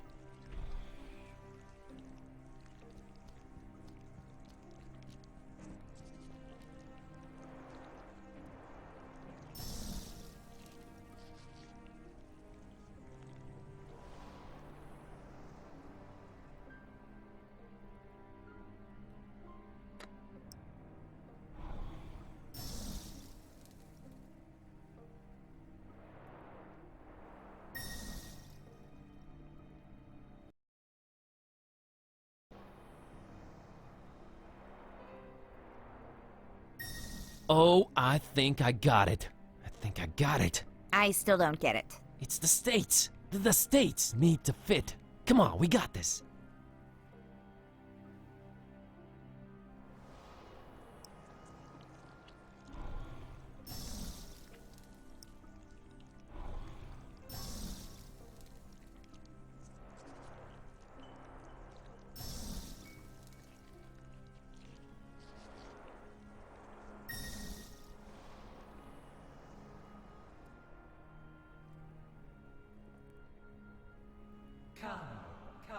Oh, I think I got it. I still don't get it. It's the states. The states need to fit. Come on, we got this.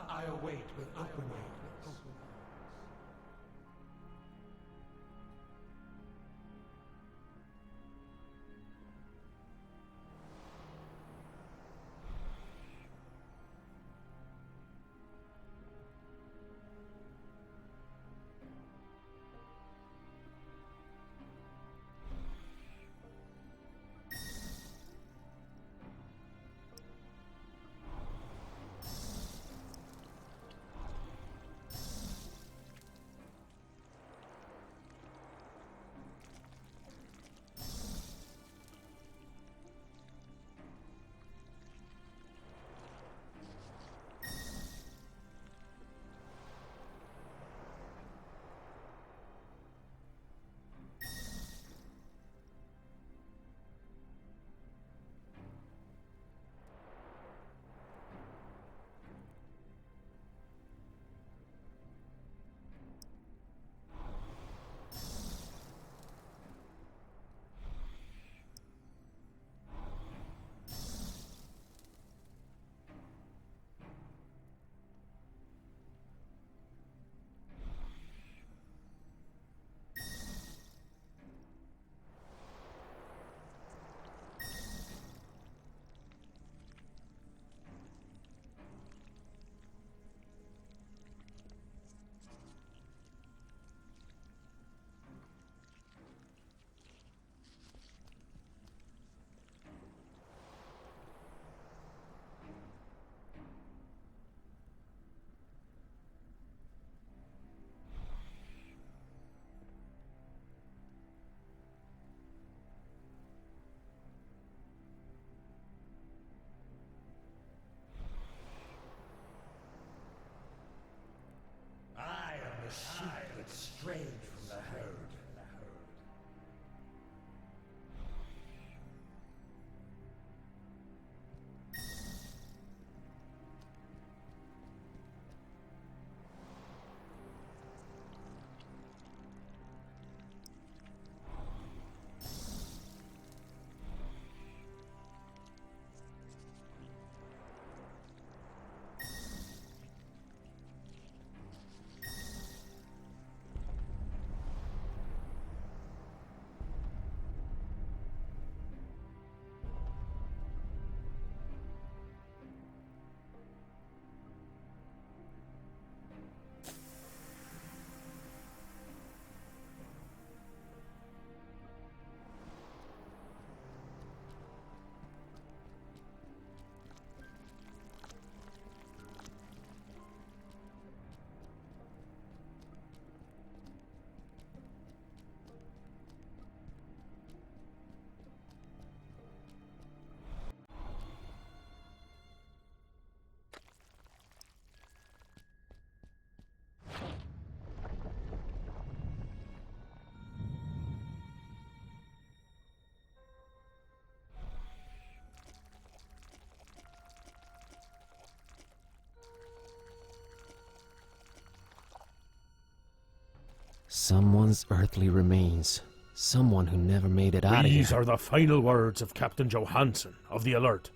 I await with open arms. I am the sheep that strayed from the herd. Someone's earthly remains. Someone who never made it out of here. These are the final words of Captain Johansson of the Alert.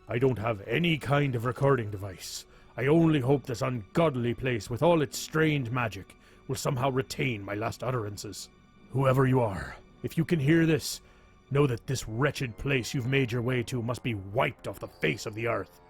I don't have any kind of recording device. I only hope this ungodly place with all its strange magic will somehow retain my last utterances. Whoever you are, if you can hear this, know that this wretched place you've made your way to must be wiped off the face of the earth.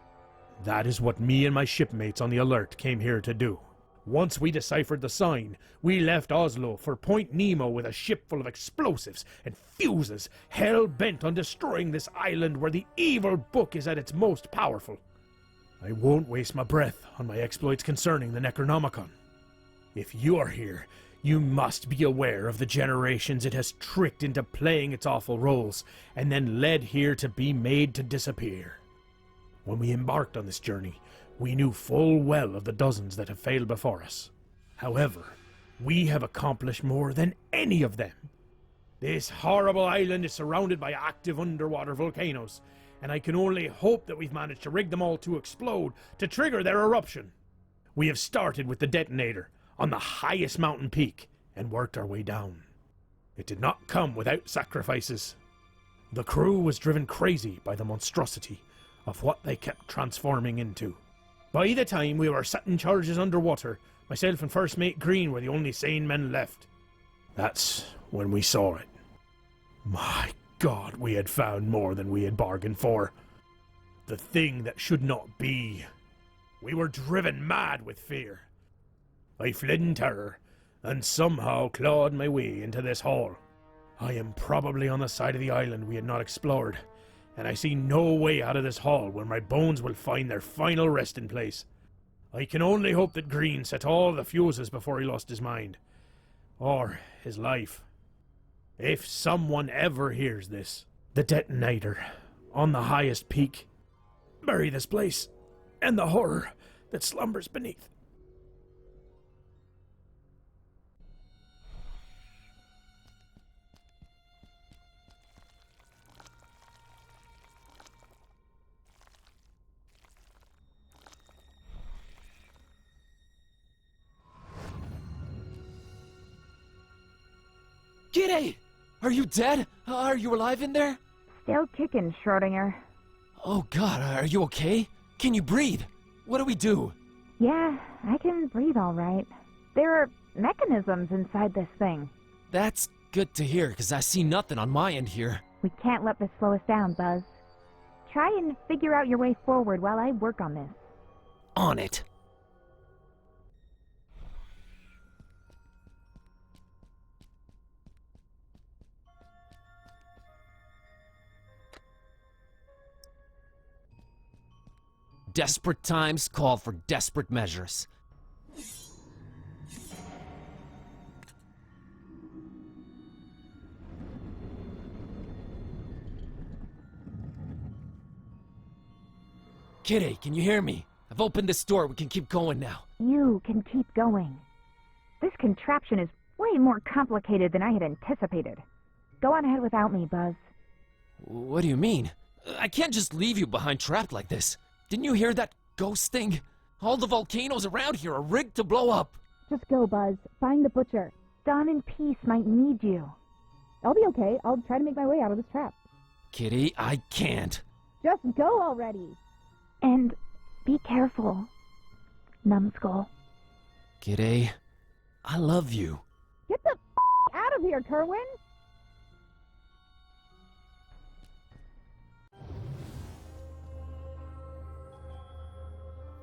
That is what me and my shipmates on the Alert came here to do. Once we deciphered the sign, we left Oslo for Point Nemo with a ship full of explosives and fuses, hell-bent on destroying this island where the evil book is at its most powerful. I won't waste my breath on my exploits concerning the Necronomicon. If you are here, you must be aware of the generations it has tricked into playing its awful roles, and then led here to be made to disappear. When we embarked on this journey, we knew full well of the dozens that have failed before us. However, we have accomplished more than any of them. This horrible island is surrounded by active underwater volcanoes, and I can only hope that we've managed to rig them all to explode to trigger their eruption. We have started with the detonator on the highest mountain peak and worked our way down. It did not come without sacrifices. The crew was driven crazy by the monstrosity of what they kept transforming into. By the time we were setting charges underwater, myself and First Mate Green were the only sane men left. That's when we saw it. My God, we had found more than we had bargained for. The thing that should not be. We were driven mad with fear. I fled in terror, and somehow clawed my way into this hall. I am probably on the side of the island we had not explored, and I see no way out of this hall where my bones will find their final resting place. I can only hope that Green set all the fuses before he lost his mind. Or his life. If someone ever hears this, the detonator, on the highest peak, bury this place, and the horror that slumbers beneath. Kitteh! Are you dead? Are you alive in there? Still kicking, Schrodinger. Oh God, are you okay? Can you breathe? What do we do? Yeah, I can breathe all right. There are mechanisms inside this thing. That's good to hear, because I see nothing on my end here. We can't let this slow us down, Buzz. Try and figure out your way forward while I work on this. On it. Desperate times call for desperate measures. Kitteh, can you hear me? I've opened this door. We can keep going now. You can keep going. This contraption is way more complicated than I had anticipated. Go on ahead without me, Buzz. What do you mean? I can't just leave you behind trapped like this. Didn't you hear that ghost thing? All the volcanoes around here are rigged to blow up. Just go, Buzz. Find the butcher. Dawn and Peace might need you. I'll be okay. I'll try to make my way out of this trap. Kitteh, I can't. Just go already. And be careful, numbskull. Kitteh, I love you. Get the out of here, Kerwin!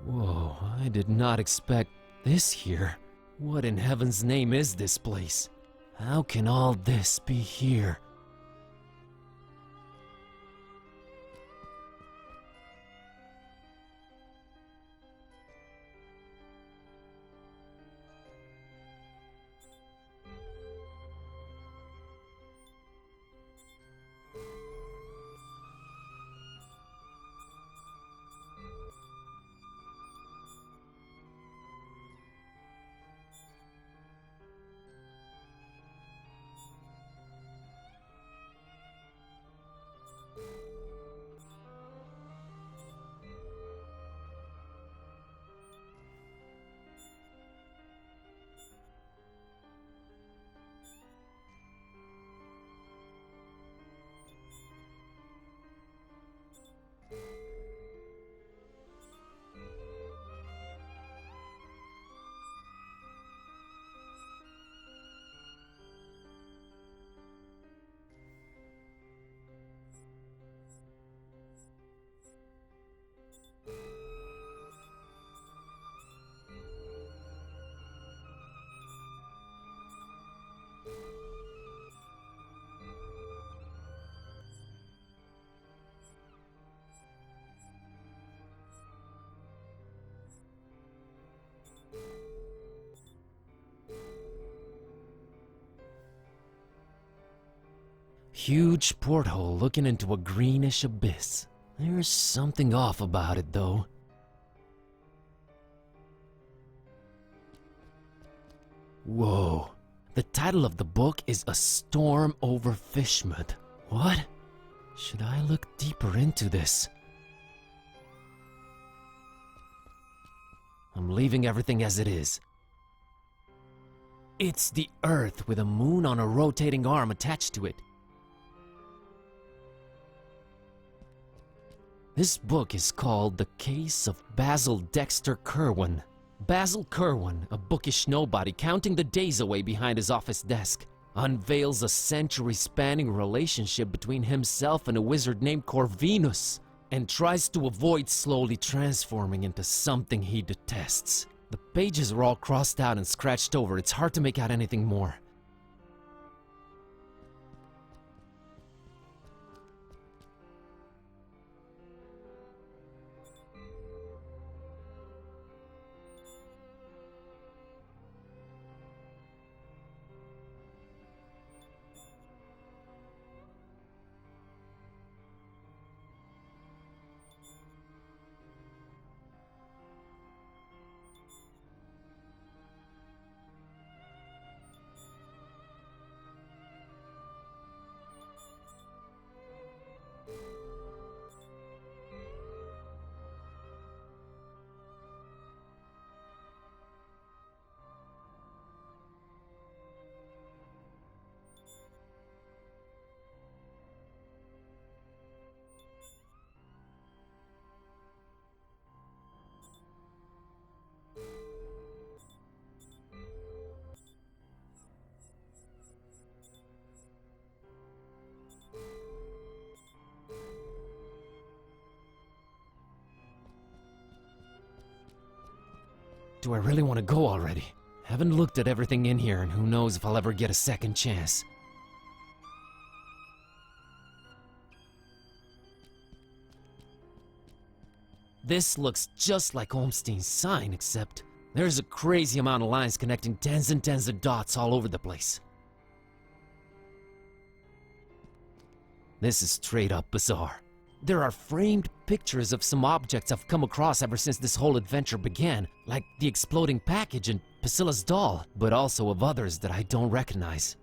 Whoa, I did not expect this here. What in heaven's name is this place? How can all this be here? huge porthole looking into a greenish abyss. There's something off about it, though. Whoa. The title of the book is A Storm Over Fishmouth. What? Should I look deeper into this? I'm leaving everything as it is. It's the Earth with a moon on a rotating arm attached to it. This book is called The Case of Basil Dexter Kerwan. Basil Kerwan, a bookish nobody counting the days away behind his office desk, unveils a century-spanning relationship between himself and a wizard named Corvinus, and tries to avoid slowly transforming into something he detests. The pages are all crossed out and scratched over. It's hard to make out anything more. Do I really want to go already? Haven't looked at everything in here, and who knows if I'll ever get a second chance. This looks just like Olmstein's sign, except there's a crazy amount of lines connecting tens and tens of dots all over the place. This is straight up bizarre. There are framed pictures of some objects I've come across ever since this whole adventure began, like the exploding package and Priscilla's doll, but also of others that I don't recognize.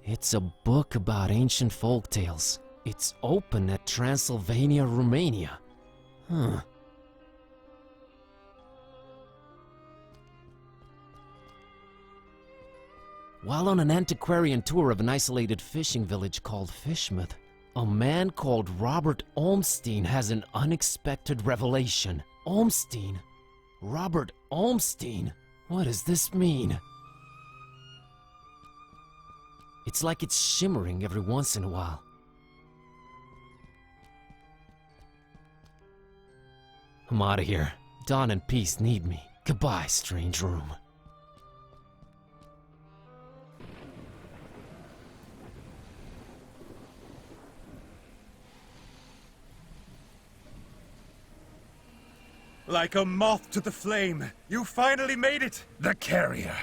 It's a book about ancient folk tales. It's open at Transylvania, Romania. Huh. While on an antiquarian tour of an isolated fishing village called Fishmouth, a man called Robert Olmstein has an unexpected revelation. Olmstein? Robert Olmstein? What does this mean? It's like it's shimmering every once in a while. I'm out of here. Dawn and Peace need me. Goodbye, strange room. Like a moth to the flame, you finally made it! The carrier.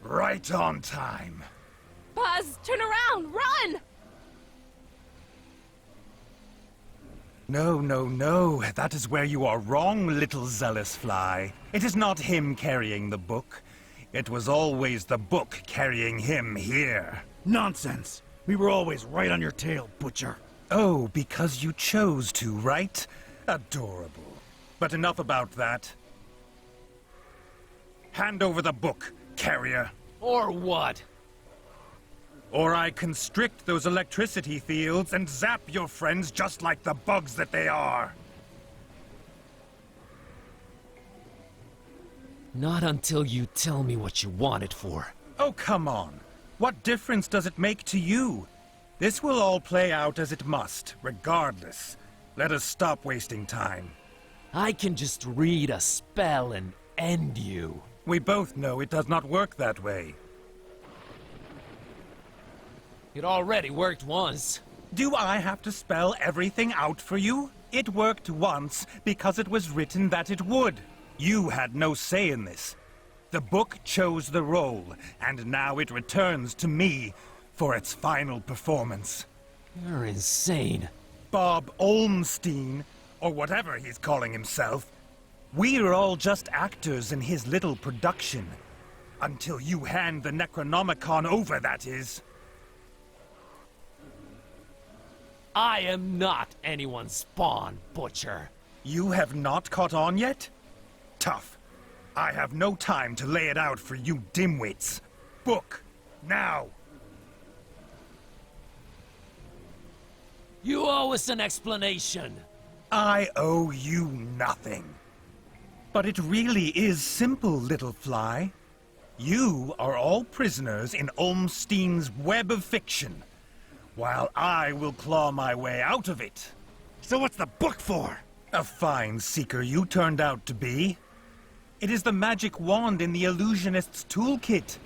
Right on time. Buzz, turn around! Run! No, no, no. That is where you are wrong, little zealous fly. It is not him carrying the book. It was always the book carrying him here. Nonsense! We were always right on your tail, Butcher. Oh, because you chose to, right? Adorable. But enough about that. Hand over the book, carrier. Or what? Or I constrict those electricity fields and zap your friends just like the bugs that they are. Not until you tell me what you want it for. Oh, come on. What difference does it make to you? This will all play out as it must, regardless. Let us stop wasting time. I can just read a spell and end you. We both know it does not work that way. It already worked once. Do I have to spell everything out for you? It worked once because it was written that it would. You had no say in this. The book chose the role, and now it returns to me for its final performance. You're insane. Bob Olmstein, or whatever he's calling himself, we're all just actors in his little production. Until you hand the Necronomicon over, that is. I am not anyone's spawn, Butcher. You have not caught on yet? Tough. I have no time to lay it out for you dimwits. Book, now! You owe us an explanation. I owe you nothing. But it really is simple, little fly. You are all prisoners in Olmstein's web of fiction, while I will claw my way out of it. So what's the book for? A fine seeker you turned out to be. It is the magic wand in the illusionist's toolkit.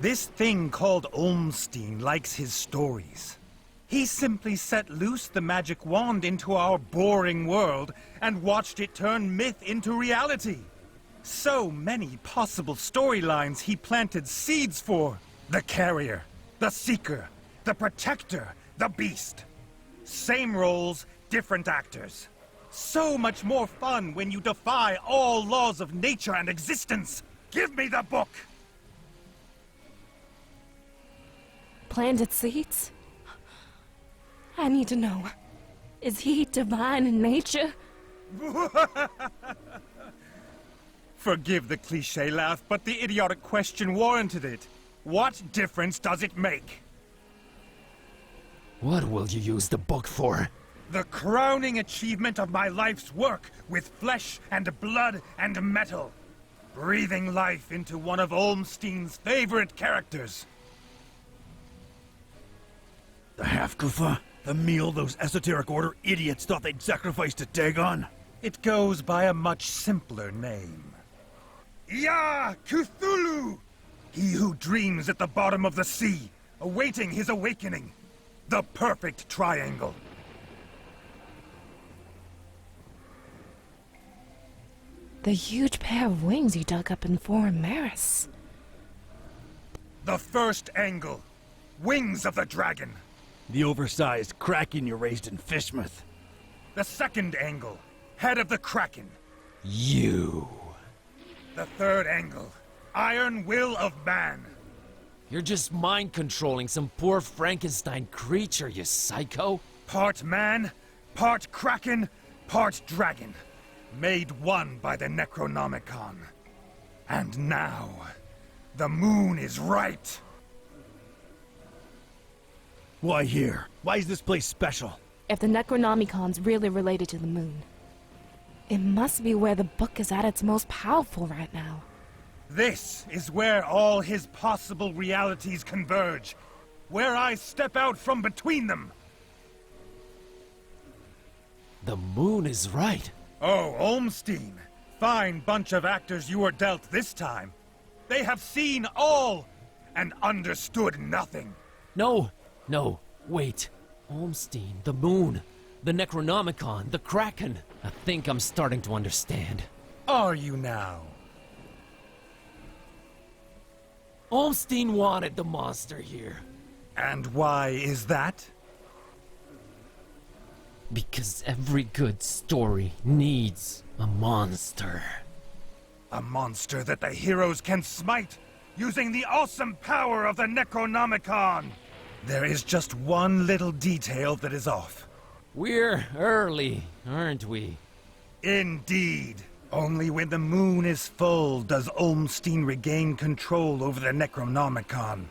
This thing called Olmstein likes his stories. He simply set loose the magic wand into our boring world and watched it turn myth into reality. So many possible storylines he planted seeds for. The carrier, the seeker, the protector, the beast. Same roles, different actors. So much more fun when you defy all laws of nature and existence. Give me the book! Planted seeds? I need to know. Is he divine in nature? Forgive the cliché laugh, but the idiotic question warranted it. What difference does it make? What will you use the book for? The crowning achievement of my life's work with flesh and blood and metal. Breathing life into one of Olmstein's favorite characters. The half-kufa? The meal those esoteric order idiots thought they'd sacrifice to Dagon? It goes by a much simpler name. Ya Cthulhu! He who dreams at the bottom of the sea, awaiting his awakening. The perfect triangle. The huge pair of wings you dug up in Foreign Maris. The first angle. Wings of the dragon. The oversized kraken you raised in Fishmouth. The second angle. Head of the kraken. You. The third angle. Iron will of man. You're just mind-controlling some poor Frankenstein creature, you psycho. Part man, part kraken, part dragon. Made one by the Necronomicon. And now, the moon is right. Why here? Why is this place special? If the Necronomicon's really related to the moon, it must be where the book is at its most powerful right now. This is where all his possible realities converge. Where I step out from between them. The moon is right. Oh, Olmstein. Fine bunch of actors you were dealt this time. They have seen all and understood nothing. No, wait. Olmstein, the moon, the Necronomicon, the Kraken. I think I'm starting to understand. Are you now? Olmstein wanted the monster here. And why is that? Because every good story needs a monster. A monster that the heroes can smite, using the awesome power of the Necronomicon. There is just one little detail that is off. We're early, aren't we? Indeed. Only when the moon is full does Olmstein regain control over the Necronomicon.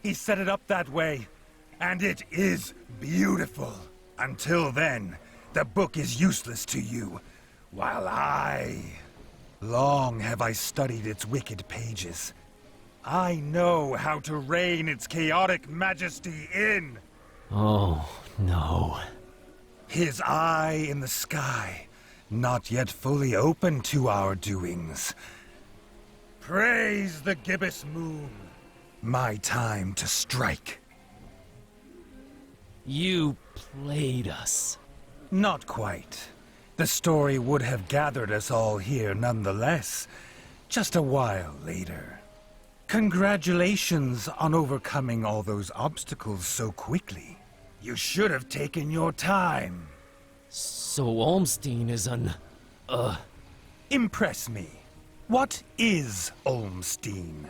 He set it up that way, and it is beautiful. Until then, the book is useless to you, while long have I studied its wicked pages. I know how to rein its chaotic majesty in. Oh, no. His eye in the sky, not yet fully open to our doings. Praise the gibbous moon. My time to strike. You played us. Not quite. The story would have gathered us all here nonetheless. Just a while later. Congratulations on overcoming all those obstacles so quickly. You should have taken your time. So Olmstein is Impress me. What is Olmstein?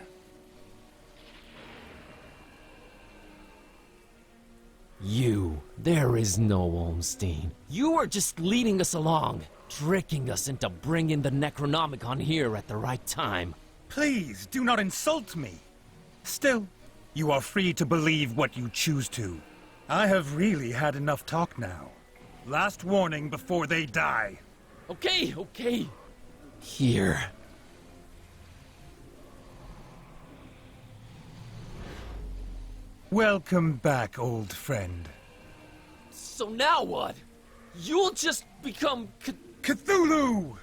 You. There is no Olmstein. You are just leading us along, tricking us into bringing the Necronomicon here at the right time. Please, do not insult me. Still, you are free to believe what you choose to. I have really had enough talk now. Last warning before they die. Okay. Here. Welcome back, old friend. So now what? You'll just become Cthulhu!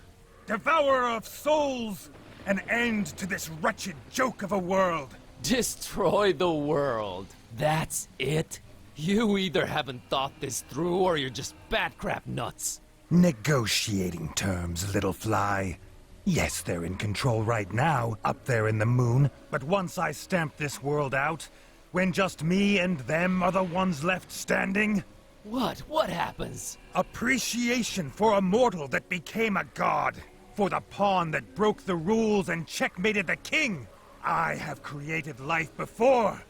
Devourer of souls! An end to this wretched joke of a world! Destroy the world. That's it? You either haven't thought this through or you're just bat-crap nuts. Negotiating terms, little fly. Yes, they're in control right now, up there in the moon, but once I stamp this world out, when just me and them are the ones left standing... What happens? Appreciation for a mortal that became a god. For the pawn that broke the rules and checkmated the king. I have created life before,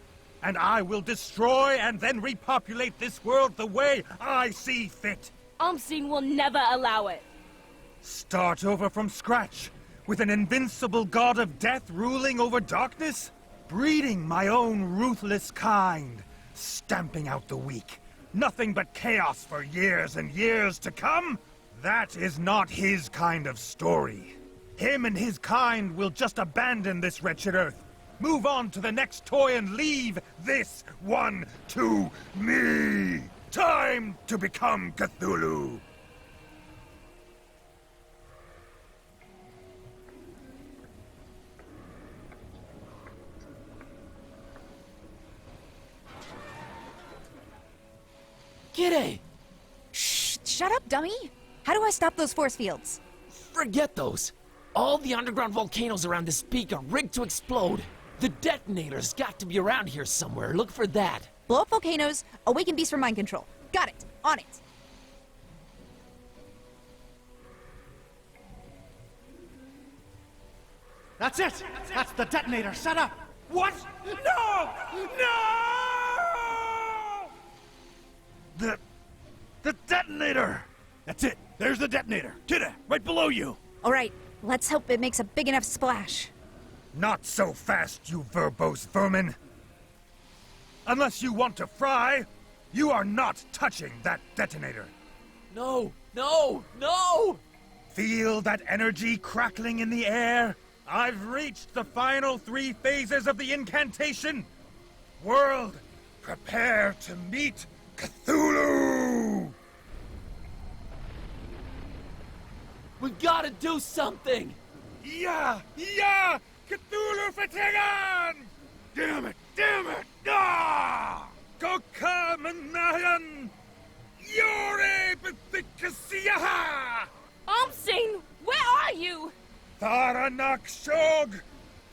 and I will destroy and then repopulate this world the way I see fit. Olmstein will never allow it. Start over from scratch, with an invincible god of death ruling over darkness? Breeding my own ruthless kind, stamping out the weak. Nothing but chaos for years and years to come? That is not his kind of story. Him and his kind will just abandon this wretched earth, move on to the next toy and leave this one to me. Time to become Cthulhu. Kitteh! Shh! Shut up, dummy! How do I stop those force fields? Forget those! All the underground volcanoes around this peak are rigged to explode. The detonator's got to be around here somewhere. Look for that. Blow up volcanoes, awaken beasts for mind control. Got it! On it! That's it! That's the detonator! Set up! What? No! No! The detonator! That's it! There's the detonator! Kitteh, right below you! Alright, let's hope it makes a big enough splash. Not so fast, you verbose vermin! Unless you want to fry, you are not touching that detonator! No! Feel that energy crackling in the air? I've reached the final 3 phases of the incantation! World, prepare to meet Cthulhu! We gotta do something! Yeah! Cthulhu Vertigan! Damn it! Ah! Gokamanayan! Yore Bethikasiyaha! Olmstein, where are you? Tharanak Shog!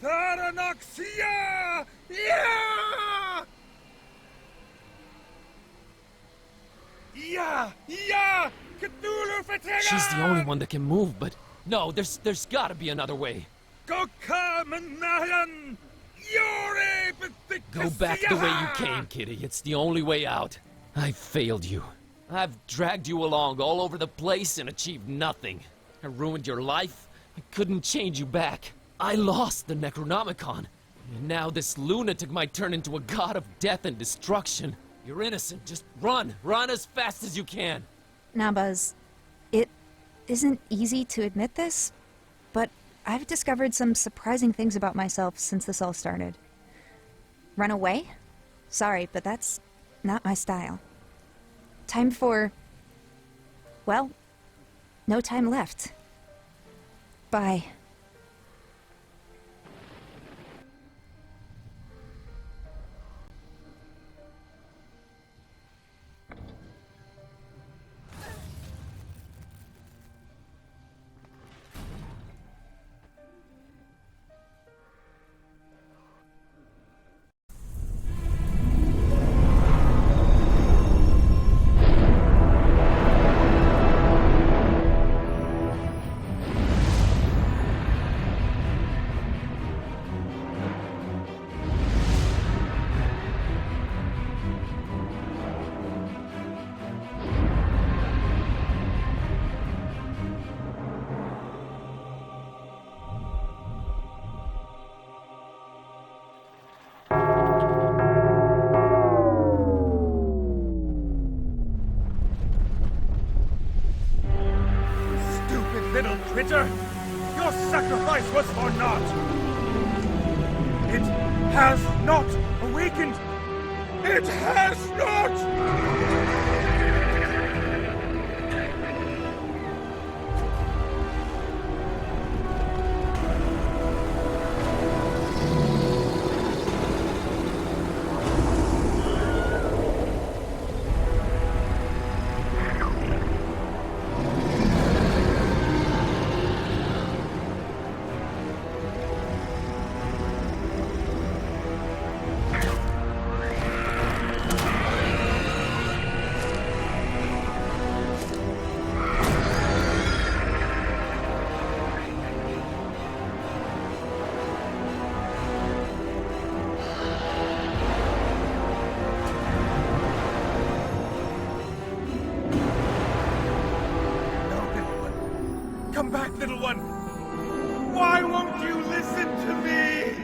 Tharanaxia! Yeah! Cthulhu Vertigan! She's the only one that can move, but no, there's gotta be another way. Gokamanayan! Yore Bethikasiyaha! Go back the way you came, Kitteh. It's the only way out. I failed you. I've dragged you along all over the place and achieved nothing. I ruined your life. I couldn't change you back. I lost the Necronomicon. And now this lunatic might turn into a god of death and destruction. You're innocent. Just run. Run as fast as you can. Now, Buzz, it isn't easy to admit this, but I've discovered some surprising things about myself since this all started. Run away? Sorry, but that's not my style. Time for... well, no time left. Bye. or not? It has not awakened! It has not! Come back, little one! Why won't you listen to me?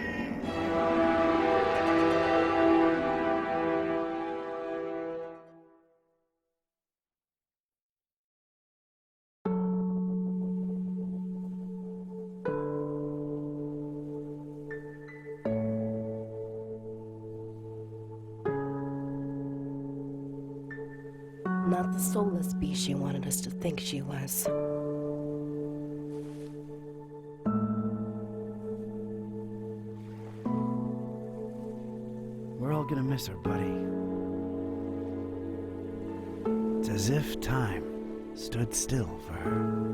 Not the soulless beast she wanted us to think she was. We're all gonna miss her, buddy. It's as if time stood still for her.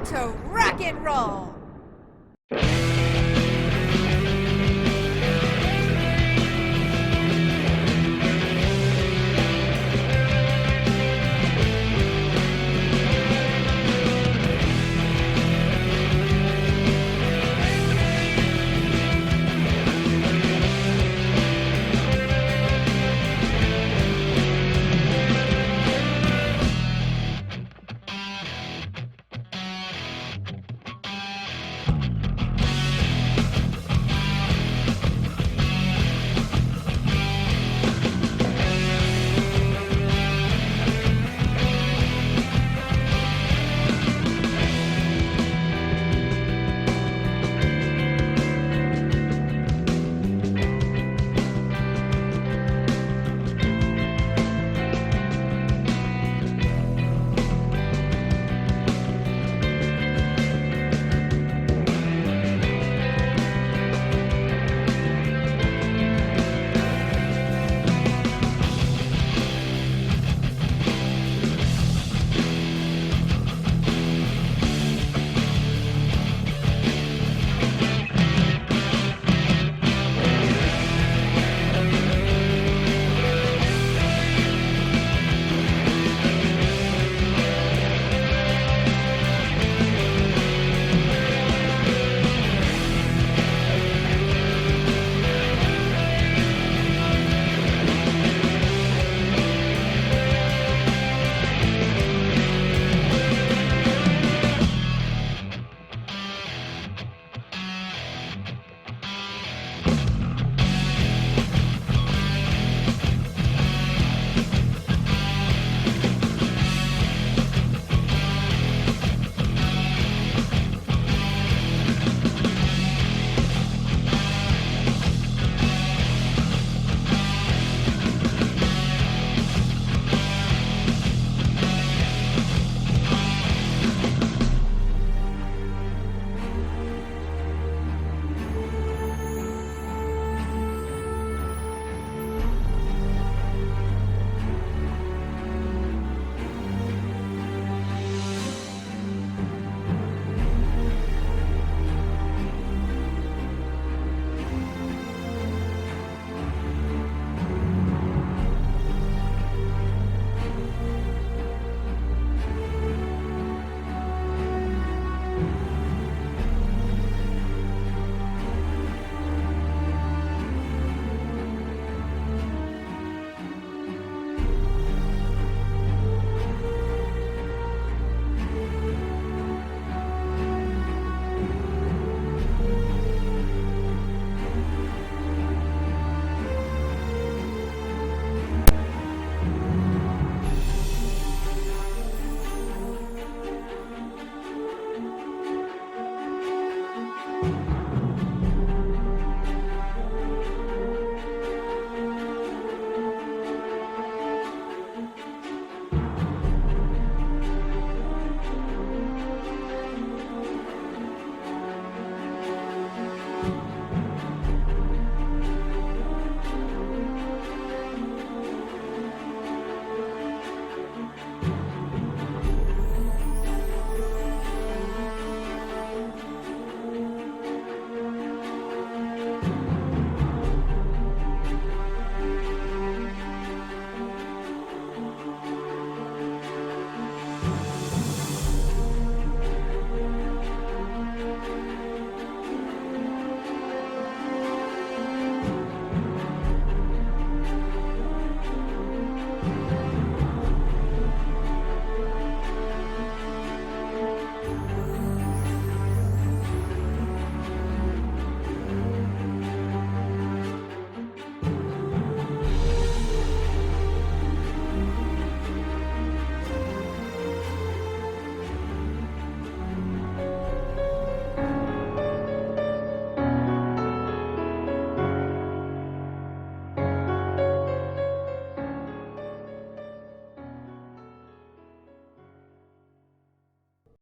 To rock and roll!